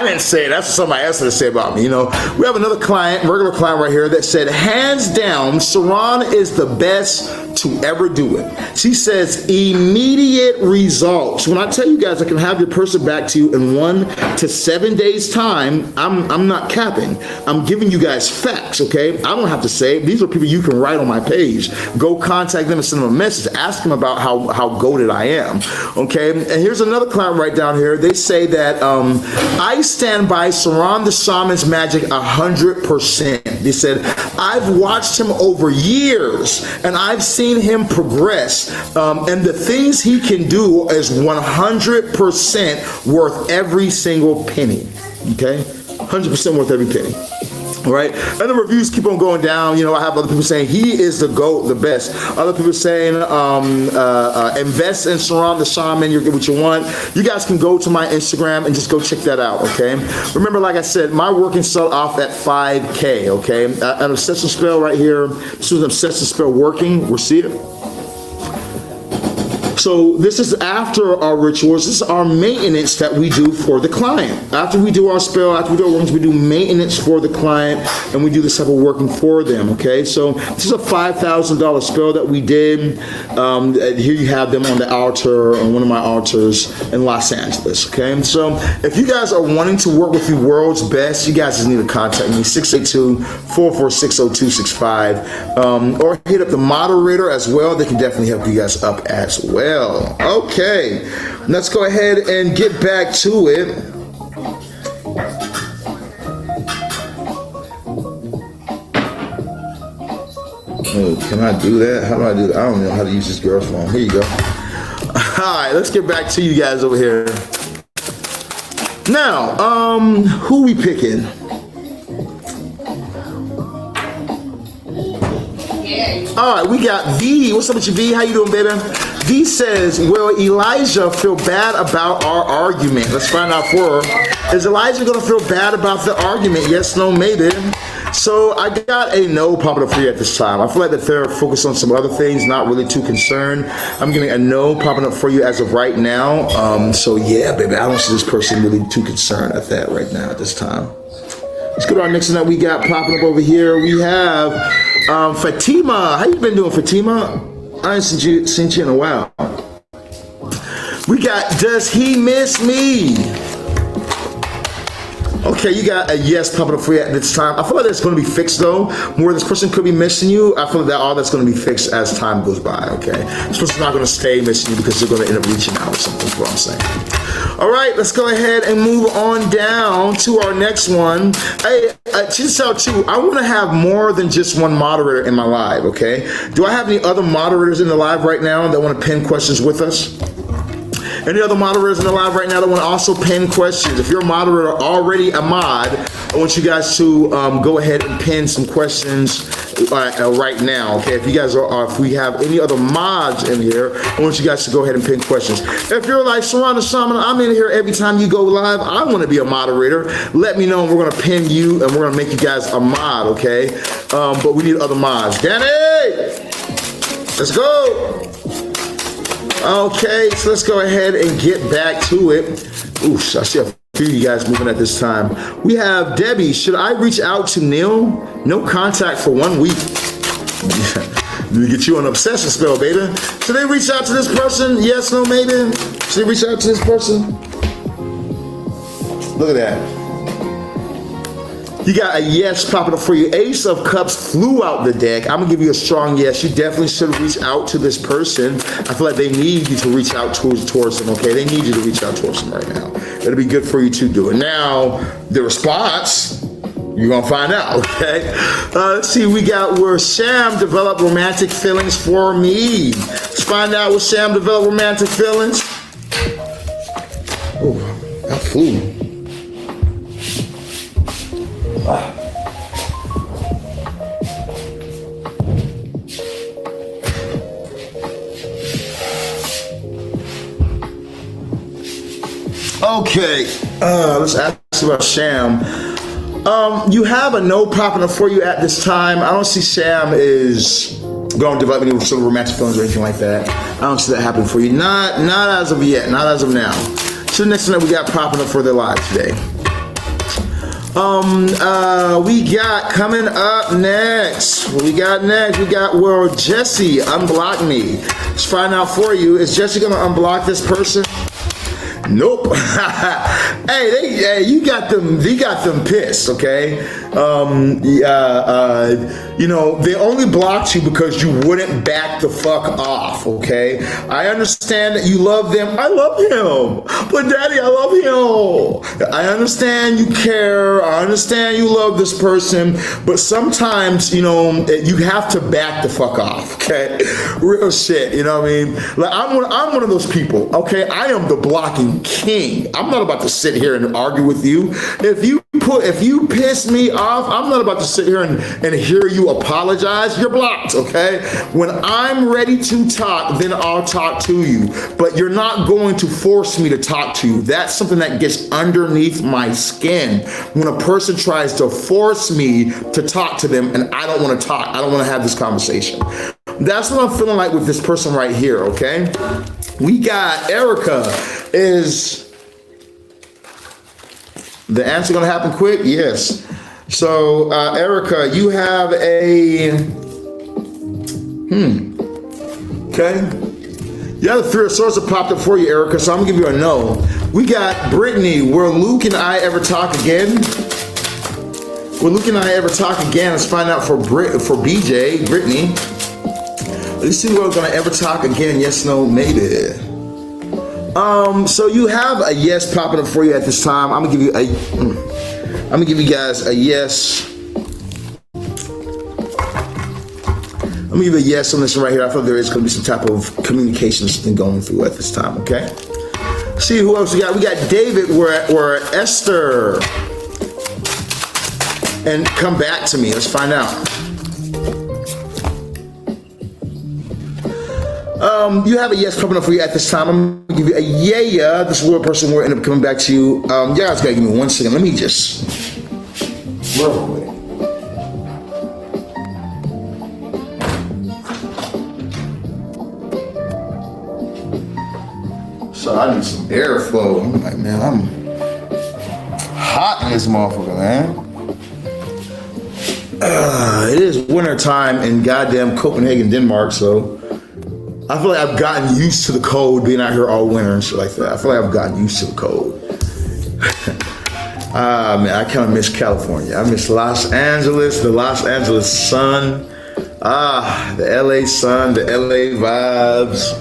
[SPEAKER 1] didn't say it. That's what somebody else had to say about me. You know, we have another client, regular client right here, that said, hands down, Sirron is the best to ever do it. She says, immediate results. When I tell you guys I can have your person back to you in 1 to 7 days time, I'm not capping. I'm giving you guys facts, okay? I don't have to say it. These are people you can write on my page. Go contact them and send them a message. Ask them about how goated I am, okay? And here's another client right down here. They say that I stand by Sirron the Shaman's magic 100%. They said, I've watched him over years and I've seen him progress, and the things he can do is 100% worth every single penny. Okay, 100% worth every penny. All right, and the reviews keep on going down. You know, I have other people saying he is the GOAT, the best. Other people saying invest in Sirron the Shaman, you'll get what you want. You guys can go to my Instagram and just go check that out, okay? Remember, like I said, my working start off at 5K, okay? An obsession spell right here. This was an obsession spell working. We'll see it. So this is after our rituals. This is our maintenance that we do for the client. After we do our spell, after we do our workings, we do maintenance for the client, and we do this type of working for them, okay? So this is a $5,000 spell that we did. Here you have them on the altar, on one of my altars in Los Angeles, okay? So if you guys are wanting to work with the world's best, you guys just need to contact me, 682-446-0265, or hit up the moderator as well. They can definitely help you guys up as well. Okay, let's go ahead and get back to it. Oh, can I do that? How do I do that? I don't know how to use this girl's phone. Here you go. All right, let's get back to you guys over here. Now, who we picking? All right, we got V. What's up with you, V? How you doing, baby? V says, will Elijah feel bad about our argument? Let's find out for her. Is Elijah going to feel bad about the argument? Yes, no, maybe. So I got a no popping up for you at this time. I feel like that they're focused on some other things, not really too concerned. I'm getting a no popping up for you as of right now. So yeah, baby, I don't see this person really too concerned at that right now at this time. Let's go to our next one that we got popping up over here. We have Fatima. How you been doing, Fatima? I ain't seen you in a while. We got, does he miss me? Okay, you got a yes popping up for you at this time. I feel like that's going to be fixed though. More this person could be missing you. I feel like that all that's going to be fixed as time goes by, okay? This person's not going to stay missing you because they're going to end up reaching out or something, is what I'm saying. All right, let's go ahead and move on down to our next one. Hey, Chisel 2, I want to have more than just one moderator in my live, okay? Do I have any other moderators in the live right now that want to pin questions with us? Any other moderators in the live right now that want to also pin questions? If you're a moderator already a mod, I want you guys to go ahead and pin some questions right now, okay? If you guys are, if we have any other mods in here, I want you guys to go ahead and pin questions. If you're like Sirron the Shaman, I'm in here every time you go live, I want to be a moderator. Let me know and we're going to pin you and we're going to make you guys a mod, okay? But we need other mods. Danny! Let's go! Okay, so let's go ahead and get back to it. Ooh, I see a few of you guys moving at this time. We have Debbie. Should I reach out to Neil? No contact for 1 week. Let me get you an obsession spell, baby. Should they reach out to this person? Yes, no, maybe? Should they reach out to this person? Look at that. You got a yes popping up for you. Ace of Cups flew out the deck. I'm gonna give you a strong yes. You definitely should reach out to this person. I feel like they need you to reach out towards them, okay? They need you to reach out towards them right now. It'll be good for you to do it. Now, the response, you're gonna find out, okay? Let's see, we got where Sham developed romantic feelings for me. Let's find out where Sham developed romantic feelings. Oh, that flew. Okay, let's ask about Sham. You have a no popping up for you at this time. I don't see Sham is going to develop any sort of romantic feelings or anything like that. I don't see that happening for you. Not as of yet, not as of now. So the next one that we got popping up for their lives today. We got coming up next. What we got next? We got, well, Jesse unblock me. Let's find out for you. Is Jesse gonna unblock this person? Nope. Hey, you got them pissed, okay? You know, they only blocked you because you wouldn't back the fuck off, okay? I understand that you love them. I love him. But daddy, I love him. I understand you care. I understand you love this person. But sometimes, you know, you have to back the fuck off, okay? Real shit, you know what I mean? Like, I'm one of those people, okay? I am the blocking king. I'm not about to sit here and argue with you. If you piss me off, I'm not about to sit here and hear you apologize. You're blocked, okay? When I'm ready to talk, then I'll talk to you. But you're not going to force me to talk to you. That's something that gets underneath my skin. When a person tries to force me to talk to them and I don't want to talk, I don't want to have this conversation. That's what I'm feeling like with this person right here, okay? We got Erica. Is the answer going to happen quick? Yes. So, Erica, you have a... Okay. The other three of swords have popped up for you, Erica, so I'm going to give you a no. We got Brittany. Will Luke and I ever talk again? Will Luke and I ever talk again? Let's find out for BJ, Brittany. Let's see if we're going to ever talk again. Yes, no, maybe. So you have a yes popping up for you at this time. I'm gonna give you guys a yes. I'm gonna give you a yes on this one right here. I thought there is gonna be some type of communication thing going through at this time. Okay. See who else we got. We got David. We're Esther. And come back to me. Let's find out. You have a yes coming up for you at this time. I'm gonna give you a yeah. This is where a person will end up coming back to you. You guys gotta give me 1 second. Let me just roll with it. So I need some airflow. I'm like, man, I'm hot in this motherfucker, man. It is winter time in goddamn Copenhagen, Denmark, so I feel like I've gotten used to the cold being out here all winter and shit like that. I feel like I've gotten used to the cold. Man, I kind of miss California. I miss Los Angeles, the Los Angeles sun. The LA sun, the LA vibes.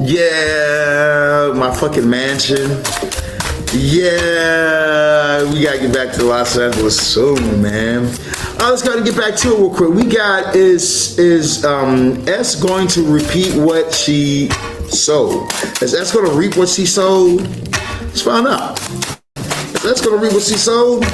[SPEAKER 1] Yeah, my fucking mansion. Yeah, we gotta get back to Los Angeles soon, man. Let's go ahead and get back to it real quick. We got is S going to repeat what she sowed? Is S going to reap what she sowed? Let's find out. Is S going to reap what she sowed?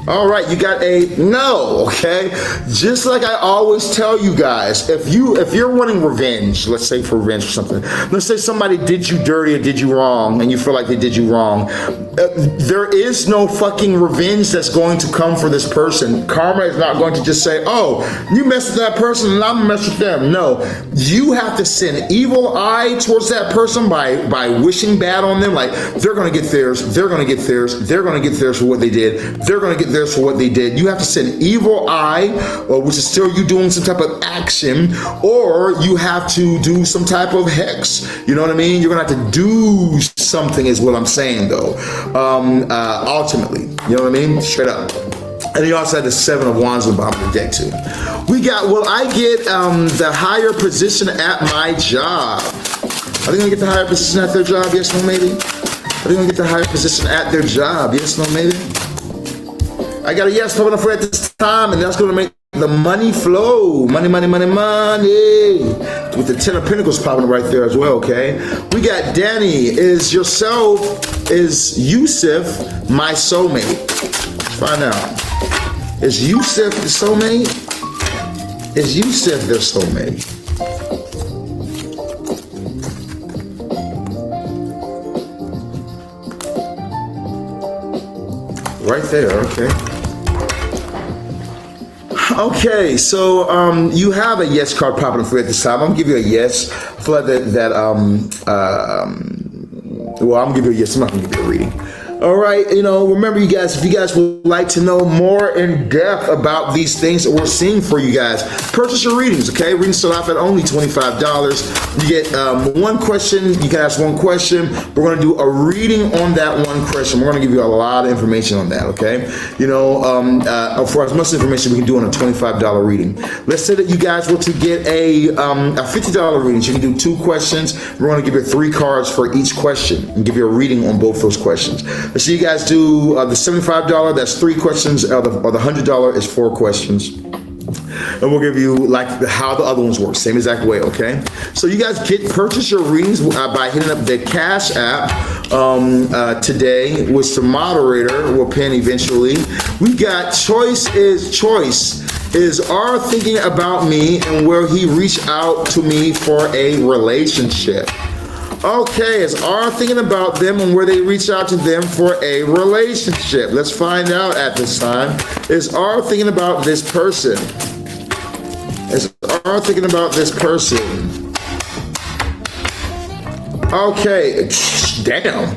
[SPEAKER 1] All right, you got a no, okay? Just like I always tell you guys, if you're wanting revenge, let's say for revenge for something, let's say somebody did you dirty or did you wrong and you feel like they did you wrong, there is no fucking revenge that's going to come for this person. Karma is not going to just say, oh, you messed with that person and I'm gonna mess with them. No, you have to send evil eye towards that person by wishing bad on them, like they're gonna get theirs, they're gonna get theirs, they're gonna get theirs for what they did, they're gonna get theirs for what they did. You have to send evil eye, which is still you doing some type of action, or you have to do some type of hex. You know what I mean? You're gonna have to do something is what I'm saying though. Ultimately, you know what I mean? Straight up. And you also had the 7 of Wands on the bottom of the deck too. We got, will I get the higher position at my job? Are they gonna get the higher position at their job? Yes, no, maybe? Are they gonna get the higher position at their job? Yes, no, maybe? I got a yes coming up for at this time, and that's gonna make the money flow. Money, money, money, money. With the 10 of Pentacles popping right there as well, okay? We got Danny. Is Yusuf my soulmate? Let's find out. Is Yusuf the soulmate? Is Yusuf their soulmate? Right there, okay. Okay, so you have a yes card popping for you at this time. I'm gonna give you a yes. I feel like well, I'm gonna give you a yes. I'm not gonna give you a reading. All right, remember you guys, if you guys would like to know more in depth about these things that we're seeing for you guys, purchase your readings, okay? Readings start off at only $25. You get one question, you can ask one question. We're gonna do a reading on that one question. We're gonna give you a lot of information on that, okay? For as much information we can do on a $25 reading. Let's say that you guys were to get a $50 reading. So you can do 2 questions. We're gonna give you 3 cards for each question and give you a reading on both those questions. Let's see you guys do the $75, that's 3 questions, or the $100 is 4 questions. And we'll give you like how the other ones work, same exact way, okay? So you guys purchase your readings by hitting up the Cash app today, which the moderator will pin eventually. We got choice is R thinking about me and will he reach out to me for a relationship? Okay, is R thinking about them and where they reach out to them for a relationship? Let's find out at this time. Is R thinking about this person? Is R thinking about this person? Okay, damn.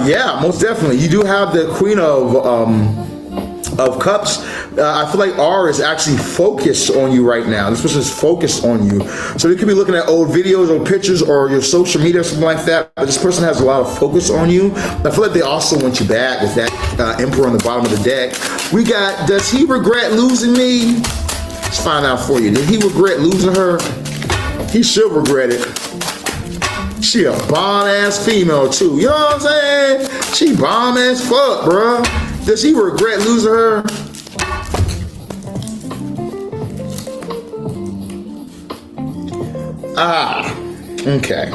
[SPEAKER 1] Yeah, most definitely. You do have the Queen of Cups. I feel like R is actually focused on you right now. This person is focused on you. So they could be looking at old videos or pictures or your social media or something like that. But this person has a lot of focus on you. I feel like they also want you back with that Emperor on the bottom of the deck. We got, does he regret losing me? Let's find out for you. Did he regret losing her? He should regret it. She a bomb-ass female too. You know what I'm saying? She bomb as fuck, bruh. Does he regret losing her? Okay.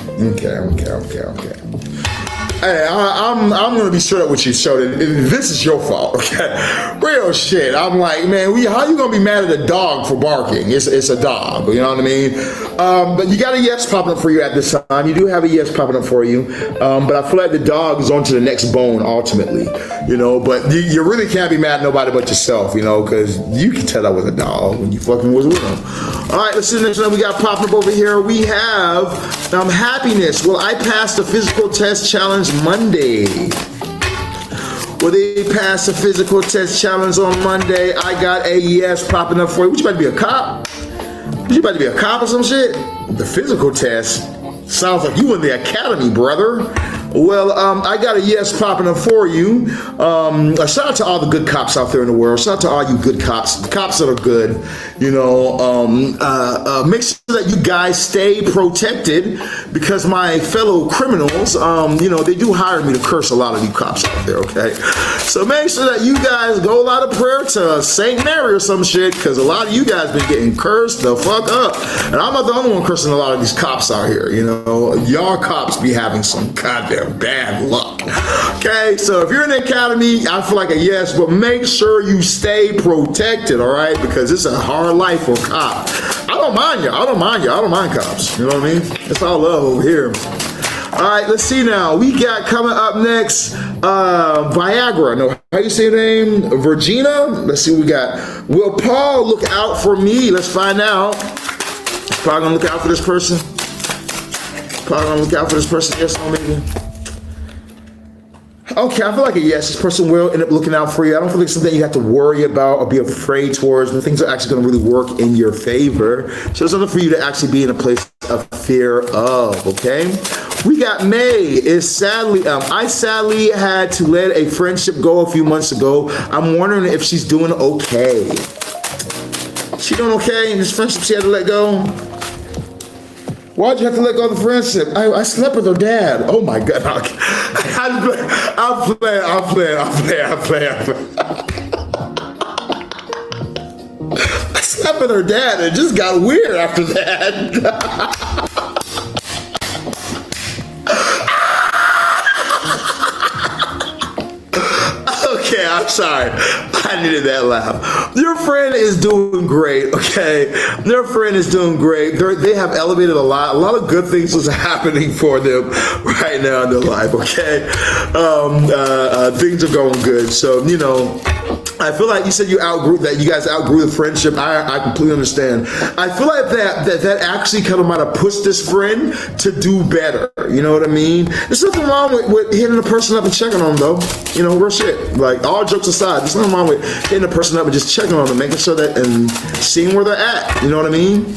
[SPEAKER 1] Hey, I'm gonna be straight up with you, so this is your fault, okay? Real shit. I'm like, man, how you gonna be mad at a dog for barking? It's a dog, you know what I mean? But you got a yes popping up for you at this time. You do have a yes popping up for you. But I feel like the dog is on to the next bone ultimately, you know? But you really can't be mad at nobody but yourself, you know? Because you can tell that was a dog when you fucking was with him. All right, let's see the next one we got popping up over here. We have happiness. Will I pass the physical test challenge Monday? Will they pass the physical test challenge on Monday? I got a yes popping up for you. What, you about to be a cop? You about to be a cop or some shit? The physical test sounds like you in the academy, brother. Well, I got a yes popping up for you. A shout out to all the good cops out there in the world. Shout out to all you good cops, the cops that are good. You know, make sure that you guys stay protected because my fellow criminals, you know, they do hire me to curse a lot of you cops out there. Okay, so make sure that you guys go a lot of prayer to Saint Mary or some shit because a lot of you guys been getting cursed the fuck up, and I'm not the only one cursing a lot of these cops out here. You know, y'all cops be having some goddamn bad luck. Okay, so if you're in the academy, I feel like a yes, but make sure you stay protected, all right? Because it's a hard life for a cop. I don't mind you. I don't mind cops. You know what I mean? It's all love over here. All right, let's see now. We got coming up next, Viagra. No, how you say your name? Virginia? Let's see what we got. Will Paul look out for me? Let's find out. Paul gonna look out for this person? Paul gonna look out for this person? Yes, no, maybe. Okay, I feel like a yes. This person will end up looking out for you. I don't feel like something you have to worry about or be afraid towards. But things are actually going to really work in your favor. So it's nothing for you to actually be in a place of fear of. Okay, we got May. Is sadly, I sadly had to let a friendship go a few months ago. I'm wondering if she's doing okay. She doing okay in this friendship she had to let go? Why'd you have to let go of the friendship? I slept with her dad. Oh my God. I'll play. I slept with her dad. It just got weird after that. Okay, I'm sorry. I needed that laugh. Your friend is doing great, okay? Their friend is doing great. They have elevated a lot. A lot of good things is happening for them right now in their life, okay? Things are going good. So, you know, I feel like you said you guys outgrew the friendship. I completely understand. I feel like that actually kind of might have pushed this friend to do better. You know what I mean? There's nothing wrong with hitting a person up and checking on them, though. You know, real shit. Like, all jokes aside, there's nothing wrong with hitting a person up and just checking on them, making sure that and seeing where they're at. You know what I mean?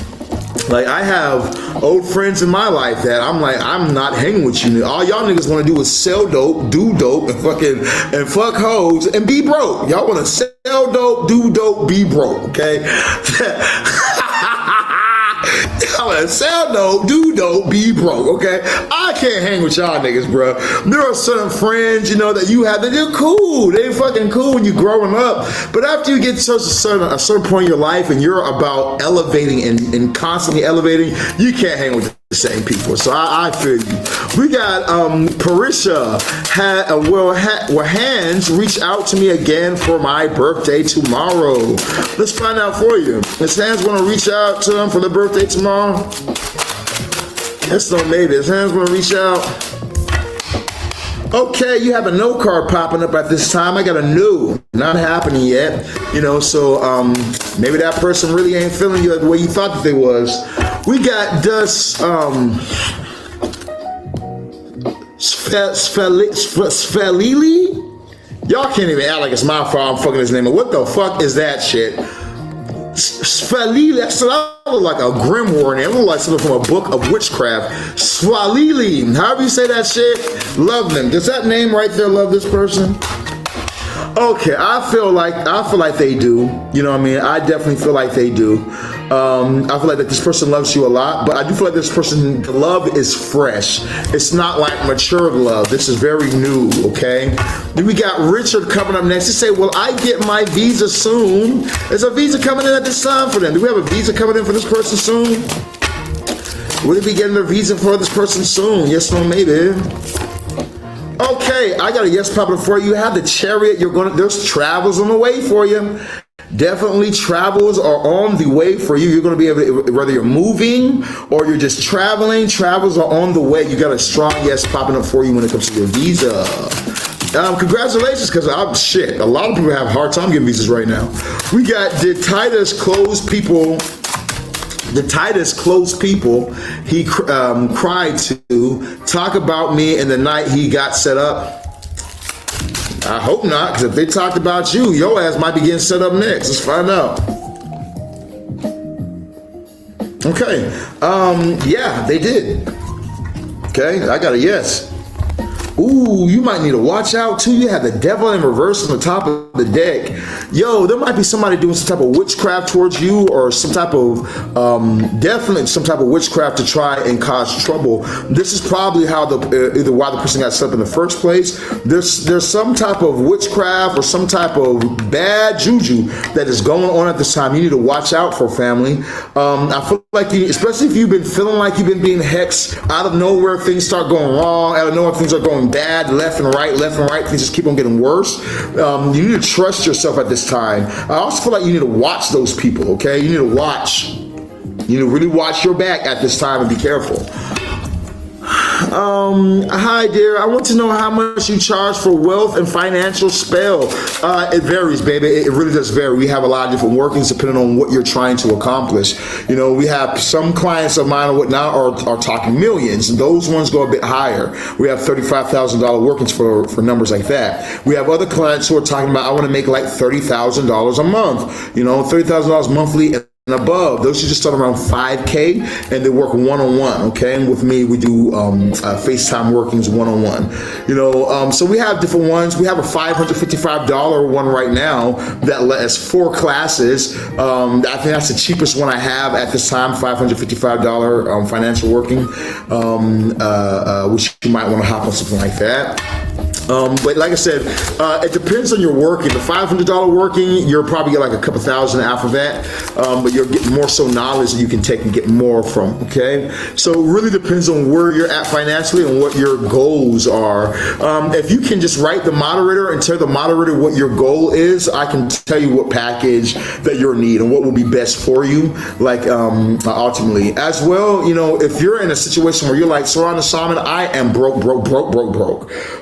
[SPEAKER 1] Like, I have old friends in my life that I'm like, I'm not hanging with you. All y'all niggas want to do is sell dope, do dope, and fuck hoes and be broke. Y'all want to sell dope, do dope, be broke, okay? Y'all want to sell dope, do dope, be broke, okay? I can't hang with y'all niggas, bro. There are certain friends, you know, that you have that they're cool. They fucking cool when you're growing up. But after you get to a certain point in your life and you're about elevating and constantly elevating, you can't hang with the same people. So I feel you. We got Parisha will Hands reach out to me again for my birthday tomorrow. Let's find out for you. Is Hands want to reach out to them for their birthday tomorrow? That's no maybe. Is Hands want to reach out? Okay, you have a no card popping up at this time. I got a no, not happening yet. You know, so maybe that person really ain't feeling you the way you thought that they was. We got Sfelili? Y'all can't even act like it's my fault I'm fucking his name up. What the fuck is that shit? Sfelili, that look like a grimoire name. It look like something from a book of witchcraft. Swalili, however you say that shit, love them. Does that name right there love this person? Okay, I feel like they do. You know what I mean? I definitely feel like they do. I feel like that this person loves you a lot, but I do feel like this person, the love is fresh. It's not like mature love. This is very new, okay? Then we got Richard coming up next. He say, well, I get my visa soon. There's a visa coming in at this time for them. Do we have a visa coming in for this person soon? Will they be getting their visa for this person soon? Yes, no, maybe. Okay, I got a yes popping for you. You have the Chariot. There's travels on the way for you. Definitely travels are on the way for you. You're going to be able to, whether you're moving or you're just traveling, travels are on the way. You got a strong yes popping up for you when it comes to your visa. Congratulations, because a lot of people have a hard time getting visas right now. We got the Titus closed people. He cried to talk about me in the night he got set up. I hope not, because if they talked about you, your ass might be getting set up next. Let's find out. Okay. Yeah, they did. Okay, I got a yes. Ooh, you might need to watch out too. You have the devil in reverse on the top of the deck. Yo, there might be somebody doing some type of witchcraft towards you, or some type of, definitely some type of witchcraft to try and cause trouble. This is probably how either why the person got set up in the first place. There's some type of witchcraft or some type of bad juju that is going on at this time. You need to watch out for, family. I feel like especially if you've been feeling like you've been being hexed out of nowhere, things start going wrong, out of nowhere things are going bad, left and right, things just keep on getting worse. You need to trust yourself at this time. I also feel like you need to watch those people, okay? You need to watch. You need to really watch your back at this time and be careful. Hi dear, I want to know how much you charge for wealth and financial spell. It varies, baby. It really does vary. We have a lot of different workings depending on what you're trying to accomplish. You know, we have some clients of mine or whatnot are talking millions, and those ones go a bit higher. We have $35,000 workings for numbers like that. We have other clients who are talking about, I want to make like $30,000 a month, you know, $30,000 monthly and above. Those should just start around 5K, and they work one-on-one, okay? And with me, we do FaceTime workings one-on-one. You know, so we have different ones. We have a $555 one right now that has 4 classes. I think that's the cheapest one I have at this time, $555 financial working, which you might want to hop on something like that. But like I said, it depends on your working. The $500 working, you're probably get like a couple thousand after that, but you're getting more so knowledge that you can take and get more from, okay? So it really depends on where you're at financially and what your goals are. If you can just write the moderator and tell the moderator what your goal is, I can tell you what package that you'll need and what will be best for you, like ultimately. As well, you know, if you're in a situation where you're like, Sirron the Shaman, I am broke,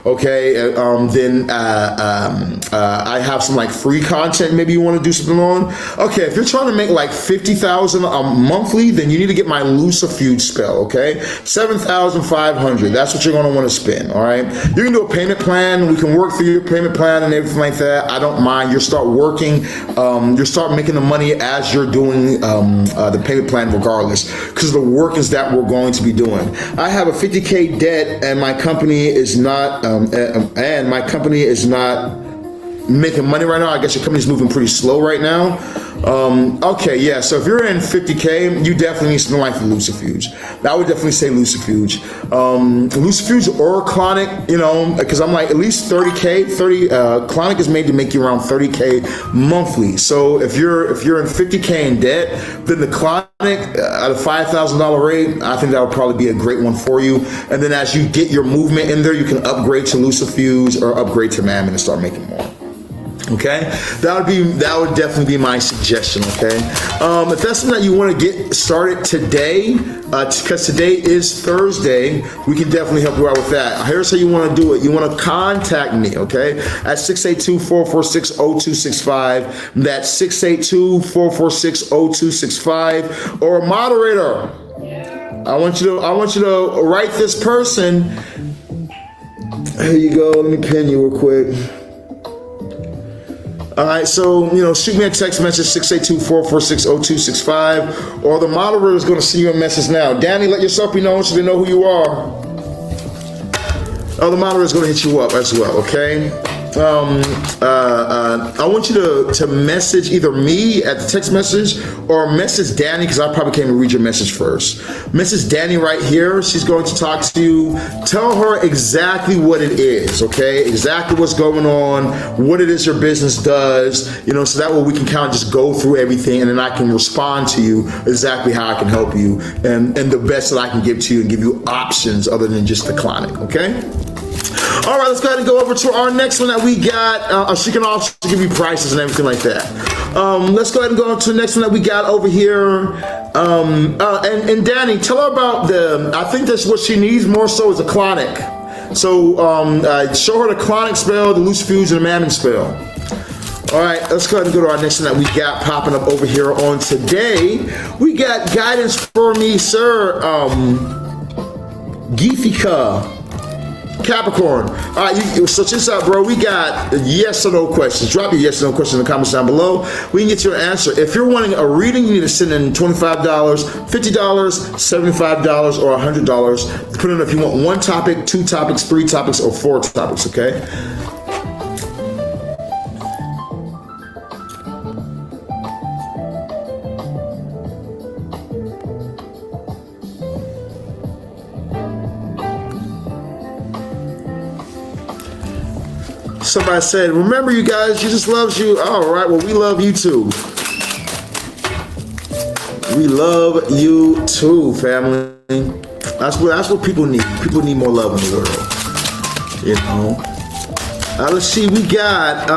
[SPEAKER 1] okay? Then I have some like free content maybe you want to do something on. Okay, if you're trying to make like $50,000 monthly, then you need to get my Lucifuge spell, okay? $7,500. That's what you're going to want to spend, all right? You can do a payment plan. We can work through your payment plan and everything like that. I don't mind. You'll start working. You'll start making the money as you're doing the payment plan regardless, because of the workings that we're going to be doing. I have a 50K debt, and my company is not making money right now. I guess your company's moving pretty slow right now. Okay, yeah, so if you're in 50K, you definitely need something like the Lucifuge. I would definitely say Lucifuge. Lucifuge or Clauneck, you know, because I'm like at least 30K. Clauneck is made to make you around 30K monthly. So if you're in 50K in debt, then the Clauneck at a $5,000 rate, I think that would probably be a great one for you. And then as you get your movement in there, you can upgrade to Lucifuge or upgrade to Mammon and start making more. Okay, that would definitely be my suggestion. Okay, if that's something that you want to get started today, because today is Thursday, we can definitely help you out with that. Here's how you want to do it. You want to contact me, okay, at 682-446-0265. That's 682-446-0265. Or a moderator. I want you to write this person Here you go. Let me pin you real quick. All right, so, shoot me a text message, 682-446-0265, or the moderator is going to send you a message now. Danny, let yourself be known so they know who you are. Oh, the moderator is going to hit you up as well, okay? I want you to message either me at the text message or message Danny, because I probably can't even read your message first. Message Danny right here. She's going to talk to you. Tell her exactly what it is, okay? Exactly what's going on, what it is your business does, so that way we can kind of just go through everything, and then I can respond to you exactly how I can help you and the best that I can give to you and give you options other than just the Clauneck, okay? All right, let's go ahead and go over to our next one that we got. She can also give you prices and everything like that. Let's go ahead and go on to the next one that we got over here. And Danny, tell her about I think that's what she needs more so is a Clauneck. So show her the Clauneck spell, the Lucifuge, and the Mammon spell. All right, let's go ahead and go to our next one that we got popping up over here on today. We got guidance for me, sir. Geefika. Capricorn. All right, so check this out, bro. We got yes or no questions. Drop your yes or no questions in the comments down below. We can get you an answer. If you're wanting a reading, you need to send in $25, $50, $75, or $100. Depending on if you want one topic, 2 topics, 3 topics, or 4 topics, okay? Somebody said, remember you guys, Jesus loves you. All right, well, we love you too. We love you too, family. That's what people need. People need more love in the world. Let's see, we got,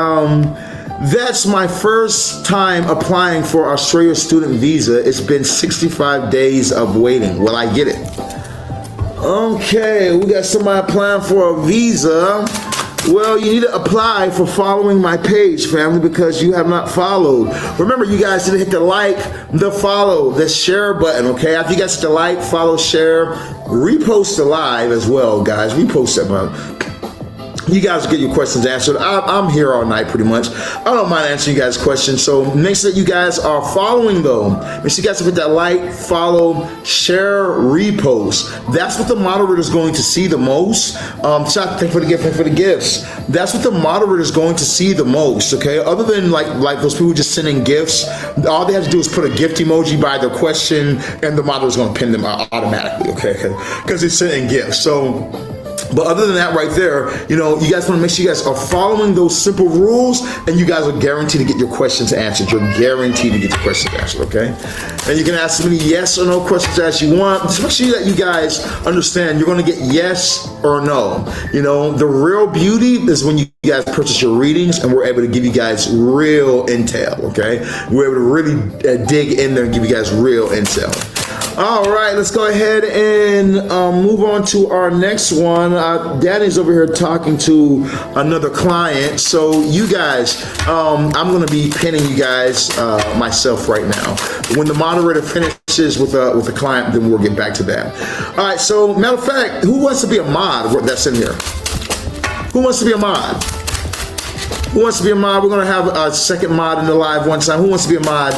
[SPEAKER 1] that's my first time applying for Australia student visa. It's been 65 days of waiting. Will I get it? Okay, we got somebody applying for a visa. Well, you need to apply for following my page, family, because you have not followed. Remember, you guys need to hit the like, the follow, the share button, okay? After you guys hit the like, follow, share, repost the live as well, guys. Repost that button. You guys get your questions answered. I'm here all night pretty much. I don't mind answering you guys' questions. So make sure that you guys are following though. Make sure you guys hit that like, follow, share, repost. That's what the moderator is going to see the most. Chuck, thank you for the gift, thank you for the gifts. That's what the moderator is going to see the most, okay? Other than like those people just sending gifts, all they have to do is put a gift emoji by their question and the moderator is going to pin them automatically, okay? Because it's sending gifts. So, but other than that right there, you guys want to make sure you guys are following those simple rules and you guys are guaranteed to get your questions answered. You're guaranteed to get your questions answered, okay? And you can ask as many yes or no questions as you want. Just make sure that you guys understand you're going to get yes or no. The real beauty is when you guys purchase your readings and we're able to give you guys real intel, okay? We're able to really dig in there and give you guys real intel. All right, let's go ahead and move on to our next one. Danny's over here talking to another client. So you guys, I'm going to be pinning you guys myself right now. When the moderator finishes with the client, then we'll get back to that. All right, so matter of fact, who wants to be a mod that's in here? Who wants to be a mod? Who wants to be a mod? We're going to have a second mod in the live one time. Who wants to be a mod?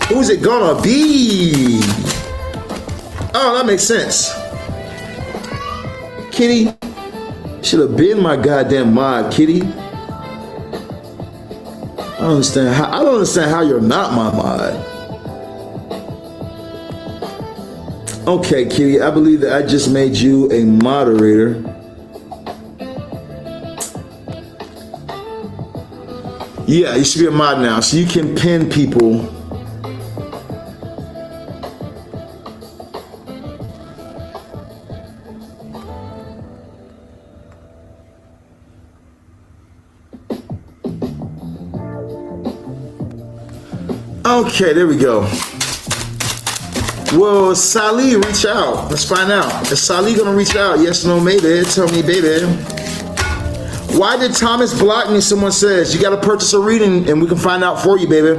[SPEAKER 1] Who's it gonna be? Oh, that makes sense. Kitty should have been my goddamn mod, Kitty. I don't understand how you're not my mod. Okay, Kitty, I believe that I just made you a moderator. Yeah, you should be a mod now, so you can pin people. Okay, there we go. Will Sally reach out? Let's find out. Is Sally gonna reach out? Yes, no, maybe. Tell me, baby. Why did Thomas block me? Someone says you gotta purchase a reading and we can find out for you, baby.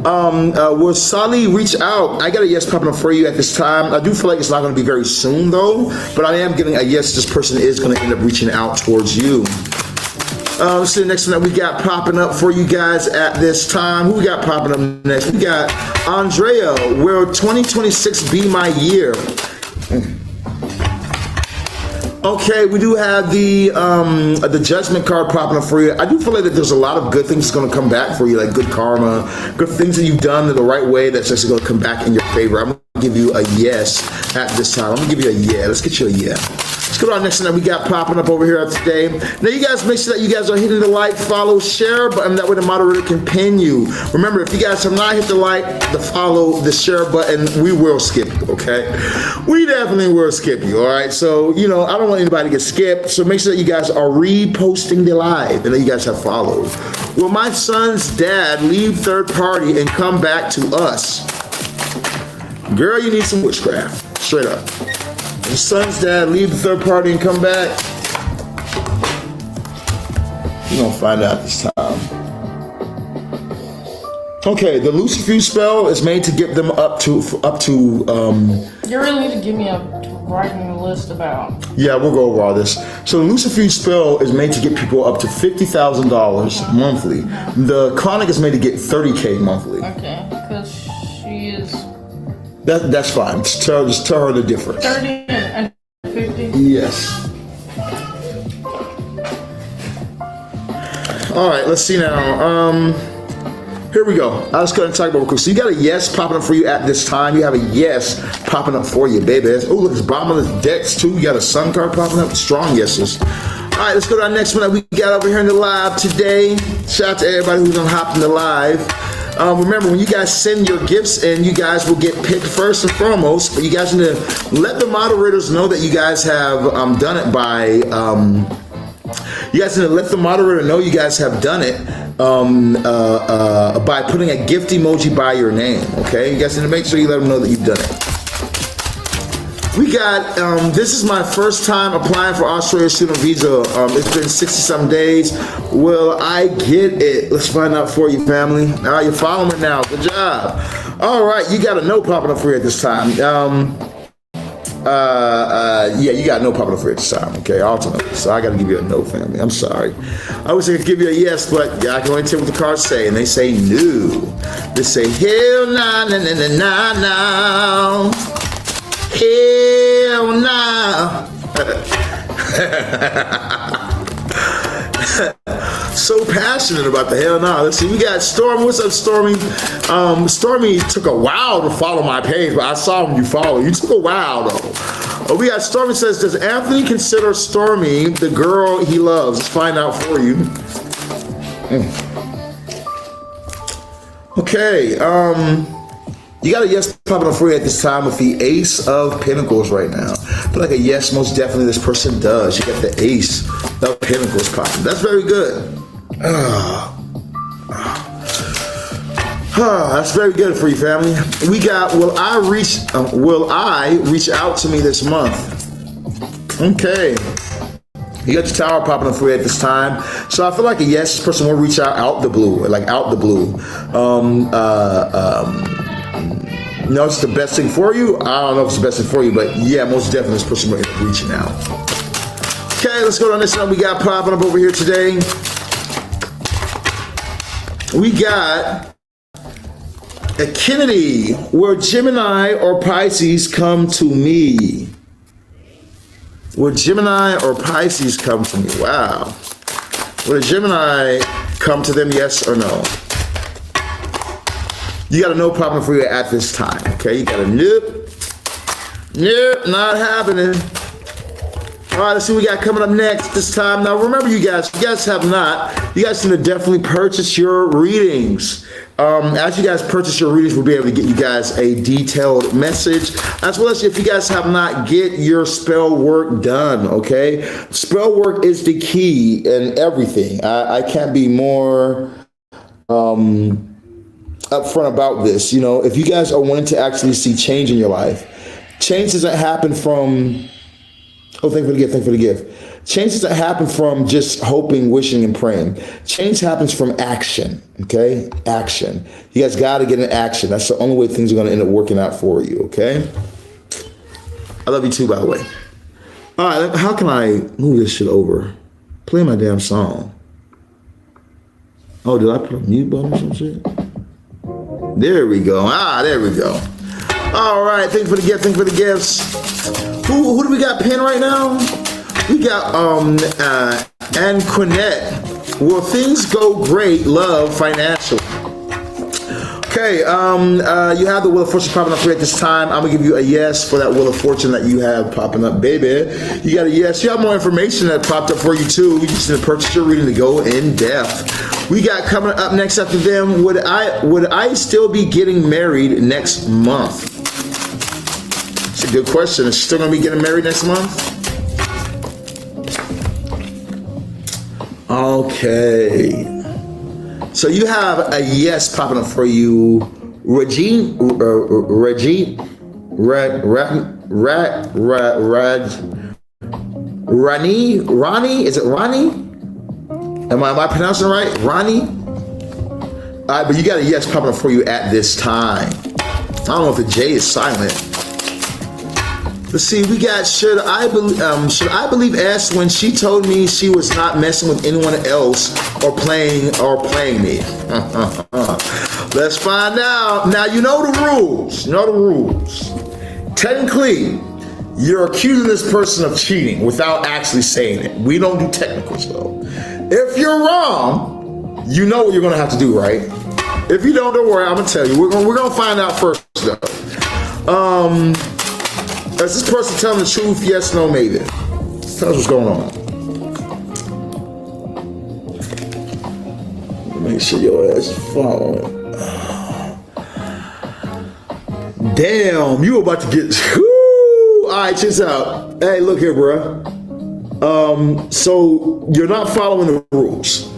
[SPEAKER 1] Will Sally reach out? I got a yes popping up for you at this time. I do feel like it's not going to be very soon though, but I am getting a yes. This person is going to end up reaching out towards you. Let's see the next one that we got popping up for you guys at this time. Who we got popping up next? We got Andrea. Will 2026 be my year? Okay, we do have the judgment card popping up for you. I do feel like that there's a lot of good things going to come back for you, like good karma, good things that you've done in the right way that's actually going to come back in your favor. I'm going to give you a yes at this time. I'm going to give you a yeah. Let's get you a yeah. Let's go to our next one that we got popping up over here today. Now, you guys make sure that you guys are hitting the like, follow, share button. That way the moderator can pin you. Remember, if you guys have not hit the like, the follow, the share button, we will skip you, okay? We definitely will skip you, all right? So, you know, I don't want anybody to get skipped. So make sure that you guys are reposting the live and that you guys have followed. Will my son's dad leave third party and come back to us? Girl, you need some witchcraft. Straight up. Your son's dad leave the third party and come back. You're gonna find out this time. Okay, the Lucifuge spell is made to get them up to.
[SPEAKER 3] You really need to give me a writing list about.
[SPEAKER 1] Yeah, we'll go over all this. So the Lucifuge spell is made to get people up to $50,000 monthly. The Clauneck is made to get $30K monthly.
[SPEAKER 3] Okay, because she is.
[SPEAKER 1] That's fine. Just tell her the difference.
[SPEAKER 3] 30 and 50?
[SPEAKER 1] Yes. All right, let's see now. Here we go. I'll just go ahead and talk about it real quick. So you got a yes popping up for you at this time. You have a yes popping up for you, baby. Oh, look, it's bottom of the decks too. You got a sun card popping up. Strong yeses. All right, let's go to our next one that we got over here in the live today. Shout out to everybody who's gonna hop in the live. Remember, when you guys send your gifts in, you guys will get picked first and foremost. But you guys need to let the moderators know that you guys have done it by. You guys need to let the moderator know you guys have done it by putting a gift emoji by your name. Okay, you guys need to make sure you let them know that you've done it. We got, this is my first time applying for Australia student visa. It's been 60-some days. Will I get it? Let's find out for you, family. All right, you're following it now. Good job. All right, you got a no popping up for you at this time. Yeah, you got no popping up for you at this time. Okay, ultimately. So I got to give you a no, family. I'm sorry. I wish I could give you a yes, but yeah, I can only tell what the cards say, and they say no. They say hell nah, nah, nah, nah, nah, nah. Hell nah. So passionate about the hell nah. Let's see, we got Stormy. What's up, Stormy? Stormy took a while to follow my page, but I saw when you follow. You took a while though. We got Stormy says, does Anthony consider Stormy the girl he loves? Let's find out for you. Okay, you got a yes popping up for you at this time with the Ace of Pentacles right now. I feel like a yes, most definitely this person does. You got the Ace of Pentacles popping. That's very good. That's very good for you, family. We got, will I reach out to me this month? Okay. You got your tower popping up for you at this time. So I feel like a yes, this person will reach out the blue, like out the blue. No, it's the best thing for you. I don't know if it's the best thing for you, but yeah, most definitely this person will end up reaching out. Okay, let's go to this one we got popping up over here today. We got a Kennedy, where Gemini or Pisces come to me. Will Gemini or Pisces come to me? Wow. Will a Gemini come to them, yes or no? You got a no problem for you at this time, okay? You got a nope. Nope, not happening. All right, let's see what we got coming up next this time. Now, remember, you guys, if you guys have not, you guys need to definitely purchase your readings. As you guys purchase your readings, we'll be able to get you guys a detailed message, as well as if you guys have not, get your spell work done, okay? Spell work is the key in everything. I can't be more upfront about this. You know, if you guys are wanting to actually see change in your life, change doesn't happen from, oh, thank you for the gift, thank you for the gift. Change doesn't happen from just hoping, wishing, and praying. Change happens from action, okay? Action. You guys got to get in action. That's the only way things are going to end up working out for you, okay? I love you too, by the way. All right, how can I move this shit over? Play my damn song. Oh, did I put a mute button or some shit? There we go. There we go. All right, thank you for the gift. Thank you for the gifts. Who do we got pinned right now? We got and Clauneck. Will things go great? Love financially. Okay, you have the Wheel of Fortune popping up here at this time. I'm gonna give you a yes for that Wheel of Fortune that you have popping up, baby. You got a yes. You have more information that popped up for you too. You just need to purchase your reading to go in depth. We got coming up next after them. Would I still be getting married next month? It's a good question. Is she still gonna be getting married next month? Okay. So you have a yes popping up for you, Regine, Ronnie, is it Ronnie? Am I pronouncing it right? Ronnie? All right, but you got a yes popping up for you at this time. I don't know if the J is silent. Let's see, we got should I believe S when she told me she was not messing with anyone else or playing me. Let's find out. Now you know the rules. You know the rules. Technically, you're accusing this person of cheating without actually saying it. We don't do technicals though. If you're wrong, you know what you're gonna have to do, right? If you don't worry, I'm gonna tell you. We're gonna find out first though. Is this person telling the truth? Yes, no, maybe. Tell us what's going on. Make sure your ass is following. Damn, you about to get. Whoo! All right, check this out. Hey, look here, bruh. So you're not following the rules.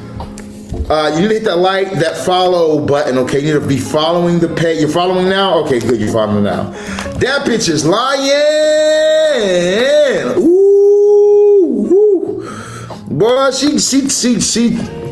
[SPEAKER 1] You need to hit that like, that follow button, okay? You need to be following the page. You're following now? Okay, good, you're following now. That bitch is lying. Ooh. Boy, she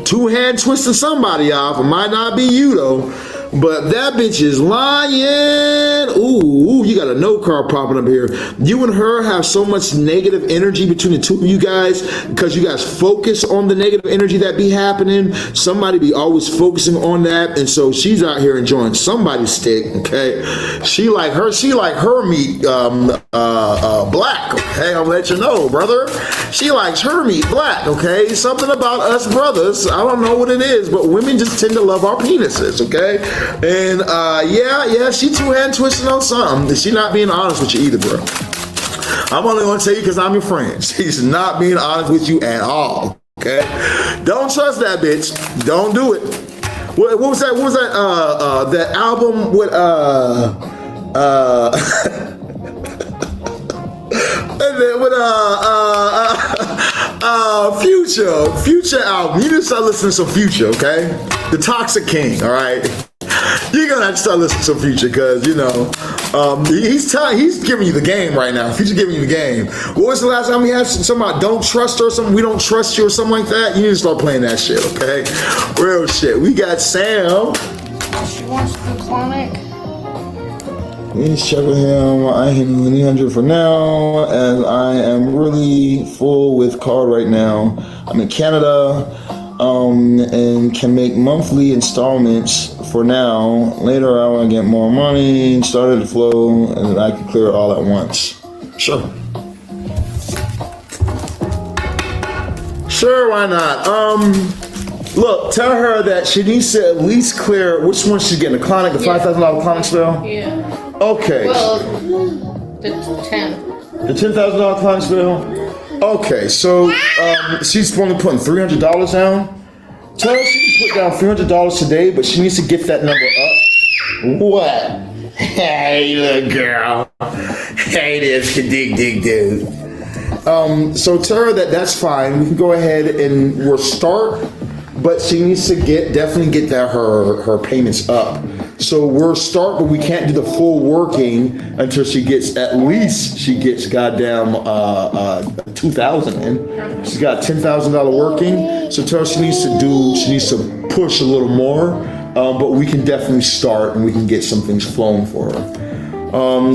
[SPEAKER 1] two-hand twisting somebody off. It might not be you, though. But that bitch is lying. Ooh, you got a no card popping up here. You and her have so much negative energy between the two of you guys because you guys focus on the negative energy that be happening. Somebody be always focusing on that. And so she's out here enjoying somebody's stick, okay? She like her meat black, okay? I'll let you know, brother. She likes her meat black, okay? Something about us brothers. I don't know what it is, but women just tend to love our penises, okay? And yeah, she two-hand twisting on something. She's not being honest with you either, bro. I'm only gonna tell you because I'm your friend. She's not being honest with you at all. Okay? Don't trust that bitch. Don't do it. What was that? What was that? That album with and then with Future album. You need to start listening to some Future, okay? The Toxic King, all right? You're gonna have to start listening to some Future because he's giving you the game right now. Future giving you the game. What was the last time we had something about don't trust her or something? We don't trust you or something like that. You need to start playing that shit, okay? Real shit. We got Sam.
[SPEAKER 3] She wants the Clauneck.
[SPEAKER 1] Let's check with him. I hit 300 for now, as I am really full with card right now. I'm in Canada, and can make monthly installments for now. Later, I want to get more money, started to flow, and I can clear it all at once. Sure. Sure, why not? Look, tell her that she needs to at least clear, which one she's getting, the Clauneck, the $5,000 Clauneck spell?
[SPEAKER 3] Yeah.
[SPEAKER 1] Okay.
[SPEAKER 3] Well, the 10.
[SPEAKER 1] The $10,000 Clauneck spell? Okay, so she's only putting $300 down. Tell her she can put down $300 today, but she needs to get that number up. What? Hey, little girl. Hey, this dig dude. So tell her that that's fine. We can go ahead and we'll start, but she needs to definitely get that her payments up So we'll start, but we can't do the full working until she gets goddamn 2,000 in. She's got $10,000 working. So tell her she needs to push a little more. But we can definitely start and we can get some things flowing for her.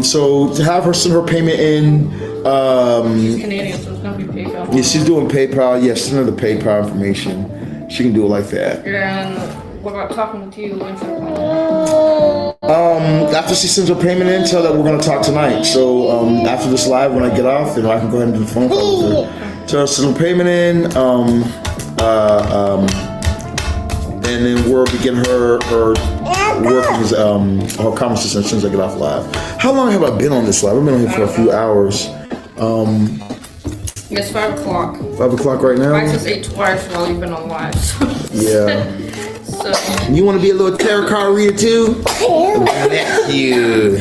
[SPEAKER 1] So to have her send her payment in.
[SPEAKER 3] She's Canadian, so it's gonna be PayPal.
[SPEAKER 1] Yeah, she's doing PayPal. Yes, send her the PayPal information. She can do it like that.
[SPEAKER 3] And what about talking to you when she's
[SPEAKER 1] After she sends her payment in, tell her that we're gonna talk tonight. So after this live, when I get off, then I can go ahead and do the phone call with her. Tell her to send her payment in. And then we'll begin her workings, her conversation as soon as I get off live. How long have I been on this live? I've been on here for a few hours.
[SPEAKER 3] It's 5 o'clock.
[SPEAKER 1] 5 o'clock right now?
[SPEAKER 3] I just ate twice while you've been on live. So.
[SPEAKER 1] Yeah.
[SPEAKER 3] So.
[SPEAKER 1] You want to be a little tarot card reader too? Bless you.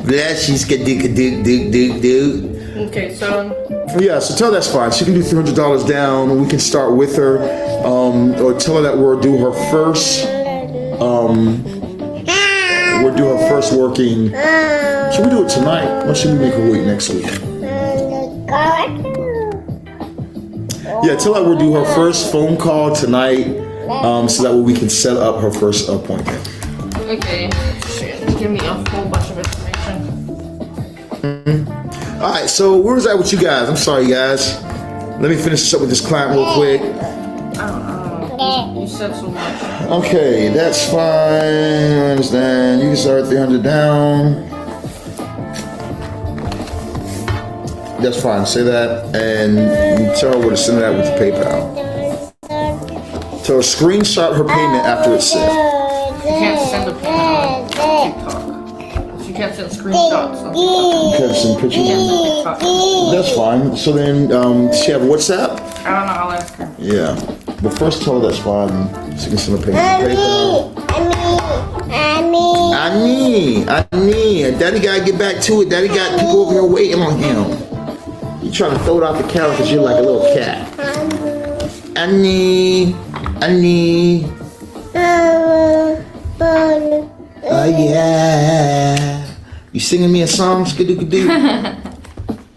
[SPEAKER 1] Bless you, skadoo.
[SPEAKER 3] Okay, so.
[SPEAKER 1] Yeah, so tell her that's fine. She can do $300 down, and we can start with her. Or tell her that we'll do her first. We'll do her first working. Should we do it tonight, or should we make her wait next week? Yeah, tell her we'll do her first phone call tonight, so that way we can set up her first appointment.
[SPEAKER 3] Okay. Shit, give me a whole bunch of information.
[SPEAKER 1] All right, so where was I with you guys? I'm sorry, guys. Let me finish this up with this client real quick.
[SPEAKER 3] I don't know. You said so much.
[SPEAKER 1] Okay, that's fine. I understand. You can start 300 down. That's fine. Say that, and you tell her where to send that with the PayPal. Tell her screenshot her payment after it's sent.
[SPEAKER 3] You can't send a payment on TikTok. You can't send screenshots on TikTok.
[SPEAKER 1] You can't send pictures. That's fine. So then, does she have WhatsApp?
[SPEAKER 3] I don't know. I'll ask her.
[SPEAKER 1] Yeah. But first tell her that's fine. She can send a payment to PayPal. I need. Daddy gotta get back to it. Daddy got people over here waiting on him. You trying to throw it off the counter because you're like a little cat. I need. Oh yeah. You singing me a song, skadoo-kadoo?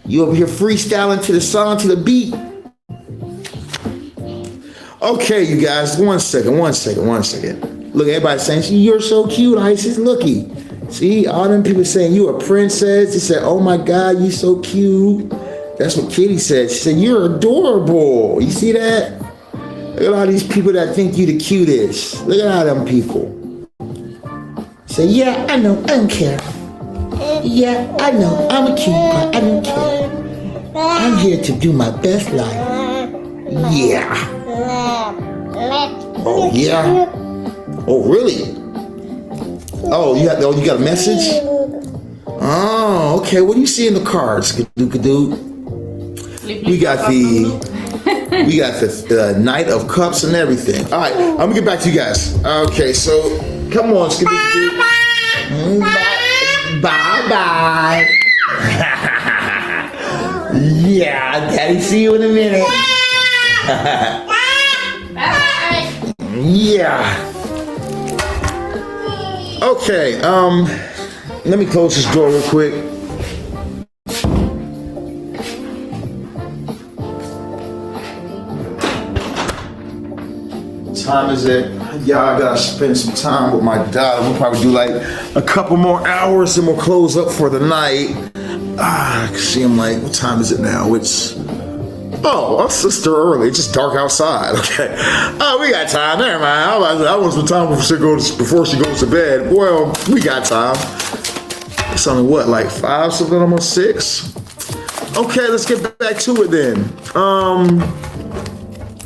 [SPEAKER 1] You over here freestyling to the song, to the beat. Okay, you guys, one second. Look, everybody's saying, you're so cute, Isis, looky. See, all them people saying you a princess. They said, oh my God, you so cute. That's what Kitty said. She said, you're adorable. You see that? Look at all these people that think you the cutest. Look at all them people. Say, yeah, I know, I don't care. Yeah, I know, I'm a cute, but I don't care. I'm here to do my best life. Yeah. Oh, yeah? Oh, really? Oh, you got a message? Oh, okay. What do you see in the cards, Kadoo? We got the Knight of Cups and everything. All right, I'm gonna get back to you guys. Okay, so come on, Skadoo. Bye. Yeah, Daddy, see you in a minute. Yeah. Okay, let me close this door real quick. What time is it? Yeah, I gotta spend some time with my daughter. We'll probably do like a couple more hours and we'll close up for the night. See, I'm like, what time is it now? It's still early. It's just dark outside. Okay. Oh, we got time. Never mind. I want some time before she goes to bed. Well, we got time. It's only what, like 5 something, almost 6. Okay, let's get back to it then.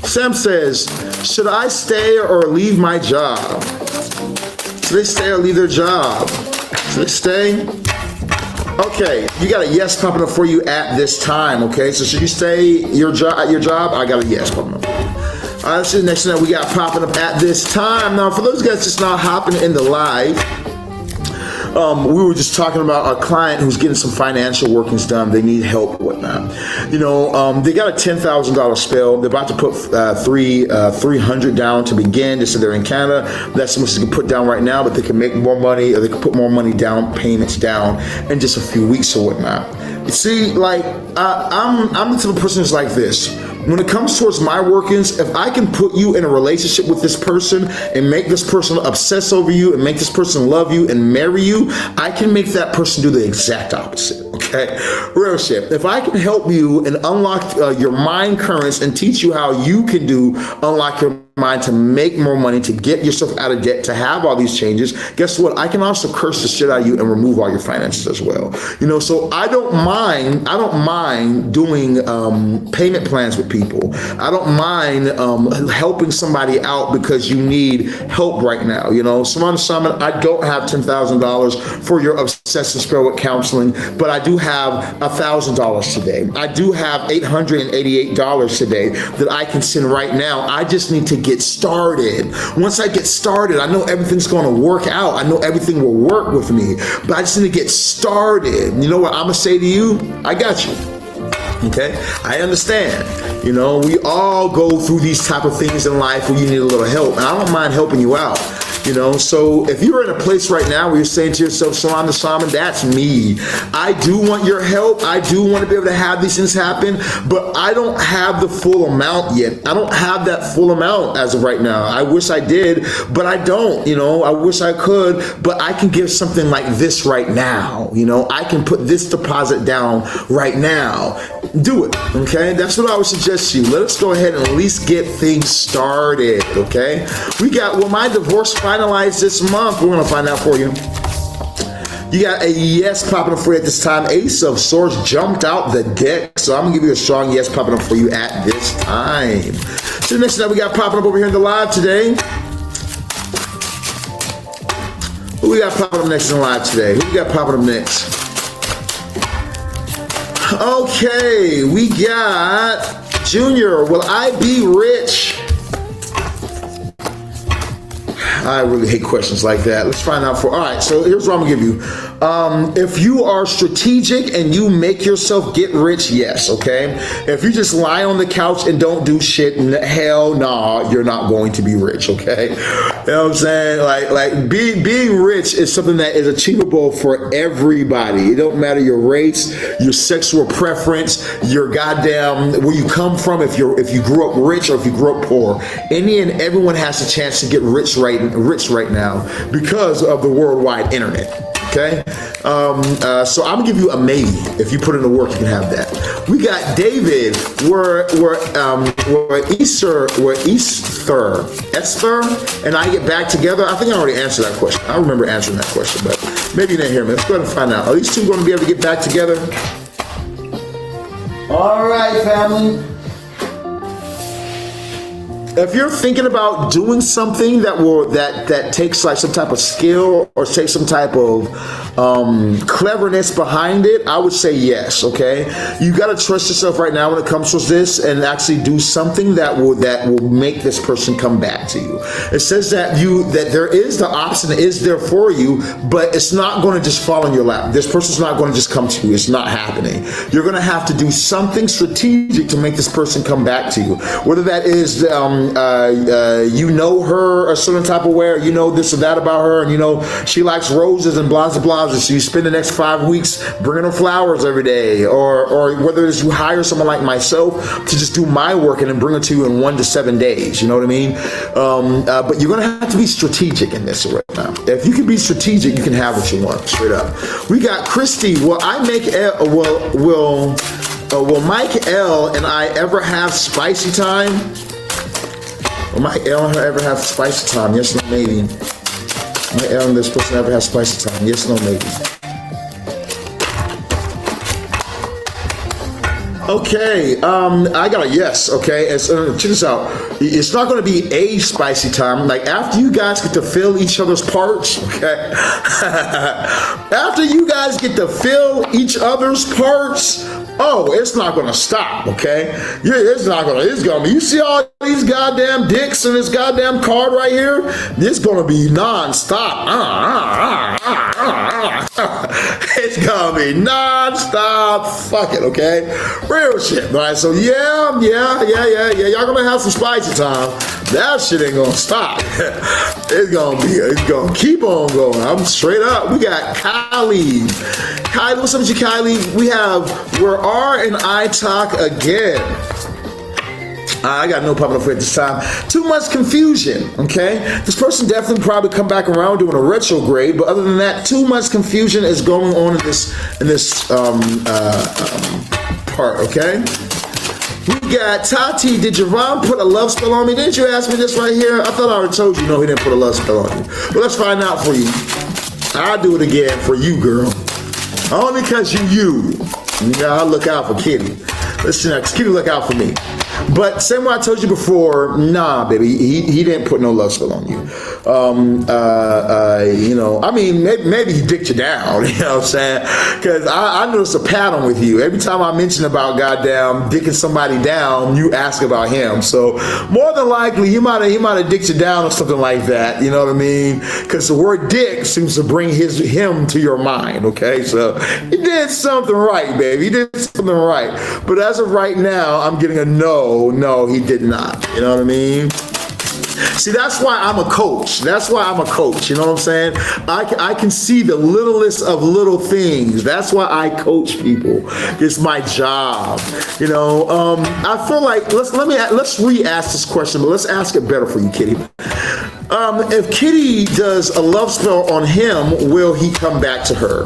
[SPEAKER 1] Sam says, should I stay or leave my job? Should they stay or leave their job? Should they stay? Okay, you got a yes popping up for you at this time, okay? So should you stay at your job? I got a yes popping up. All right, let's see the next thing that we got popping up at this time. Now, for those guys just now hopping in the live, we were just talking about a client who's getting some financial workings done. They need help, whatnot. You know, they got a $10,000 spell. They're about to put 300 down to begin. They said they're in Canada. That's how much they can put down right now, but they can make more money, or they can put more money down, payments down in just a few weeks or whatnot. See, like, I'm the type of person who's like this. When it comes towards my workings, if I can put you in a relationship with this person and make this person obsess over you and make this person love you and marry you, I can make that person do the exact opposite, okay? Real shit. If I can help you and unlock your mind currents and teach you how you can unlock your mind to make more money, to get yourself out of debt, to have all these changes, guess what? I can also curse the shit out of you and remove all your finances as well. You know, so I don't mind doing payment plans with people. I don't mind helping somebody out because you need help right now. You know, Sirron Shaman, I don't have $10,000 for your obsessive spell with counseling, but I do have $1,000 today. I do have $888 today that I can send right now. I just need to get started. Once I get started, I know everything's going to work out. I know everything will work with me, but I just need to get started. You know what I'm going to say to you? I got you. Okay, I understand. You know, we all go through these type of things in life where you need a little help, and I don't mind helping you out. You know, so if you're in a place right now where you're saying to yourself, Sirron the Shaman, that's me. I do want your help. I do want to be able to have these things happen, but I don't have the full amount yet. I don't have that full amount as of right now. I wish I did, but I don't. You know, I wish I could, but I can give something like this right now. You know, I can put this deposit down right now. Do it, okay? That's what I would suggest to you. Let us go ahead and at least get things started, okay? We got, will my divorce finalized this month? We're gonna find out for you. You got a yes popping up for you at this time. Ace of Swords jumped out the deck, so I'm gonna give you a strong yes popping up for you at this time. So the next that we got popping up over here in the live today. Who we got popping up next in the live today? Who we got popping up next? Okay, we got Junior. Will I be rich? I really hate questions like that. Let's find out for, all right, so here's what I'm gonna give you. If you are strategic and you make yourself get rich, yes, okay? If you just lie on the couch and don't do shit, hell nah, you're not going to be rich, okay? You know what I'm saying? Like being rich is something that is achievable for everybody. It don't matter your race, your sexual preference, your goddamn, where you come from, if you grew up rich or if you grew up poor. Any and everyone has a chance to get rich right now because of the worldwide internet. Okay, so I'm gonna give you a maybe. If you put in the work, you can have that. We got David. Esther and I get back together. I think I already answered that question. I remember answering that question, but maybe you didn't hear me. Let's go ahead and find out. Are these two going to be able to get back together?
[SPEAKER 4] All right, family.
[SPEAKER 1] If you're thinking about doing something that takes like some type of skill or takes some type of cleverness behind it, I would say yes. Okay, you got to trust yourself right now when it comes to this and actually do something that will make this person come back to you. It says that there is the option is there for you, but it's not going to just fall in your lap. This person's not going to just come to you. It's not happening. You're going to have to do something strategic to make this person come back to you. Whether that is you know her a certain type of way, or you know this or that about her, and you know she likes roses and blah blah blah, so you spend the next 5 weeks bringing her flowers every day, or whether it's you hire someone like myself to just do my work and then bring it to you in 1 to 7 days. You know what I mean? But you're gonna have to be strategic in this right now. If you can be strategic, you can have what you want. Straight up. We got Christy. Will Mike L and I ever have spicy time? Will Mike L and her ever have spicy time? Yes, no, maybe. Mike L and this person ever have spicy time? Yes, no, maybe. Okay, I got a yes, okay? Check this out. It's not going to be a spicy time. Like, after you guys get to fill each other's parts, okay? After you guys get to fill each other's parts, oh, it's not going to stop, okay? It's going to be, you see all these goddamn dicks in this goddamn card right here? It's going to be non-stop. It's gonna be non-stop fucking, okay? Real shit, right? So yeah. Y'all gonna have some spicy time. That shit ain't gonna stop. It's gonna keep on going. I'm straight up. We got Kylie. Kylie, what's up with you, Kylie? We have Where R and I Talk Again. I got no problem with it this time. Too much confusion, okay? This person definitely probably come back around doing a retrograde, but other than that, too much confusion is going on in this part, okay? We got Tati. Did Javon put a love spell on me? Didn't you ask me this right here? I thought I already told you, no, he didn't put a love spell on you. Well, let's find out for you. I'll do it again for you, girl. Only because you gotta look out for Kitty. Listen, Kitty, look out for me. But same way I told you before, nah, baby, he didn't put no love spell on you. You know, I mean, maybe he dicked you down, you know what I'm saying? Because I noticed a pattern with you. Every time I mention about goddamn dicking somebody down, you ask about him. So more than likely, he might have dicked you down or something like that. You know what I mean? Because the word dick seems to bring him to your mind. Okay, so he did something right, baby. He did something right. But as of right now, I'm getting a no. No, he did not. You know what I mean? See, that's why I'm a coach. That's why I'm a coach. You know what I'm saying? I can see the littlest of little things. That's why I coach people. It's my job. You know, I feel like let's re-ask this question, but let's ask it better for you, Kitty. If Kitty does a love spell on him, will he come back to her?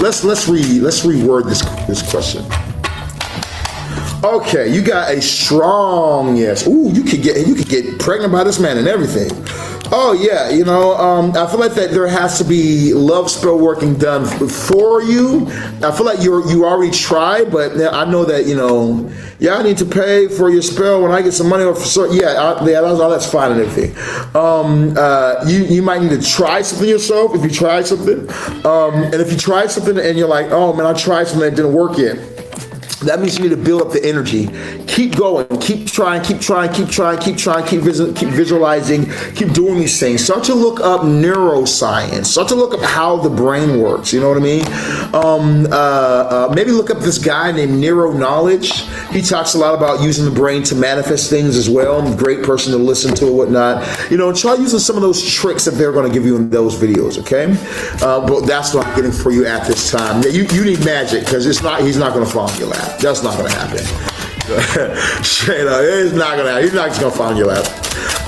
[SPEAKER 1] Let's reword this question. Okay, you got a strong yes. Ooh, you could get pregnant by this man and everything. Oh yeah, you know, I feel like that there has to be love spell working done for you. I feel like you already tried, but I know that, you know, yeah, I need to pay for your spell when I get some money. That's fine and everything. You might need to try something yourself if you tried something, and if you tried something and you're like, oh man, I tried something that didn't work yet. That means you need to build up the energy. Keep going, keep trying, keep visualizing, keep doing these things. Start to look up neuroscience. Start to look up how the brain works. You know what I mean? Maybe look up this guy named Neuro Knowledge. He talks a lot about using the brain to manifest things as well. Great person to listen to and whatnot. You know, try using some of those tricks that they're going to give you in those videos, okay? But that's what I'm getting for you at this time. You need magic, because he's not going to fall in your lap. That's not going to happen. Straight up, it's not going to happen. He's not just going to fall in your lap.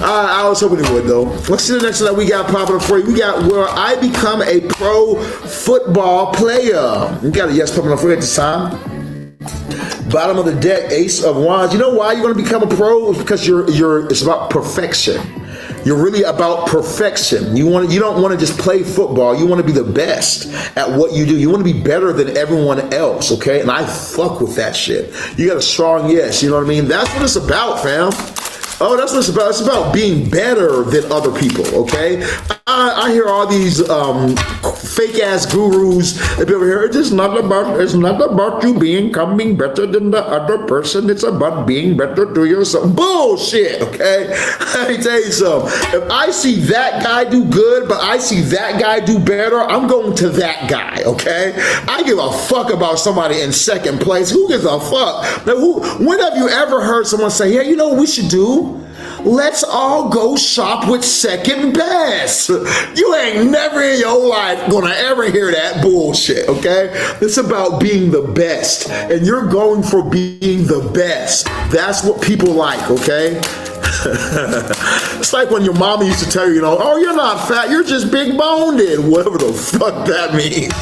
[SPEAKER 1] I was hoping he would, though. Let's see the next one that we got popping up for you. We got Where I Become a Pro Football Player. We got a yes popping up for you at this time. Bottom of the deck, Ace of Wands. You know why you're going to become a pro? It's because it's about perfection. You're really about perfection. You don't want to just play football. You want to be the best at what you do. You want to be better than everyone else, okay? And I fuck with that shit. You got a strong yes, you know what I mean? That's what it's about, fam. Oh, that's what it's about. It's about being better than other people, okay? I hear all these fake ass gurus that be over here. It's not about you becoming better than the other person. It's about being better to yourself. Bullshit, okay? Let me tell you something. If I see that guy do good, but I see that guy do better, I'm going to that guy, okay? I give a fuck about somebody in second place. Who gives a fuck? Now, when have you ever heard someone say, yeah, you know what we should do? Let's all go shop with second best. You ain't never in your life gonna ever hear that bullshit, okay? It's about being the best, and you're going for being the best. That's what people like, okay? It's like when your mama used to tell you, you know, oh, you're not fat, you're just big boned, whatever the fuck that means.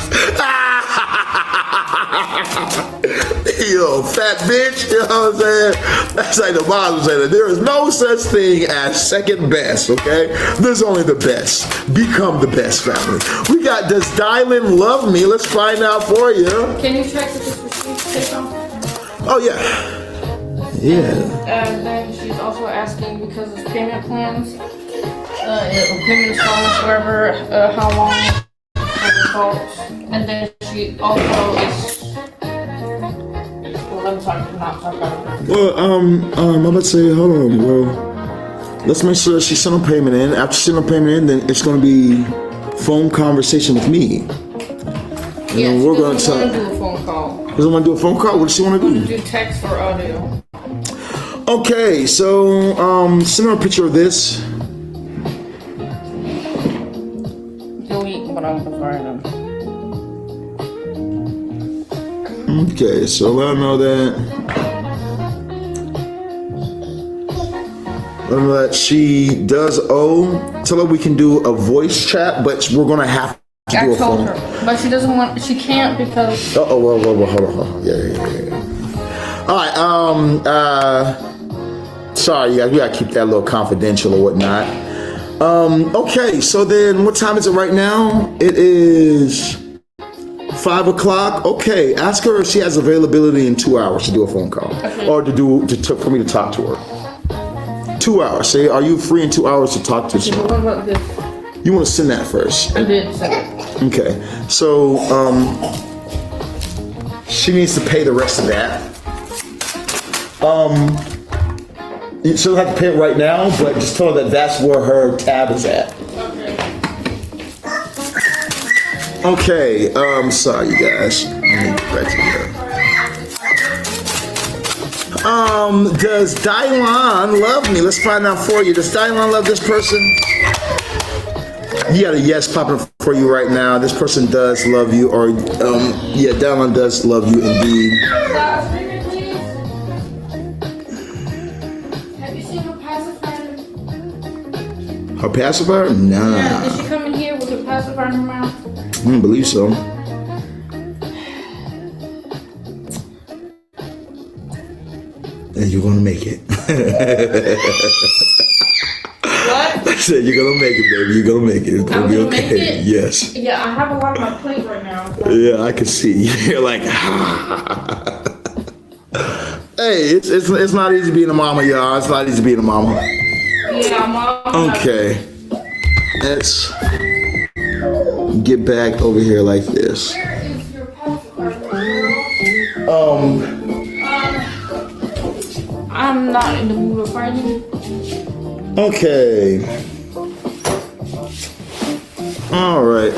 [SPEAKER 1] Yo, fat bitch, you know what I'm saying? That's like the Bible saying. There is no such thing as second best, okay? There's only the best. Become the best, family. We got Does Dylan Love Me? Let's find out for you.
[SPEAKER 3] Can you check if this receipt takes off?
[SPEAKER 1] Oh, yeah. Yeah.
[SPEAKER 3] And then she's also asking, because it's payment plans, payment installments, whatever, how long it defaults. And then she also is. I'm not talking about it.
[SPEAKER 1] Well, I'm about to say, hold on, well, let's make sure she sent a payment in. After she sent a payment in, then it's going to be phone conversation with me. And
[SPEAKER 3] Yeah,
[SPEAKER 1] then
[SPEAKER 3] she
[SPEAKER 1] we're going
[SPEAKER 3] doesn't want
[SPEAKER 1] to
[SPEAKER 3] to do a phone call.
[SPEAKER 1] doesn't want to do a phone call? What does she want to do?
[SPEAKER 3] Do text or audio.
[SPEAKER 1] Okay, so send her a picture of this.
[SPEAKER 3] Delete what I'm providing.
[SPEAKER 1] Okay, so let her know that. Let her know that she does owe. Tell her we can do a voice chat, but we're gonna have to do
[SPEAKER 3] I
[SPEAKER 1] a
[SPEAKER 3] told
[SPEAKER 1] phone.
[SPEAKER 3] her, but she doesn't want. She can't because.
[SPEAKER 1] Oh, well, hold on. Yeah. All right. Sorry, you guys, we gotta keep that a little confidential or whatnot. Okay, so then what time is it right now? It is 5 o'clock. Okay, ask her if she has availability in 2 hours to do a phone call, or for me to talk to her. 2 hours. Say, are you free in 2 hours to talk to someone?
[SPEAKER 3] What about this?
[SPEAKER 1] You want to send that first?
[SPEAKER 3] I did send it.
[SPEAKER 1] Okay, so she needs to pay the rest of that. She doesn't have to pay it right now, but just tell her that that's where her tab is at. Okay, sorry you guys. Let me get back to here. Does Dylan love me? Let's find out for you. Does Dylan love this person? You got a yes popping for you right now. This person does love you, or yeah, Dylan does love you indeed.
[SPEAKER 3] Have you seen her pacifier?
[SPEAKER 1] Her pacifier? Nah.
[SPEAKER 3] Yeah, did she come in here with her pacifier in her mouth?
[SPEAKER 1] I don't believe so. And you're gonna make it.
[SPEAKER 3] What?
[SPEAKER 1] I said you're gonna make it, baby. You're gonna make it. It's gonna
[SPEAKER 3] I'm
[SPEAKER 1] be
[SPEAKER 3] gonna
[SPEAKER 1] okay.
[SPEAKER 3] make it?
[SPEAKER 1] Yes.
[SPEAKER 3] Yeah, I have a lot on my plate right now.
[SPEAKER 1] Yeah, I can see. You're like, hey, it's not easy being a mama, y'all. It's not easy being a mama.
[SPEAKER 3] Yeah, Mom.
[SPEAKER 1] Okay. Let's get back over here like this.
[SPEAKER 3] Where is your pacifier? I'm not in the mood of fighting.
[SPEAKER 1] Okay. All right.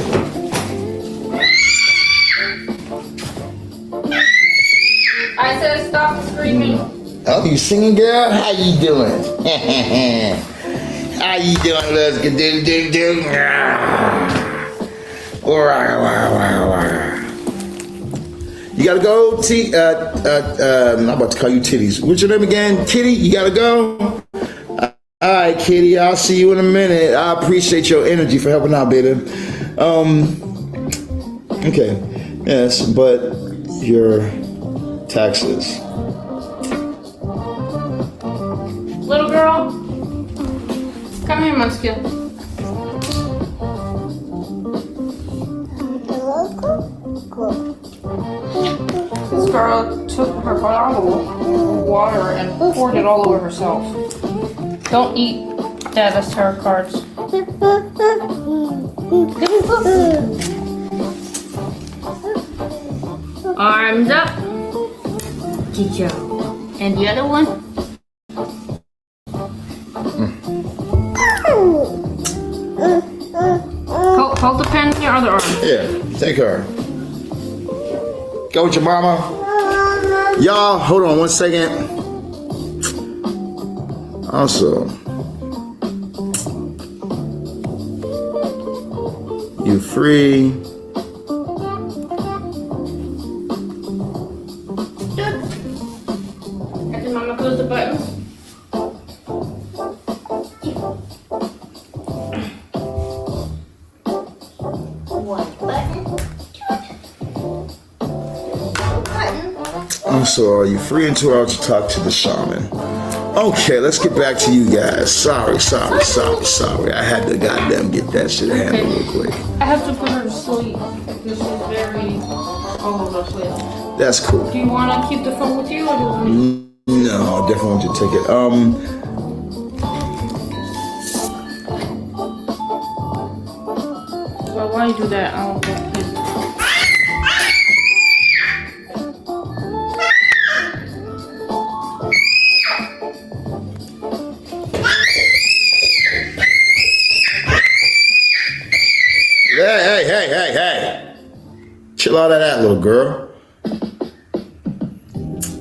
[SPEAKER 3] I said stop screaming.
[SPEAKER 1] Oh, you singing, girl? How you doing? How you doing, let's get do. You gotta go, I'm about to call you Titties. What's your name again? Kitty, you gotta go? All right, Kitty, I'll see you in a minute. I appreciate your energy for helping out, baby. Okay, yes, but your taxes.
[SPEAKER 3] Little girl, come here, Muskia. This girl took her bottle of water and poured it all over herself. Don't eat Dada's tarot cards. Arms up. Good job. And the other one? Hold the pen in your other arm.
[SPEAKER 1] Yeah, take her. Go with your mama. Y'all, hold on 1 second. Also, you free.
[SPEAKER 3] And then Mama close the buttons.
[SPEAKER 1] Also, are you free in 2 hours to talk to the shaman? Okay, let's get back to you guys. Sorry. I had to goddamn get that shit handled real quick.
[SPEAKER 3] I have to put her to sleep because she's very all over the place.
[SPEAKER 1] That's cool.
[SPEAKER 3] Do you want to keep the phone with you or do you want me?
[SPEAKER 1] No, I definitely want you to take it.
[SPEAKER 3] Well, why you do that? I don't know.
[SPEAKER 1] all that at, little girl?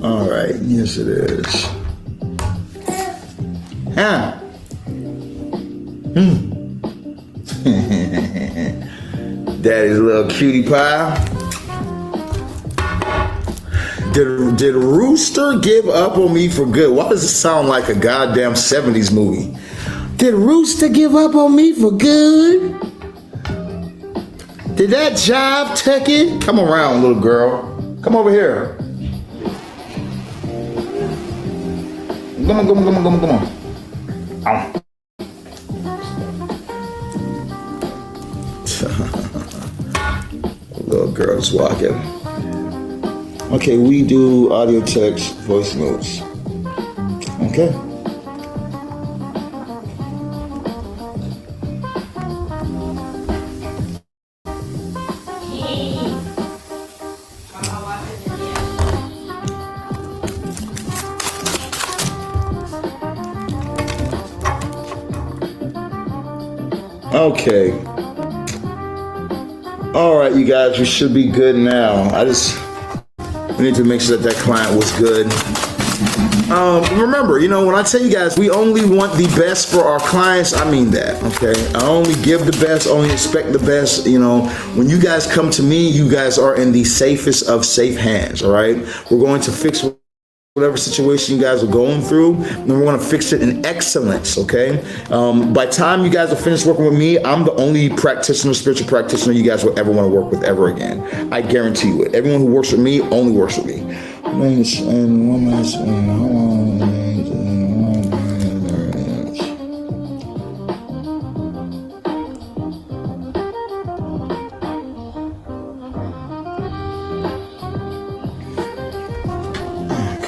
[SPEAKER 1] All right, yes it is. Huh? Daddy's little cutie pie. Did Rooster give up on me for good? Why does it sound like a goddamn 70s movie? Did Rooster give up on me for good? Did that jive, Tucky? Come around, little girl. Come over here. Come on. Ow. Little girl's walking. Okay, we do audio, text, voice notes. Okay. Okay. All right, you guys, we should be good now. We need to make sure that client was good. Remember, when I tell you guys, we only want the best for our clients, I mean that, okay? I only give the best, only expect the best, When you guys come to me, you guys are in the safest of safe hands, all right? We're going to fix whatever situation you guys are going through, and we're going to fix it in excellence, okay? By the time you guys are finished working with me, I'm the only spiritual practitioner you guys will ever want to work with ever again. I guarantee you it. Everyone who works with me only works with me.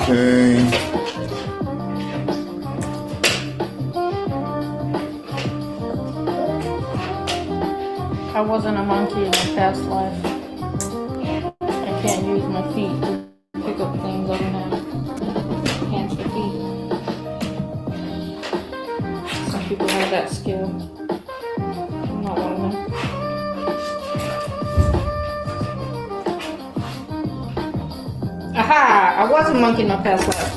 [SPEAKER 1] Okay.
[SPEAKER 3] I wasn't a monkey in my past life. I can't use my feet to pick up things other than hands or feet. Some people have that skill. I'm not one of them. Aha! I was a monkey in my past life.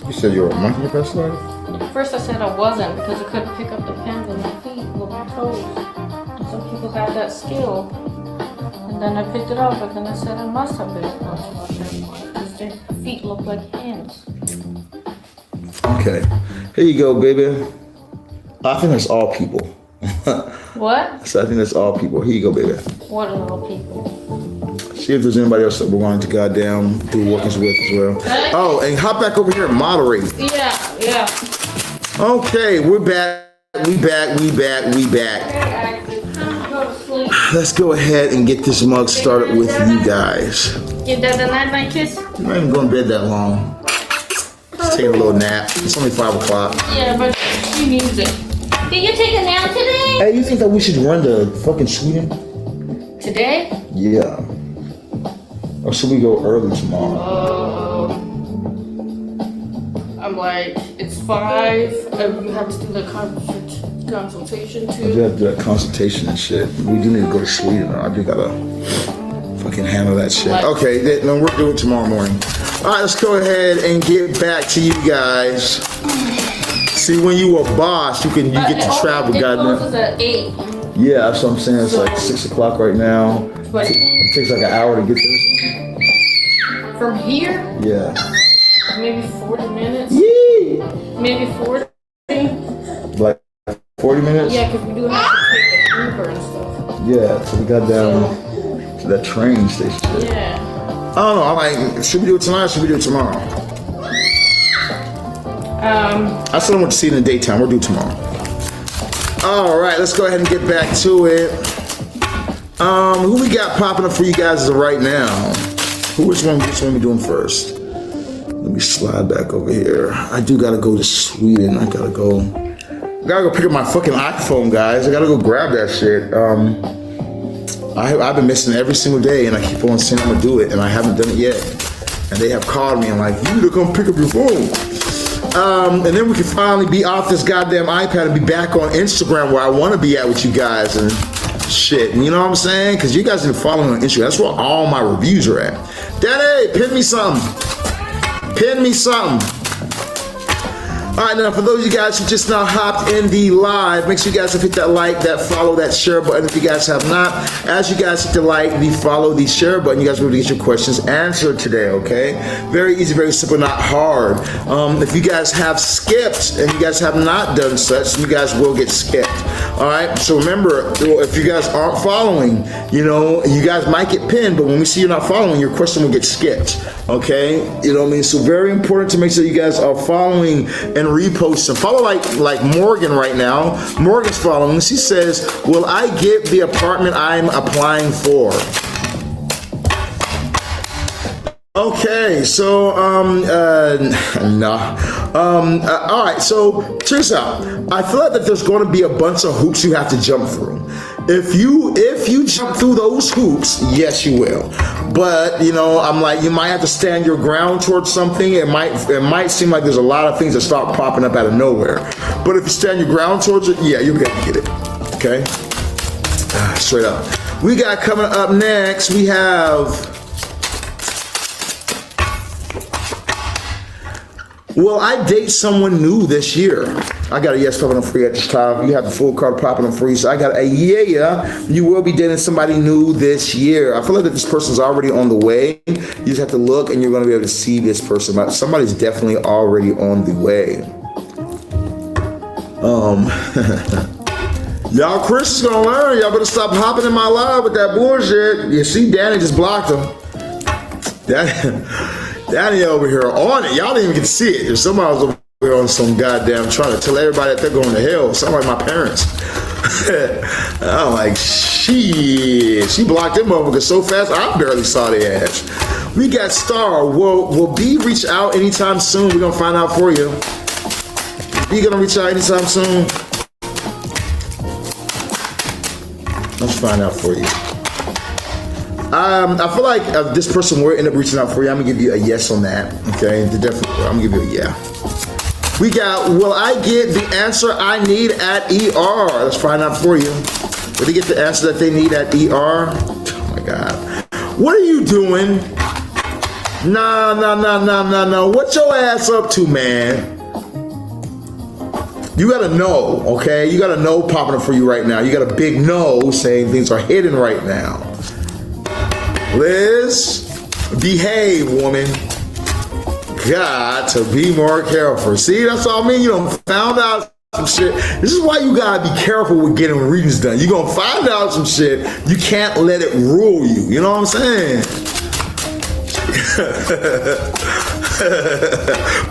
[SPEAKER 1] You said you were a monkey in your past life?
[SPEAKER 3] At first I said I wasn't because I couldn't pick up the pins with my feet, with my toes. And some people have that skill. And then I picked it up, but then I said I must have been a monkey because their feet look like hands.
[SPEAKER 1] Okay. Here you go, baby. I think that's all people.
[SPEAKER 3] What?
[SPEAKER 1] So I think that's all people. Here you go, baby.
[SPEAKER 3] What are all people?
[SPEAKER 1] See if there's anybody else that we're going to goddamn do workings with as well. Oh, and hop back over here and moderate.
[SPEAKER 3] Yeah.
[SPEAKER 1] Okay, we're back. We back. Let's go ahead and get this mug started with you guys.
[SPEAKER 3] Give that a night kiss?
[SPEAKER 1] I'm not even going to bed that long. Just taking a little nap. It's only 5 o'clock.
[SPEAKER 3] Yeah, but she needs it. Did you take a nap today?
[SPEAKER 1] Hey, you think that we should run to fucking Sweden?
[SPEAKER 3] Today?
[SPEAKER 1] Yeah. Or should we go early tomorrow?
[SPEAKER 3] I'm like, it's 5. You have to do the consultation too.
[SPEAKER 1] I do have to do that consultation and shit. We do need to go to Sweden. I do gotta fucking handle that shit. Okay, then we'll do it tomorrow morning. All right, let's go ahead and get back to you guys. See, when you a boss, you get to travel, goddamn.
[SPEAKER 3] It closes at 8.
[SPEAKER 1] Yeah, that's what I'm saying. It's like 6 o'clock right now.
[SPEAKER 3] But
[SPEAKER 1] It takes like an hour to get there.
[SPEAKER 3] from here,
[SPEAKER 1] Yeah.
[SPEAKER 3] maybe 40 minutes.
[SPEAKER 1] Yee!
[SPEAKER 3] Maybe 40.
[SPEAKER 1] Like 40 minutes?
[SPEAKER 3] Yeah, because we do have to take the Uber and stuff.
[SPEAKER 1] Yeah, so we got down to that train station. Shit.
[SPEAKER 3] Yeah.
[SPEAKER 1] I don't know. I'm like, should we do it tonight or should we do it tomorrow? I still don't want to see it in the daytime. We'll do it tomorrow. All right, let's go ahead and get back to it. Who we got popping up for you guys as of right now? Which one we doing first? Let me slide back over here. I do gotta go to Sweden. I gotta go pick up my fucking iPhone, guys. I gotta go grab that shit. I've been missing every single day, and I keep on saying I'm gonna do it, and I haven't done it yet. And they have called me and like, you need to come pick up your phone. And then we can finally be off this goddamn iPad and be back on Instagram where I want to be at with you guys and shit. And you know what I'm saying? Because you guys need to follow me on Instagram. That's where all my reviews are at. Daddy, pin me something. Pin me something. All right, now for those of you guys who just now hopped in the live, make sure you guys have hit that like, that follow, that share button if you guys have not. As you guys hit the like, the follow, the share button, you guys will be able to get your questions answered today, okay? Very easy, very simple, not hard. If you guys have skipped and you guys have not done such, you guys will get skipped. All right, so remember, if you guys aren't following, you know, you guys might get pinned, but when we see you're not following, your question will get skipped, okay? You know what I mean? So very important to make sure you guys are following and reposting. Follow like Morgan right now. Morgan's following. She says, will I get the apartment I'm applying for? Okay, so, no. All right, so check this out. I feel like that there's going to be a bunch of hoops you have to jump through. If you jump through those hoops, yes, you will. But you know, I'm like, you might have to stand your ground towards something. It might seem like there's a lot of things that start popping up out of nowhere. But if you stand your ground towards it, yeah, you'll get it. Okay, straight up. We got coming up next. We have. Will I date someone new this year? I got a yes popping on free at this time. You have the full card popping on free. So I got a yeah. You will be dating somebody new this year. I feel like that this person's already on the way. You just have to look and you're going to be able to see this person. But somebody's definitely already on the way. Y'all, Chris is going to learn. Y'all better stop hopping in my live with that bullshit. You see, Danny just blocked him. Danny over here on it. Y'all didn't even get to see it. If somebody was over here on some goddamn trying to tell everybody that they're going to hell, sound like my parents. I'm like, shit. She blocked them over so fast, I barely saw their ass. We got Star. Will B reach out anytime soon? We're going to find out for you. B going to reach out anytime soon? Let's find out for you. I feel like if this person were to end up reaching out for you, I'm gonna give you a yes on that. Okay, definitely, I'm gonna give you a yeah. We got, will I get the answer I need at ER? Let's find out for you. Will they get the answer that they need at ER? Oh my God. What are you doing? No. What your ass up to, man? You gotta know, okay? You gotta know popping up for you right now. You got a big no saying things are hidden right now. Liz, behave, woman. Got to be more careful. See, that's all I mean. You done found out some shit. This is why you gotta be careful with getting readings done. You're gonna find out some shit. You can't let it rule you. You know what I'm saying?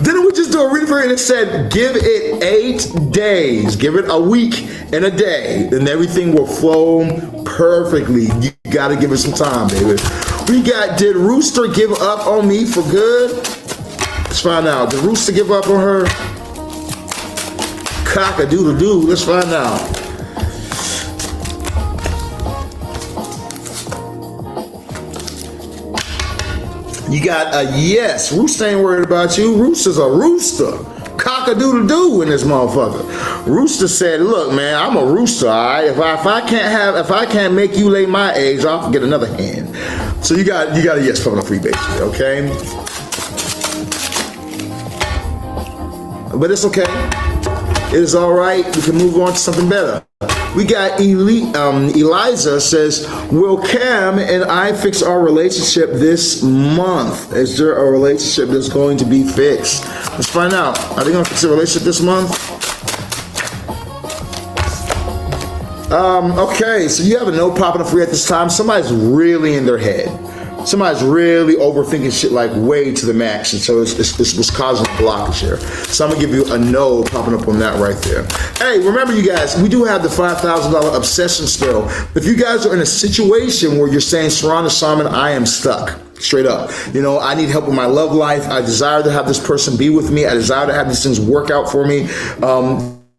[SPEAKER 1] Didn't we just do a reading for it and it said, give it 8 days. Give it a week and a day. And everything will flow perfectly. You gotta give it some time, baby. We got, did Rooster give up on me for good? Let's find out. Did Rooster give up on her? Cock-a-doodle-doo. Let's find out. You got a yes. Rooster ain't worried about you. Rooster's a rooster. Cock-a-doodle-doo in this motherfucker. Rooster said, look, man, I'm a rooster, all right? If I can't make you lay my eggs, I'll get another hen. So you got a yes from a free basically, okay? But it's okay. It is all right. We can move on to something better. We got Eliza says, will Cam and I fix our relationship this month? Is there a relationship that's going to be fixed? Let's find out. Are they going to fix a relationship this month? Okay, so you have a no popping up for you at this time. Somebody's really in their head. Somebody's really overthinking shit like way to the max, and so it's what's causing a blockage here. So I'm gonna give you a no popping up on that right there. Hey, remember you guys, we do have the $5,000 obsession spell. If you guys are in a situation where you're saying, Sirron, Shaman, I am stuck. Straight up. You know, I need help with my love life. I desire to have this person be with me. I desire to have these things work out for me.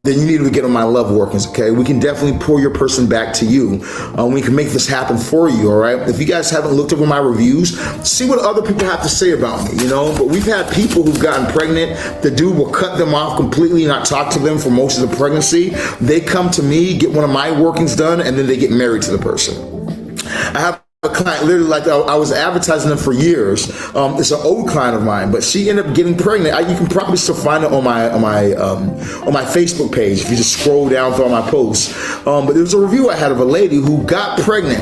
[SPEAKER 1] then you need to get on my love workings, okay? We can definitely pull your person back to you. We can make this happen for you, all right? If you guys haven't looked over my reviews, see what other people have to say about me, you know? But we've had people who've gotten pregnant. The dude will cut them off completely, not talk to them for most of the pregnancy. They come to me, get one of my workings done, and then they get married to the person. I have a client, literally, like I was advertising them for years. It's an old client of mine, but she ended up getting pregnant. You can probably still find it on my Facebook page if you just scroll down through all my posts. But there was a review I had of a lady who got pregnant.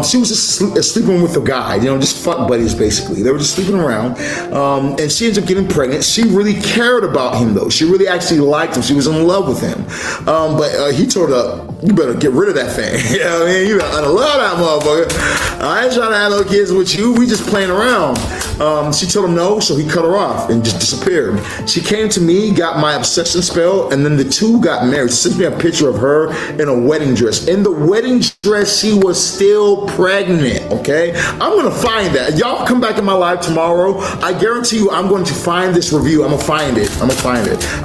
[SPEAKER 1] She was just sleeping with a guy, you know, just fuck buddies basically. They were just sleeping around, and she ended up getting pregnant. She really cared about him though. She really actually liked him. She was in love with him. But he told her, "You better get rid of that thing." You know what I mean? You better love that motherfucker. I ain't trying to have no kids with you. We just playing around. She told him no, so he cut her off and just disappeared. She came to me, got my obsession spell, and then the two got married. She sent me a picture of her in a wedding dress. In the wedding dress, she was still pregnant, okay? I'm gonna find that. Y'all come back in my live tomorrow. I guarantee you I'm going to find this review. I'm gonna find it.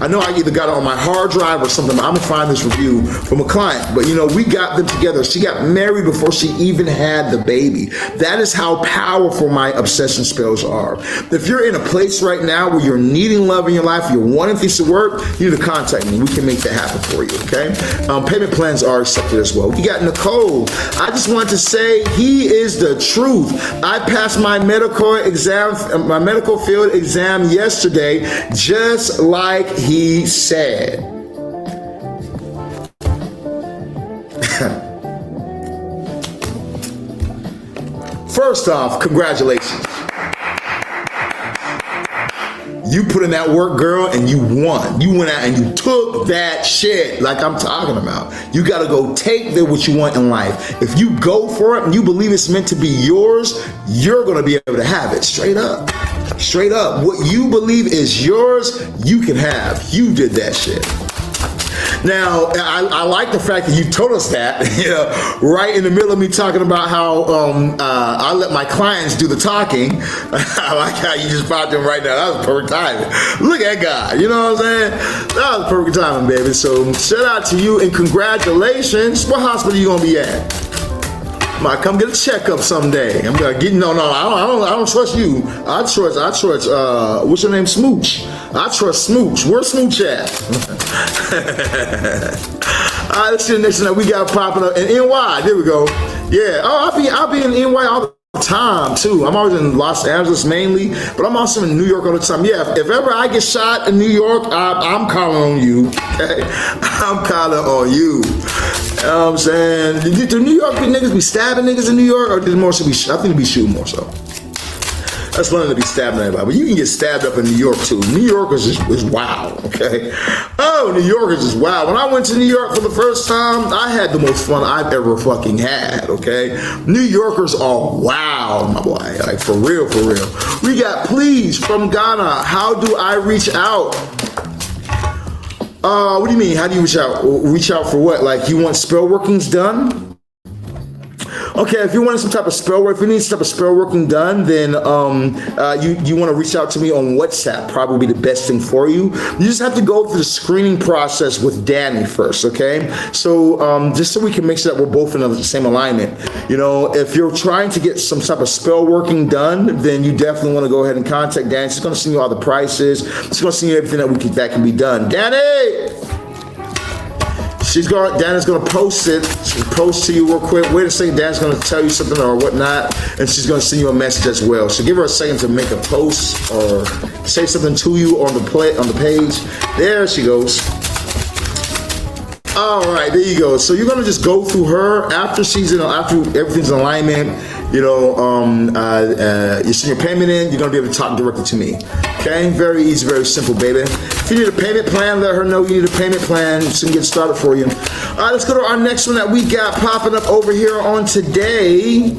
[SPEAKER 1] I know I either got it on my hard drive or something, but I'm gonna find this review from a client. But you know, we got them together. She got married before she even had the baby. That is how powerful my obsession spells are. If you're in a place right now where you're needing love in your life, you're wanting things to work, you need to contact me. We can make that happen for you, okay? Payment plans are accepted as well. We got Nicole. I just want to say he is the truth. I passed my medical field exam yesterday, just like he said. First off, congratulations. You put in that work, girl, and you won. You went out and you took that shit like I'm talking about. You got to go take what you want in life. If you go for it and you believe it's meant to be yours, you're going to be able to have it. Straight up. Straight up. What you believe is yours, you can have. You did that shit. Now, I like the fact that you told us that, you know, right in the middle of me talking about how I let my clients do the talking. I like how you just popped in right now. That was perfect timing. Look at God, you know what I'm saying? That was perfect timing, baby. So shout out to you and congratulations. What hospital you gonna be at? Might come get a checkup someday. I'm gonna get I don't trust you. I trust what's your name? Smooch. I trust Smooch. Where's Smooch at? All right, let's see the next one that we got popping up in NY. There we go. Yeah. Oh, I'll be in NY all the time too. I'm always in Los Angeles mainly, but I'm also in New York all the time. Yeah, if ever I get shot in New York, I'm calling on you. Okay? I'm calling on you. You know what I'm saying? Do New York niggas be stabbing niggas in New York, or did more should be? I think they be shooting more so. That's funny to be stabbing everybody, but you can get stabbed up in New York too. New Yorkers is wild, okay? Oh, New Yorkers is wild. When I went to New York for the first time, I had the most fun I've ever fucking had, okay? New Yorkers are wild, my boy. Like, for real, for real. We got Please from Ghana. How do I reach out? What do you mean? How do you reach out? Reach out for what? Like, you want spell workings done? Okay, if you want some type of spell work, if you need some type of spell working done, then you want to reach out to me on WhatsApp. Probably the best thing for you. You just have to go through the screening process with Danny first, okay? So just so we can make sure that we're both in the same alignment. You know, if you're trying to get some type of spell working done, then you definitely want to go ahead and contact Danny. She's going to send you all the prices. She's going to send you everything that can be done. Danny! Danny's gonna post it. She'll post to you real quick. Wait a second, Danny's gonna tell you something or whatnot, and she's gonna send you a message as well. So give her a second to make a post or say something to you on the page. There she goes. All right, there you go. So you're gonna just go through her after everything's in alignment. You know, you send your payment in, you're gonna be able to talk directly to me. Okay, very easy, very simple, baby. If you need a payment plan, let her know you need a payment plan so we can get started for you. All right, let's go to our next one that we got popping up over here on today.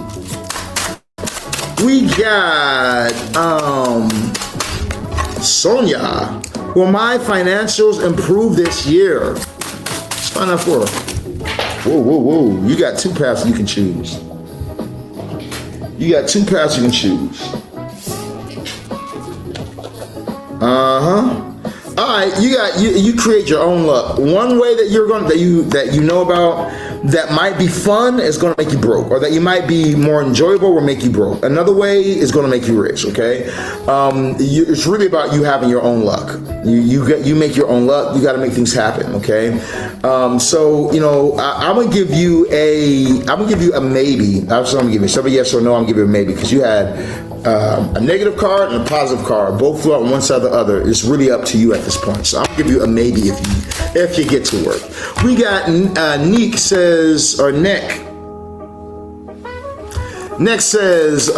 [SPEAKER 1] We got Sonia. Will my financials improve this year? Let's find out for her. Whoa. You got two paths you can choose. You got two paths you can choose. All right, you create your own luck. One way that that you know about that might be fun is going to make you broke, or that you might be more enjoyable will make you broke. Another way is going to make you rich. Okay, it's really about you having your own luck. You make your own luck. You got to make things happen. Okay, so I'm gonna give you a maybe. That's what I'm gonna give you. Somebody yes or no. I'm gonna give you a maybe because you had a negative card and a positive card, both flew out on one side or the other. It's really up to you at this point. So I'll give you a maybe if you get to work. We got Nick says, or Nick. Nick says,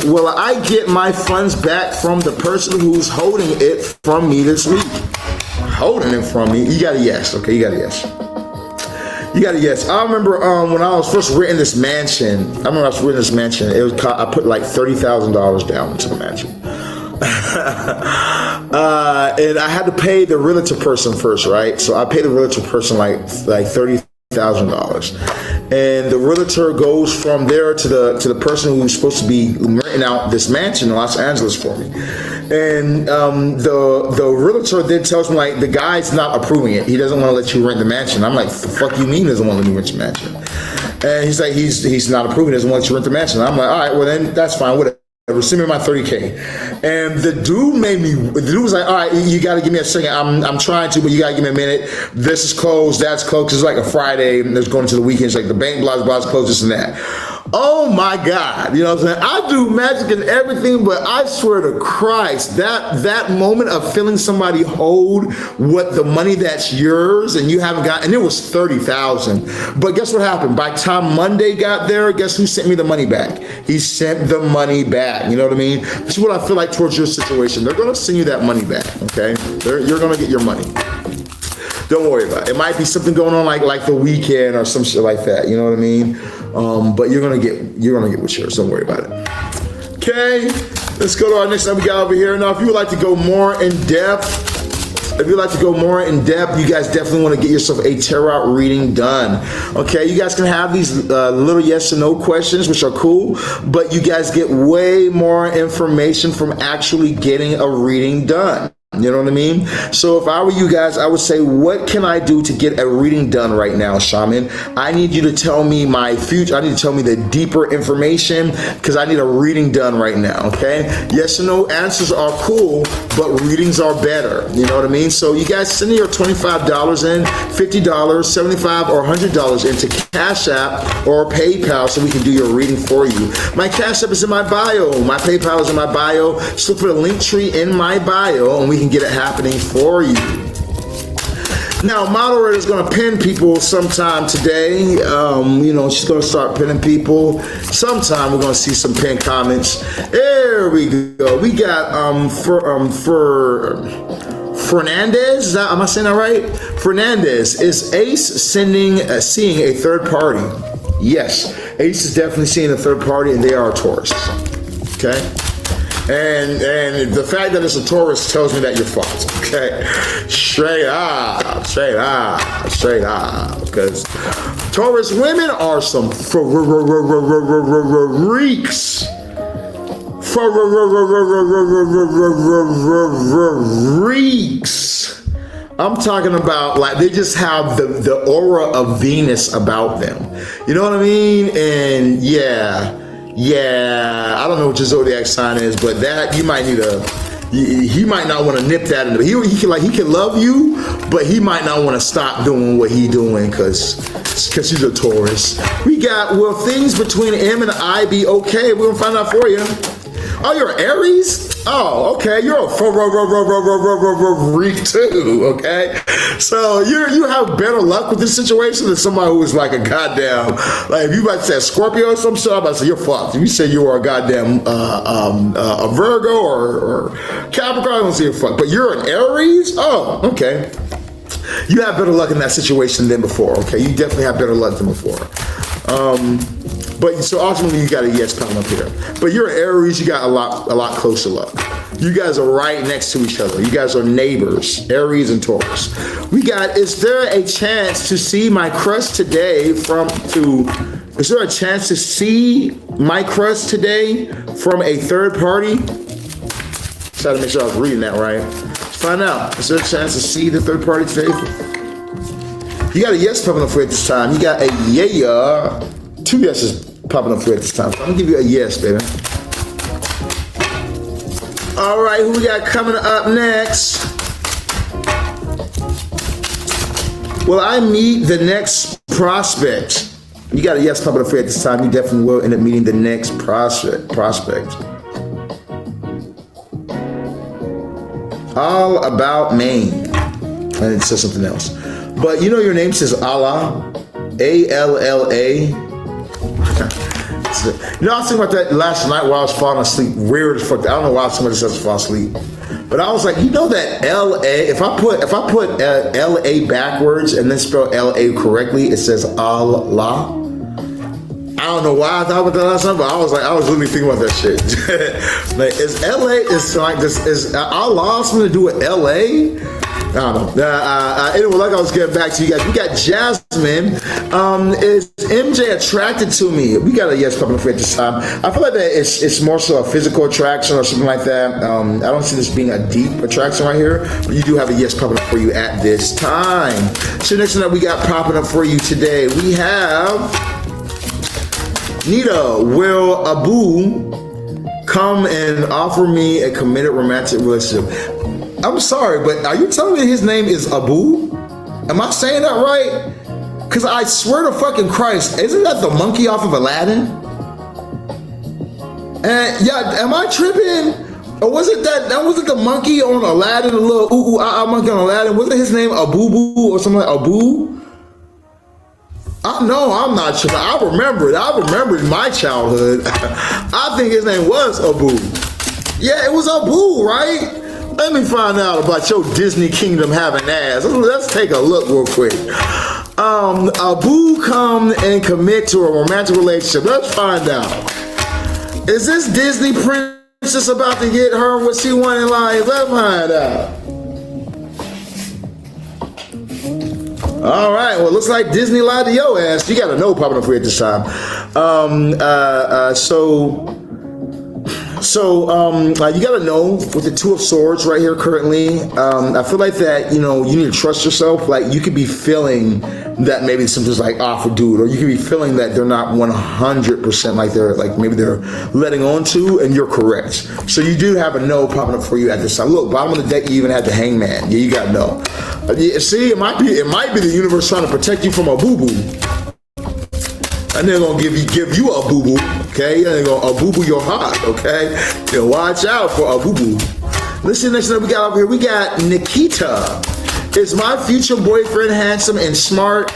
[SPEAKER 1] will I get my funds back from the person who's holding it from me this week? Holding it from me? You got a yes. Okay, you got a yes. You got a yes. I remember when I was first renting this mansion. I put like $30,000 down into the mansion, and I had to pay the realtor person first, right? So I paid the realtor person like $30,000, and the realtor goes from there to the person who's supposed to be renting out this mansion in Los Angeles for me. And the realtor then tells me like the guy's not approving it. He doesn't want to let you rent the mansion. I'm like, the fuck you mean he doesn't want to let me rent the mansion? And he's like, he's not approving. He doesn't want you to rent the mansion. I'm like, all right, well then that's fine. Whatever. Send me my $30K. And the dude was like, all right, you got to give me a second. I'm trying to, but you got to give me a minute. This is closed. That's closed. It's like a Friday and it's going to the weekend. It's like the bank, blah, blah, blah, closed, this and that. Oh my God. You know what I'm saying? I do magic and everything, but I swear to Christ, that moment of feeling somebody hold what the money that's yours and you haven't got, and it was $30,000. But guess what happened? By the time Monday got there, guess who sent me the money back? He sent the money back. You know what I mean? This is what I feel like towards your situation. They're going to send you that money back. Okay. You're going to get your money. Don't worry about it. It might be something going on like the weekend or some shit like that. You know what I mean? But you're gonna get what's yours. Don't worry about it. Okay, let's go to our next time we got over here. Now, if you would like to go more in depth, you guys definitely want to get yourself a tarot reading done. Okay, you guys can have these little yes or no questions, which are cool, but you guys get way more information from actually getting a reading done. You know what I mean? So if I were you guys, I would say, what can I do to get a reading done right now, Shaman? I need you to tell me my future. I need to tell me the deeper information because I need a reading done right now, okay? Yes or no answers are cool, but readings are better. You know what I mean? So you guys send your $25 in, $50, $75, or $100 into Cash App or PayPal so we can do your reading for you. My Cash App is in my bio. My PayPal is in my bio. Just look for the link tree in my bio and we can get it happening for you. Now, moderator is going to pin people sometime today. She's going to start pinning people. Sometime we're going to see some pin comments. There we go. We got for Fernandez. Am I saying that right? Fernandez, is Ace seeing a third party? Yes, Ace is definitely seeing a third party, and they are a Taurus. Okay. And the fact that it's a Taurus tells me that you're fucked, okay? Straight up. Because Taurus women are some freaks. Freaks. I'm talking about like they just have the aura of Venus about them. You know what I mean? And yeah, I don't know what your zodiac sign is, but that you might need he might not want to nip that in. He can love you, but he might not want to stop doing what he's doing because he's a Taurus. We got, will things between M and I be okay? We're gonna find out for you. Oh, you're an Aries? Oh, okay. You're a freak too, okay? So you have better luck with this situation than somebody who is like a goddamn, like if you about to say Scorpio or some shit, I'm about to say you're fucked. If you say you are a goddamn a Virgo or Capricorn, I don't say you're fucked. But you're an Aries? Oh, okay. You have better luck in that situation than before, okay? You definitely have better luck than before. But so ultimately you got a yes pound up here. But you're an Aries, you got a lot closer luck. You guys are right next to each other. You guys are neighbors, Aries and Taurus. We got, is there a chance to see my crush today is there a chance to see my crush today from a third party? Try to make sure I was reading that right. Find out. Is there a chance to see the third party today? You got a yes popping up for you at this time. You got a yeah. 2 yeses popping up for you at this time. So I'm gonna give you a yes, baby. All right, who we got coming up next? Will I meet the next prospect? You got a yes popping up for you at this time. You definitely will end up meeting the next prospect. All about Maine. And it says something else. But you know your name says Allah. A-L-L-A. You know, I was thinking about that last night while I was falling asleep. Weird as fuck. I don't know why somebody says to fall asleep. But I was like, you know that L-A, if I put L-A backwards and then spell L-A correctly, it says Allah. I don't know why I thought about that last night, but I was really thinking about that shit. Like, is L.A. is Allah something to do with L.A.? I don't know. Anyway, like I was getting back to you guys, we got Jasmine. Is MJ attracted to me? We got a yes popping up for at this time. I feel like that it's more so a physical attraction or something like that. I don't see this being a deep attraction right here, but you do have a yes popping up for you at this time. So next thing that we got popping up for you today, we have Nita. Will Abu come and offer me a committed romantic relationship? I'm sorry, but are you telling me his name is Abu? Am I saying that right? Because I swear to fucking Christ, isn't that the monkey off of Aladdin? And yeah, am I tripping? Or was it the monkey on Aladdin, the little monkey on Aladdin? Wasn't his name Abu Boo or something like Abu? No, I'm not sure. I remember my childhood. I think his name was Abu. Yeah, it was Abu, right? Let me find out about your Disney Kingdom having ass. Let's take a look real quick. Abu come and commit to a romantic relationship. Let's find out. Is this Disney princess about to get her what she wanted in life? Let's find out. All right, well, looks like Disney lied to your ass. You got a no popping up for you at this time. You gotta know with the Two of Swords right here currently, I feel like that, you know, you need to trust yourself. Like, you could be feeling that maybe something's like off a dude, or you could be feeling that they're not 100% like maybe they're letting on to, and you're correct. So you do have a no popping up for you at this time. Look, bottom of the deck, you even had the Hangman. Yeah, you got no. See, it might be the universe trying to protect you from a boo-boo. And they're gonna give you a boo-boo, okay? And they're gonna boo-boo your heart, okay? You know, watch out for a boo-boo. Listen, next thing we got over here, we got Nikita. Is my future boyfriend handsome and smart?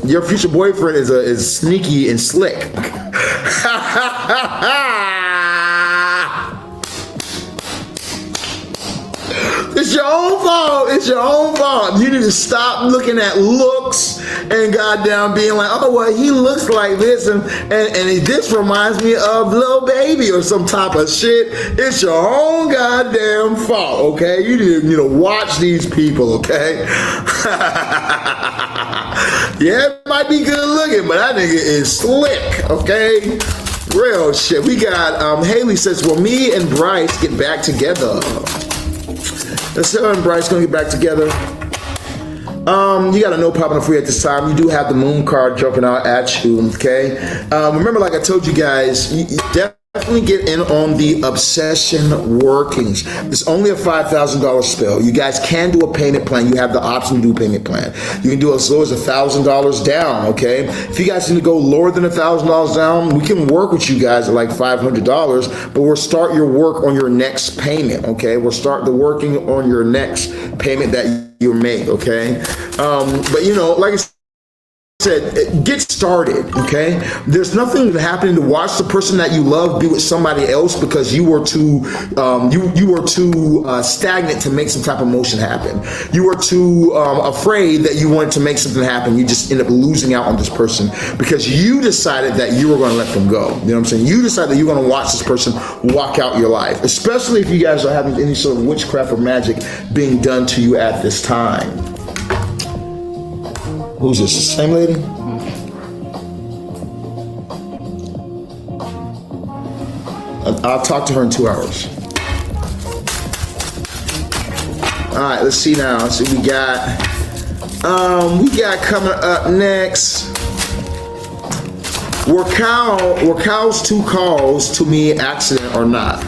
[SPEAKER 1] Your future boyfriend is sneaky and slick. It's your own fault. It's your own fault. You need to stop looking at looks and goddamn being like, oh, well, he looks like this and this reminds me of Lil Baby or some type of shit. It's your own goddamn fault, okay? You need to, watch these people, okay? Yeah, it might be good looking, but that nigga is slick, okay? Real shit. We got, Haley says, will me and Bryce get back together? Sirron and Bryce gonna get back together. You got a no popping up for you at this time. You do have the moon card jumping out at you, okay? Remember, like I told you guys, you definitely get in on the obsession workings. It's only a $5,000 spell. You guys can do a payment plan. You have the option to do a payment plan. You can do as low as $1,000 down, okay? If you guys need to go lower than $1,000 down, we can work with you guys at like $500, but we'll start your work on your next payment, okay? We'll start the working on your next payment that you made, okay? But like I said, get started, okay? There's nothing happening to watch the person that you love be with somebody else because you were too stagnant to make some type of motion happen. You were too afraid that you wanted to make something happen. You just end up losing out on this person because you decided that you were going to let them go. You know what I'm saying? You decided that you're going to watch this person walk out your life, especially if you guys are having any sort of witchcraft or magic being done to you at this time. Who's this? The same lady? I'll talk to her in 2 hours. All right, let's see now. Let's see what we got. We got coming up next. Were Cal's 2 calls to me accident or not?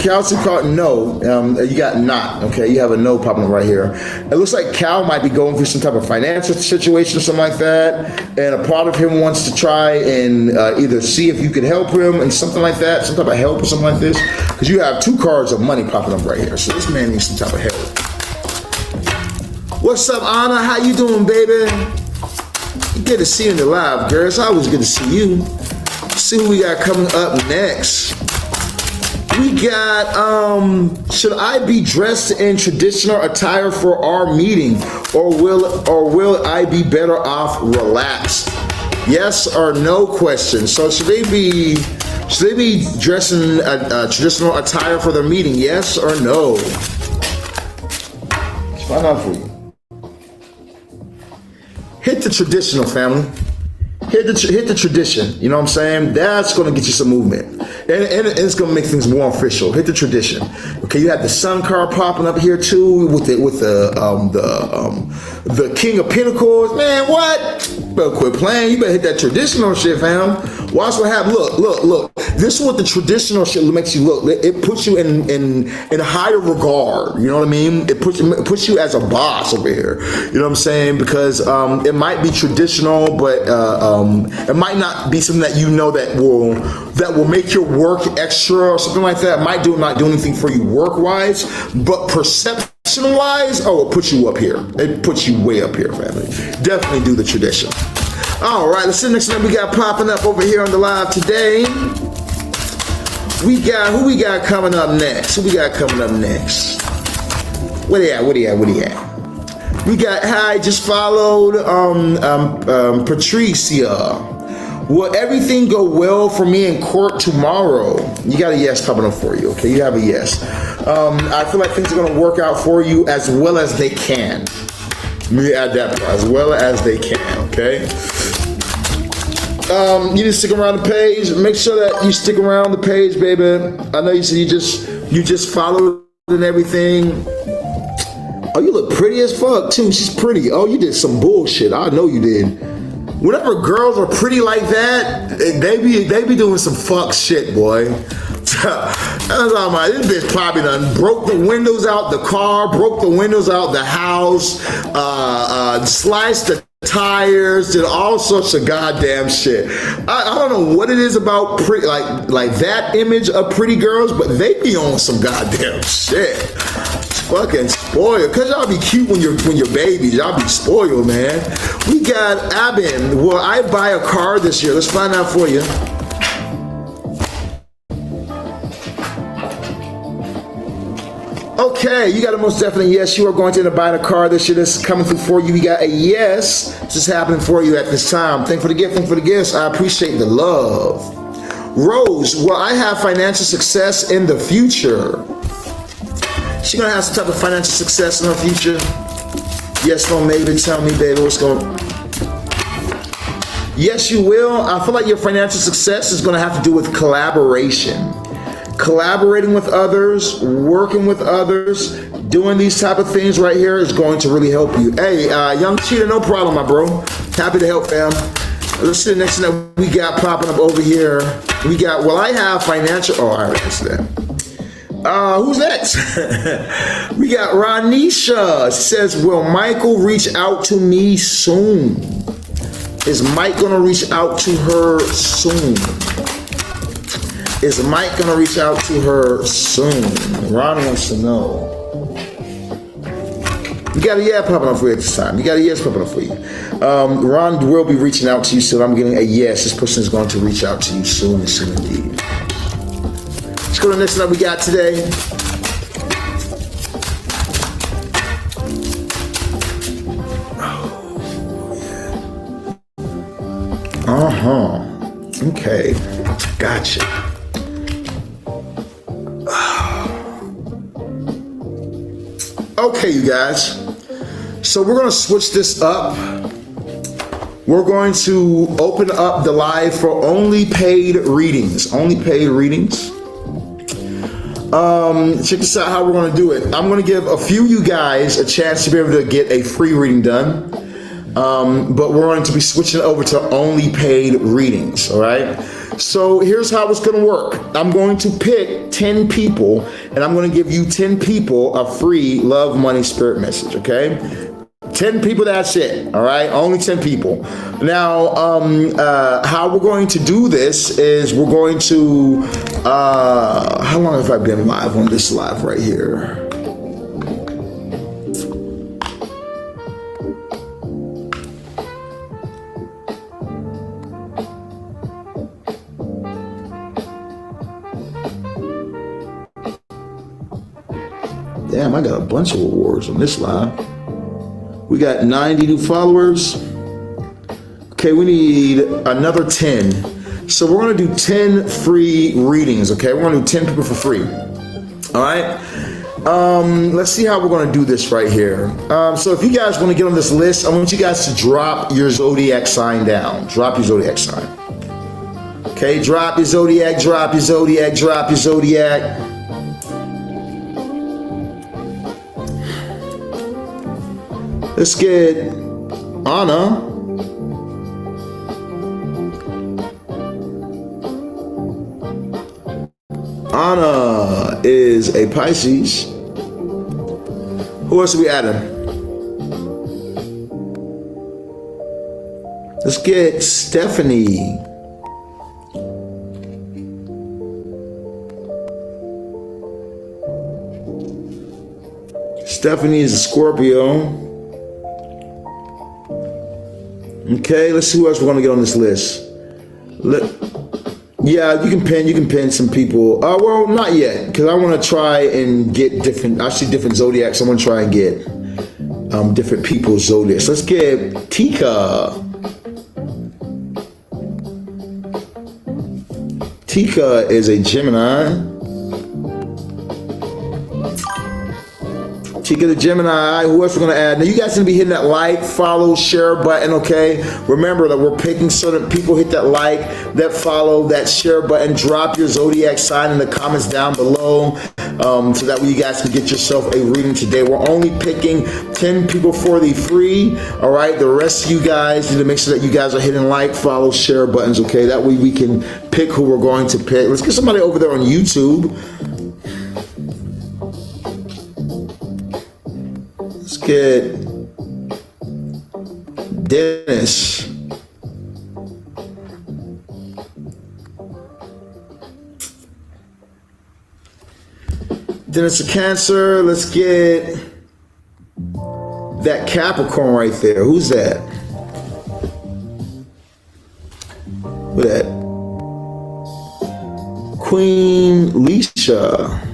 [SPEAKER 1] Cal's 2 calls, no. You got not, okay? You have a no popping up right here. It looks like Cal might be going through some type of financial situation or something like that, and a part of him wants to try and either see if you could help him and something like that, some type of help or something like this, because you have 2 cards of money popping up right here, so this man needs some type of help. What's up, Anna? How you doing, baby? Good to see you in the live, girl. It's always good to see you. Let's see who we got coming up next. We got, should I be dressed in traditional attire for our meeting, or will I be better off relaxed? Yes or no question. So should they be dressing a traditional attire for their meeting? Yes or no? Let's find out for you. Hit the traditional, family. Hit the tradition. You know what I'm saying? That's going to get you some movement, and it's going to make things more official. Hit the tradition. Okay, you have the Sun card popping up here too with the King of Pentacles. Man, what? You better quit playing. You better hit that traditional shit, fam. Watch what happens. Look. This is what the traditional shit makes you look. It puts you in higher regard. You know what I mean? It puts you as a boss over here. You know what I'm saying? Because it might be traditional, but it might not be something that you know that will make your work extra or something like that. It might not do anything for you work wise, but perception wise, it puts you up here. It puts you way up here, family. Definitely do the tradition. All right, let's see the next one we got popping up over here on the live today. Who we got coming up next? Where they at? We got, hi, just followed Patricia. Will everything go well for me in court tomorrow? You got a yes popping up for you, okay? You have a yes. I feel like things are going to work out for you as well as they can. Let me add that part, as well as they can, okay? You need to stick around the page. Make sure that you stick around the page, baby. I know you said you just followed and everything. Oh, you look pretty as fuck too. She's pretty. Oh, you did some bullshit. I know you did. Whenever girls are pretty like that, they be doing some fuck shit, boy. That's all I'm like. This bitch probably done broke the windows out the car, broke the windows out the house, sliced the tires, did all sorts of goddamn shit. I don't know what it is about pretty, like that image of pretty girls, but they be on some goddamn shit. Fucking spoiled, cause y'all be cute when you're babies. Y'all be spoiled, man. We got Abin. Will I buy a car this year? Let's find out for you. Okay, you got a most definite yes. You are going to end up buying a car this year. This is coming through for you. We got a yes. This is happening for you at this time. Thank you for the gift. Thank you for the gifts. I appreciate the love. Rose, will I have financial success in the future? She gonna have some type of financial success in her future? Yes, no, maybe. Tell me, baby, what's going on? Yes, you will. I feel like your financial success is gonna have to do with collaboration. Collaborating with others, working with others, doing these type of things right here is going to really help you. Hey, young cheater, no problem, my bro. Happy to help, fam. Let's see the next thing that we got popping up over here. We got, well, I have financial, I already answered that. Who's next? We got Ranisha. She says, will Michael reach out to me soon? Is Mike gonna reach out to her soon? Is Mike gonna reach out to her soon? Ron wants to know. You got a yeah popping up for you at this time. You got a yes popping up for you. Ron will be reaching out to you soon. I'm getting a yes. This person is going to reach out to you soon indeed. Let's go to the next one that we got today. Okay. Gotcha. Okay, you guys. So we're going to switch this up. We're going to open up the live for only paid readings. Only paid readings. check this out how we're going to do it. I'm going to give a few of you guys a chance to be able to get a free reading done. But we're going to be switching over to only paid readings, all right? So here's how it's going to work. I'm going to pick 10 people, and I'm going to give you 10 people a free love, money, spirit message, okay? 10 people, that's it, all right? Only 10 people. Now, how we're going to do this is we're going to, how long have I been live on this live right here? Damn, I got a bunch of awards on this live. We got 90 new followers. Okay, we need another 10. So we're gonna do 10 free readings, okay? We're gonna do 10 people for free. All right? Let's see how we're gonna do this right here. So if you guys wanna get on this list, I want you guys to drop your zodiac sign down. Drop your zodiac sign. Okay, drop your zodiac, drop your zodiac, drop your zodiac. Let's get Anna. Anna is a Pisces. Who else are we adding? Let's get Stephanie. Stephanie is a Scorpio. Okay, let's see who else we're gonna get on this list. Yeah, you can pin some people. Well, not yet, because I want to try and get different. I see different zodiacs. I want to try and get different people's zodiacs. Let's get Tika. Tika is a Gemini. Tika the Gemini. Who else we're gonna add? Now you guys gonna be hitting that like, follow, share button, okay? Remember that we're picking certain people. Hit that like, that follow, that share button. Drop your zodiac sign in the comments down below, so that way you guys can get yourself a reading today. We're only picking 10 people for the free. All right, the rest of you guys need to make sure that you guys are hitting like, follow, share buttons, okay? That way we can pick who we're going to pick. Let's get somebody over there on YouTube. Let's get Dennis. Dennis a Cancer. Let's get that Capricorn right there. Who's that? Who that? Queen Leisha.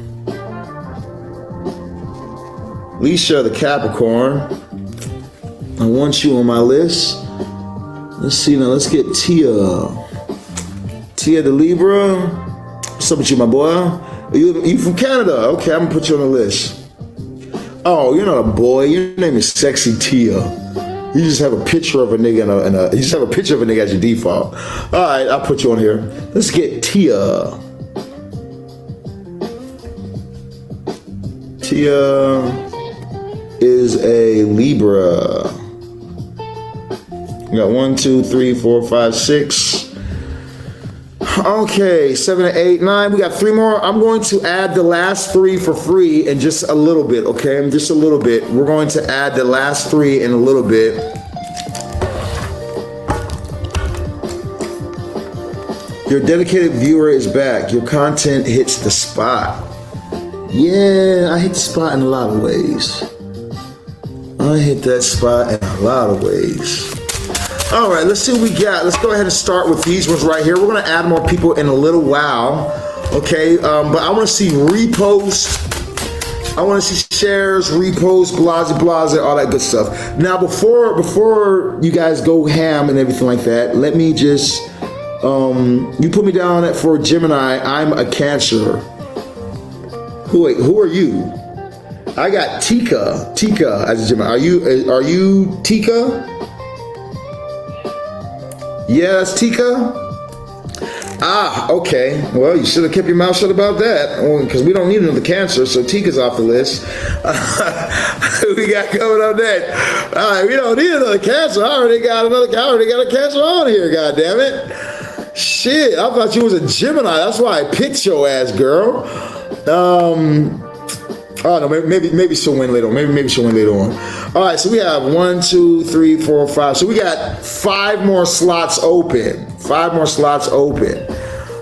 [SPEAKER 1] Leisha the Capricorn. I want you on my list. Let's see now. Let's get Tia. Tia the Libra. What's up with you, my boy? You from Canada? Okay, I'm gonna put you on the list. Oh, you're not a boy. Your name is Sexy Tia. You just have a picture of a nigga and you just have a picture of a nigga as your default. All right, I'll put you on here. Let's get Tia. Tia is a Libra. We got 1, 2, 3, 4, 5, 6. Okay, 7, 8, 9. We got 3 more. I'm going to add the last 3 for free in just a little bit, okay? Just a little bit. We're going to add the last 3 in a little bit. Your dedicated viewer is back. Your content hits the spot. Yeah, I hit the spot in a lot of ways. I hit that spot in a lot of ways. All right, let's see what we got. Let's go ahead and start with these ones right here. We're going to add more people in a little while, okay? But I want to see reposts. I want to see shares, reposts, blase, all that good stuff. Now, before you guys go ham and everything like that, let me just, you put me down for Gemini. I'm a Cancer. Who are you? I got Tika as a Gemini. Are you Tika? Yes, Tika. Ah, okay. Well, you should have kept your mouth shut about that, because we don't need another Cancer, so Tika's off the list. We got coming up next. All right, we don't need another Cancer. I already got a Cancer on here, God damn it. Shit, I thought you was a Gemini. That's why I picked your ass, girl. Oh no, maybe she'll win later on. Maybe she'll win later on. All right, so we have 1, 2, 3, 4, 5. So we got 5 more slots open. 5 more slots open.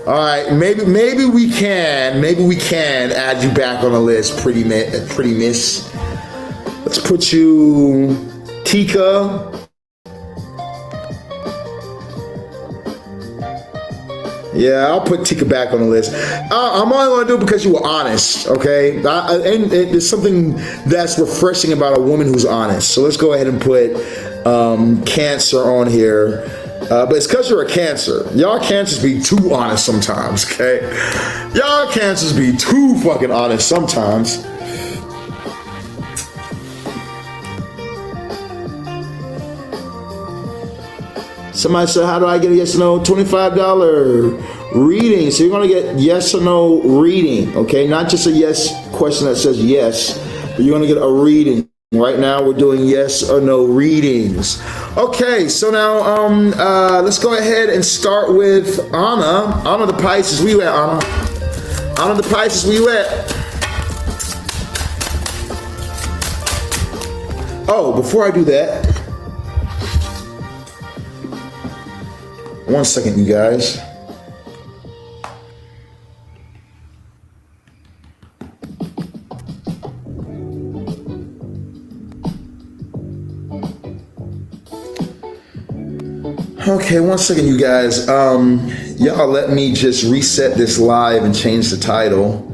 [SPEAKER 1] All right, maybe we can add you back on the list, pretty miss. Let's put you, Tika. Yeah, I'll put Tika back on the list. I'm only going to do it because you were honest, okay? And there's something that's refreshing about a woman who's honest. So let's go ahead and put Cancer on here. But it's because you're a Cancer. Y'all Cancers be too honest sometimes, okay? Y'all Cancers be too fucking honest sometimes. Somebody said, how do I get a yes or no? $25 reading. So you're going to get yes or no reading, okay? Not just a yes question that says yes, but you're going to get a reading. Right now we're doing yes or no readings. Okay, so now let's go ahead and start with Anna. Anna the Pisces, where you at, Anna? Anna the Pisces, where you at? Oh, before I do that, one second, you guys. Okay, one second, you guys. Y'all let me just reset this live and change the title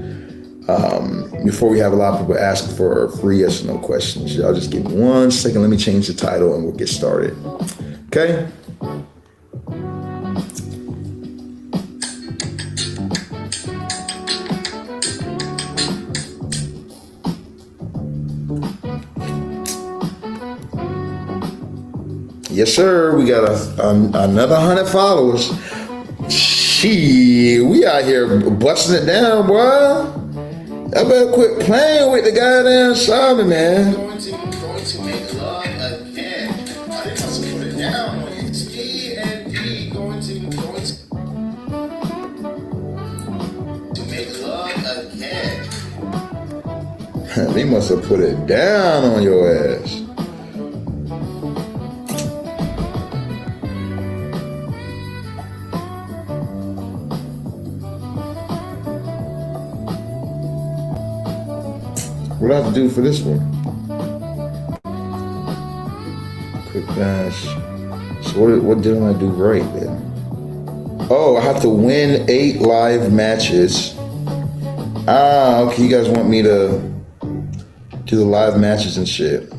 [SPEAKER 1] before we have a lot of people asking for free yes or no questions. Y'all just give me 1 second. Let me change the title and we'll get started. Okay? Yes, sir. We got another 100 followers. Shit, we out here busting it down, boy. I better quit playing with the goddamn Shaman, man.
[SPEAKER 2] Going to make love again. I didn't want to put it down on you. It's E and D going to make love again.
[SPEAKER 1] They must have put it down on your ass. What do I have to do for this one? Quick dash. So what didn't I do right then? Oh, I have to win 8 live matches. Ah, okay, you guys want me to do the live matches and shit.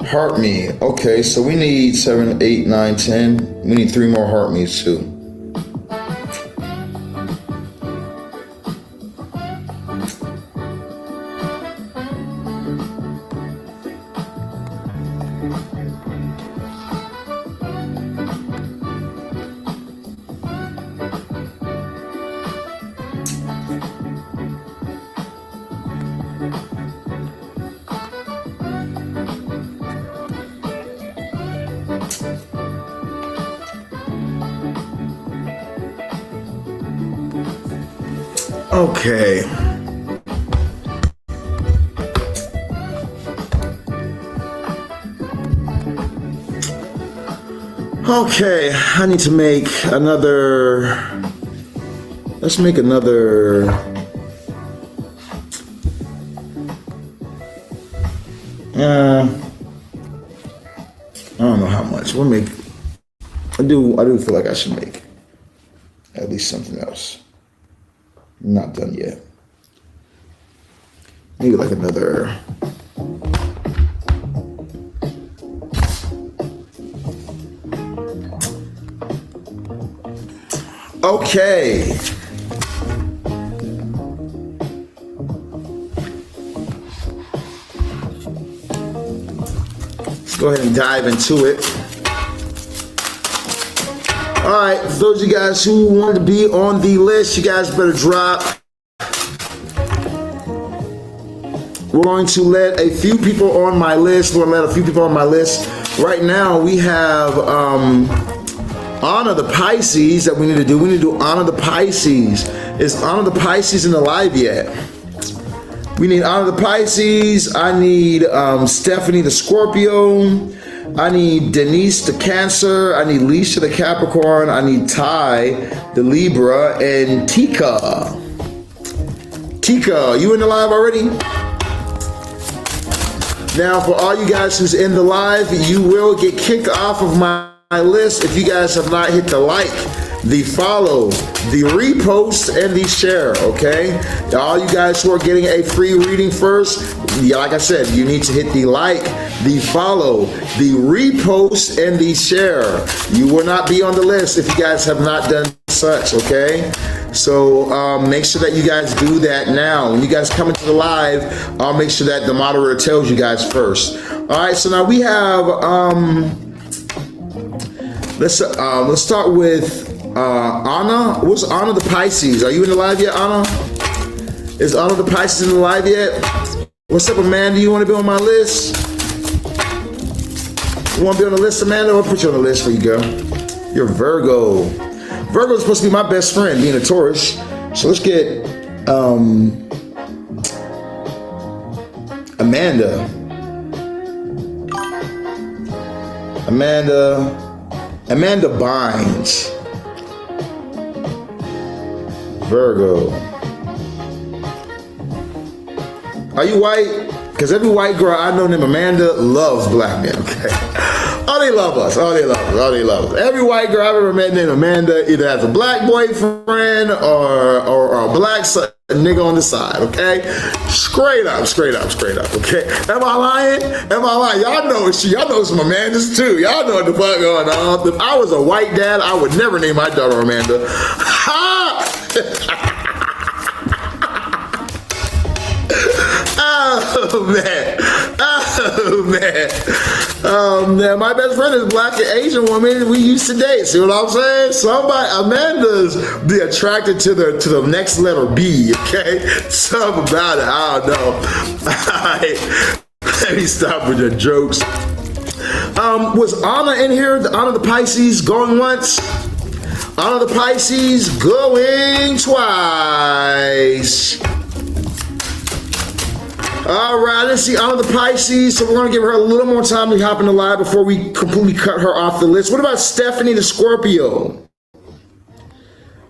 [SPEAKER 1] Heart me. Okay, so we need 7, 8, 9, 10. We need 3 more heart me's too. Okay. Okay, I need to make another. Let's make another. I don't know how much. We'll make. I do feel like I should make at least something else. Not done yet. Maybe like another. Okay. go ahead and dive into it. All right, for those of you guys who wanted to be on the list, you guys better drop. We're going to let a few people on my list. Right now, we have Honor the Pisces that we need to do. We need to do Honor the Pisces. Is Honor the Pisces in the live yet? We need Honor the Pisces. I need Stephanie the Scorpio. I need Denise the Cancer. I need Leisha the Capricorn. I need Ty the Libra. And Tika. Tika, you in the live already? Now, for all you guys who's in the live, you will get kicked off of my list if you guys have not hit the like, the follow, the repost, and the share, okay? All you guys who are getting a free reading first, like I said, you need to hit the like, the follow, the repost, and the share. You will not be on the list if you guys have not done such, okay? So make sure that you guys do that now. When you guys come into the live, I'll make sure that the moderator tells you guys first. All right, so now we have, let's start with Anna. What's Anna the Pisces? Are you in the live yet, Anna? Is Anna the Pisces in the live yet? What's up, Amanda? You want to be on my list? You want to be on the list, Amanda? I'll put you on the list for you, girl. You're Virgo. Virgo is supposed to be my best friend, being a Taurus. So let's get Amanda. Amanda Bynes. Virgo. Are you white? Because every white girl I know named Amanda loves black men, okay? Oh, they love us. Oh, they love us. Oh, they love us. Every white girl I've ever met named Amanda either has a black boyfriend or a black nigga on the side, okay? Straight up, okay? Am I lying? Y'all know some Amandas too. Y'all know what the fuck going on. If I was a white dad, I would never name my daughter Amanda. Ha! Oh man, my best friend is black and Asian woman. We used to date. See what I'm saying? Amanda's be attracted to the next letter B. Okay, something about it. I don't know. All right, let me stop with your jokes. Was Anna in here? Anna the Pisces going once? Anna the Pisces going twice. All right, let's see, Anna the Pisces. So we're going to give her a little more time to hop in the live before we completely cut her off the list. What about Stephanie the Scorpio?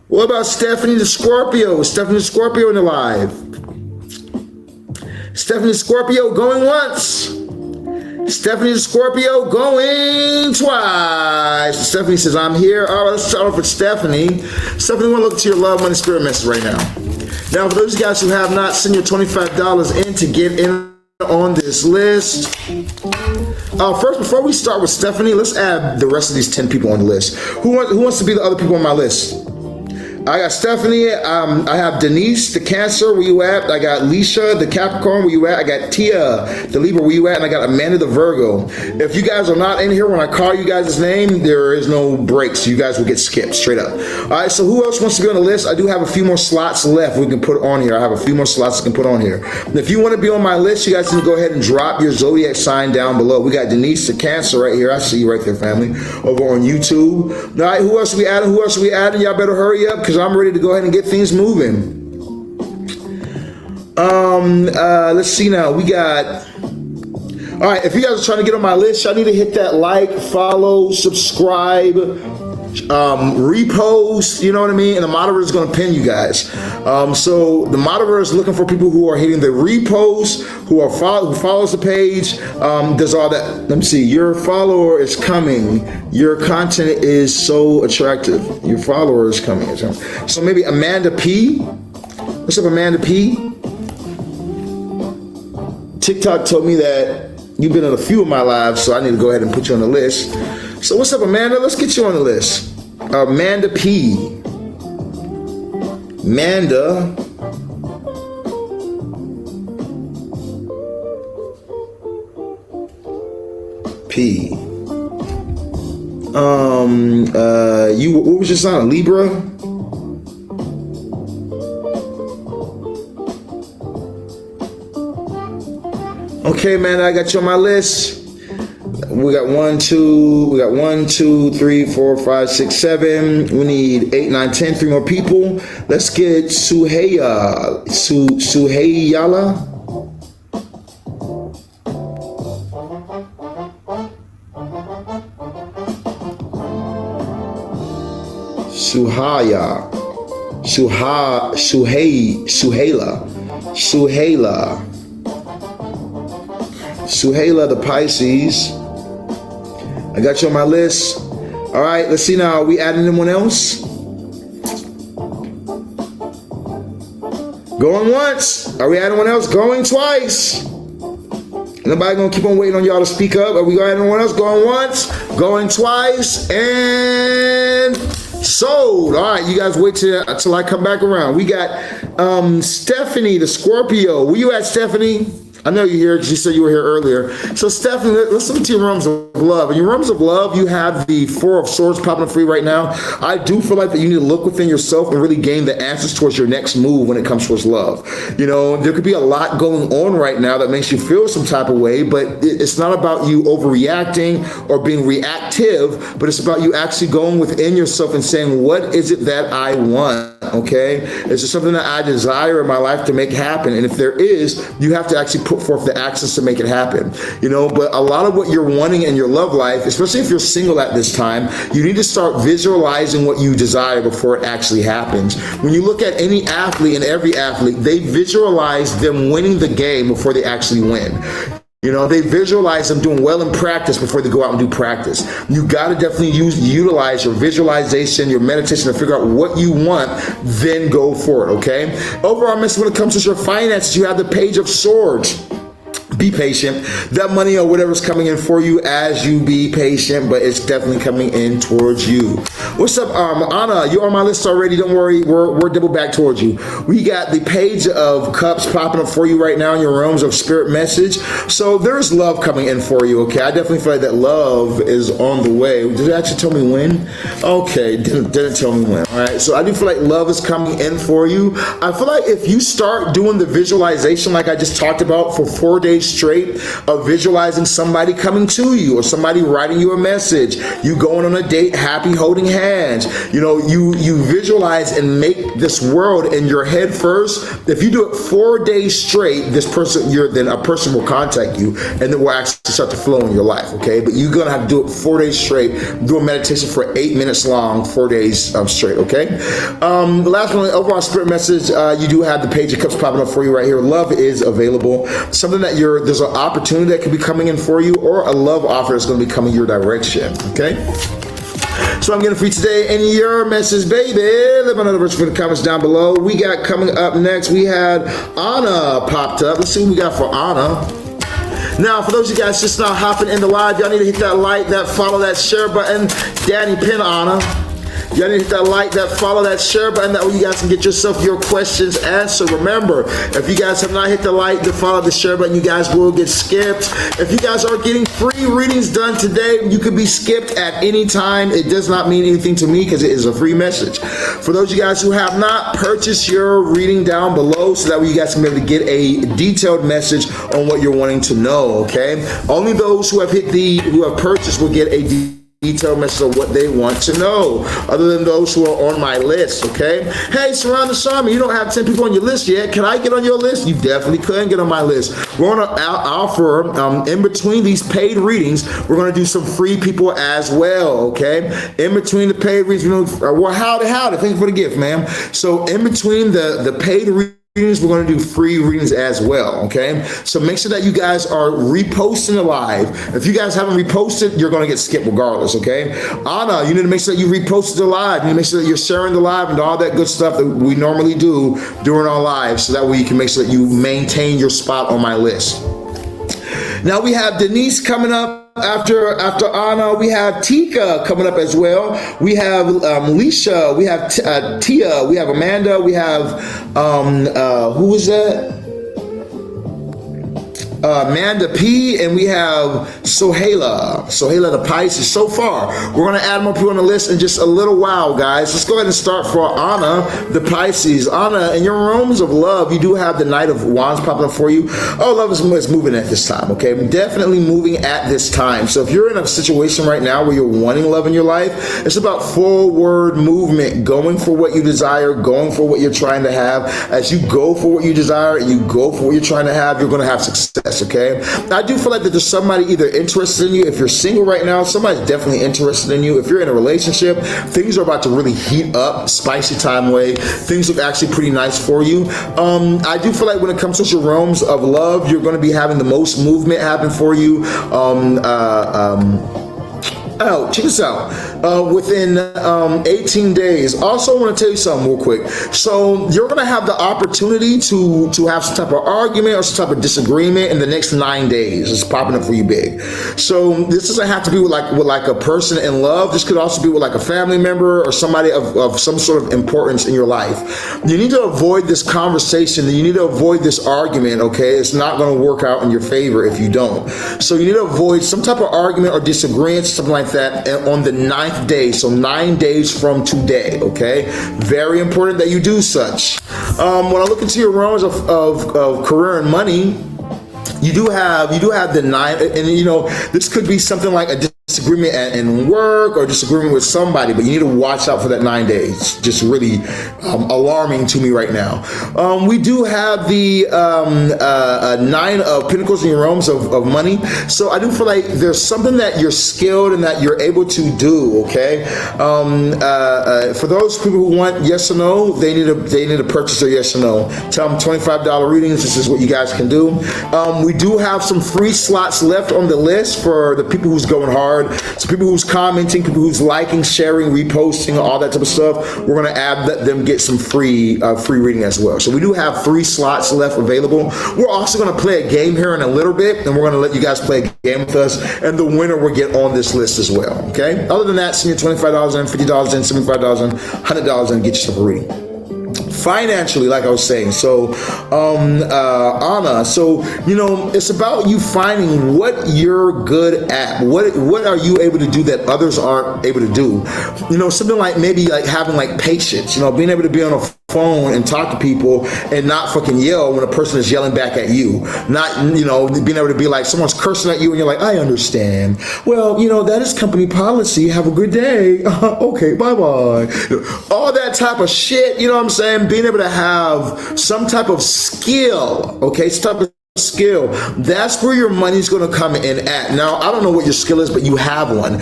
[SPEAKER 1] What about Stephanie the Scorpio? Is Stephanie the Scorpio in the live? Stephanie the Scorpio going once. Stephanie the Scorpio going twice. Stephanie says, I'm here. All right, let's start off with Stephanie. Stephanie, want to look to your love, money, spirit message right now. Now, for those of you guys who have not, send your $25 in to get in on this list. First, before we start with Stephanie, let's add the rest of these 10 people on the list. Who wants to be the other people on my list? I got Stephanie. I have Denise, the Cancer. Where you at? I got Leisha, the Capricorn. Where you at? I got Tia, the Libra. Where you at? And I got Amanda, the Virgo. If you guys are not in here when I call you guys' name, there is no breaks. You guys will get skipped straight up. All right. So who else wants to be on the list? I do have a few more slots left we can put on here. I have a few more slots I can put on here. And if you want to be on my list, you guys can go ahead and drop your zodiac sign down below. We got Denise, the Cancer, right here. I see you right there, family. Over on YouTube. All right. Who else are we adding? Y'all better hurry up, because I'm ready to go ahead and get things moving. Let's see now. We got, all right, if you guys are trying to get on my list, y'all need to hit that like, follow, subscribe, repost, you know what I mean? And the moderator is going to pin you guys. So the moderator is looking for people who are hitting the repost, who follows the page, does all that. Let me see. Your follower is coming. Your content is so attractive. Your follower is coming. So maybe Amanda P. What's up, Amanda P? TikTok told me that you've been on a few of my lives, so I need to go ahead and put you on the list. So what's up, Amanda? Let's get you on the list. Amanda P. Amanda. P. What was your sign? Libra? Okay, man, I got you on my list. We got 1, 2, 3, 4, 5, 6, 7. We need 8, 9, 10, 3 more people. Let's get Suheyala. Suheyla the Pisces. I got you on my list. All right, let's see now. Are we adding anyone else? Going once. Are we adding anyone else? Going twice. Nobody gonna keep on waiting on y'all to speak up. Are we going to add anyone else? Going once, going twice, and sold. All right, you guys wait till I come back around. We got Stephanie, the Scorpio. Where you at, Stephanie? I know you're here because you said you were here earlier. So, Stephanie, let's look to your realms of love. In your realms of love, you have the Four of Swords popping up for you right now. I do feel like that you need to look within yourself and really gain the answers towards your next move when it comes towards love. You know, there could be a lot going on right now that makes you feel some type of way, but it's not about you overreacting or being reactive, but it's about you actually going within yourself and saying, what is it that I want, okay? Is there something that I desire in my life to make happen? And if there is, you have to actually put forth the actions to make it happen, you know. But a lot of what you're wanting in your love life, especially if you're single at this time, you need to start visualizing what you desire before it actually happens. When you look at any athlete and every athlete, they visualize them winning the game before they actually win. You know, they visualize them doing well in practice before they go out and do practice. You got to definitely utilize your visualization, your meditation to figure out what you want, then go for it, okay? Overall message when it comes to your finances, you have the Page of Swords. Be patient. That money or whatever's coming in for you as you be patient, but it's definitely coming in towards you. What's up, Anna? You're on my list already. Don't worry. We're double back towards you. We got the Page of Cups popping up for you right now in your realms of spirit message. So there's love coming in for you, okay? I definitely feel like that love is on the way. Did it actually tell me when? Okay, didn't tell me when. All right, so I do feel like love is coming in for you. I feel like if you start doing the visualization like I just talked about for 4 days straight of visualizing somebody coming to you or somebody writing you a message, you going on a date, happy, holding hands, you know, you visualize and make this world in your head first. If you do it 4 days straight, then a person will contact you and it will actually start to flow in your life, okay? But you're gonna have to do it 4 days straight, do a meditation for 8 minutes long, 4 days straight, okay? The last one, overall spirit message, you do have the Page of Cups popping up for you right here. Love is available. Something that there's an opportunity that could be coming in for you, or a love offer that's going to be coming your direction, okay? So I'm getting for you today and your message, baby. Leave another verse for the comments down below. We got coming up next, we had Anna popped up. Let's see what we got for Anna. Now, for those of you guys just now hopping in the live, y'all need to hit that like, that follow, that share button. Danny Pin Anna. Y'all need to hit that like, that follow, that share button. That way you guys can get yourself your questions answered. Remember, if you guys have not hit the like, the follow, the share button, you guys will get skipped. If you guys are getting free readings done today, you could be skipped at any time. It does not mean anything to me because it is a free message. For those of you guys who have not, purchase your reading down below so that way you guys can be able to get a detailed message on what you're wanting to know, okay? Only those who have purchased will get a detailed message of what they want to know, other than those who are on my list, okay? Hey, Sirron the Shaman, you don't have 10 people on your list yet. Can I get on your list? You definitely could get on my list. We're going to offer, in between these paid readings, we're going to do some free people as well, okay? In between the paid readings, well, howdy, thank you for the gift, ma'am. So in between the paid readings, we're going to do free readings as well, okay? So make sure that you guys are reposting the live. If you guys haven't reposted, you're going to get skipped regardless, okay? Anna, you need to make sure that you reposted the live. You need to make sure that you're sharing the live and all that good stuff that we normally do during our lives, so that way you can make sure that you maintain your spot on my list. Now we have Denise coming up. After Anna, we have Tika coming up as well. We have Leisha, we have Tia, we have Amanda, we have who is that? Amanda P, and we have Sohaila the Pisces. So far, we're going to add more people on the list in just a little while, guys. Let's go ahead and start for Anna the Pisces. Anna, in your realms of love, you do have the Knight of Wands popping up for you. Oh, love is moving at this time, okay? Definitely moving at this time. So if you're in a situation right now where you're wanting love in your life, it's about forward movement, going for what you desire, going for what you're trying to have. As you go for what you desire and you go for what you're trying to have, you're going to have success, okay? I do feel like that there's somebody either interested in you. If you're single right now, somebody's definitely interested in you. If you're in a relationship, things are about to really heat up, spicy time way. Things look actually pretty nice for you. I do feel like when it comes to your realms of love, you're going to be having the most movement happen for you. Oh, check this out. Within 18 days. Also, I want to tell you something real quick. So you're going to have the opportunity to have some type of argument or some type of disagreement in the next 9 days. It's popping up for you big. So this doesn't have to be with like a person in love. This could also be with like a family member or somebody of some sort of importance in your life. You need to avoid this conversation. You need to avoid this argument, okay? It's not going to work out in your favor if you don't. So you need to avoid some type of argument or disagreement, something like that, on the 9th day, so 9 days from today, okay? Very important that you do such. When I look into your realms of career and money, you do have the 9, and you know, this could be something like a disagreement in work or disagreement with somebody, but you need to watch out for that 9 days. Just really alarming to me right now. We do have the 9 of Pentacles in your realms of money. So I do feel like there's something that you're skilled and that you're able to do, okay? For those people who want yes or no, they need to purchase their yes or no. Tell them $25 readings. This is what you guys can do. We do have some free slots left on the list for the people who's going hard. So people who's commenting, people who's liking, sharing, reposting, all that type of stuff, we're going to let them get some free reading as well. So we do have 3 slots left available. We're also going to play a game here in a little bit, and we're going to let you guys play a game with us, and the winner will get on this list as well, okay? Other than that, send your $25 in, $50 in, $75 in, $100 in, get yourself a reading. Financially, like I was saying, so Anna, so you know, it's about you finding what you're good at. What are you able to do that others aren't able to do? You know, something like maybe like having like patience, you know, being able to be on a phone and talk to people and not fucking yell when a person is yelling back at you. Not, you know, being able to be like, someone's cursing at you and you're like, I understand. Well, you know, that is company policy. Have a good day. Okay, bye-bye. All that type of shit, you know what I'm saying? Being able to have some type of skill, okay? Some type of skill, that's where your money's going to come in at. Now, I don't know what your skill is, but you have one,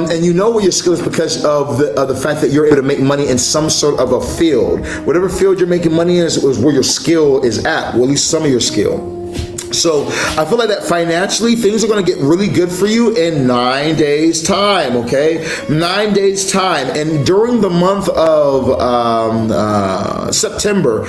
[SPEAKER 1] and you know what your skill is because of the fact that you're able to make money in some sort of a field. Whatever field you're making money in is where your skill is at, well, at least some of your skill. So I feel like that financially things are going to get really good for you in 9 days time, okay? 9 days time. And during the month of September,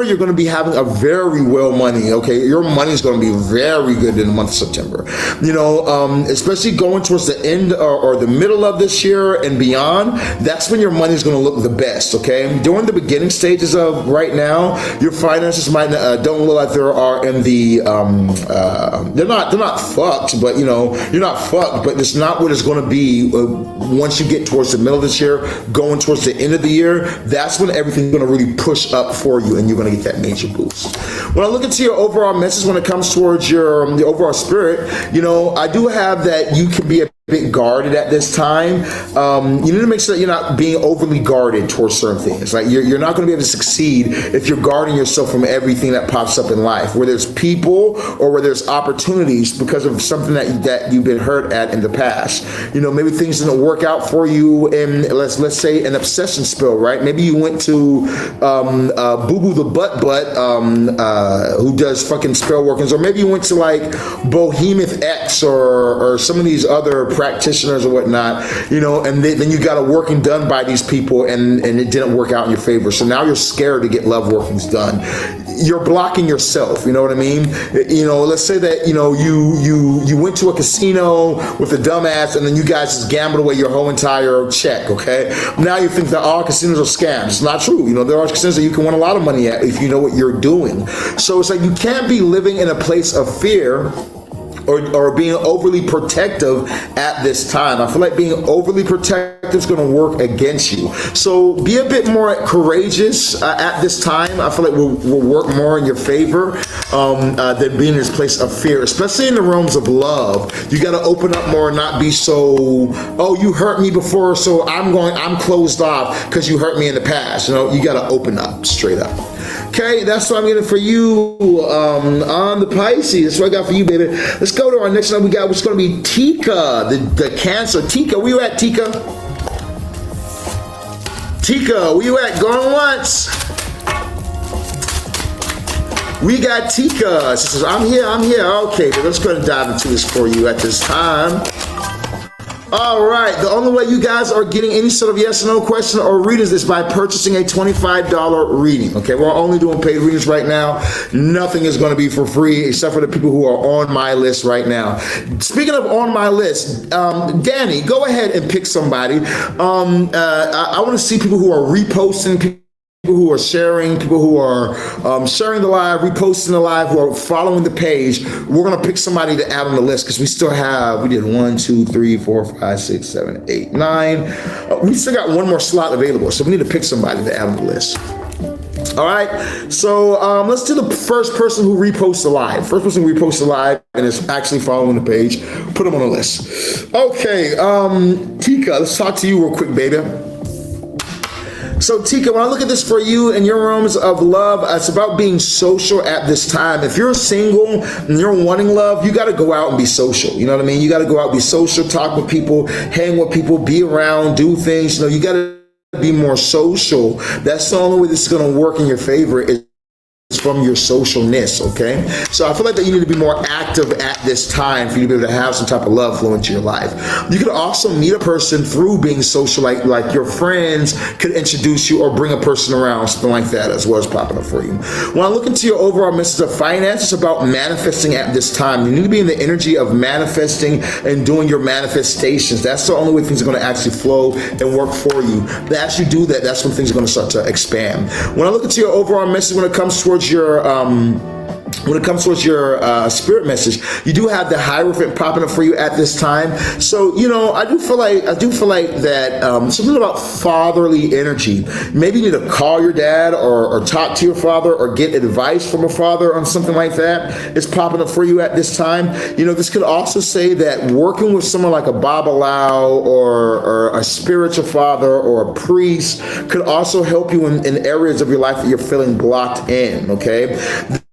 [SPEAKER 1] you're going to be having a very well money, okay? Your money is going to be very good in the month of September. You know, especially going towards the end or the middle of this year and beyond, that's when your money is going to look the best, okay? During the beginning stages of right now, your finances might don't look like they're are in the they're not fucked, but you know, you're not fucked, but it's not what it's going to be once you get towards the middle of this year, going towards the end of the year. That's when everything's going to really push up for you and you're going to get that major boost. When I look into your overall message when it comes towards your the overall spirit, you know, I do have that you can be a bit guarded at this time. You need to make sure that you're not being overly guarded towards certain things. Like you're not going to be able to succeed if you're guarding yourself from everything that pops up in life, where there's people or where there's opportunities because of something that you've been hurt at in the past. You know, maybe things didn't work out for you in let's say an obsession spell, right? Maybe you went to Boo Boo the Butt who does fucking spell workings, or maybe you went to like Bohemith X or some of these other practitioners or whatnot, you know, and then you got a working done by these people and it didn't work out in your favor. So now you're scared to get love workings done. You're blocking yourself, you know what I mean? You know, let's say that, you know, you went to a casino with a dumbass and then you guys just gambled away your whole entire check, okay? Now you think that all casinos are scams. It's not true. You know, there are casinos that you can win a lot of money at if you know what you're doing. So it's like you can't be living in a place of fear or being overly protective at this time. I feel like being overly protective is going to work against you. So be a bit more courageous at this time. I feel like will work more in your favor than being in this place of fear, especially in the realms of love. You got to open up more and not be so, oh, you hurt me before, so I'm closed off because you hurt me in the past. You know, you got to open up straight up. Okay, that's what I'm getting for you on the Pisces. That's what I got for you, baby. Let's go to our next one we got, which is going to be Tika, the Cancer. Tika, where you at, Tika? Tika, where you at? Going once. We got Tika. She says, I'm here. Okay, but let's go ahead and dive into this for you at this time. All right, the only way you guys are getting any sort of yes or no question or readings is by purchasing a $25 reading, okay? We're only doing paid readings right now. Nothing is going to be for free except for the people who are on my list right now. Speaking of on my list, Danny, go ahead and pick somebody. I want to see people who are reposting, people who are sharing, people who are sharing the live, reposting the live, who are following the page. We're going to pick somebody to add on the list because we still have, we did 1, 2, 3, 4, 5, 6, 7, 8, 9. We still got one more slot available, so we need to pick somebody to add on the list. All right, so let's do the first person who reposts the live. First person who reposts the live and is actually following the page, put them on the list. Okay, Tika, let's talk to you real quick, baby. So Tika, when I look at this for you in your realms of love, it's about being social at this time. If you're single and you're wanting love, you got to go out and be social. You know what I mean? You got to go out, be social, talk with people, hang with people, be around, do things. You know, you got to be more social. That's the only way this is going to work in your favor is from your socialness, okay? So I feel like that you need to be more active at this time for you to be able to have some type of love flow into your life. You could also meet a person through being social, like your friends could introduce you or bring a person around, something like that as well as popping up for you. When I look into your overall message of finance, it's about manifesting at this time. You need to be in the energy of manifesting and doing your manifestations. That's the only way things are going to actually flow and work for you. But as you do that, that's when things are going to start to expand. When I look into your overall message, when it comes towards your spirit message, you do have the Hierophant popping up for you at this time. So, you know, I do feel like that something about fatherly energy. Maybe you need to call your dad or talk to your father or get advice from a father on something like that. It's popping up for you at this time. You know, this could also say that working with someone like a Babalao or a spiritual father or a priest could also help you in areas of your life that you're feeling blocked in, okay?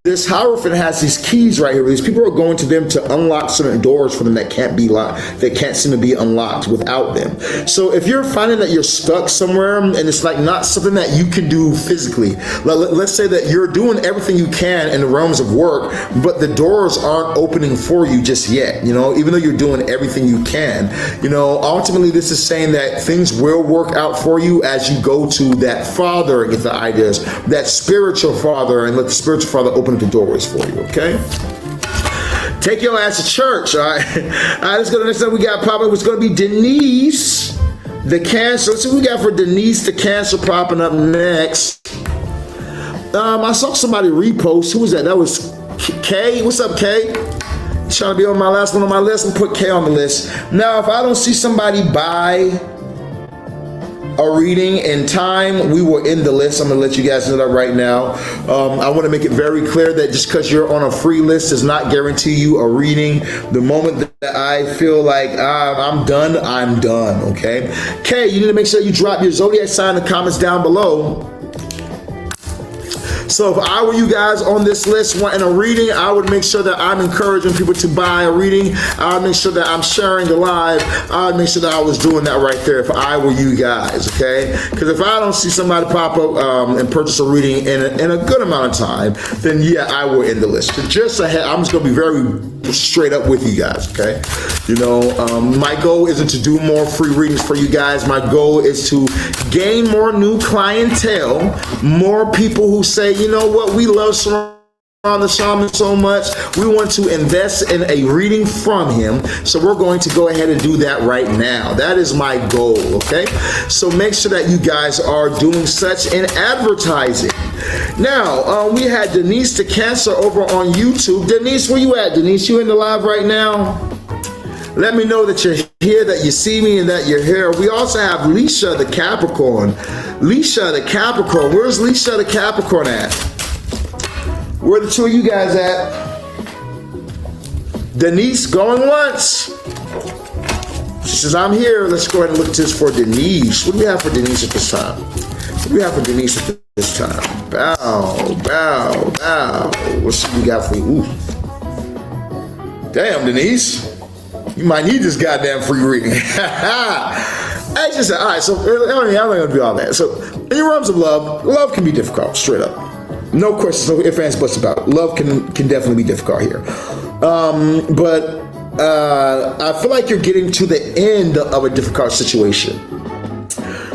[SPEAKER 1] This Hierophant has these keys right here. These people are going to them to unlock certain doors for them that can't be locked, that can't seem to be unlocked without them. So if you're finding that you're stuck somewhere and it's like not something that you can do physically, let's say that you're doing everything you can in the realms of work, but the doors aren't opening for you just yet, you know, even though you're doing everything you can, you know, ultimately this is saying that things will work out for you as you go to that father and get the ideas, that spiritual father, and let the spiritual father open the doors for you, okay? Take your ass to church, all right? All right, let's go to the next time we got popping, which is going to be Denise, the Cancer. Let's see what we got for Denise, the Cancer, popping up next. I saw somebody repost. Who was that? That was Kay. What's up, Kay? Trying to be on my last one on my list and put Kay on the list. Now, if I don't see somebody buy a reading in time, we will end the list. I'm gonna let you guys know that right now. I want to make it very clear that just because you're on a free list does not guarantee you a reading. The moment that I feel like I'm done, I'm done, okay? Okay, you need to make sure you drop your zodiac sign in the comments down below. So if I were you guys on this list wanting a reading, I would make sure that I'm encouraging people to buy a reading. I would make sure that I'm sharing the live. I would make sure that I was doing that right there if I were you guys, okay? Because if I don't see somebody pop up and purchase a reading in a good amount of time, then yeah, I will end the list. So just ahead, I'm just going to be very straight up with you guys, okay? You know, my goal isn't to do more free readings for you guys. My goal is to gain more new clientele, more people who say, you know what, we love Sirron the Shaman so much, we want to invest in a reading from him, so we're going to go ahead and do that right now. That is my goal, okay? So make sure that you guys are doing such in advertising. Now, we had Denise the Cancer over on YouTube. Denise, where you at? Denise, you in the live right now? Let me know that you're here, that you see me, and that you're here. We also have Leisha the Capricorn. Leisha the Capricorn. Where's Leisha the Capricorn at? Where the two of you guys at? Denise going once. She says, I'm here. Let's go ahead and look at this for Denise. What do we have for Denise at this time? What do we have for Denise at this time? Bow, bow, bow. What's we got for you? Ooh. Damn, Denise. You might need this goddamn free reading. I just said, all right, so I'm not going to do all that. So in your realms of love can be difficult, straight up. No questions, no ifs, ands, buts about it. Love can definitely be difficult here. But I feel like you're getting to the end of a difficult situation,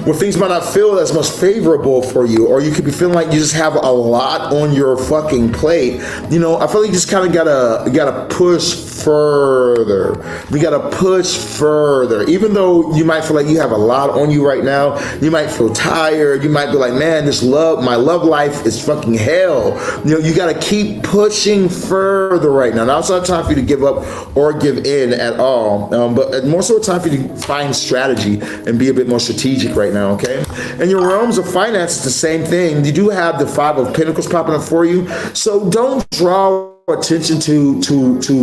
[SPEAKER 1] where things might not feel as much favorable for you, or you could be feeling like you just have a lot on your fucking plate. You know, I feel like you just kind of gotta push further. You gotta push further. Even though you might feel like you have a lot on you right now, you might feel tired. You might be like, man, my love life is fucking hell. You know, you gotta keep pushing further right now. Now it's not time for you to give up or give in at all, but more so time for you to find strategy and be a bit more strategic right now. Okay, in your realms of finance, it's the same thing. You do have the Five of Pentacles popping up for you, so don't draw attention to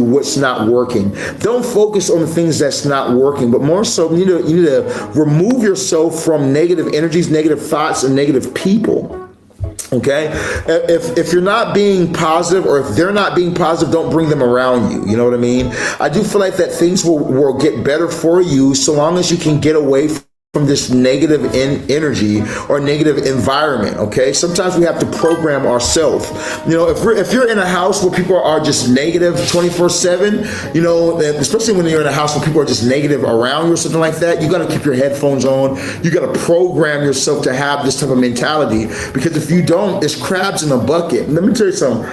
[SPEAKER 1] what's not working. Don't focus on the things that's not working, but more so you need to remove yourself from negative energies, negative thoughts, and negative people. Okay, if you're not being positive, or if they're not being positive, don't bring them around you. You know what I mean? I do feel like that things will get better for you so long as you can get away from this negative energy or negative environment. Okay, sometimes we have to program ourselves. You know, if you're in a house where people are just negative 24/7, you know, especially when you're in a house where people are just negative around you or something like that, you got to keep your headphones on. You got to program yourself to have this type of mentality, because if you don't, it's crabs in a bucket. Let me tell you something.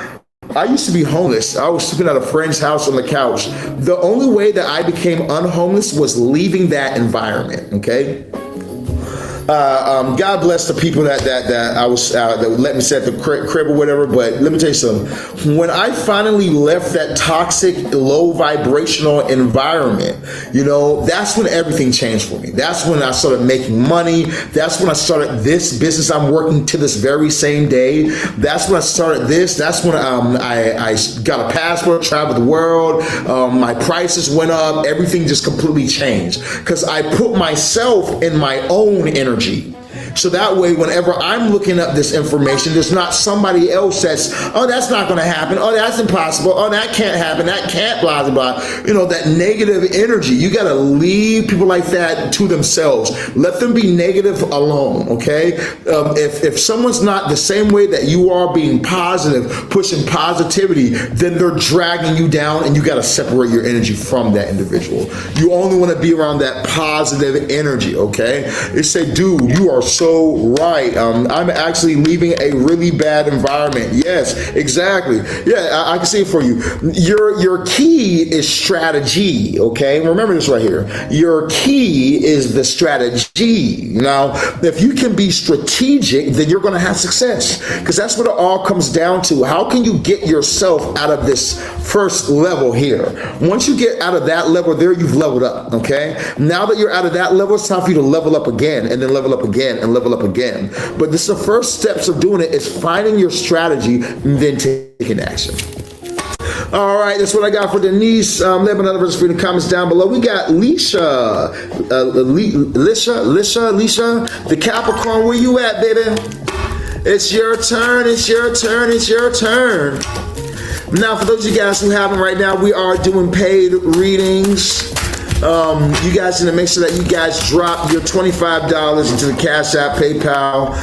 [SPEAKER 1] I used to be homeless. I was sleeping at a friend's house on the couch. The only way that I became unhomeless was leaving that environment, okay? God bless the people that I was that let me set the crib or whatever. But let me tell you something. When I finally left that toxic, low vibrational environment, you know, that's when everything changed for me. That's when I started making money. That's when I started this business I'm working to this very same day. That's when I started this. That's when I got a passport, traveled the world. My prices went up. Everything just completely changed because I put myself in my own energy. So that way, whenever I'm looking up this information, there's not somebody else that's, oh, that's not going to happen. Oh, that's impossible. Oh, that can't happen. That can't, blah, blah, blah. You know, that negative energy. You got to leave people like that to themselves. Let them be negative alone, okay? If someone's not the same way that you are being positive, pushing positivity, then they're dragging you down, and you got to separate your energy from that individual. You only want to be around that positive energy, okay? It said, dude, you are so right. I'm actually leaving a really bad environment. Yes, exactly. Yeah, I can see it for you. Your key is strategy, okay? Remember this right here. Your key is the strategy. Now, if you can be strategic, then you're going to have success, because that's what it all comes down to. How can you get yourself out of this first level here? Once you get out of that level there, you've leveled up, okay? Now that you're out of that level, it's time for you to level up again, and then level up again, and level up again. But this is the first steps of doing it, is finding your strategy and then taking action. All right, that's what I got for Denise. Let me know in the comments down below. We got Leisha, the Capricorn. Where you at, baby? It's your turn. It's your turn. It's your turn. Now, for those of you guys who haven't right now, we are doing paid readings. You guys need to make sure that you guys drop your $25 into the Cash App, PayPal,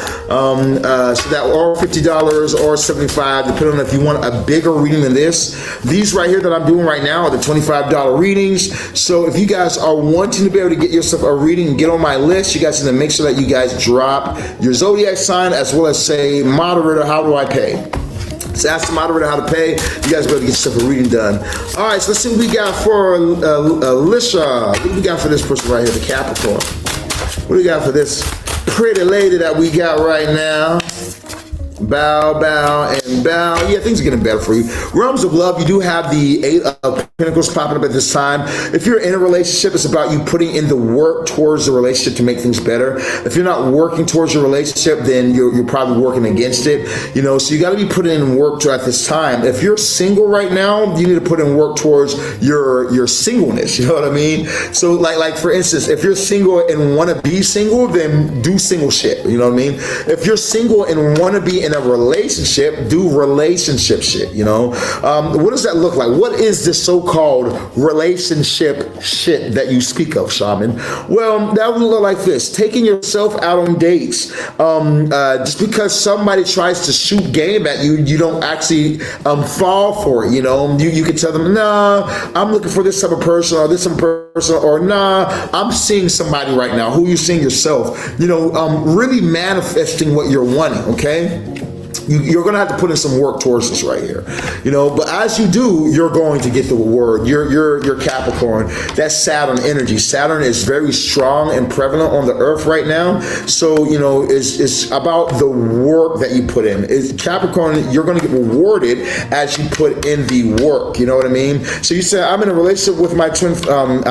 [SPEAKER 1] so that, or $50 or $75, depending on if you want a bigger reading than this. These right here that I'm doing right now are the $25 readings. So if you guys are wanting to be able to get yourself a reading and get on my list, you guys need to make sure that you guys drop your zodiac sign as well as say, moderator, how do I pay? So ask the moderator how to pay. You guys better get yourself a reading done. All right, so let's see what we got for Alicia. What do we got for this person right here, the Capricorn? What do we got for this pretty lady that we got right now? Bow, bow, and bow. Yeah, things are getting better for you. Realms of love, you do have the 8 of Pentacles popping up at this time. If you're in a relationship, it's about you putting in the work towards the relationship to make things better. If you're not working towards your relationship, then you're probably working against it. You know, so you got to be putting in work at this time. If you're single right now, you need to put in work towards your singleness. You know what I mean? So like for instance, if you're single and want to be single, then do single shit. You know what I mean? If you're single and want to be in a relationship, do relationship shit, you know? What does that look like? What is this so-called relationship shit that you speak of, Shaman? Well, that would look like this. Taking yourself out on dates. Just because somebody tries to shoot game at you, you don't actually fall for it, you know? You can tell them, nah, I'm looking for this type of person or this type of person, or nah, I'm seeing somebody right now. Who you seeing yourself? You know, really manifesting what you're wanting, okay? You're going to have to put in some work towards this right here, you know, but as you do, you're going to get the reward. You're Capricorn. That's Saturn energy. Saturn is very strong and prevalent on the earth right now. So, you know, it's about the work that you put in. It's Capricorn, you're going to get rewarded as you put in the work. You know what I mean? So you say, I'm in a relationship with my twin, flame,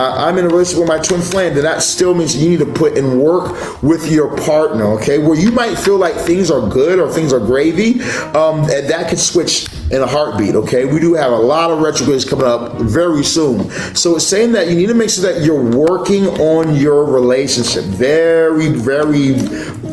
[SPEAKER 1] then that still means you need to put in work with your partner, okay? Where you might feel like things are good or things are gravy, and that could switch in a heartbeat, okay? We do have a lot of retrogrades coming up very soon. So it's saying that you need to make sure that you're working on your relationship. Very, very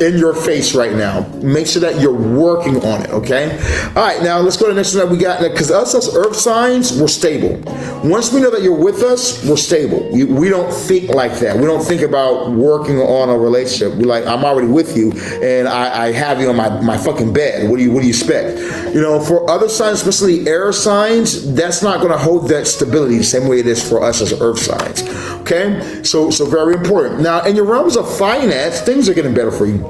[SPEAKER 1] in your face right now. Make sure that you're working on it, okay? All right, now let's go to the next one that we got. Because us as earth signs, we're stable. Once we know that you're with us, we're stable. We don't think like that. We don't think about working on a relationship. We're like, I'm already with you, and I have you on my fucking bed. What do you expect? You know, for other signs, especially air signs, that's not going to hold that stability the same way it is for us as earth signs. Okay, so very important. Now, in your realms of finance, things are getting better for you.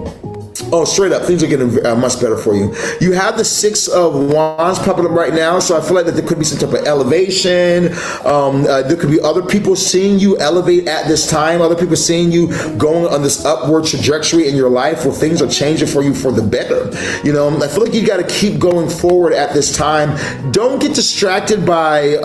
[SPEAKER 1] Oh, straight up, things are getting much better for you. You have the 6 of Wands popping up right now, so I feel like that there could be some type of elevation. There could be other people seeing you elevate at this time, other people seeing you going on this upward trajectory in your life where things are changing for you for the better. You know, I feel like you got to keep going forward at this time. Don't get distracted by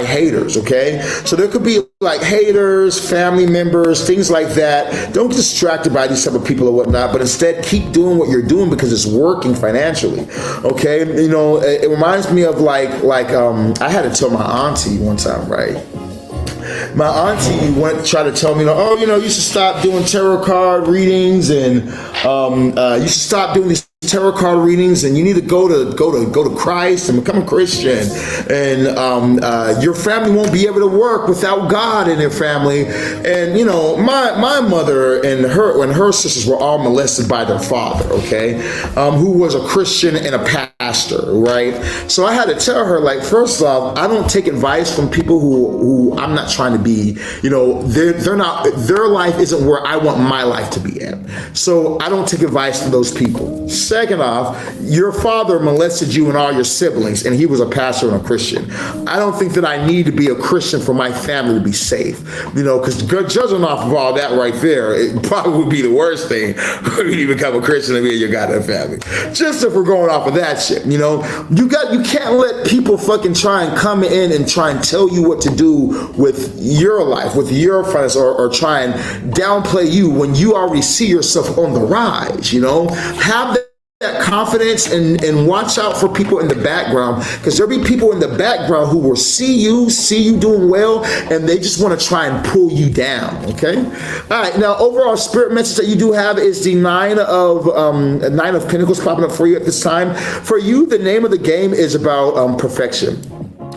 [SPEAKER 1] haters, okay? So there could be like haters, family members, things like that. Don't get distracted by these type of people or whatnot, but instead keep doing what you're doing because it's working financially, okay? You know, it reminds me of like I had to tell my auntie one time, right? My auntie went to try to tell me, oh, you know, you should stop doing tarot card readings, and you should stop doing these tarot card readings, and you need to go to Christ and become a Christian, and your family won't be able to work without God in their family. And you know, my mother and her sisters were all molested by their father, okay, who was a Christian and a pastor, right? So I had to tell her, like, first off, I don't take advice from people who I'm not trying to be, you know, they're not, their life isn't where I want my life to be at. So I don't take advice from those people. Second off, your father molested you and all your siblings, and he was a pastor and a Christian. I don't think that I need to be a Christian for my family to be safe, you know, because judging off of all that right there, it probably would be the worst thing when you become a Christian and be in your goddamn family. Just if we're going off of that shit, you know, you can't let people fucking try and come in and try and tell you what to do with your life, with your friends, or try and downplay you when you already see yourself on the rise, you know? Have that confidence and watch out for people in the background, because there'll be people in the background who will see you doing well, and they just want to try and pull you down, okay? All right, now overall spirit message that you do have is the 9 of Pentacles popping up for you at this time. For you, the name of the game is about perfection.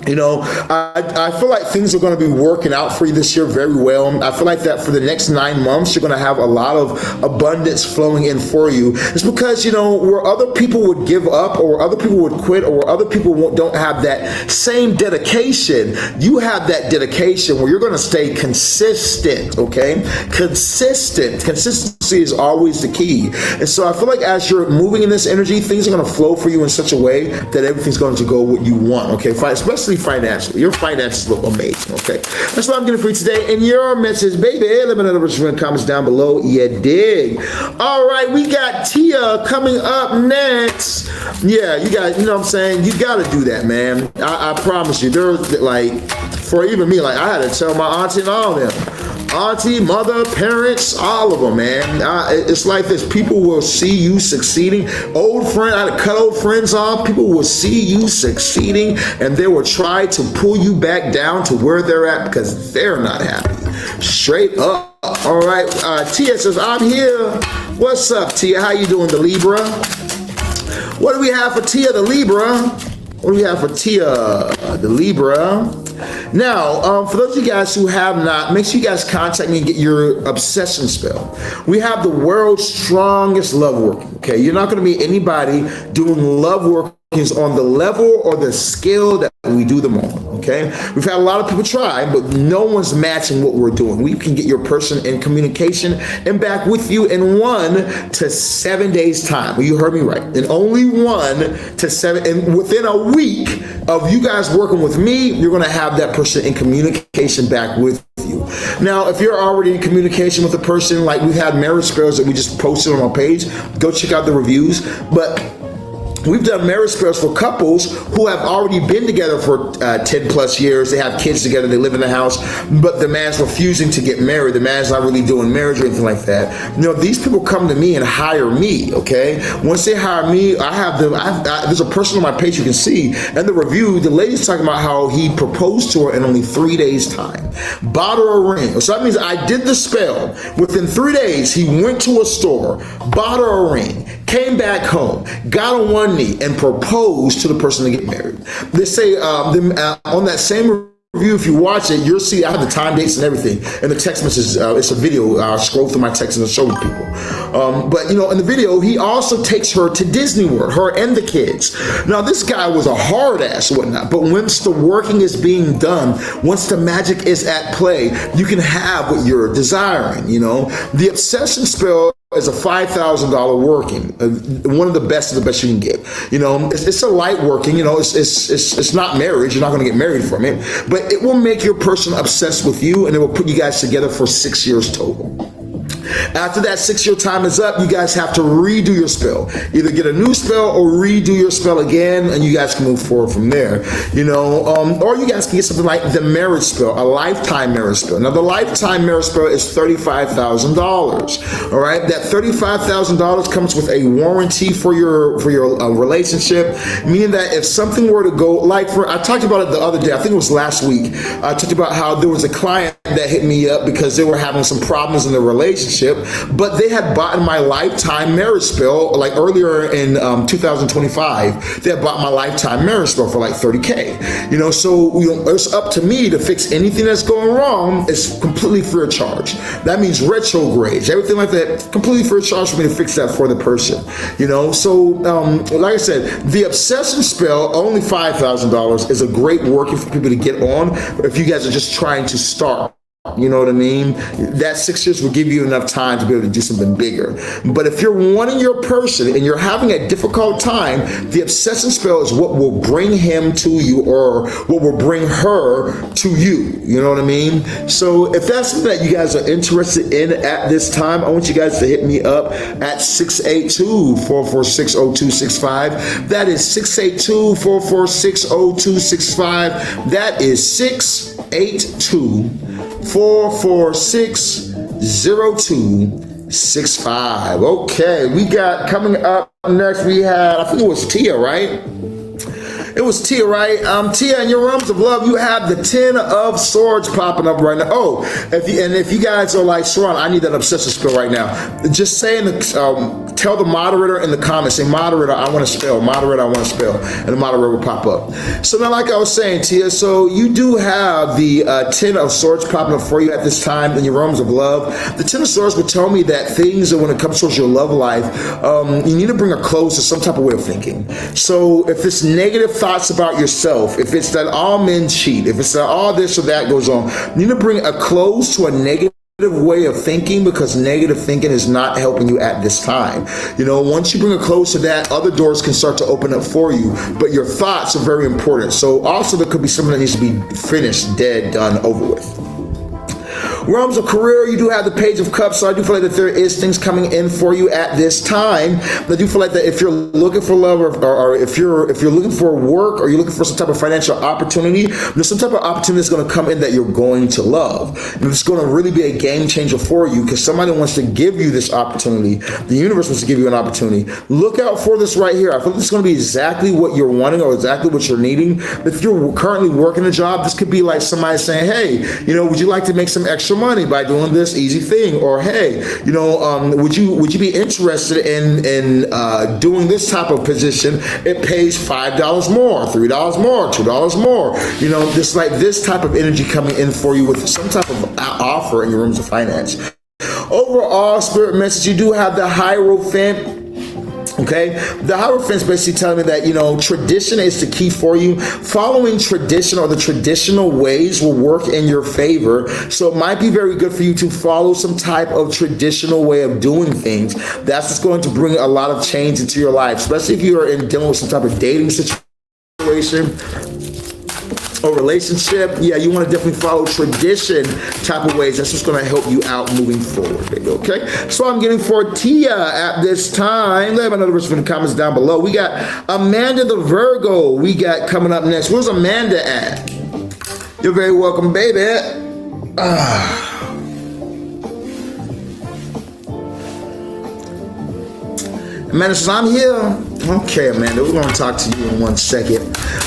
[SPEAKER 1] You know, I feel like things are going to be working out for you this year very well. I feel like that for the next 9 months, you're going to have a lot of abundance flowing in for you. It's because, you know, where other people would give up or other people would quit or other people don't have that same dedication, you have that dedication where you're going to stay consistent, okay? Consistency is always the key. And so I feel like as you're moving in this energy, things are going to flow for you in such a way that everything's going to go what you want, okay? Especially financially. Your finances look amazing, okay? That's what I'm getting for you today. And your message, baby, let me know in the comments down below. You dig? All right, we got Tia coming up next. Yeah, you got, you know what I'm saying? You got to do that, man. I promise you. They're like, for even me, like I had to tell my auntie and all of them. Auntie, mother, parents, all of them, man. It's like this. People will see you succeeding. Old friend, I had to cut old friends off. People will see you succeeding and they will try to pull you back down to where they're at because they're not happy. Straight up. All right. Tia says, I'm here. What's up, Tia? How you doing, the Libra? What do we have for Tia, the Libra? What do we have for Tia, the Libra? Now, for those of you guys who have not, make sure you guys contact me and get your obsession spell. We have the world's strongest love work. Okay, you're not going to meet anybody doing love work on the level or the skill that we do them on. Okay, we've had a lot of people try, but no one's matching what we're doing. We can get your person in communication and back with you in 1 to 7 days time. Well, you heard me right. In only 1 to 7, and within a week of you guys working with me, you're going to have that person in communication back with you. Now, if you're already in communication with a person, like we've had marriage spells that we just posted on our page, go check out the reviews. But we've done marriage spells for couples who have already been together for 10 plus years. They have kids together. They live in the house, but the man's refusing to get married. The man's not really doing marriage or anything like that. You know, these people come to me and hire me, okay? Once they hire me, I have them. There's a person on my page you can see, and the review, the lady's talking about how he proposed to her in only 3 days' time. Bought her a ring. So that means I did the spell. Within 3 days, he went to a store, bought her a ring, came back home, got on one knee, and proposed to the person to get married. They say on that same review, if you watch it, you'll see I have the time, dates, and everything. And the text message, it's a video. I'll scroll through my text and show people. But, you know, in the video, he also takes her to Disney World, her and the kids. Now, this guy was a hard ass and whatnot, but once the working is being done, once the magic is at play, you can have what you're desiring, you know. The obsession spell is a $5,000 working, one of the best you can get. You know, it's a light working. You know, it's not marriage. You're not going to get married from it, but it will make your person obsessed with you, and it will put you guys together for 6 years total. After that 6-year time is up, you guys have to redo your spell. Either get a new spell or redo your spell again, and you guys can move forward from there. You know, or you guys can get something like the marriage spell, a lifetime marriage spell. Now, the lifetime marriage spell is $35,000. All right, that $35,000 comes with a warranty for your relationship, meaning that if something were to go, like I talked about it the other day. I think it was last week. I talked about how there was a client that hit me up because they were having some problems in their relationship, but they had bought my lifetime marriage spell like earlier in 2025. They had bought my lifetime marriage spell for like $30K. You know, so you know, it's up to me to fix anything that's going wrong. It's completely free of charge. That means retrogrades, everything like that, completely free of charge for me to fix that for the person. You know, so like I said, the obsession spell, only $5,000, is a great working for people to get on if you guys are just trying to start. You know what I mean? That 6 years will give you enough time to be able to do something bigger. But if you're wanting your person and you're having a difficult time, the obsession spell is what will bring him to you or what will bring her to you. You know what I mean? So if that's something that you guys are interested in at this time, I want you guys to hit me up at 682-446-0265. That is 682-446-0265. That is 682-446-0265. Okay, we got coming up next, we had, I think it was Tia, right? It was Tia, right? Tia, in your realms of love, you have the 10 of Swords popping up right now. Oh, if you guys are like, Sirron, I need that obsessive spell right now. Just say in the tell the moderator in the comments, say, moderator, I want to spell, moderator, I want to spell, and the moderator will pop up. So now, like I was saying, Tia, so you do have the 10 of Swords popping up for you at this time in your realms of love. The 10 of Swords would tell me that things, when it comes towards your love life, you need to bring a close to some type of way of thinking. So if it's negative thoughts about yourself, if it's that all men cheat, if it's that all this or that goes on, you need to bring a close to a negative way of thinking, because negative thinking is not helping you at this time. You know, once you bring a close to that, other doors can start to open up for you, but your thoughts are very important. So also there could be something that needs to be finished, dead, done, over with. Realms of career, you do have the Page of Cups, so I do feel like that there is things coming in for you at this time. I do feel like that if you're looking for love, or if you're looking for work, or you're looking for some type of financial opportunity, there's some type of opportunity that's going to come in that you're going to love. And it's going to really be a game changer for you, because somebody wants to give you this opportunity. The universe wants to give you an opportunity. Look out for this right here. I feel like it's going to be exactly what you're wanting, or exactly what you're needing. If you're currently working a job, this could be like somebody saying, hey, you know, would you like to make some extra money by doing this easy thing? Or hey, you know, would you be interested in doing this type of position? It pays $5 more, $3 more, $2 more. You know, this type of energy coming in for you with some type of offer in your rooms of finance. Overall, spirit message, you do have the Hierophant. Okay, the Hierophant's basically telling me that, you know, tradition is the key for you. Following tradition, or the traditional ways, will work in your favor. So it might be very good for you to follow some type of traditional way of doing things. That's just going to bring a lot of change into your life, especially if you are dealing with some type of dating situation or relationship. Yeah, you want to definitely follow tradition type of ways. That's what's going to help you out moving forward, baby. Okay, so I'm getting for Tia at this time. Let me know the rest in the comments down below. We got Amanda the Virgo. We got coming up next. Where's Amanda at? You're very welcome, baby. Amanda says, I'm here. Okay, Amanda, we're going to talk to you in 1 second.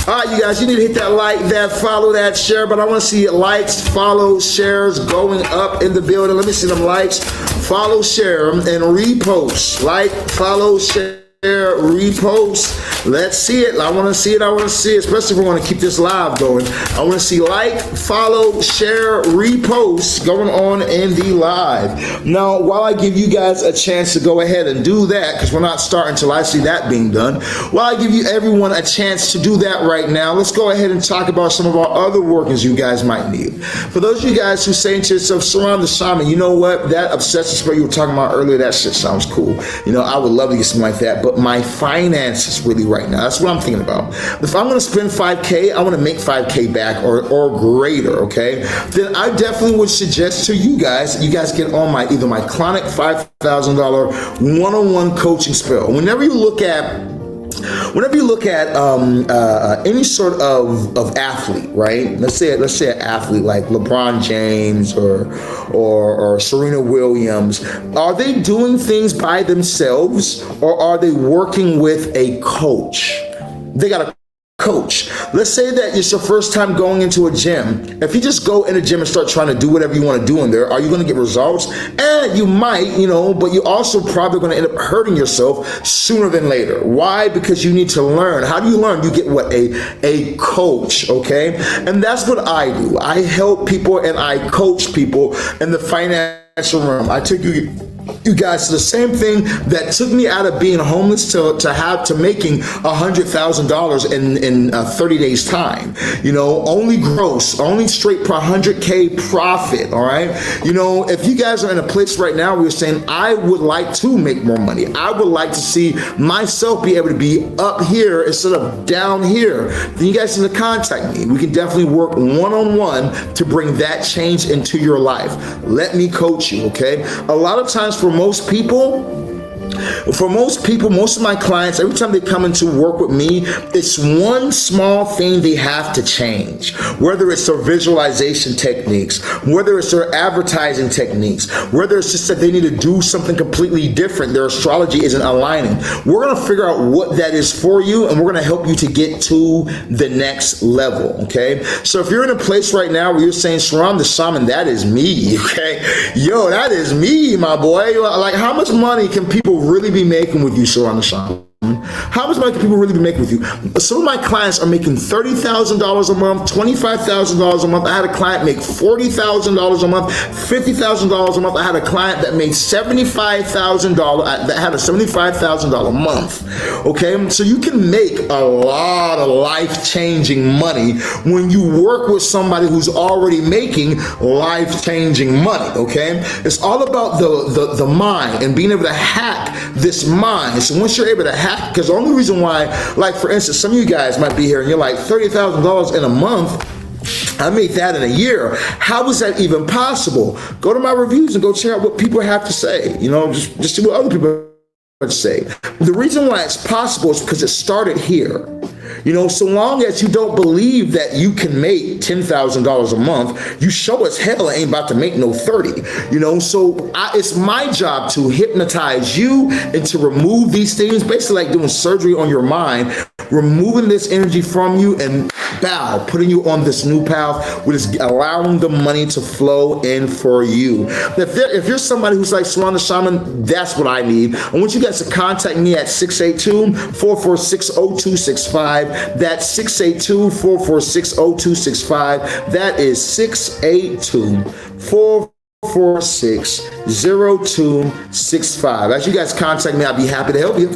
[SPEAKER 1] All right, you guys, you need to hit that like, that follow, that share, but I want to see likes, follow, shares going up in the building. Let me see them likes, follow, share, and repost. Like, follow, share, repost. Let's see it. I want to see it. I want to see it, especially if we want to keep this live going. I want to see like, follow, share, repost going on in the live. Now, while I give you guys a chance to go ahead and do that, because we're not starting until I see that being done, while I give you everyone a chance to do that right now, let's go ahead and talk about some of our other workings you guys might need. For those of you guys who saying to yourself, Sirron the Shaman, you know what? That obsessive spell you were talking about earlier, that shit sounds cool. You know, I would love to get something like that, but my finances really right now, that's what I'm thinking about. If I'm going to spend 5K, I want to make 5K back or greater, okay? Then I definitely would suggest to you guys that you guys get on either my Clauneck $5,000 one-on-one coaching spell. Whenever you look at any sort of athlete, right? Let's say an athlete like LeBron James or Serena Williams. Are they doing things by themselves, or are they working with a coach? They got a coach. Let's say that it's your first time going into a gym. If you just go in a gym and start trying to do whatever you want to do in there, are you going to get results? And you might, you know, but you also probably going to end up hurting yourself sooner than later. Why? Because you need to learn. How do you learn? You get what? A coach, okay? And that's what I do. I help people and I coach people in the financial realm. I take you guys to the same thing that took me out of being homeless to making $100,000 in 30 days time. You know, only gross, only straight per 100K profit. All right. You know, if you guys are in a place right now where you're saying, I would like to make more money, I would like to see myself be able to be up here instead of down here, then you guys need to contact me. We can definitely work one-on-one to bring that change into your life. Let me coach you. Okay. A lot of times for most people, most of my clients, every time they come into work with me, it's one small thing they have to change. Whether it's their visualization techniques, whether it's their advertising techniques, whether it's just that they need to do something completely different, their astrology isn't aligning. We're going to figure out what that is for you, and we're going to help you to get to the next level, okay? So if you're in a place right now where you're saying, Sirron the Shaman, that is me, okay? Yo, that is me, my boy. Like, how much money can people really be making with you, Sirron the Shaman? How much money can people really be making with you? Some of my clients are making $30,000 a month, $25,000 a month. I had a client make $40,000 a month, $50,000 a month. I had a client that made $75,000, that had a $75,000 a month. Okay, so you can make a lot of life-changing money when you work with somebody who's already making life-changing money. Okay, it's all about the mind and being able to hack this mind. So once you're able to hack, because the only reason why, like for instance, some of you guys might be here and you're like, $30,000 in a month, I made that in a year. How is that even possible? Go to my reviews and go check out what people have to say. You know, just see what other people have to say. The reason why it's possible is because it started here. You know, so long as you don't believe that you can make $10,000 a month, you show as hell ain't about to make no 30. You know, so it's my job to hypnotize you and to remove these things, basically like doing surgery on your mind, removing this energy from you and putting you on this new path, which is allowing the money to flow in for you. If you're somebody who's like Sirron the Shaman, that's what I need. I want you guys to contact me at 682-446-0265. That's 682-446-0265. That is 682-446-0265. As you guys contact me, I'll be happy to help you.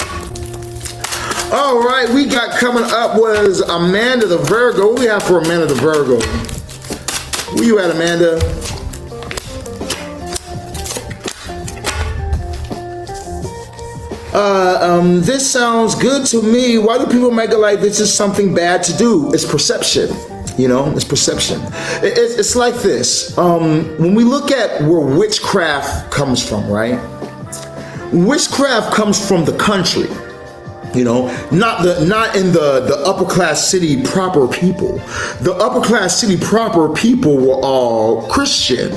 [SPEAKER 1] All right, we got coming up was Amanda the Virgo. What do we have for Amanda the Virgo? Where you at, Amanda? This sounds good to me. Why do people make it like this is something bad to do? It's perception. You know, it's perception. It's like this. When we look at where witchcraft comes from, right? Witchcraft comes from the country. You know, not in the upper class city proper people. The upper class city proper people were all Christian,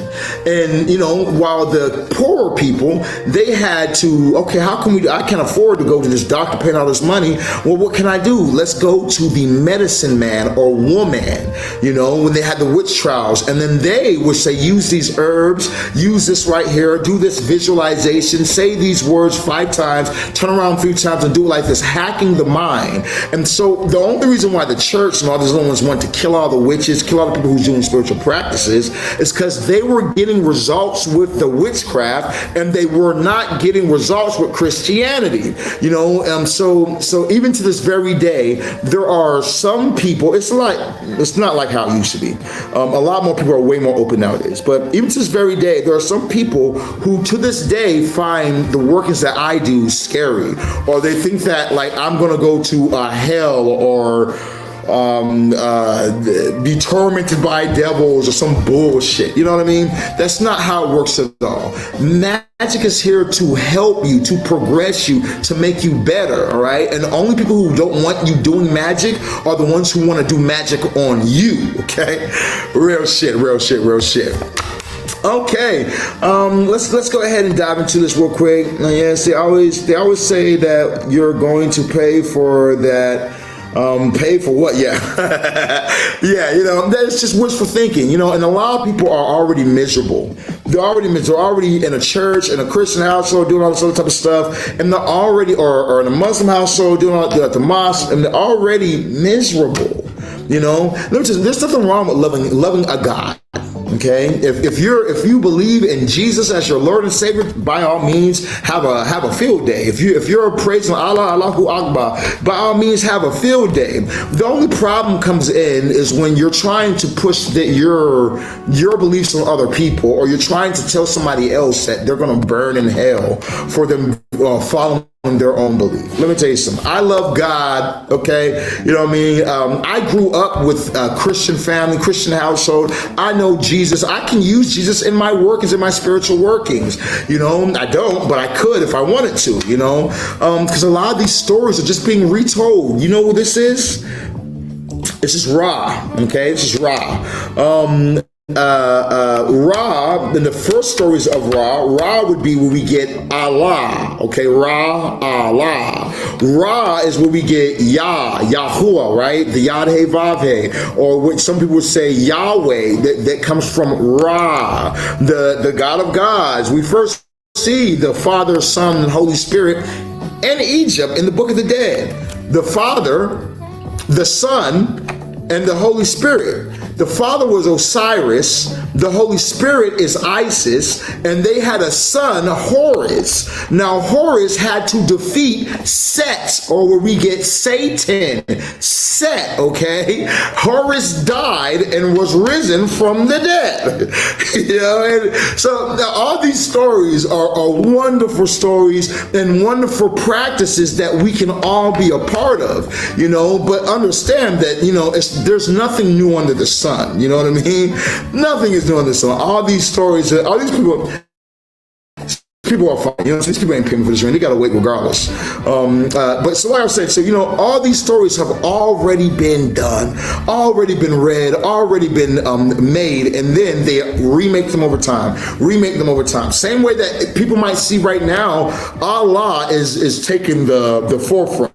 [SPEAKER 1] and you know, while the poorer people, they had to, okay, how can I can't afford to go to this doctor paying all this money. Well, what can I do? Let's go to the medicine man or woman. You know, when they had the witch trials, and then they would say, use these herbs, use this right here, do this visualization, say these words 5 times, turn around 3 times, and do it like this. Hacking the mind. And so the only reason why the church and all these little ones want to kill all the witches, kill all the people who's doing spiritual practices, is because they were getting results with the witchcraft and they were not getting results with Christianity. You know, so even to this very day, there are some people, it's not like how it used to be. A lot more people are way more open nowadays. But even to this very day, there are some people who to this day find the workings that I do scary, or they think that like I'm gonna go to hell or be tormented by devils or some bullshit. You know what I mean? That's not how it works at all. Magic is here to help you, to progress you, to make you better, all right? And the only people who don't want you doing magic are the ones who want to do magic on you, okay? Real shit, real shit, real shit. Okay, let's go ahead and dive into this real quick. Yes, they always say that you're going to pay for that. Pay for what? Yeah. Yeah, you know, that's just wishful thinking, you know, and a lot of people are already miserable. They're already in a church, in a Christian household, doing all this other type of stuff, and they're already, or in a Muslim household, doing all at the mosque, and they're already miserable, you know. There's nothing wrong with loving a God. Okay, if you believe in Jesus as your Lord and Savior, by all means have a field day. If you're praising Allah, Allahu Akbar, by all means have a field day. The only problem comes in is when you're trying to push your beliefs on other people, or you're trying to tell somebody else that they're going to burn in hell for them following their own belief. Let me tell you something. I love God, okay? You know what I mean? I grew up with a Christian family, Christian household. I know Jesus. I can use Jesus in my workings, in my spiritual workings. You know, I don't, but I could if I wanted to, you know? Because a lot of these stories are just being retold. You know what this is? This is Ra, okay? This is Ra. Ra, in the first stories of Ra would be where we get Allah, okay, Ra, Allah. Ra is where we get Yahuwah, right, the Yad He Vav He, or what some people would say Yahweh, that comes from Ra, the God of gods. We first see the Father, Son, and Holy Spirit in Egypt in the Book of the Dead. The Father, the Son, and the Holy Spirit. The Father was Osiris, the Holy Spirit is Isis, and they had a son, Horus. Now, Horus had to defeat Set, or where we get Satan. Set, okay? Horus died and was risen from the dead. You know, and so now all these stories are wonderful stories and wonderful practices that we can all be a part of, you know, but understand that, you know, there's nothing new under the sun. You know what I mean? Nothing is new under the sun. All these stories, all these people are fine. You know, these people ain't paying for this ring. They got to wait regardless. But so like I was saying, so, you know, all these stories have already been done, already been read, already been made, and then they remake them over time. Same way that people might see right now, Allah is taking the forefront.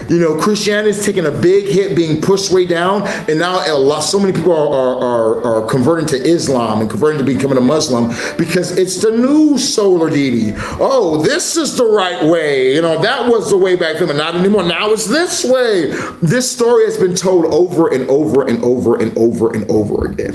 [SPEAKER 1] You know, Christianity is taking a big hit, being pushed way down, and now so many people are converting to Islam and converting to becoming a Muslim because it's the new solar deity. Oh, this is the right way. You know, that was the way back then, but not anymore. Now it's this way. This story has been told over and over and over and over and over again.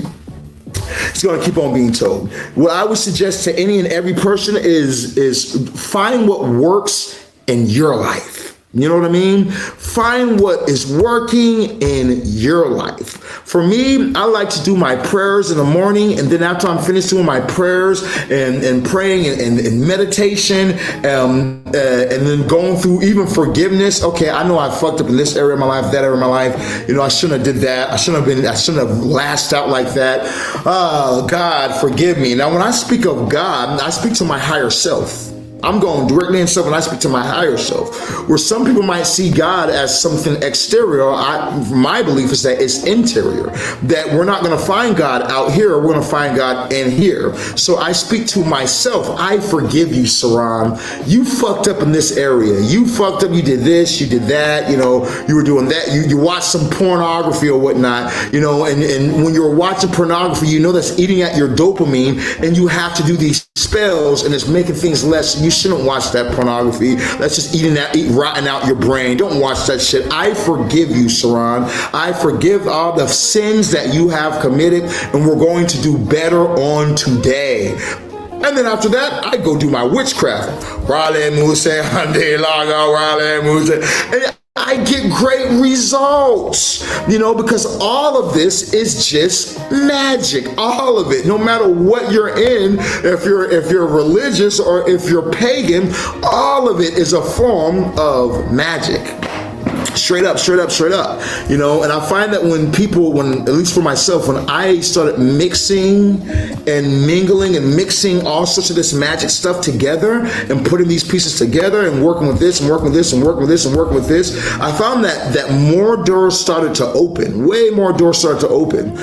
[SPEAKER 1] It's going to keep on being told. What I would suggest to any and every person is find what works in your life. You know what I mean? Find what is working in your life. For me, I like to do my prayers in the morning, and then after I'm finished doing my prayers and praying and meditation, and then going through even forgiveness. Okay, I know I fucked up in this area of my life, that area of my life. You know, I shouldn't have did that. I shouldn't have lashed out like that. Oh, God, forgive me. Now, when I speak of God, I speak to my higher self. I'm going directly in self when I speak to my higher self. Where some people might see God as something exterior, my belief is that it's interior. That we're not going to find God out here, we're going to find God in here. So I speak to myself. I forgive you, Sirron. You fucked up in this area. You fucked up, you did this, you did that, you know, you were doing that. You watched some pornography or whatnot, you know, and when you're watching pornography, you know that's eating at your dopamine, and you have to do these spells, and it's making things less. You shouldn't watch that pornography. That's just rotting out your brain. Don't watch that shit. I forgive you, Sirron. I forgive all the sins that you have committed, and we're going to do better on today. And then after that, I go do my witchcraft. And I get great results, you know, because all of this is just magic. All of it, no matter what you're in, if you're religious or if you're pagan, all of it is a form of magic. Straight up, you know. And I find that when at least for myself, when I started mixing and mingling and mixing all sorts of this magic stuff together and putting these pieces together and working with this and working with this and working with this and working with this, I found that more doors started to open, way more doors started to open.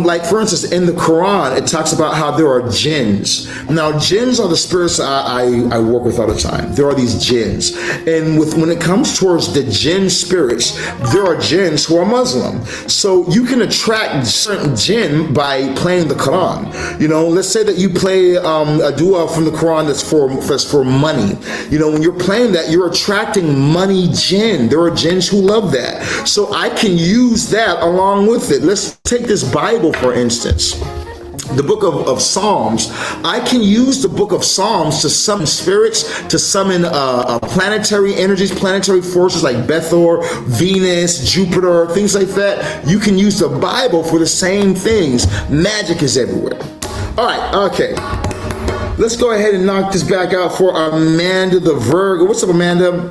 [SPEAKER 1] Like for instance, in the Quran, it talks about how there are jinns. Now, jinns are the spirits I work with all the time. There are these jinns. And when it comes towards the jinn spirits, there are jinns who are Muslim. So you can attract certain jinn by playing the Quran. You know, let's say that you play a dua from the Quran that's for money. You know, when you're playing that, you're attracting money jinn. There are jinns who love that. So I can use that along with it. Let's take this Bible, for instance. The book of Psalms. I can use the book of Psalms to summon spirits, to summon planetary energies, planetary forces like Bethor, Venus, Jupiter, things like that. You can use the Bible for the same things. Magic is everywhere. All right, okay. Let's go ahead and knock this back out for Amanda the Virgo. What's up, Amanda?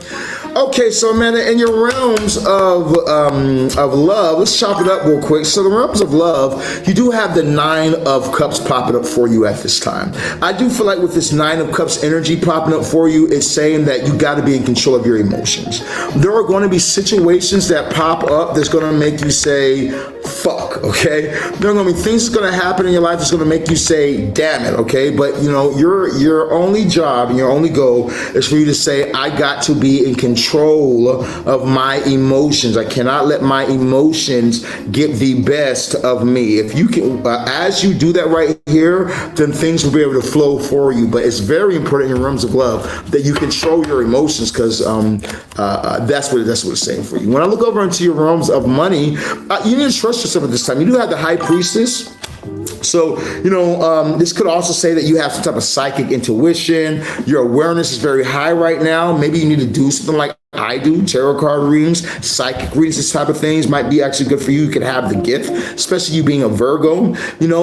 [SPEAKER 1] Okay, so Amanda, in your realms of love, let's chop it up real quick. So the realms of love, you do have the 9 of Cups popping up for you at this time. I do feel like with this 9 of Cups energy popping up for you, it's saying that you got to be in control of your emotions. There are going to be situations that pop up that's going to make you say, fuck, okay? There are going to be things that's going to happen in your life that's going to make you say, damn it, okay? But, you know, your only job and your only goal is for you to say, I got to be in control control of my emotions. I cannot let my emotions get the best of me. If you can, as you do that right here, then things will be able to flow for you. But it's very important in realms of love that you control your emotions, because that's what it's saying for you. When I look over into your realms of money, you need to trust yourself at this time. You do have the High Priestess. So, this could also say that you have some type of psychic intuition. Your awareness is very high right now. Maybe you need to do something like I do, tarot card readings, psychic readings, this type of things might be actually good for you. You could have the gift, especially you being a Virgo,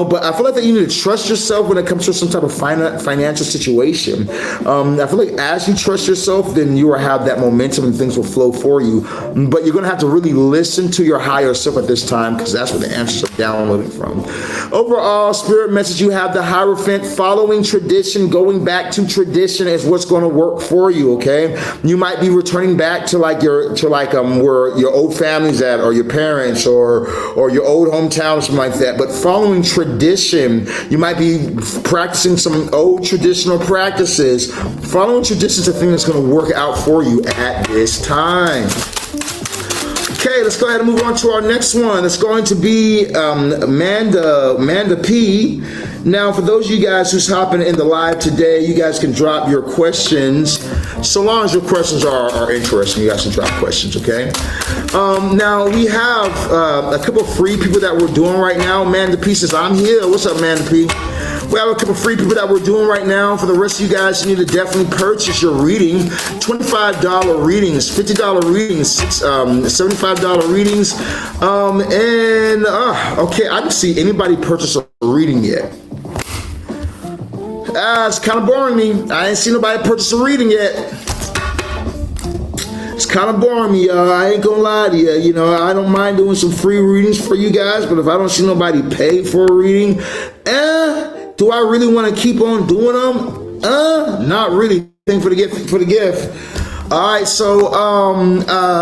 [SPEAKER 1] but I feel like that you need to trust yourself when it comes to some type of financial situation. I feel like as you trust yourself, then you will have that momentum and things will flow for you. But you're going to have to really listen to your higher self at this time, because that's where the answers are downloading from. Overall, spirit message, you have the Hierophant. Following tradition, going back to tradition is what's going to work for you, okay? You might be returning back to where your old family's at, or your parents, or your old hometown, or something like that. But following tradition, you might be practicing some old traditional practices. Following tradition is a thing that's going to work out for you at this time. Okay, let's go ahead and move on to our next one. It's going to be Amanda P. Now, for those of you guys who's hopping in the live today, you guys can drop your questions. So long as your questions are interesting, you guys can drop questions, okay? Now, we have a couple of free people that we're doing right now. Amanda P says, I'm here. What's up, Amanda P? We have a couple of free people that we're doing right now. For the rest of you guys, you need to definitely purchase your reading. $25 readings, $50 readings, $75 readings. Okay, I didn't see anybody purchase a reading yet. It's kind of boring me. I ain't seen nobody purchase a reading yet. It's kind of boring me, y'all. I ain't gonna lie to you. I don't mind doing some free readings for you guys, but if I don't see nobody pay for a reading, do I really want to keep on doing them? Not really. Thank for the gift. All right, so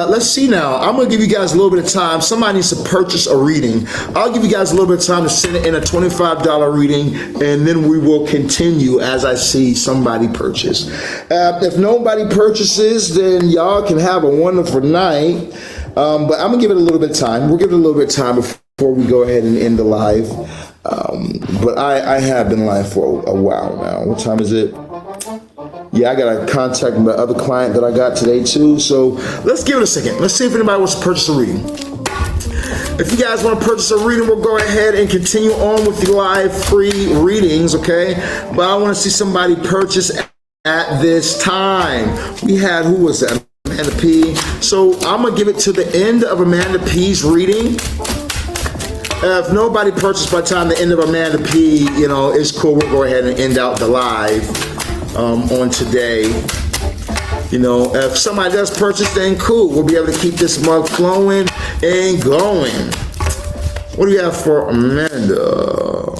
[SPEAKER 1] let's see now. I'm gonna give you guys a little bit of time. Somebody needs to purchase a reading. I'll give you guys a little bit of time to send in a $25 reading, and then we will continue as I see somebody purchase. If nobody purchases, then y'all can have a wonderful night. But I'm gonna give it a little bit of time. We'll give it a little bit of time before we go ahead and end the live. But I have been live for a while now. What time is it? Yeah, I got to contact my other client that I got today too. So let's give it a second. Let's see if anybody wants to purchase a reading. If you guys want to purchase a reading, we'll go ahead and continue on with the live free readings, okay? But I want to see somebody purchase at this time. We had, who was that? Amanda P. So I'm going to give it to the end of Amanda P's reading. If nobody purchased by the time the end of Amanda P, it's cool. We'll go ahead and end out the live on today. If somebody does purchase, then cool. We'll be able to keep this mug flowing and going. What do you have for Amanda?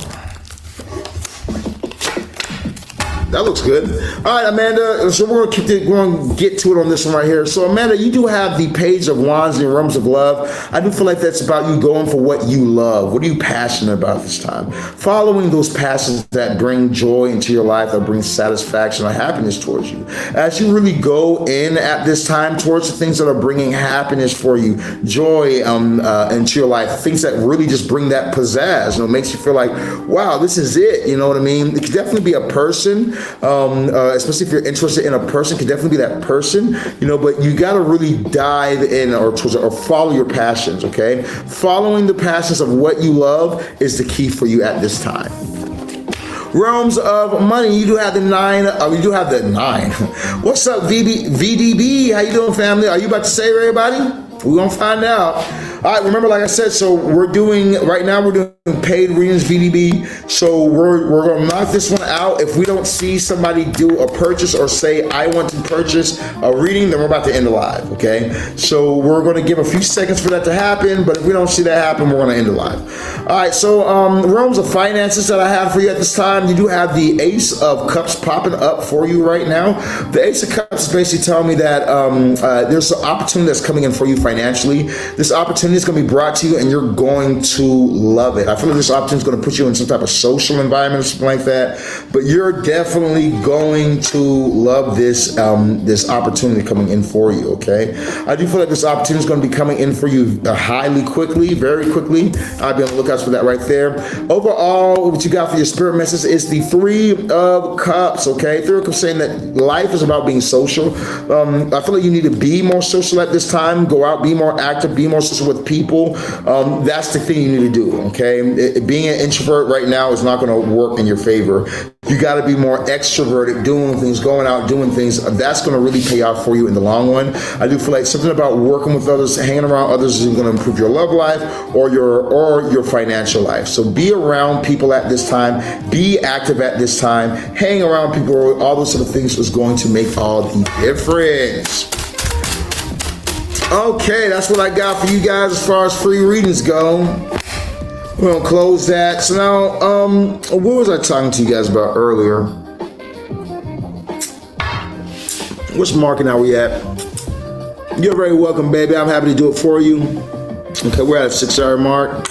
[SPEAKER 1] That looks good. All right, Amanda. So we're going to get to it on this one right here. So, Amanda, you do have the Page of Wands in Realms of Love. I do feel like that's about you going for what you love. What are you passionate about this time? Following those passions that bring joy into your life, that bring satisfaction or happiness towards you. As you really go in at this time towards the things that are bringing happiness for you, joy into your life, things that really just bring that pizzazz. Makes you feel like, wow, this is it. You know what I mean? It could definitely be a person. Especially if you're interested in a person, can definitely be that person, but you got to really dive in or follow your passions, okay? Following the passions of what you love is the key for you at this time. Realms of money, you do have the 9. You do have the 9. What's up, VDB? How you doing, family? Are you about to save everybody? We're going to find out. All right, remember, like I said, so we're doing paid readings, VDB. So we're going to knock this one out. If we don't see somebody do a purchase or say, I want to purchase a reading, then we're about to end the live, okay? So we're going to give a few seconds for that to happen, but if we don't see that happen, we're going to end the live. All right, so realms of finances that I have for you at this time, you do have the Ace of Cups popping up for you right now. The Ace of Cups is basically telling me that there's an opportunity that's coming in for you financially. This opportunity opportunity is going to be brought to you, and you're going to love it. I feel like this opportunity is going to put you in some type of social environment or something like that, but you're definitely going to love this this opportunity coming in for you, okay? I do feel like this opportunity is going to be coming in for you highly quickly, very quickly. I'll be on the lookout for that right there. Overall, what you got for your spirit message is the Three of Cups, okay? Three of Cups saying that life is about being social. I feel like you need to be more social at this time. Go out, be more active, be more social with people. That's the thing you need to do, okay? Being an introvert right now is not going to work in your favor. You got to be more extroverted, doing things, going out, doing things. That's going to really pay off for you in the long run. I do feel like something about working with others, hanging around others is going to improve your love life or your financial life. So be around people at this time. Be active at this time. Hang around people. All those sort of things is going to make all the difference. Okay, that's what I got for you guys as far as free readings go. We're gonna close that. So now, what was I talking to you guys about earlier? Which market are we at? You're very welcome, baby. I'm happy to do it for you. Okay, we're at a 6-hour mark.